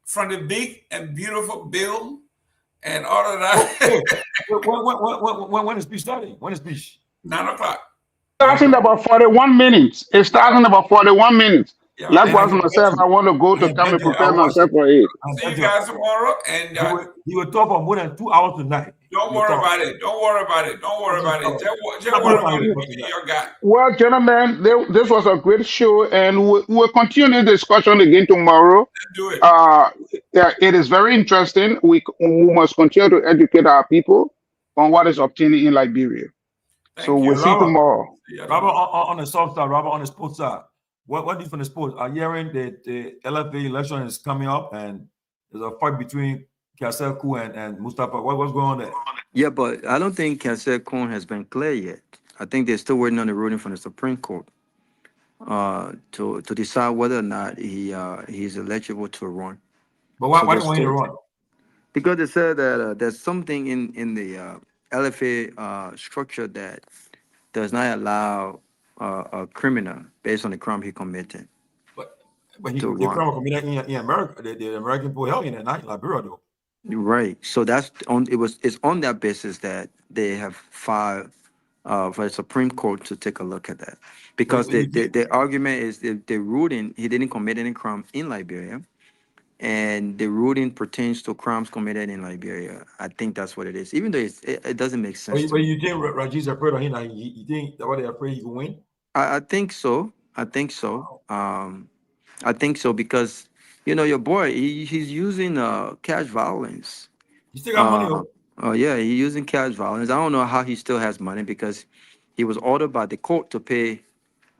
from the big and beautiful bill and all of that. When is speech starting? When is speech? 9 o'clock. Starting about 41 minutes. It's starting about 41 minutes. Yeah. Likewise, myself, I want to go to come and prepare myself for it. See you guys tomorrow. And he will talk for more than 2 hours tonight. Don't worry about it. Don't worry about it. Don't worry about it. Just worry about it. Well, gentlemen, this was a great show, and we'll continue the discussion again tomorrow. Let's do it. Yeah, it is very interesting. We must continue to educate our people on what is obtaining in Liberia. So we'll see you tomorrow. Robert, on the soft side, Robert, on the sports side. What do you from the sports? Are you hearing the LFA election is coming up and there's a fight between Kehleboe and Mustafa? What's going on there? Yeah, but I don't think Kehleboe has been clear yet. I think they're still waiting on the ruling from the Supreme Court to decide whether or not he's eligible to run. But why do you want him to run? Because they said that there's something in the LFA structure that does not allow a criminal based on the crime he committed But to the run. crime committed in America, the American people held in not in Liberia though. Right. So that's on. It's on that basis that they have filed for the Supreme Court to take a look at that, because But you think, the argument is the ruling he didn't commit any crime in Liberia, and the ruling pertains to crimes committed in Liberia. I think that's what it is. Even though it doesn't make sense to but me. you think Raji's afraid of him? Like, you think that what they're afraid he will win? I think so. I think so. I think so because your boy he's using cash violence. He still got money Uh, though. yeah, he's using cash violence. I don't know how he still has money because he was ordered by the court to pay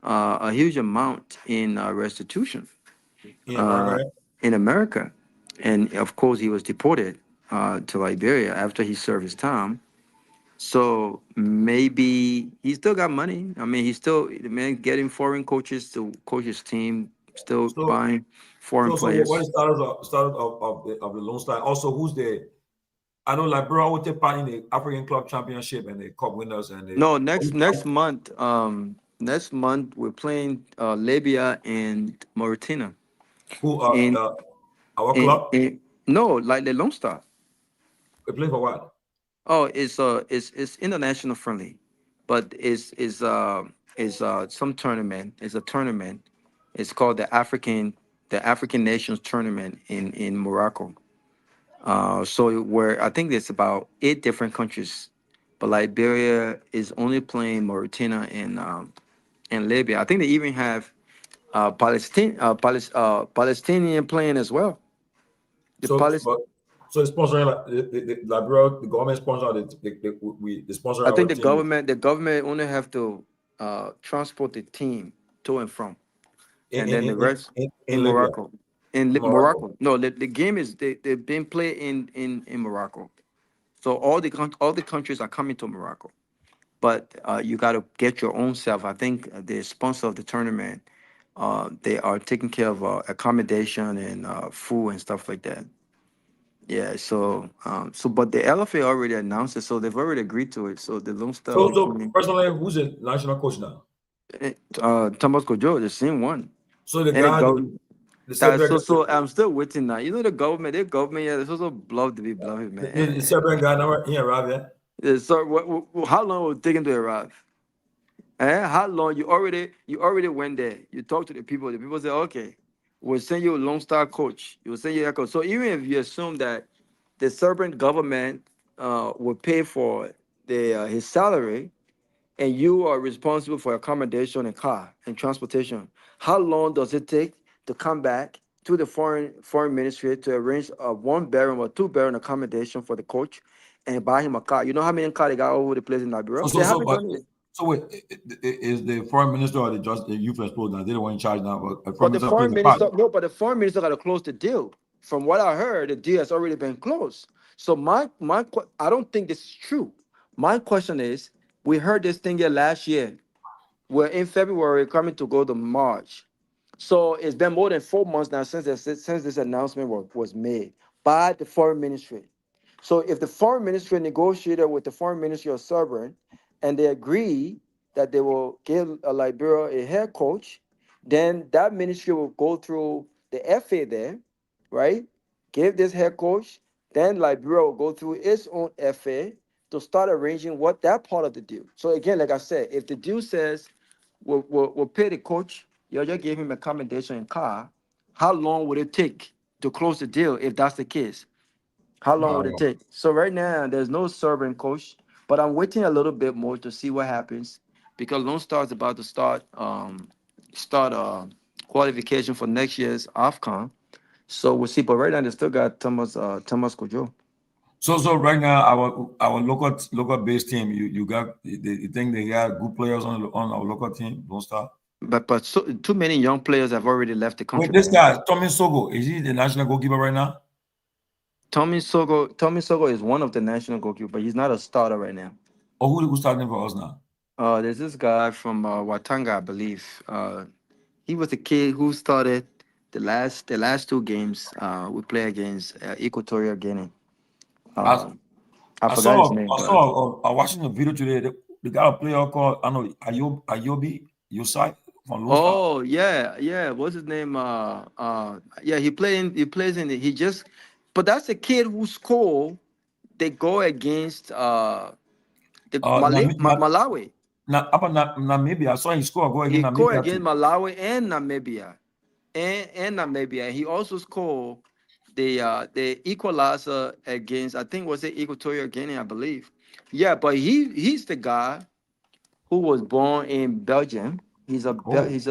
a huge amount in restitution In uh, America. in America, and of course he was deported to Liberia after he served his time. So maybe he still got money. I mean, he's still the man getting foreign coaches to coach his team, still So buying foreign what players. is status of the Lone Star? Also, who's the I know Liberia will take part in the African Club Championship and the Cup winners and the No, next month we're playing Libya and Mauritania. who In our club. no, like the Lone Star. They play for what? Oh, it's international friendly, but it's some tournament. It's a tournament. It's called the African Nations Tournament in Morocco. So where I think there's about 8 different countries, but Liberia is only playing Mauritania and Libya. I think they even have Palestinian playing as well. The So, Palest so it's sponsoring like the Liberia, the government sponsor the sponsor I think our the team government only have to transport the team to and from, and then the rest in in Libya, Morocco. Morocco. Morocco, no, the game is they've been played in Morocco. So all the countries are coming to Morocco, but you got to get your own self. I think the sponsor of the tournament, they are taking care of accommodation and food and stuff like that. Yeah, but the LFA already announced it, so they've already agreed to it. So the Lone Star will be So playing. personally, who's the national coach now? Thomas Kojo, the same one. So the And the guy, government. the Serbian, So I'm still waiting now. Their government, yeah, they're so bluff to be bluffing, man. the Serbian guy now he arrived there. Yeah, so how long will it take him to arrive? How long you already went there? You talked to the people. The people say, okay, we'll send you a Lone Star coach. We'll send you a coach. So even if you assume that the Serbian government will pay for his salary, and you are responsible for accommodation and car and transportation, how long does it take to come back to the foreign ministry to arrange a 1 bedroom or 2 bedroom accommodation for the coach and buy him a car? You know how many cars they got all over the place in Liberia? They haven't done it. So wait, is the foreign minister or the youth explosion now? They don't want in charge now, but the But foreign minister playing the part. but the foreign minister got to close the deal. From what I heard, the deal has already been closed. So I don't think this is true. My question is, we heard this thing here last year. We're in February, coming to go to March. So it's been more than 4 months now since this announcement was made by the foreign ministry. So if the foreign ministry negotiated with the foreign ministry of Sovereign and they agree that they will give Liberia a head coach, then that ministry will go through the FA there, right? Give this head coach, then Liberia will go through its own FA to start arranging what that part of the deal. So again, like I said, if the deal says we'll pay the coach, you just give him accommodation and car, how long would it take to close the deal if that's the case? How long would it take? So right now, there's no Serbian coach, but I'm waiting a little bit more to see what happens because Lone Star is about to start qualification for next year's AFCON. So we'll see. But right now, they still got Thomas Kojo. So right now, our local based team, you got you think they got good players on our local team, Lone Star? But too many young players have already left the country. Wait, this guy, Tommy Sogo, is he the national goalkeeper right now? Tommy Sogo is one of the national goalkeepers, but he's not a starter right now. Or who's starting for us now? There's this guy from Watanga, I believe. He was the kid who started the last 2 games we play against Equatorial Guinea. I forgot his name. I was watching the video today. they got a player called I know Ayobi Yosai from Lone Star. Oh yeah. What's his name? Yeah, he plays in he just, but that's a kid who scored. They go against the Malawi. Namibia. I saw him score a goal He against scored Namibia against too. Malawi and Namibia. And Namibia. He also scored the equalizer against, I think was it Equatorial Guinea, I believe. Yeah, but he's the guy who was born in Belgium. He's a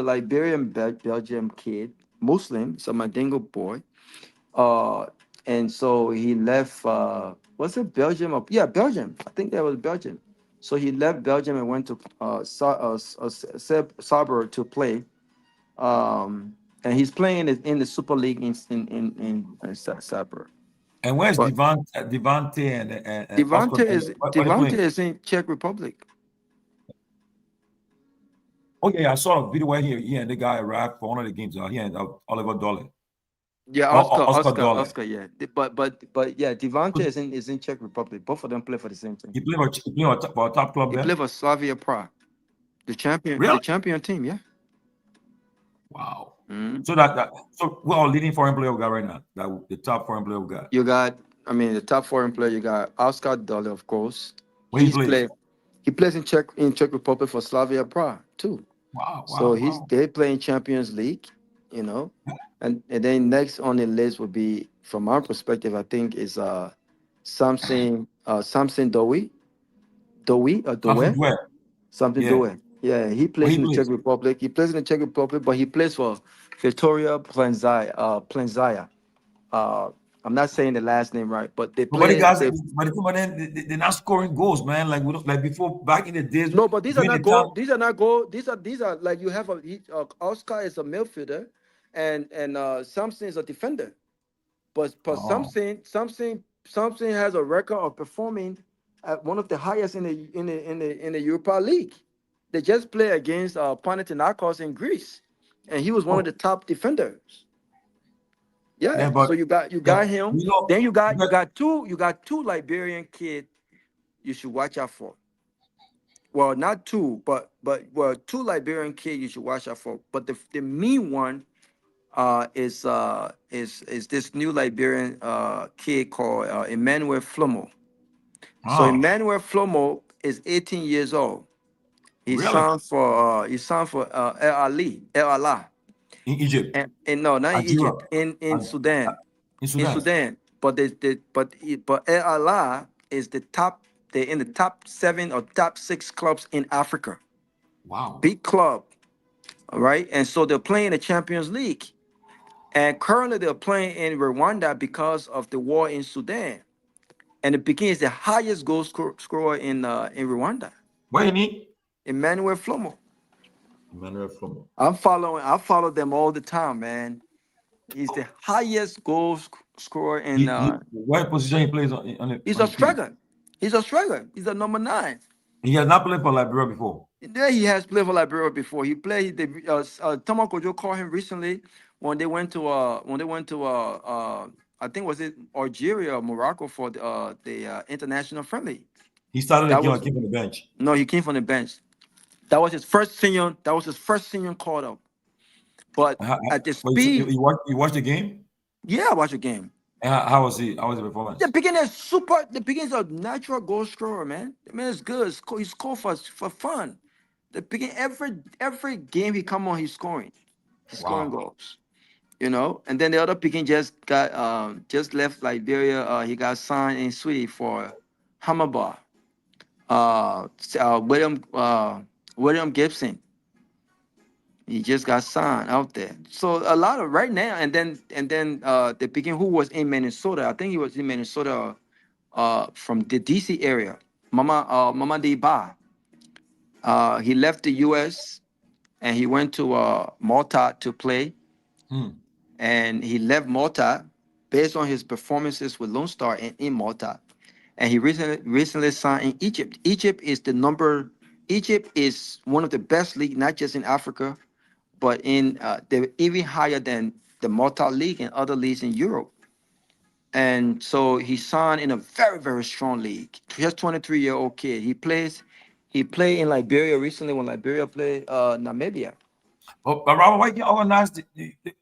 Liberian Belgium kid, Muslim, so Mandingo boy. Uh, and so he left. Was it Belgium? Yeah, Belgium. I think that was Belgium. So he left Belgium and went to Sabre to play. And he's playing in the Super League in Sabre. And where's But Devante and Oscar? What they Devante playing? is in Czech Republic. Oh yeah, I saw a video where he and the guy arrived for one of the games. He and Oliver Dolly. Yeah, Oscar Dolly. Oscar. Yeah, but yeah, Devante is in Czech Republic. Both of them play for the same team. He played for a top club He there. played for Slavia Prague, the Really? champion team. Yeah. Wow. Mhm. So we're all leading foreign player we got right now. The top foreign player we got. You got, I mean, the top foreign player. You got Oscar Dolly, of course. Where he plays? He plays in Czech Republic for Slavia Prague too. Wow. So they play in Champions League, you know, and then next on the list would be, from our perspective, I think is Samson Dowie or Doe. Something Yeah. Doe. Yeah, he Where plays he in the Czech plays? Republic. He plays in the Czech Republic, but he plays for Victoria Plenzaya. I'm not saying the last name right, but they But the play. guys, they're not scoring goals, man. Like we don't, like before, back in the days. No, but these are during not the goal. time- These are not goal. These are like you have Oscar is a midfielder, and Samson is a defender. But Samson has a record of performing at one of the highest in the Europa League. They just play against Panathinaikos in Greece, and he was one of the top defenders. Yeah, but so you got him. Then you got two Liberian kids you should watch out for. Well, not two, but two Liberian kids you should watch out for. But the main one is this new Liberian kid called Emmanuel Flomo. So Emmanuel Flomo is 18 years old. He signed for El Allah in Egypt. And no, not in Egypt, in Sudan. In Sudan. But El Allah is they're in the top 7 or top 6 clubs in Africa. Wow. Big club. All right. And so they're playing the Champions League. And currently they're playing in Rwanda because of the war in Sudan. And it begins the highest goal scorer in Rwanda. What you need? Emmanuel Flomo. Emmanuel Flomo. I follow them all the time, man. He's the highest goal scorer in what position he plays on it? He's a striker. He's a striker. He's a number 9. He has not played for Liberia before. Yeah, he has played for Liberia before. He played Tomo Kojo called him recently when they went to I think was it Algeria or Morocco for the international friendly. He started the game or came from the bench. No, he came from the bench. That was his first senior call up. But at the speed, you watched the game? Yeah, I watched the game. And how was he? How was the performance? The beginning is a natural goal scorer, man. The man is good. He scored for fun. The beginning, every game he come on, he's scoring. He's scoring goals. You know, and then the other Peking just left Liberia. He got signed in Sweden for Hammarby. William Gibson. He just got signed out there. So a lot of right now, and then the Peking who was in Minnesota. I think he was in Minnesota from the DC area. Mama Deba. He left the US and he went to Malta to play. And he left Malta based on his performances with Lone Star in Malta. And he recently signed in Egypt. Egypt is one of the best leagues, not just in Africa, but they're even higher than the Malta League and other leagues in Europe. And so he signed in a very, very strong league. Just 23-year-old kid. He plays He played in Liberia recently when Liberia played Namibia. But Robert, why you organize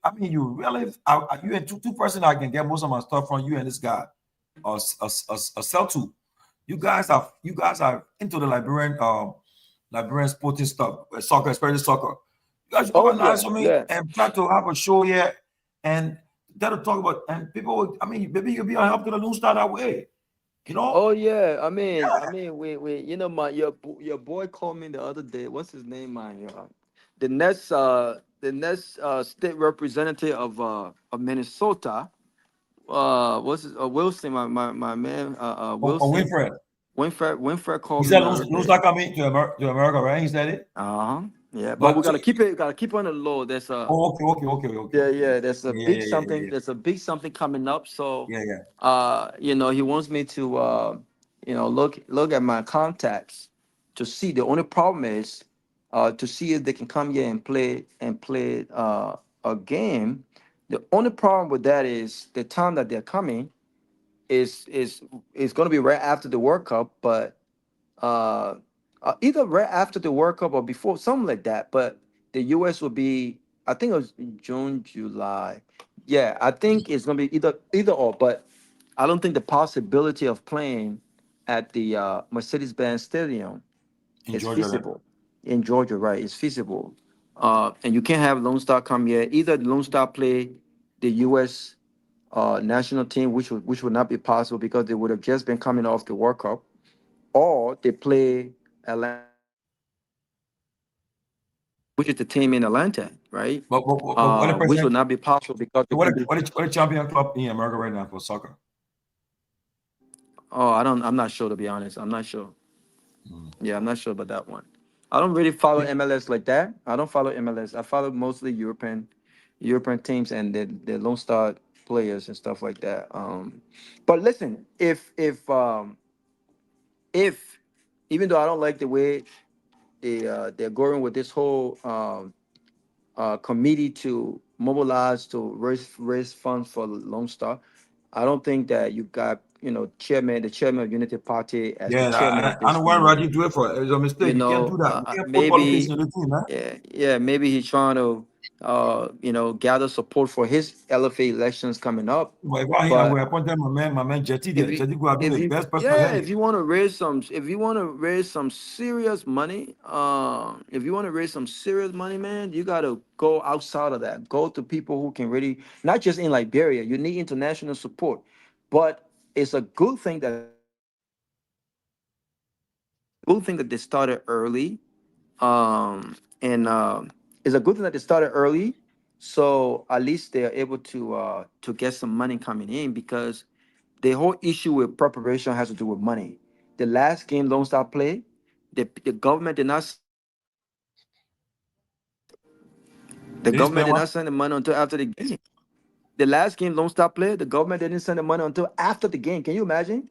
I mean, you really, you and two person I can get most of my stuff from you and this guy, a sell to. You guys are into the Liberian sporting stuff, soccer, especially soccer. You guys should Oh organize yeah, for me yeah. and try to have a show here and that'll talk about and people. I mean, maybe you'll be a help to the Loon Star that way. You know? Oh yeah. We your boy called me the other day. What's his name, man? The next state representative of Minnesota. What's his Wilson? My man. Or Wilson. Winfred. Winfred He called me said the other Loon day. Star coming to America, right? He said it. Yeah, but we But so, gotta keep it. Gotta keep on the low. There's a oh, okay. yeah. There's a Yeah, big yeah, yeah, yeah, something. yeah. There's a big something coming up. So, Yeah, yeah. he wants me to, look at my contacts to see. The only problem is, to see if they can come here and play a game. The only problem with that is the time that they're coming is going to be right after the World Cup, but uh, either right after the World Cup or before, something like that. But the U.S. will be, I think it was June, July. Yeah, I think it's gonna be either or. But I don't think the possibility of playing at the Mercedes-Benz Stadium In is Georgia, then. feasible in Georgia, right? It's feasible, and you can't have Lone Star come here. Either Lone Star play the U.S. National team, which would not be possible because they would have just been coming off the World Cup, or they play Atlanta, which is the team in Atlanta, right? But what the Which would president? not be possible because So they can be. what the champion club in America right now for soccer? Oh, I don't. I'm not sure, to be honest. I'm not sure. Yeah, I'm not sure about that one. I don't really follow MLS like that. I don't follow MLS. I follow mostly European teams and the Lone Star players and stuff like that. But listen, if even though I don't like the way they're going with this whole committee to mobilize to raise funds for Lone Star, I don't think that you got the chairman of Unity Party as the Yeah, chairman of I this know why thing. Raji do it for. It's a mistake. You can't do that. You can't put politics Maybe, in the team, man. yeah, maybe he's trying to gather support for his LFA elections coming up. But if I But will appoint my man Jetty there. if you Jetty go have been if the you best person to yeah, head if it. you want to raise some serious money, man, you gotta go outside of that. Go to people who can really, not just in Liberia. You need international support, but it's a good thing that they started early. And It's a good thing that they started early, so at least they are able to get some money coming in, because the whole issue with preparation has to do with money. The last game Lone Star played, the government did not They didn't spend what? send the money until after the game. The last game Lone Star played, the government didn't send the money until after the game. Can you imagine?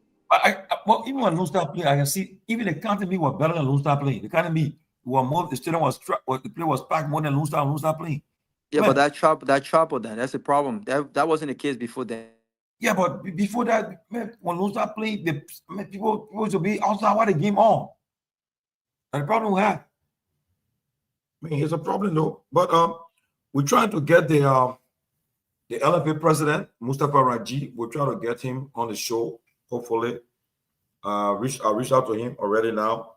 Well, even when Lone Star play, I can see even the county meet was better than Lone Star playing. The county meet were more. The stadium the play was packed more than Lone Star. Lone Star playing. Yeah, but Man, that trouble then. That's the problem. That wasn't the case before then. yeah, but before that, man, when Lone Star playing, people should be outside while the game on. And the problem we have. I mean, it's a problem though. But we're trying to get the LFA president, Mustafa Raji. We're trying to get him on the show. Hopefully, I reached out to him already now,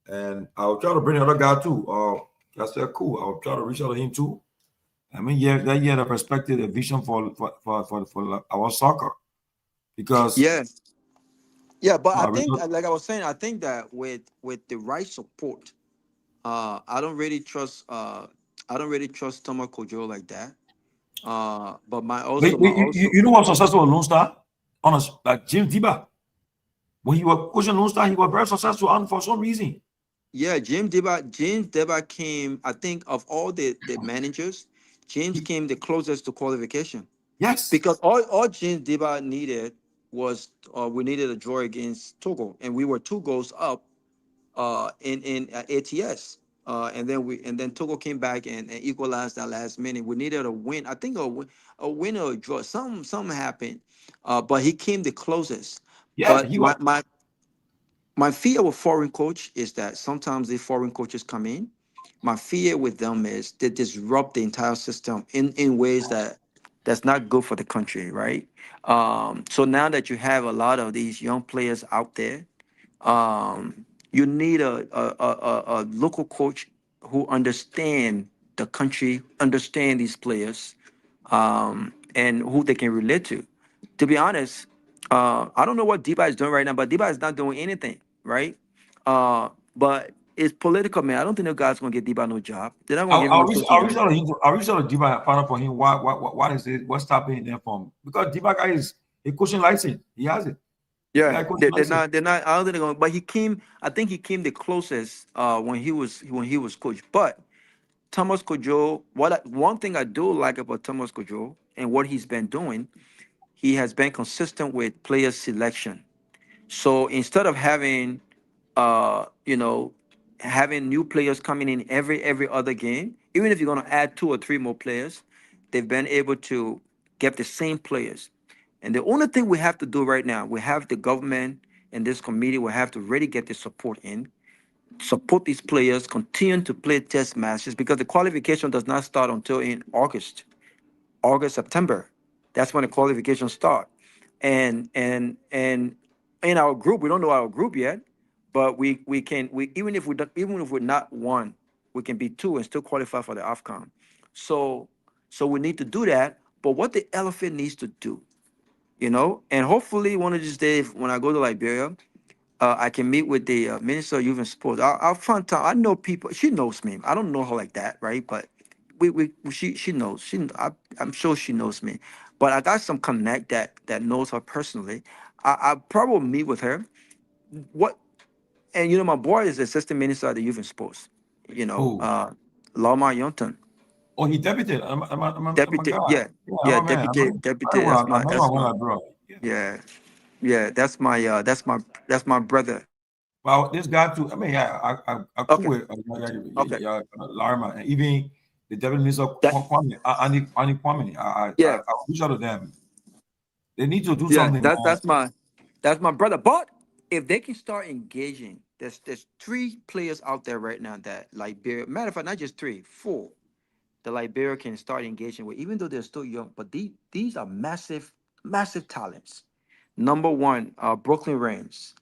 and I'll try to bring another guy too. I said, cool. I'll try to reach out to him too. I mean, yeah, that the perspective, the vision for our soccer, because Yeah, but I I reached think, out- like I was saying, I think that with the right support, I don't really trust Tomo Kojo like that. But you know what's successful in Lone Star? Honest, like James Diba. When he was coaching Lone Star, he was very successful, and for some reason. Yeah, James Deba came, I think, of all the managers, James came the closest to qualification. Yes. Because all James Deba needed was, we needed a draw against Togo, and we were 2 goals up in ATS. And then Togo came back and equalized that last minute. We needed a win. I think a win or a draw. Something happened. But he came the closest. Yeah, But he was. my fear with foreign coach is that sometimes the foreign coaches come in. My fear with them is they disrupt the entire system in ways that's not good for the country, right? So now that you have a lot of these young players out there, you need a local coach who understand the country, understand these players, and who they can relate to. To be honest, I don't know what Deba is doing right now, but Deba is not doing anything, right? But it's political, man. I don't think the guy's gonna get Deba no job. They're not gonna give him no coaching job. I reached out to Diba find out for him what is it, what's stopping them from, because Diba guy is a coaching license. He has it. Yeah, they're not. I don't think they're going. But he came. I think he came the closest when he was coach. But Thomas Kojo, one thing I do like about Thomas Kojo and what he's been doing, he has been consistent with player selection. So instead of having, you know, having new players coming in every other game, even if you're going to add 2 or 3 more players, they've been able to get the same players. And the only thing we have to do right now, we have the government and this committee will have to really get the support in, support these players, continue to play test matches because the qualification does not start until in August, September. That's when the qualifications start. And in our group, we don't know our group yet, but we can even if we don't, even if we're not one, we can be 2 and still qualify for the AFCON. So we need to do that. But what the elephant needs to do, and hopefully one of these days when I go to Liberia, I can meet with the Minister of Youth and Sports. I'll find time. I know people. She knows me. I don't know her like that, right? But she knows. I'm sure she knows me. But I got some connect that knows her personally. I probably meet with her. What and my boy is the assistant minister of the youth and sports. Who? Lama Yonton. Oh, he deputy. I'm a Deputy, guy. yeah, I'm yeah, a man. deputy. I remember when I bro. Yeah. That's my brother. Well, this guy too. I mean, I cool Okay, with okay. Larma, and even the deputy minister Kwame, Annie Kwame. Yeah, I reach out to them. They need to do yeah. something, That's man. that's my brother. But if they can start engaging, there's 3 players out there right now that Liberia. Matter of fact, not just 3, 4. The Liberia can start engaging with, even though they're still young. But these are massive, massive talents. Number one, Brooklyn Reigns.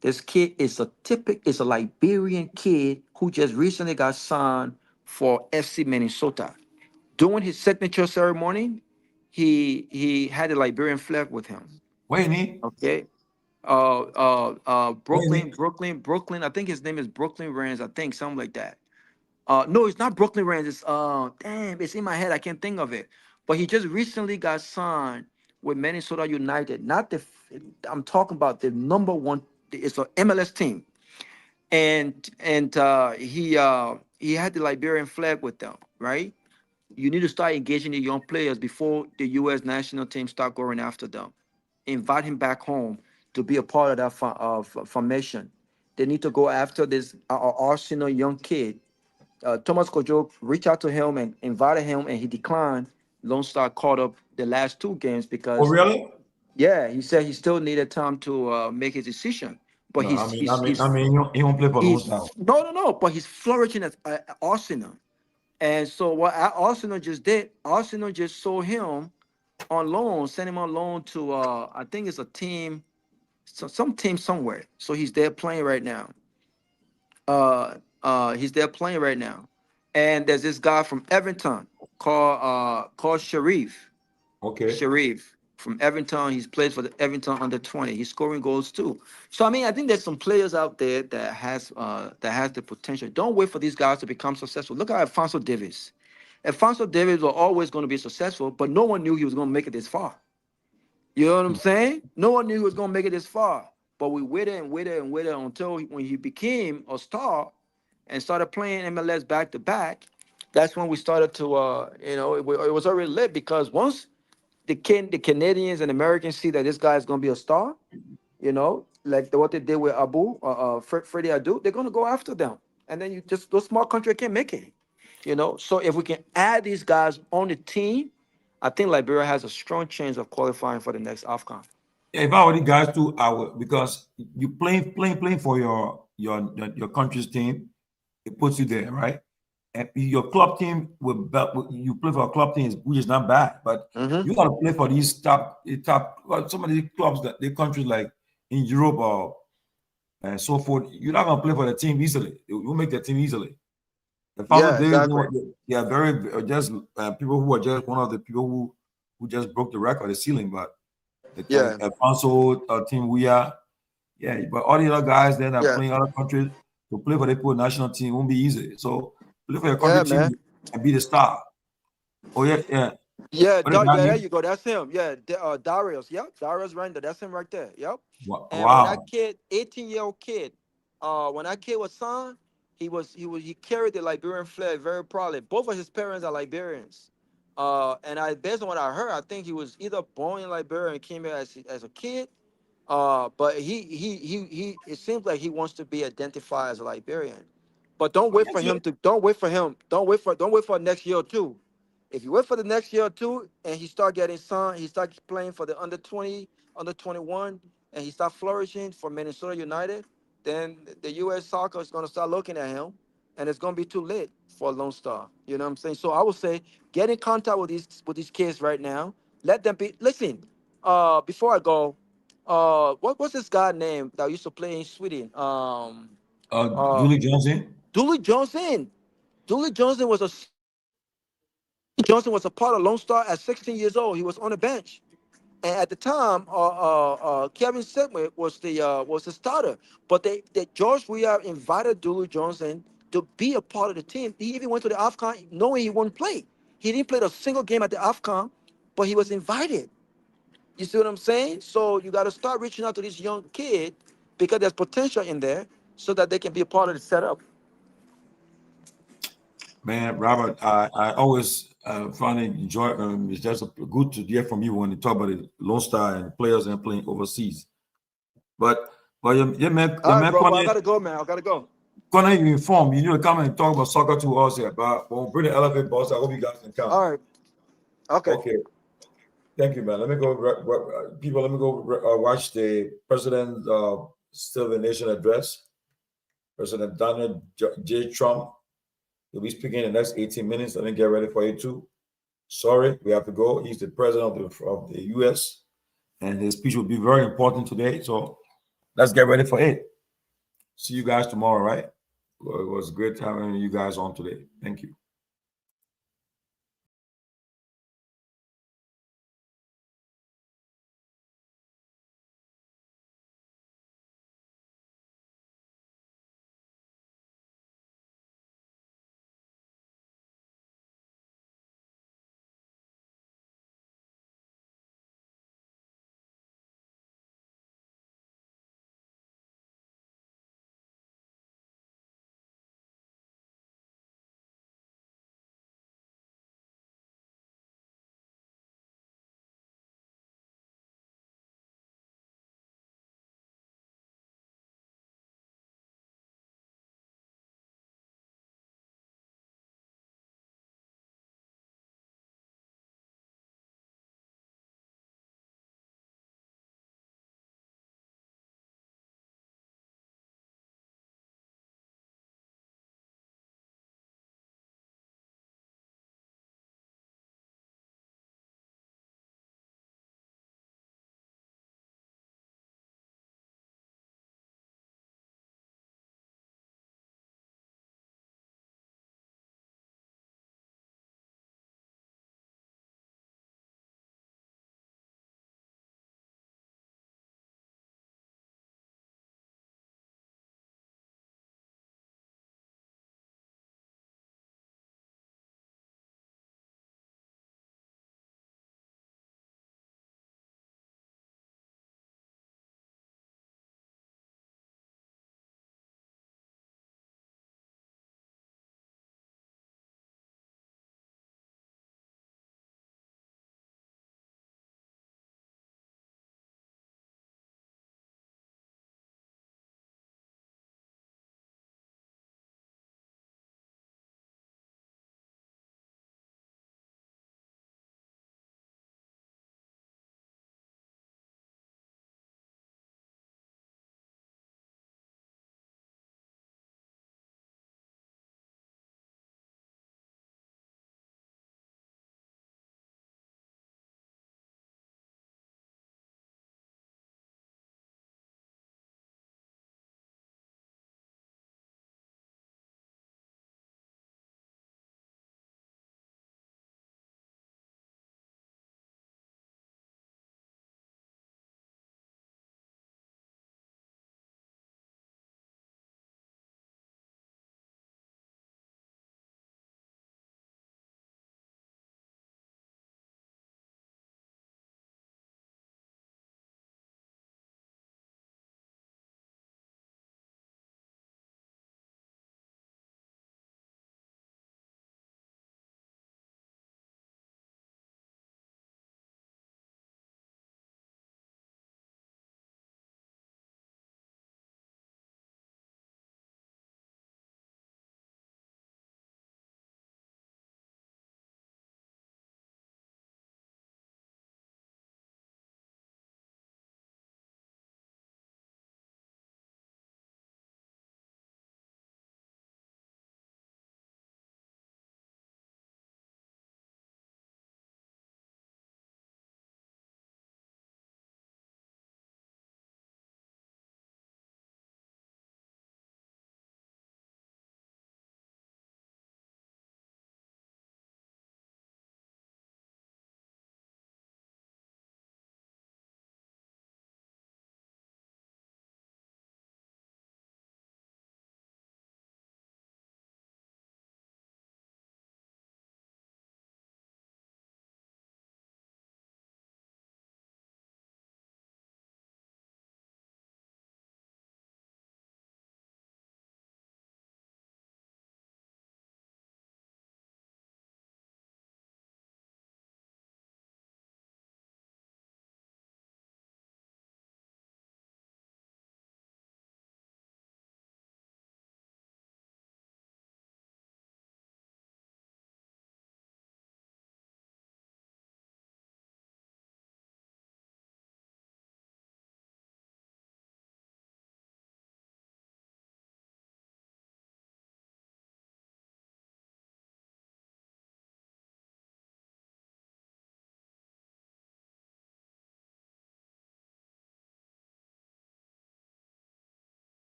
This kid is a Liberian kid who just recently got signed for FC Minnesota. During his signature ceremony, he had a Liberian flag with him. Wait, me. Okay. Wait, Brooklyn. I think his name is Brooklyn Reigns. I think something like that. No, it's not Brooklyn Rams. It's damn, it's in my head. I can't think of it. But he just recently got signed with Minnesota United. Not the, I'm talking about the number one. It's an MLS team, and he had the Liberian flag with them. Right. You need to start engaging the young players before the U.S. national team start going after them. Invite him back home to be a part of that formation. They need to go after this Arsenal young kid. Thomas Kojo reached out to him and invited him, and he declined. Lone Star caught up the last 2 games Oh, because, really? yeah, he said he still needed time to make his decision. But No, he won't play for Lone he's Star. no. But he's flourishing at Arsenal, and so what Arsenal just did, Arsenal just sold him on loan, sent him on loan to I think it's a team, some team somewhere. So he's there playing right now. He's there playing right now. And there's this guy from Everton called Sharif. Okay. Sharif from Everton. He's played for the Everton under 20. He's scoring goals too. So I mean, I think there's some players out there that has the potential. Don't wait for these guys to become successful. Look at Alfonso Davis. Alfonso Davis was always going to be successful, but no one knew he was going to make it this far. You know what I'm saying? No one knew he was going to make it this far. But we waited and waited and waited until when he became a star and started playing MLS back to back. That's when we started to, it was already lit because once the Canadians and Americans see that this guy is going to be a star, like what they did with Freddie Adu, they're going to go after them. And then those small countries can't make it. So if we can add these guys on the team, I think Liberia has a strong chance of qualifying for the next AFCON. If I were the guys too, I would, because you playing for your country's team, it puts you there, right? And your club team you play for a club team, which is not bad, but you got to play for these top some of these clubs that the countries like in Europe or and so forth. You're not gonna play for the team easily. You make the team easily. The Yeah, founders, exactly. they are very just people who are just one of the people who just broke the record, the ceiling, but Yeah. Alfonso, Team We Are, yeah, but all the other guys then are Yeah. playing other countries to play for the national team won't be easy. So play for your Yeah, country man. team and be the star. Oh yeah, yeah. Yeah, What is that there name? you go. That's him. Yeah, Darius. Yep, Darius Render. That's him right there. Yep. And when that Wow. kid, 18-year-old kid, when that kid was signed, he carried the Liberian flag very proudly. Both of his parents are Liberians. And based on what I heard, I think he was either born in Liberia and came here as a kid. But he it seems like he wants to be identified as a Liberian. But don't wait for him to don't wait for next year or two. If you wait for the next year or two and he start getting signed, he start playing for the under 20, under 21, and he start flourishing for Minnesota United, then the U.S. soccer is going to start looking at him, and it's going to be too late for a Lone Star. You know what I'm saying? So I would say get in contact with these kids right now. Let them be. Listen, before I go, what's this guy name that used to play in Sweden? Julie Johnson. Dooley Johnson. Dooley Johnson was a part of Lone Star at 16 years old. He was on the bench, and at the time, Kevin Sedgwick was the starter. But George Weah invited Dooley Johnson to be a part of the team. He even went to the AFCON knowing he wouldn't play. He didn't play a single game at the AFCON, but he was invited. You see what I'm saying? So you got to start reaching out to this young kid because there's potential in there, so that they can be a part of the setup. Man, Robert, I always find it enjoy. It's just good to hear from you when you talk about the Lone Star and players and playing overseas. But your man, All right, bro. I Connor, gotta go, man. I gotta go. Connor, you informed. You need to come and talk about soccer to us here. But when we bring the elephant boss, I hope you guys can come. All right. Okay. Okay. Thank you, man. Let me go, people. Let me go watch the President's State of the Nation address. President Donald J. Trump. He'll be speaking in the next 18 minutes. Let me get ready for you too. Sorry, we have to go. He's the president of the U.S. and his speech will be very important today. So let's get ready for it. See you guys tomorrow, right? Well, it was great having you guys on today. Thank you.